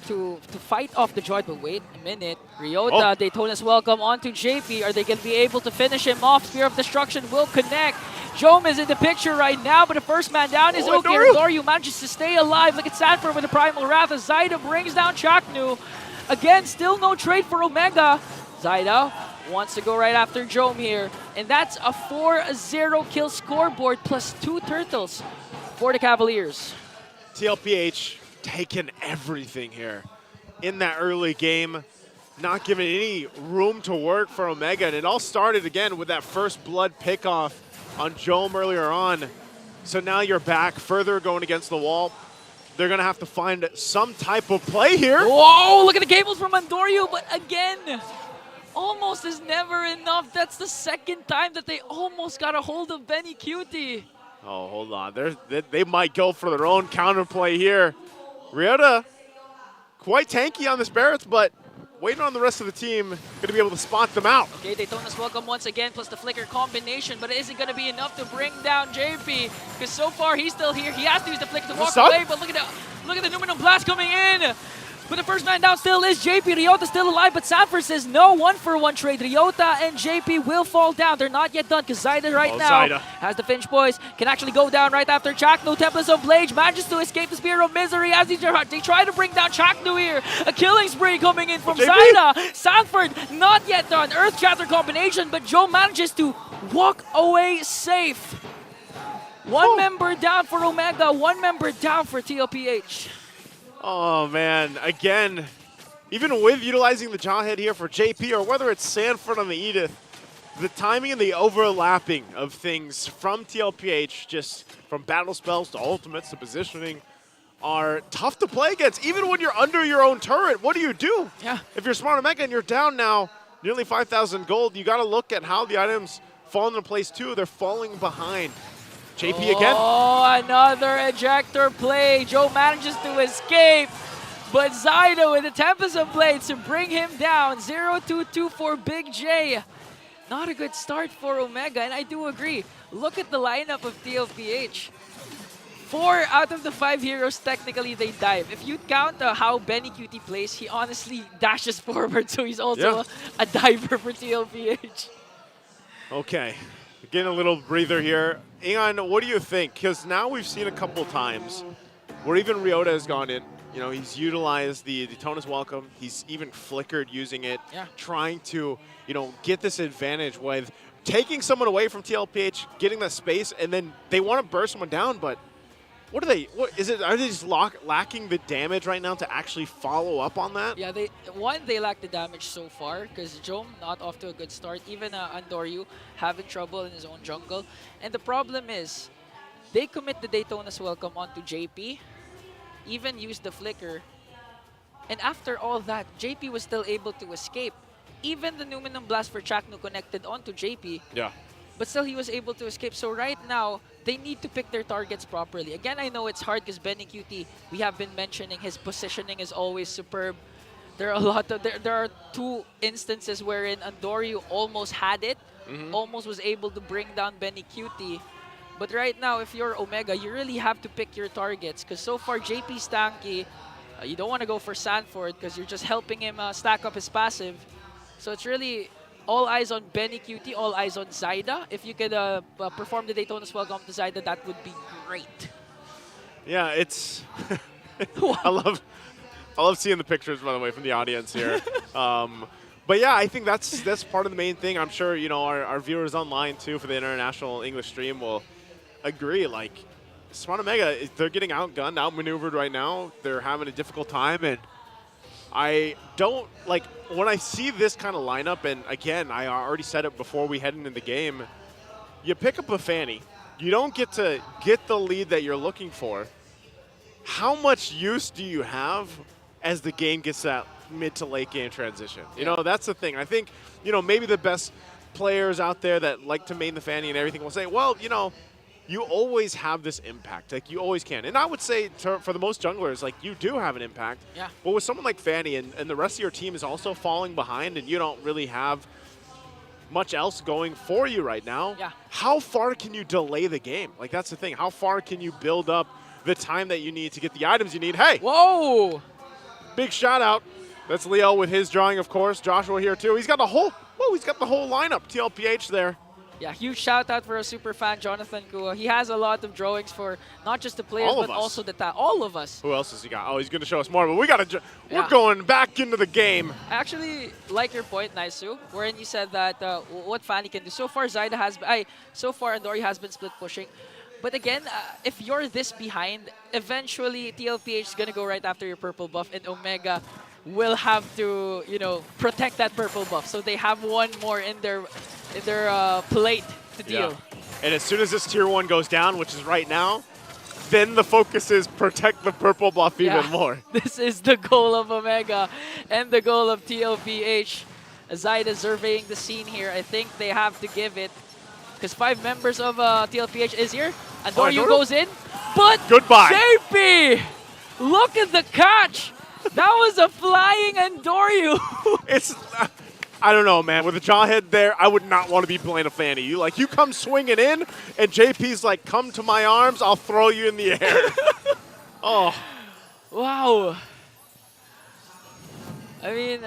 fight off the Jawhead, but wait a minute. Ryota, Daytona's welcome onto JP. Are they going to be able to finish him off? Spear of Destruction will connect. Jome is in the picture right now, but the first man down is okay. Doryu manages to stay alive. Look at Sanford with the Primal Wrath as Zyda brings down Chaknu. Again, still no trade for Omega. Zyda wants to go right after Jome here. And that's a 4-0 kill scoreboard plus 2 turtles for the Cavaliers. TLPH taking everything here in that early game, not giving any room to work for Omega. And it all started again with that first blood pickoff on Jome earlier on. So now you're back further going against the wall. They're going to have to find some type of play here. Whoa, look at the cables from Andoryu, but again, almost is never enough. That's the second time that they almost got a hold of Benny Cutie. Oh, hold on. They might go for their own counterplay here. Ryota, quite tanky on this Barretts, but waiting on the rest of the team, going to be able to spot them out. Okay, Daytona's welcome once again, plus the flicker combination, but is it going to be enough to bring down JP? Because so far he's still here. He has to use the flicker to walk away, but look at the Numinum Blast coming in. But the first man down still is JP. Ryota still alive, but Sanford says no. 1-for-1 trade. Ryota and JP will fall down. They're not yet done because Zyda right now has the Finch boys. Can actually go down right after Chaknu. Tempest of Blade manages to escape the Spear of Misery as they try to bring down Chaknu here. A killing spree coming in from Zyda. Sanford not yet done. Earth Shatter combination, but Joe manages to walk away safe. One member down for Omega, one member down for TLPH. Oh, man. Again, even with utilizing the Jawhead here for JP, or whether it's Sanford on the Edith, the timing and the overlapping of things from TLPH, just from battle spells to ultimates to positioning, are tough to play against. Even when you're under your own turret, what do you do? Yeah. If you're Smart Omega and you're down now nearly 5,000 gold, you got to look at how the items fall into place too. They're falling behind. JP again. Oh, another ejector play. Joe manages to escape, but Zyda with the Tempest of Blades to bring him down. 0-2-2 for Big J. Not a good start for Omega, and I do agree. Look at the lineup of TLPH. 4 out of the 5 heroes, technically, they dive. If you count how Benny Cutie plays, he honestly dashes forward, so he's also a diver for TLPH. Okay. Getting a little breather here. Ingan, what do you think? Because now we've seen a couple times where even Ryota has gone in. You know, he's utilized the Daytona's welcome. He's even flickered using it, trying to, you know, get this advantage with taking someone away from TLPH, getting that space, and then they want to burst someone down, but what are they? What is it? Are they just lacking the damage right now to actually follow up on that? Yeah, they lack the damage so far because Jome not off to a good start. Even Andoryu having trouble in his own jungle. And the problem is, they commit the Daytona's welcome onto JP, even use the flicker. And after all that, JP was still able to escape. Even the Numinum Blast for Chaknu connected onto JP. Yeah. But still, he was able to escape. So right now, they need to pick their targets properly. Again, I know it's hard because Benny Cutie, we have been mentioning, his positioning is always superb. There are 2 instances wherein Andoryu almost had it, almost was able to bring down Benny Cutie. But right now, if you're Omega, you really have to pick your targets because so far, JP's tanky. You don't want to go for Sanford because you're just helping him stack up his passive. So it's really all eyes on Benny Cutie, all eyes on Zyda. If you could perform the Daytona's welcome to Zyda, that would be great. Yeah, it's... I love seeing the pictures, by the way, from the audience here. But yeah, I think that's part of the main thing. I'm sure, you know, our viewers online, too, for the international English stream will agree. Like, Smart Omega, they're getting outgunned, outmaneuvered right now. They're having a difficult time, and I don't, like, when I see this kind of lineup, and again, I already said it before we head into the game, you pick up a Fanny. You don't get to get the lead that you're looking for. How much use do you have as the game gets that mid to late game transition? You know, that's the thing. I think, you know, maybe the best players out there that like to main the Fanny and everything will say, well, you know, you always have this impact. Like, you always can. And I would say for the most junglers, like, you do have an impact. Yeah. But with someone like Fanny and the rest of your team is also falling behind and you don't really have much else going for you right now, how far can you delay the game? Like, that's the thing. How far can you build up the time that you need to get the items you need? Hey! Whoa! Big shout out. That's Leo with his drawing, of course. Joshua here, too. He's got the whole lineup. TLPH there. Yeah, huge shout out for a super fan, Jonathan Kua. He has a lot of drawings for not just the players, but also all of us. Who else has he got? Oh, he's going to show us more, but we're going back into the game. I actually like your point, Naisu, wherein you said that what Fanny can do. So far, Zyda has been, so far Andori has been split pushing. But again, if you're this behind, eventually TLPH is going to go right after your purple buff, and Omega will have to, you know, protect that purple buff. So they have one more in their plate to deal. Yeah. And as soon as this tier 1 goes down, which is right now, then the focus is protect the purple buff even more. This is the goal of Omega and the goal of TLPH. Zyda surveying the scene here. I think they have to give it, because 5 members of TLPH is here. Andoryu goes in, but goodbye. JP! Look at the catch! That was a flying Andoryu! It's... I don't know, man. With a jawhead there, I would not want to be playing a Fanny. You come swinging in, and JP's like, come to my arms, I'll throw you in the air. Oh. Wow. I mean,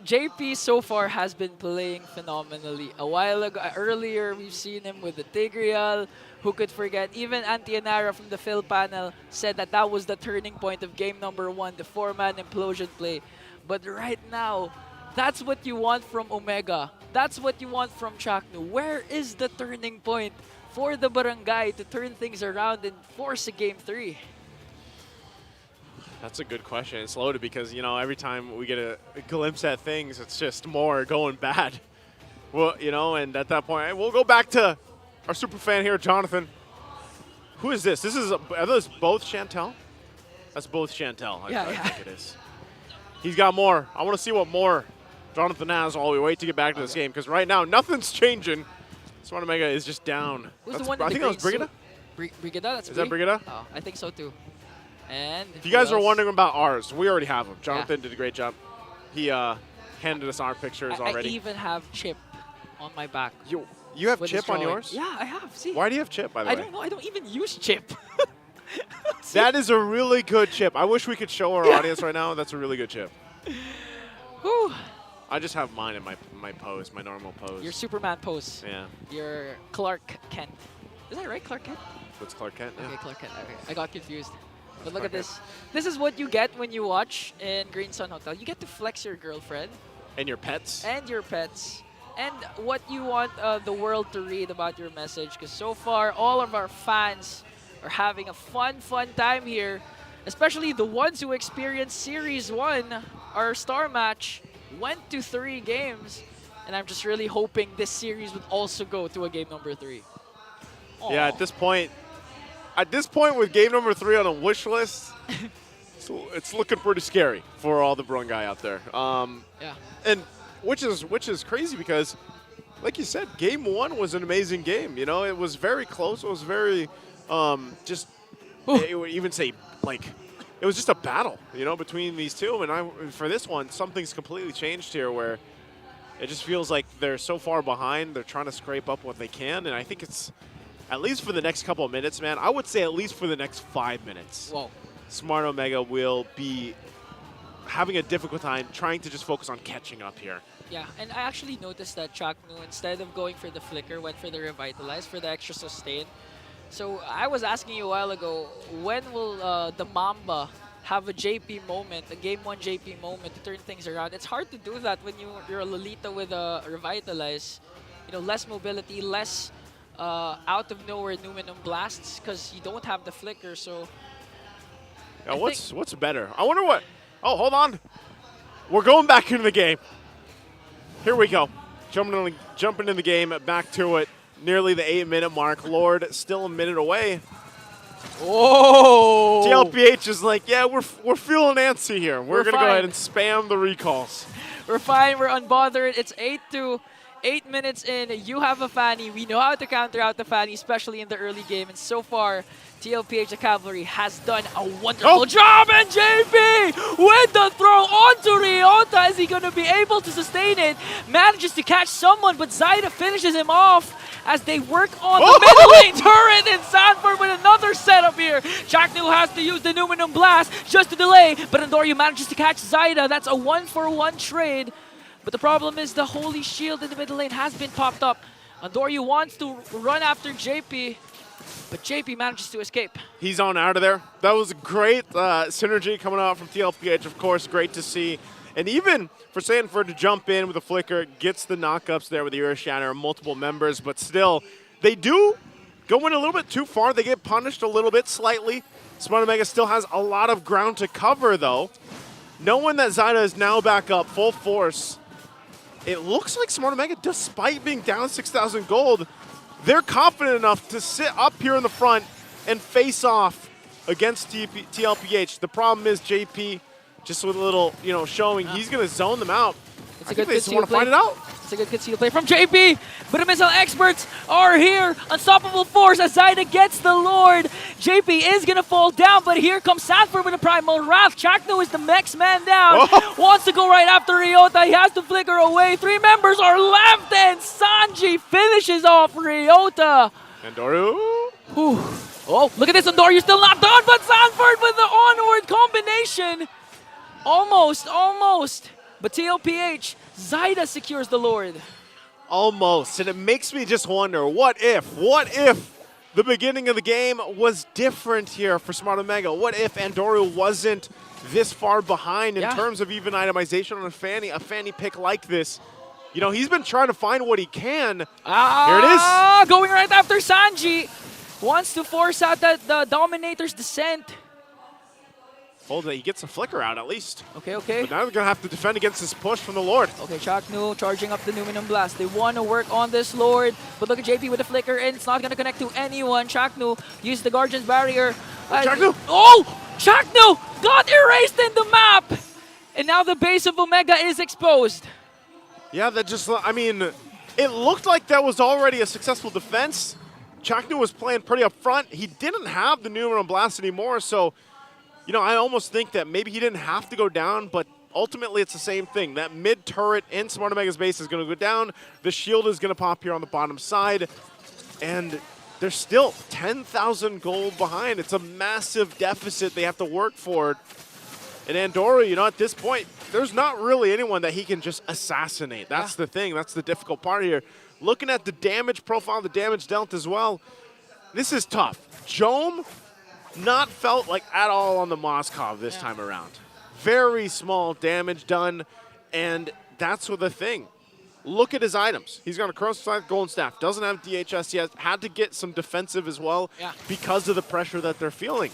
JP so far has been playing phenomenally. A while ago, earlier, we've seen him with the Tigreal. Who could forget? Even Antianara from the Phil panel said that that was the turning point of game number 1, the 4-man implosion play. But right now, that's what you want from Omega. That's what you want from Chaknu. Where is the turning point for the Barangay to turn things around and force a game 3? That's a good question. It's loaded because, you know, every time we get a glimpse at things, it's just more going bad. Well, you know, and at that point, we'll go back to our super fan here, Jonathan. Who is this? Are those both Chantel? That's both Chantel. I think it is. He's got more. I want to see what more Jonathan has while we wait to get back to this game, because right now, nothing's changing. Smart Omega is just down. Who's the one I think that was Brigida? Brigida, that's Is that Brigida? Oh, I think so too. And if you guys are wondering about ours, we already have them. Jonathan did a great job. He handed us our pictures already. I even have Chip on my back. You have Chip on yours? Yeah, I have. See? Why do you have Chip, by the way? I don't know. I don't even use Chip. That is a really good chip. I wish we could show our audience right now. That's a really good chip. Whew. I just have mine in my pose, my normal pose. Your Superman pose. Yeah. Your Clark Kent. Is that right, Clark Kent? What's Clark Kent? Okay, Clark Kent. Okay. I got confused. But look at this. This is what you get when you watch in Green Sun Hotel. You get to flex your girlfriend. And your pets. And your pets. And what you want the world to read about your message. Because so far, all of our fans are having a fun time here. Especially the ones who experienced Series 1, our star match, went to 3 games. And I'm just really hoping this series would also go to a game number 3. Aww. Yeah, at this point with game number 3 on a wish list, it's looking pretty scary for all the Barangay out there. Yeah. And which is crazy because, like you said, game 1 was an amazing game. You know, it was very close. It was very just I would even say like it was just a battle, you know, between these two. And for this one, something's completely changed here where it just feels like they're so far behind. They're trying to scrape up what they can, and I think it's at least for the next couple of minutes, man. I would say at least for the next 5 minutes. Whoa. Smart Omega will be having a difficult time trying to just focus on catching up here. Yeah, and I actually noticed that Chaknu, instead of going for the Flicker, went for the Revitalize for the extra sustain. So I was asking you a while ago, when will the Mamba have a JP moment, a Game 1 JP moment to turn things around? It's hard to do that when you're a Lolita with a Revitalize. You know, less mobility, less out of nowhere Numinum blasts because you don't have the Flicker. So Now, what's better? I wonder what. Oh, hold on. We're going back into the game. Here we go. Jumping in the game, back to it. Nearly the 8-minute mark. Lord still a minute away. Whoa! TLPH is like, yeah, we're feeling antsy here. We're going to go fine. ahead and spam the recalls. We're fine. We're unbothered. It's 8 minutes in. You have a Fanny. We know how to counter out the Fanny, especially in the early game. And so far, TLPH, the Cavalry, has done a wonderful job. And JP with the throw onto Ryota. Is he going to be able to sustain it? Manages to catch someone, but Zyda finishes him off as they work on the middle lane turret. And Sanford with another setup here. Chaknu has to use the Numinum Blast just to delay, but Andoryu manages to catch Zyda. That's a 1-for-1 trade. But the problem is the Holy Shield in the middle lane has been popped up. Andoryu wants to run after JP, but JP manages to escape. He's on out of there. That was a great synergy coming out from TLPH, of course. Great to see. And even for Sanford to jump in with a flicker, gets the knockups there with the Earth Shatter, multiple members, but still, they do go in a little bit too far. They get punished a little bit slightly. Smart Omega still has a lot of ground to cover, though. Knowing that Zyda is now back up full force, it looks like Smart Omega, despite being down 6,000 gold, they're confident enough to sit up here in the front and face off against TLPH. The problem is JP, just with a little, showing, he's going to zone them out. It's I a think good they just want to find it out. It's a good conceal play from JP, but the missile experts are here. Unstoppable force as Zyda gets the Lord. JP is going to fall down, but here comes Sanford with a Primal Wrath. Chaknu is the next man down. Wants to go right after Ryota. He has to flicker away. 3 members are left, and Sanji finishes off Ryota. Andoryu. Oh, look at this. Andoryu still not done, but Sanford with the onward combination. Almost. But TLPH, Zyda secures the Lord. Almost, and it makes me just wonder, what if the beginning of the game was different here for Smart Omega? What if Andoryu wasn't this far behind in terms of even itemization on a Fanny pick like this? He's been trying to find what he can. Here it is. Going right after Sanji. Wants to force out the Dominator's descent. Hold it, he gets a flicker out at least. Okay. But now they're going to have to defend against this push from the Lord. Okay, Chaknu charging up the Numinum Blast. They want to work on this Lord, but look at JP with the flicker, and it's not going to connect to anyone. Chaknu used the Guardian's Barrier. Chaknu! Oh! Chaknu got erased in the map! And now the base of Omega is exposed. Yeah, it looked like that was already a successful defense. Chaknu was playing pretty up front. He didn't have the Numinum Blast anymore, so I almost think that maybe he didn't have to go down, but ultimately it's the same thing. That mid turret in Smart Omega's base is going to go down. The shield is going to pop here on the bottom side, and they're still 10,000 gold behind. It's a massive deficit they have to work for. And Andoryu, at this point, there's not really anyone that he can just assassinate. That's the thing. That's the difficult part here. Looking at the damage profile, the damage dealt as well, this is tough. Jome, not felt like at all on the Moskov this time around. Very small damage done, and that's the thing. Look at his items. He's got a Cross Scythe, Golden Staff, doesn't have DHS yet, had to get some defensive as well because of the pressure that they're feeling.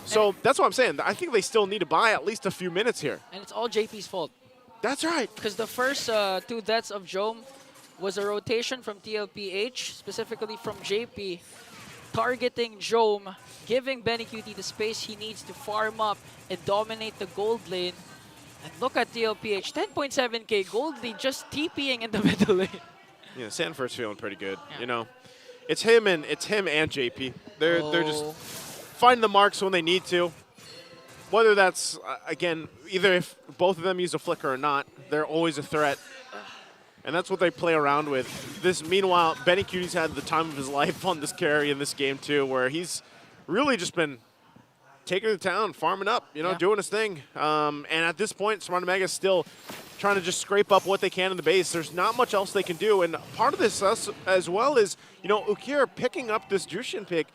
So that's what I'm saying. I think they still need to buy at least a few minutes here. And it's all JP's fault. That's right. Because the first 2 deaths of Jome was a rotation from TLPH, specifically from JP, targeting Jome, giving BennyQt the space he needs to farm up and dominate the gold lane. And look at TLPH, 10.7k gold lead, just TPing in the middle lane. Yeah, Sanford's feeling pretty good. It's him and JP. They're just finding the marks when they need to. Whether that's again, either if both of them use a flicker or not, they're always a threat. And that's what they play around with. Meanwhile, BennyQt's had the time of his life on this carry in this game too, where he's really just been taking it to town, farming up, doing his thing. And at this point, Smart Omega's still trying to just scrape up what they can in the base. There's not much else they can do. And part of this as well is, Ukir picking up this Jushin pick.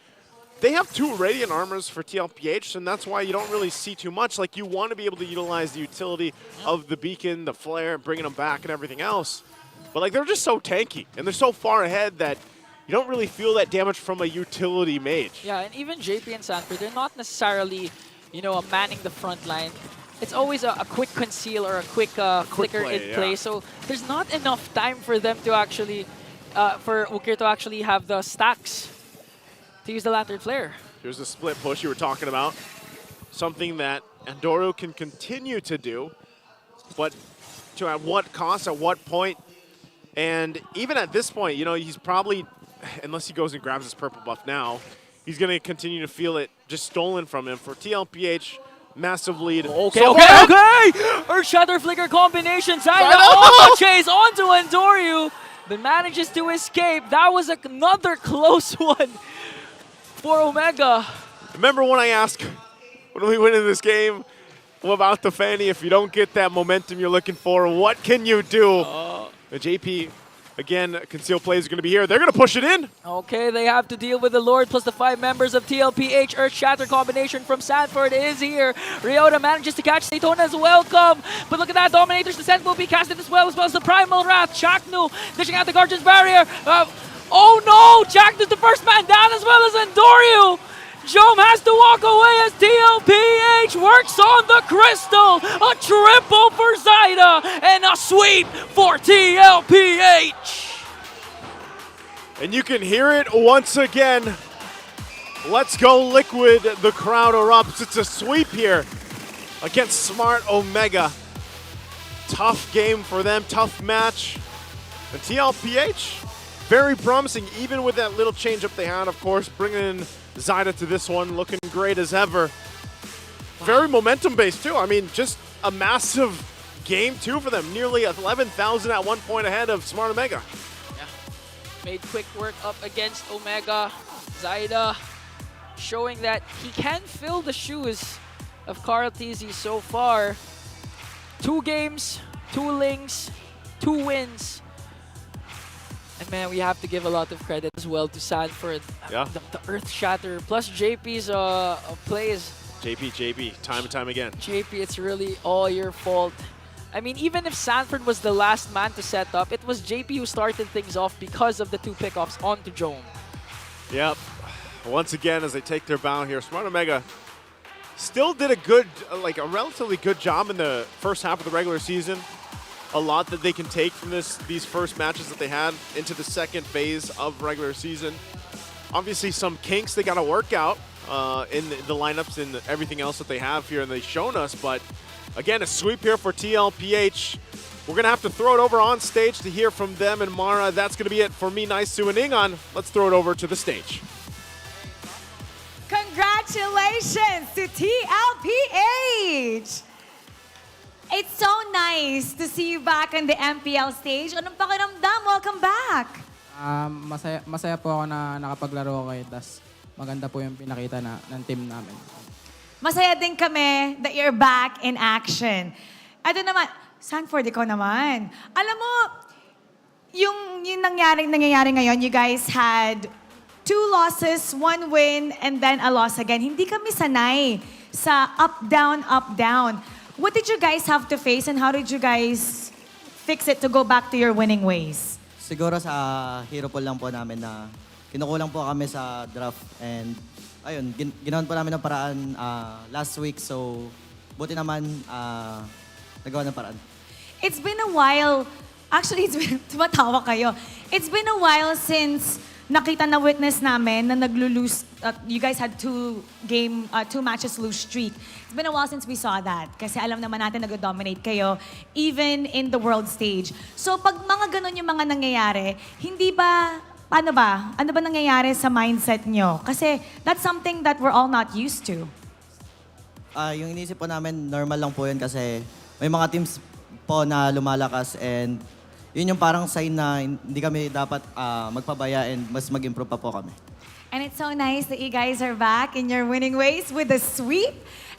They have 2 Radiant Armors for TLPH, and that's why you don't really see too much. Like, you want to be able to utilize the utility of the beacon, the flare, bringing them back and everything else. But, they're just so tanky, and they're so far ahead that you don't really feel that damage from a utility mage. Yeah, and even JP and Sanford, they're not necessarily manning the front line. It's always a quick conceal or a quick flicker play, in play. yeah. So there's not enough time for them to actually, for Ukir to actually have the stacks to use the Lantern Flare. Here's the split push you were talking about. Something that Andoro can continue to do, but to at what cost, at what point? And even at this point, he's probably, unless he goes and grabs his purple buff now, he's going to continue to feel it just stolen from him. For TLPH, massive lead. Okay. Earth Shatter Flicker combination. Zaida on the chase onto Andoryu, but manages to escape. That was another close one for Omega. Remember when I asked, when we went into this game, what about the Fanny? If you don't get that momentum you're looking for, what can you do? The JP, again, concealed plays are going to be here. They're going to push it in. Okay, they have to deal with the Lord plus the 5 members of TLPH. Earth Shatter combination from Sanford is here. Ryota manages to catch Daytona's welcome. But look at that, Dominator's Descent will be casted as well as the Primal Wrath. Chaknu dishing out the Guardian's Barrier. Oh no! Chaknu's the first man down as well as Andoryu. Jome has to walk away as TLPH works on the crystal. A triple for Zaida and a sweep for TLPH. And you can hear it once again. Let's go Liquid. The crowd erupts. It's a sweep here against Smart Omega. Tough game for them, tough match. And TLPH, very promising, even with that little changeup they had, of course, bringing in Zaida to this one, looking great as ever. Very momentum-based, too. I mean, just a massive game, too, for them. Nearly 11,000 at one point ahead of Smart Omega. Yeah. Made quick work up against Omega. Zaida showing that he can fill the shoes of KyleTzy so far. 2 games, 2 links, 2 wins. And man, we have to give a lot of credit as well to Sanford. Yeah. The Earth Shatter plus JP's plays. JP, time and time again. JP, it's really all your fault. I mean, even if Sanford was the last man to set up, it was JP who started things off because of the 2 pickoffs onto Jome. Yep. Once again, as they take their bow here, Smart Omega still did a relatively good job in the first half of the regular season. A lot that they can take from these first matches that they had into the second phase of regular season. Obviously, some kinks they got to work out in the lineups and everything else that they have here, and they've shown us. But again, a sweep here for TLPH. We're going to have to throw it over on stage to hear from them and Mara. That's going to be it for me, Naisu, and Ingon. Let's throw it over to the stage. Congratulations to TLPH! It's so nice to see you back on the MPL stage. Anong pakiramdam? Welcome back! Masaya po ako na nakapaglaro ko kayo. Tas maganda po yung pinakita ng team namin. Masaya din kami that you're back in action. Ito naman, Sanford, ikaw naman. Alam mo, yung nangyari ngayon, you guys had 2 losses, 1 win, and then a loss again. Hindi kami sanay sa up, down, up, down. What did you guys have to face and how did you guys fix it to go back to your winning ways? Siguro sa hero pool lang po namin na kinukulang po kami sa draft and ayun, ginawan po namin ng paraan last week, so buti naman nagawa ng paraan. It's been a while, actually tumatawa kayo. It's been a while since nakita na witness namin na naglo-lose, you guys had 2 matches lose streak. It's been a while since we saw that kasi alam naman natin nag-dominate kayo even in the world stage. So pag mga ganun yung mga nangyayari, hindi ba, paano ba? Ano ba nangyayari sa mindset nyo? Kasi that's something that we're all not used to. Yung inisip po namin, normal lang po yun kasi may mga teams po na lumalakas and yun yung parang sign na hindi kami dapat magpabaya and mas mag-improve pa po kami. And it's so nice that you guys are back in your winning ways with a sweep.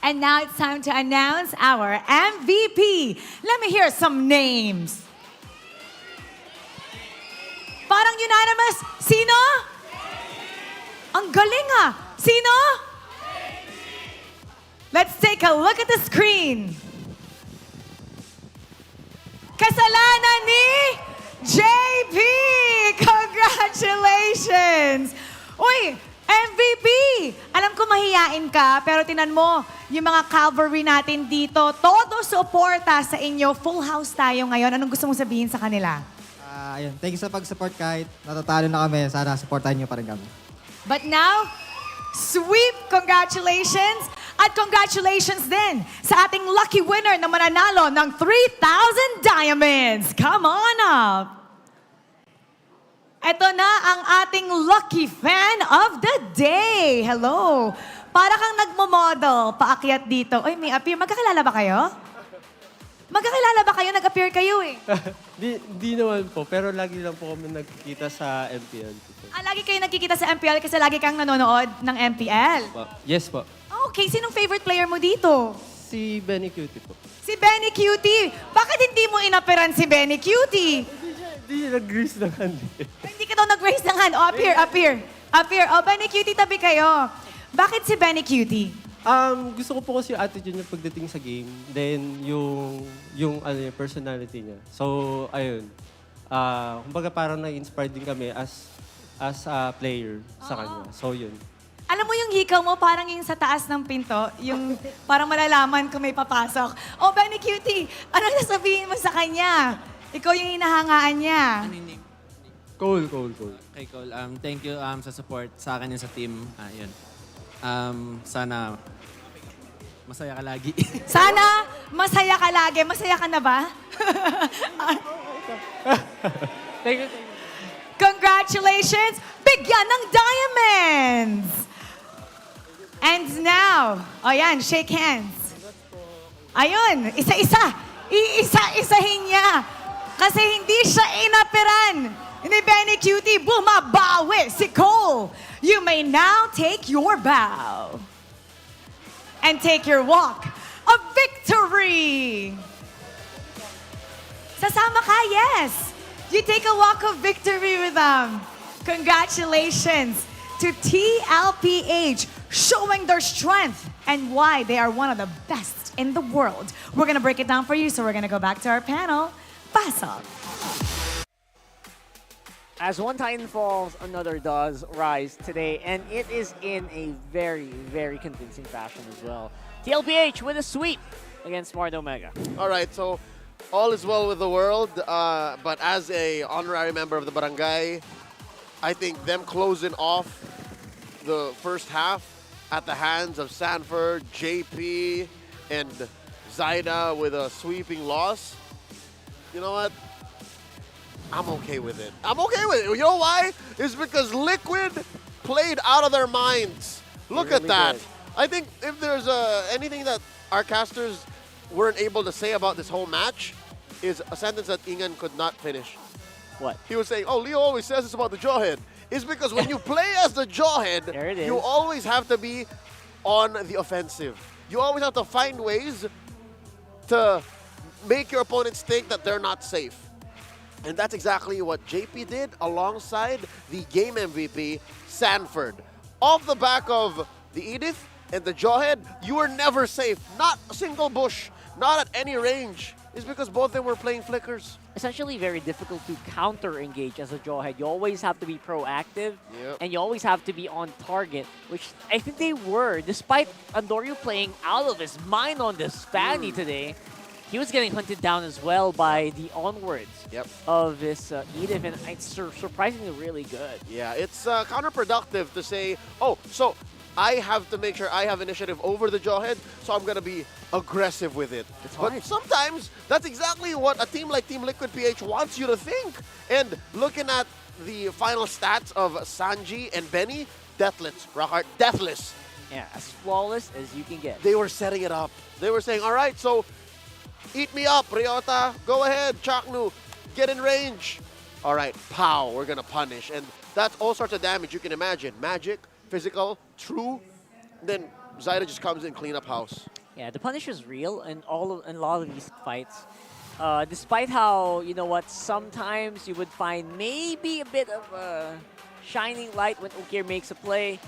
And now it's time to announce our MVP. Let me hear some names. Parang unanimous. Sino? Ang galing ah. Sino? Let's take a look at the screen. Kasalanan ni JP! Congratulations! Uy, MVP! Alam ko mahiyain ka, pero tinan mo, yung mga cavalry natin dito. Todo suporta sa inyo. Full house tayo ngayon. Anong gusto mong sabihin sa kanila? Ayun, thank you sa pag-support kahit natatalo na kami. Sana supportahan niyo pa rin kami. But now, sweep congratulations! At congratulations din sa ating lucky winner na mananalo ng 3,000 diamonds. Come on up! Ito na ang ating lucky fan of the day. Hello! Para kang nagmo-model, paakyat dito. Oy, may appear. Magkakilala ba kayo? Magkakilala ba kayo? Nag-appear kayo eh. Di naman po, pero lagi lang po kami nagkikita sa MPL. Lagi kayo nagkikita sa MPL kasi lagi kang nanonood ng MPL. Yes po. Okay, sinong favorite player mo dito? Si Benny Cutie po. Si Benny Cutie. Bakit hindi mo inaperan si Benny Cutie? Hindi niya nag-grease ng hand. Hindi ka daw nag-raise ng hand. Oh, appear. Oh, Benny Cutie, tabi kayo. Bakit si Benny Cutie? Gusto ko po kasi yung attitude niya pagdating sa game. Then, yung personality niya. So, ayun. Kumbaga parang na-inspired din kami as a player sa kanya. So, yun. Alam mo yung hikaw mo, parang yung sa taas ng pinto, yung parang malalaman kung may papasok. Oh, Benny Cutie, ano nasabihin mo sa kanya? Ikaw yung hinahangaan niya. Cole. Kay Cole, thank you sa support sa akin and sa team. Yun. Sana masaya ka lagi. Sana masaya ka lagi. Masaya ka na ba? Thank you. Congratulations! Bigyan ng diamonds! And now, yan, shake hands. Ayun, isa-isa. Iisa-isahin niya. Kasi hindi siya inaperan ni Benny Cutie. Bumabawi si Cole. You may now take your bow. And take your walk of victory. Sasama ka, yes. You take a walk of victory with them. Congratulations to TLPH showing their strength and why they are one of the best in the world. We're gonna break it down for you, so we're gonna go back to our panel. Pass up. As one Titan falls, another does rise today, and it is in a very, very convincing fashion as well. TLPH with a sweep against Smart Omega. All right, so all is well with the world, but as a honorary member of the barangay, I think them closing off the first half at the hands of Sanford, JP, and Zaida with a sweeping loss. You know what? I'm okay with it. I'm okay with it. You know why? It's because Liquid played out of their minds. Look at that. I think if there's anything that our casters weren't able to say about this whole match, is a sentence that Ingan could not finish. What? He was saying, oh, Leo always says this about the Jawhead. It's because when you play as the Jawhead, you always have to be on the offensive. You always have to find ways to make your opponents think that they're not safe. And that's exactly what JP did alongside the game MVP, Sanford. Off the back of the Edith and the Jawhead, you were never safe. Not a single bush, not at any range. It's because both of them were playing flickers. Essentially very difficult to counter-engage as a Jawhead. You always have to be proactive, and you always have to be on target, which I think they were. Despite Andorio playing out of his mind on this Fanny today, he was getting hunted down as well by the onwards of this Edith, and it's surprisingly really good. Yeah, it's counterproductive to say, oh, so I have to make sure I have initiative over the Jawhead, so I'm going to be aggressive with it. But sometimes, that's exactly what a team like Team Liquid PH wants you to think. And looking at the final stats of Sanji and Benny, deathless, Rockheart, deathless. Yeah, as flawless as you can get. They were setting it up. They were saying, all right, so eat me up, Ryota. Go ahead, Chaknu. Get in range. All right, pow, we're going to punish. And that's all sorts of damage you can imagine. Magic, physical, true. Then Zaida just comes in, clean up house. Yeah, the punish is real in a lot of these fights. Despite how, you know what, sometimes you would find maybe a bit of a shining light when Ukir makes a play,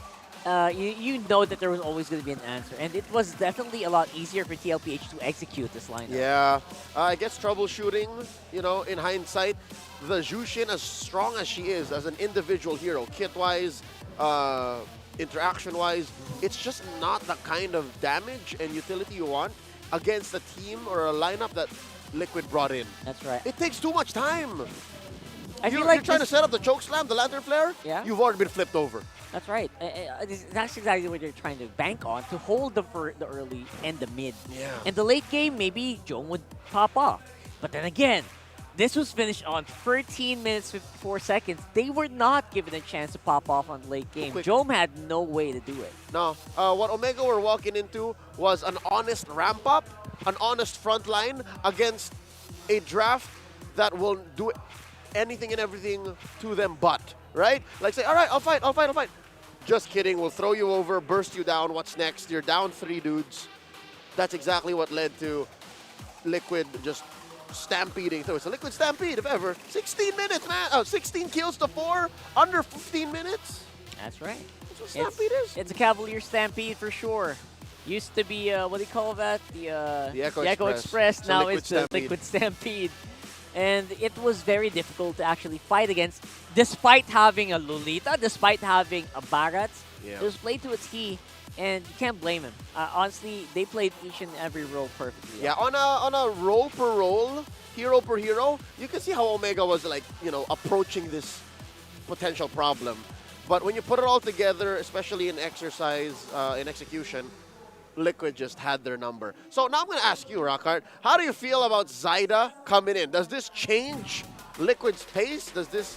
you know that there was always going to be an answer. And it was definitely a lot easier for TLPH to execute this lineup. Yeah, I guess troubleshooting, you know, in hindsight, the Jushin, as strong as she is as an individual hero, kit-wise, interaction-wise, it's just not the kind of damage and utility you want against a team or a lineup that Liquid brought in. That's right. It takes too much time. I feel You're like trying to this- set up the choke slam, the lantern flare. Yeah. You've already been flipped over. That's right. That's exactly what you're trying to bank on, to hold them for the early and the mid. Yeah. In the late game, maybe Jome would pop off. But then again, this was finished on 13 minutes 54 seconds. They were not given a chance to pop off on the late game. quick. Jome had no way to do it. No, what Omega were walking into was an honest ramp up, an honest front line against a draft that will do anything and everything to them but, right? Like say, all right, I'll fight. Just kidding, we'll throw you over, burst you down, what's next? You're down 3 dudes. That's exactly what led to Liquid just stampeding through. It's a Liquid stampede, if ever. 16 minutes, man. Oh, 16 kills to 4, under 15 minutes. That's right. That's what stampede is. It's a Cavalier Stampede for sure. Used to be, what do you call that? The Echo Express. It's a Now Liquid it's a Stampede. Liquid Stampede. And it was very difficult to actually fight against, despite having a Lolita, despite having a Barat. Yeah. It was played to a T, and you can't blame him. Honestly, they played each and every role perfectly. Yeah, on a role per role, hero per hero, you can see how Omega was like, approaching this potential problem. But when you put it all together, especially in exercise, in execution, Liquid just had their number. So now I'm going to ask you, Rockhart, how do you feel about Zyda coming in? Does this change Liquid's pace? Does this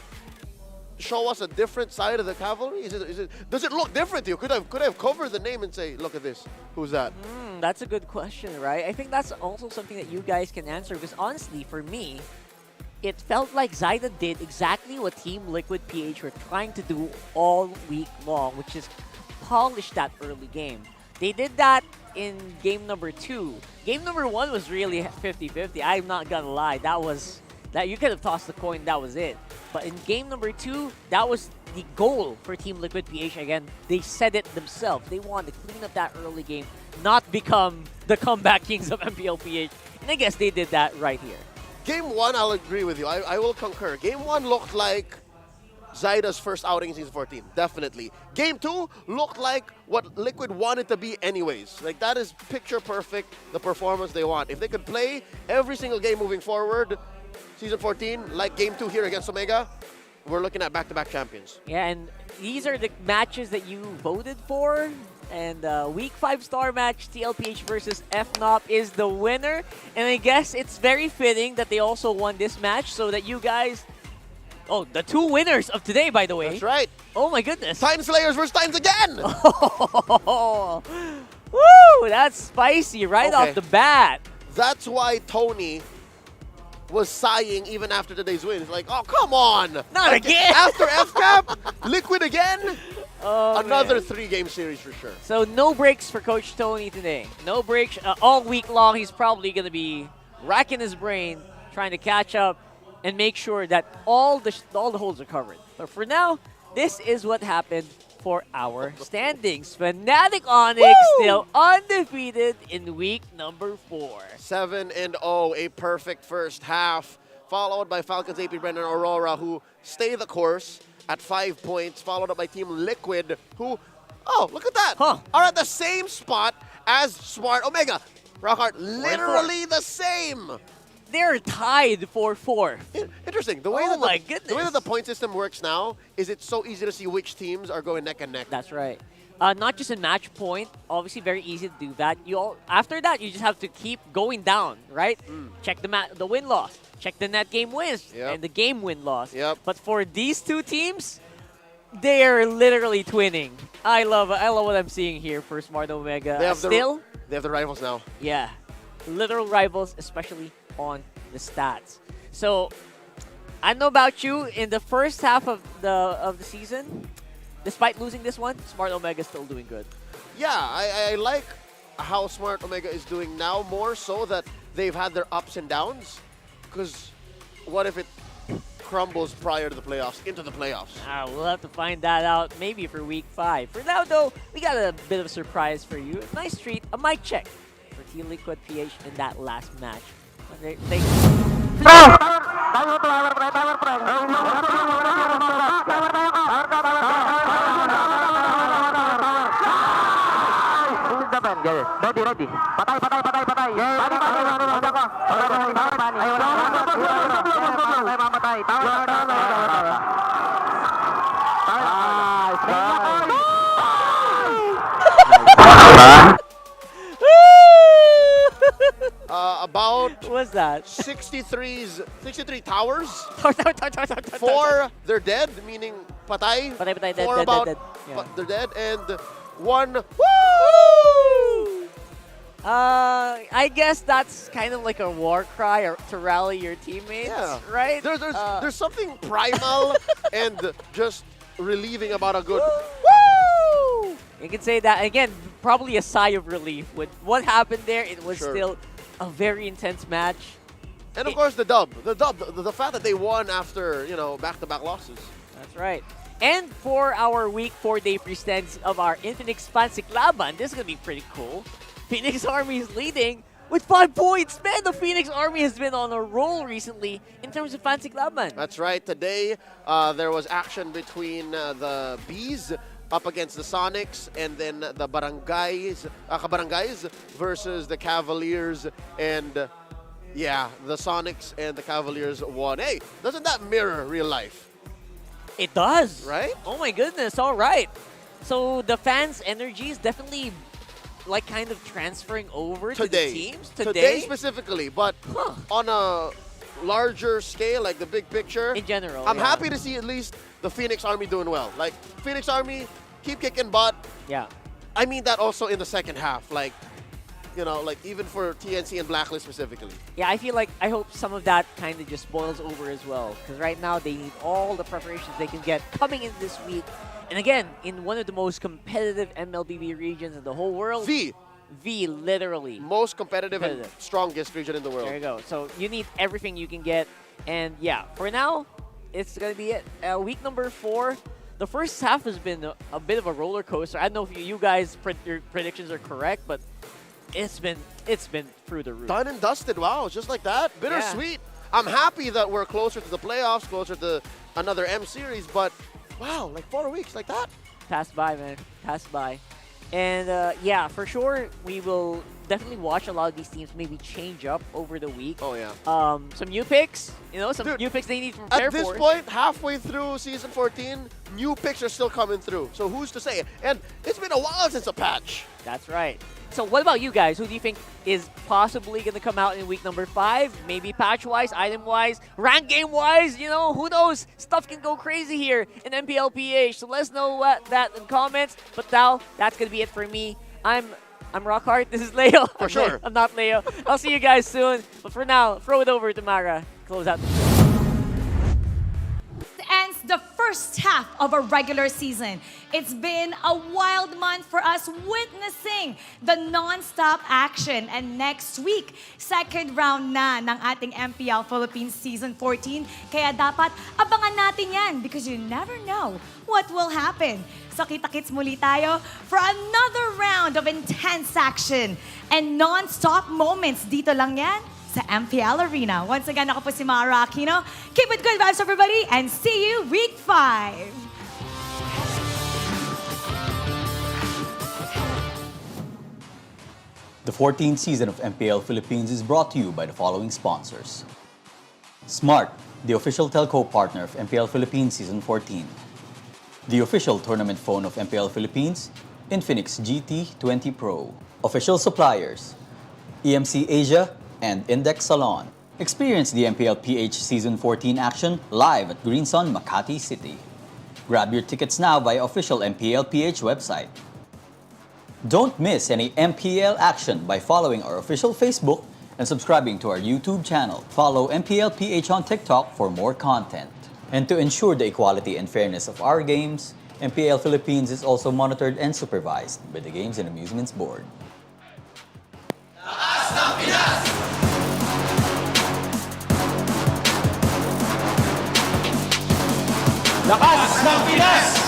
show us a different side of the cavalry? Does it look different to you? Could I have covered the name and say, look at this, who's that? That's a good question, right? I think that's also something that you guys can answer, because honestly, for me, it felt like Zyda did exactly what Team Liquid PH were trying to do all week long, which is polish that early game. They did that in game number 2. Game number 1 was really 50-50. I'm not gonna lie. That you could have tossed the coin, that was it. But in game number 2, that was the goal for Team Liquid PH. Again, they said it themselves. They wanted to clean up that early game, not become the comeback kings of MPL PH. And I guess they did that right here. Game 1, I'll agree with you. I will concur. Game 1 looked like Zyda's first outing in Season 14, definitely. Game 2 looked like what Liquid wanted to be anyways. Like, that is picture perfect, the performance they want. If they could play every single game moving forward, Season 14, like Game 2 here against Omega, we're looking at back-to-back champions. Yeah, and these are the matches that you voted for. And Week 5 star match, TLPH versus FNOP is the winner. And I guess it's very fitting that they also won this match so that you guys... Oh, the 2 winners of today, by the way. That's right. Oh my goodness. Time Slayers versus Times again! Woo! That's spicy right Okay. off the bat. That's why Tony was sighing even after today's win. It's like, oh, come on! Not again! After FCAP, Liquid again? Oh, Another man. 3-game series for sure. So no breaks for Coach Tony today. No breaks all week long. He's probably going to be racking his brain, trying to catch up and make sure that all the holes are covered. But for now, this is what happened for our standings. Fnatic Onic still undefeated in week number 4. 7-0, a perfect first half, followed by Falcons, APBren, and Aurora, who stay the course at 5 points, followed up by Team Liquid, who, oh, look at that, are at the same spot as Smart Omega. Rockhart, literally the same. They're tied 4-4. Interesting. The way Oh my The way goodness. that the point system works now is it's so easy to see which teams are going neck and neck. That's right. Not just in match point, obviously very easy to do that. After that, you just have to keep going down, right? Check the win-loss. Check the net game wins and the game win-loss. But for these 2 teams, they are literally twinning. I love what I'm seeing here for Smart Omega. They have Still, the rivals now. yeah, literal rivals, especially on the stats. So, I don't know about you, in the first half of the season, despite losing this one, Smart Omega is still doing good. Yeah, I like how Smart Omega is doing now, more so that they've had their ups and downs. Because what if it crumbles prior to the playoffs, into the playoffs? We'll have to find that out maybe for week 5. For now, though, we got a bit of a surprise for you. A nice treat, a mic check for Team Liquid PH in that last match. Okay, thank you. Ready, ready. Patay, patay, patay, patay. Bani, bani, bani, bani. Ay, wala, wala. Ay, mamatay. About what's that? 63 towers. Four, they're dead, meaning patay. Patay, dead, Four dead, about dead. Yeah. they're dead, and one. I guess that's kind of like a war cry or to rally your teammates, right? There's something primal and just relieving about a good. You can say that again. Probably a sigh of relief with what happened there. It was still a very intense match. And of course the dub, the fact that they won after back-to-back losses. That's right. And for our week 4 day pre-stands of our Infinix Fancy Laban, this is gonna be pretty cool. Phoenix Army is leading with 5 points. Man, the Phoenix Army has been on a roll recently in terms of Fancy Laban. That's right. Today there was action between the Bees up against the Sonics, and then the Kabarangays versus the Cavaliers, and yeah, the Sonics and the Cavaliers won. Hey, doesn't that mirror real life? It does. Right? Oh my goodness, all right. So the fans' energy is definitely like kind of transferring over to the teams today specifically, but on a larger scale, like the big picture. In general, I'm happy to see at least the Phoenix Army doing well. Like, Phoenix Army, keep kicking butt. Yeah. I mean that also in the second half. Like, like even for TNC and Blacklist specifically. Yeah, I feel like I hope some of that kind of just boils over as well. Because right now they need all the preparations they can get coming in this week. And again, in one of the most competitive MLBB regions in the whole world. V, literally. Most competitive and strongest region in the world. There you go. So you need everything you can get. And yeah, for now, it's going to be it. Week number 4. The first half has been a bit of a roller coaster. I don't know if you guys' your predictions are correct, but it's been through the roof. Done and dusted. Wow, just like that. Bittersweet. Yeah. I'm happy that we're closer to the playoffs, closer to another M series, but wow, like 4 weeks like that. Passed by, man. Passed by. And yeah, for sure, we will definitely watch a lot of these teams maybe change up over the week. Oh, yeah. Some new picks, some new picks they need to prepare for. At this point, halfway through Season 14, new picks are still coming through. So who's to say? And it's been a while since a patch. That's right. So what about you guys? Who do you think is possibly going to come out in week number 5? Maybe patch-wise, item-wise, rank game-wise, who knows? Stuff can go crazy here in MPLPH. So let us know that in comments. But now, that's going to be it for me. I'm Rockhart. This is Leo. For sure. I'm not Leo. I'll see you guys soon. But for now, throw it over to Mara. Close out the show. Ends the first half of a regular season. It's been a wild month for us witnessing the non-stop action. And next week, second round na ng ating MPL Philippines Season 14. Kaya dapat abangan natin yan because you never know what will happen. So kita-kits muli tayo for another round of intense action and non-stop moments. Dito lang yan sa MPL Arena. Once again, ako po si Mara Aquino. Keep it good vibes, everybody, and see you week 5. The 14th season of MPL Philippines is brought to you by the following sponsors. Smart, the official telco partner of MPL Philippines Season 14. The official tournament phone of MPL Philippines, Infinix GT20 Pro. Official suppliers, EMC Asia and Index Salon. Experience the MPLPH Season 14 action live at Green Sun, Makati City. Grab your tickets now via official MPLPH website. Don't miss any MPL action by following our official Facebook and subscribing to our YouTube channel. Follow MPLPH on TikTok for more content. And to ensure the equality and fairness of our games, MPL Philippines is also monitored and supervised by the Games and Amusements Board. Lakas ng Pinas!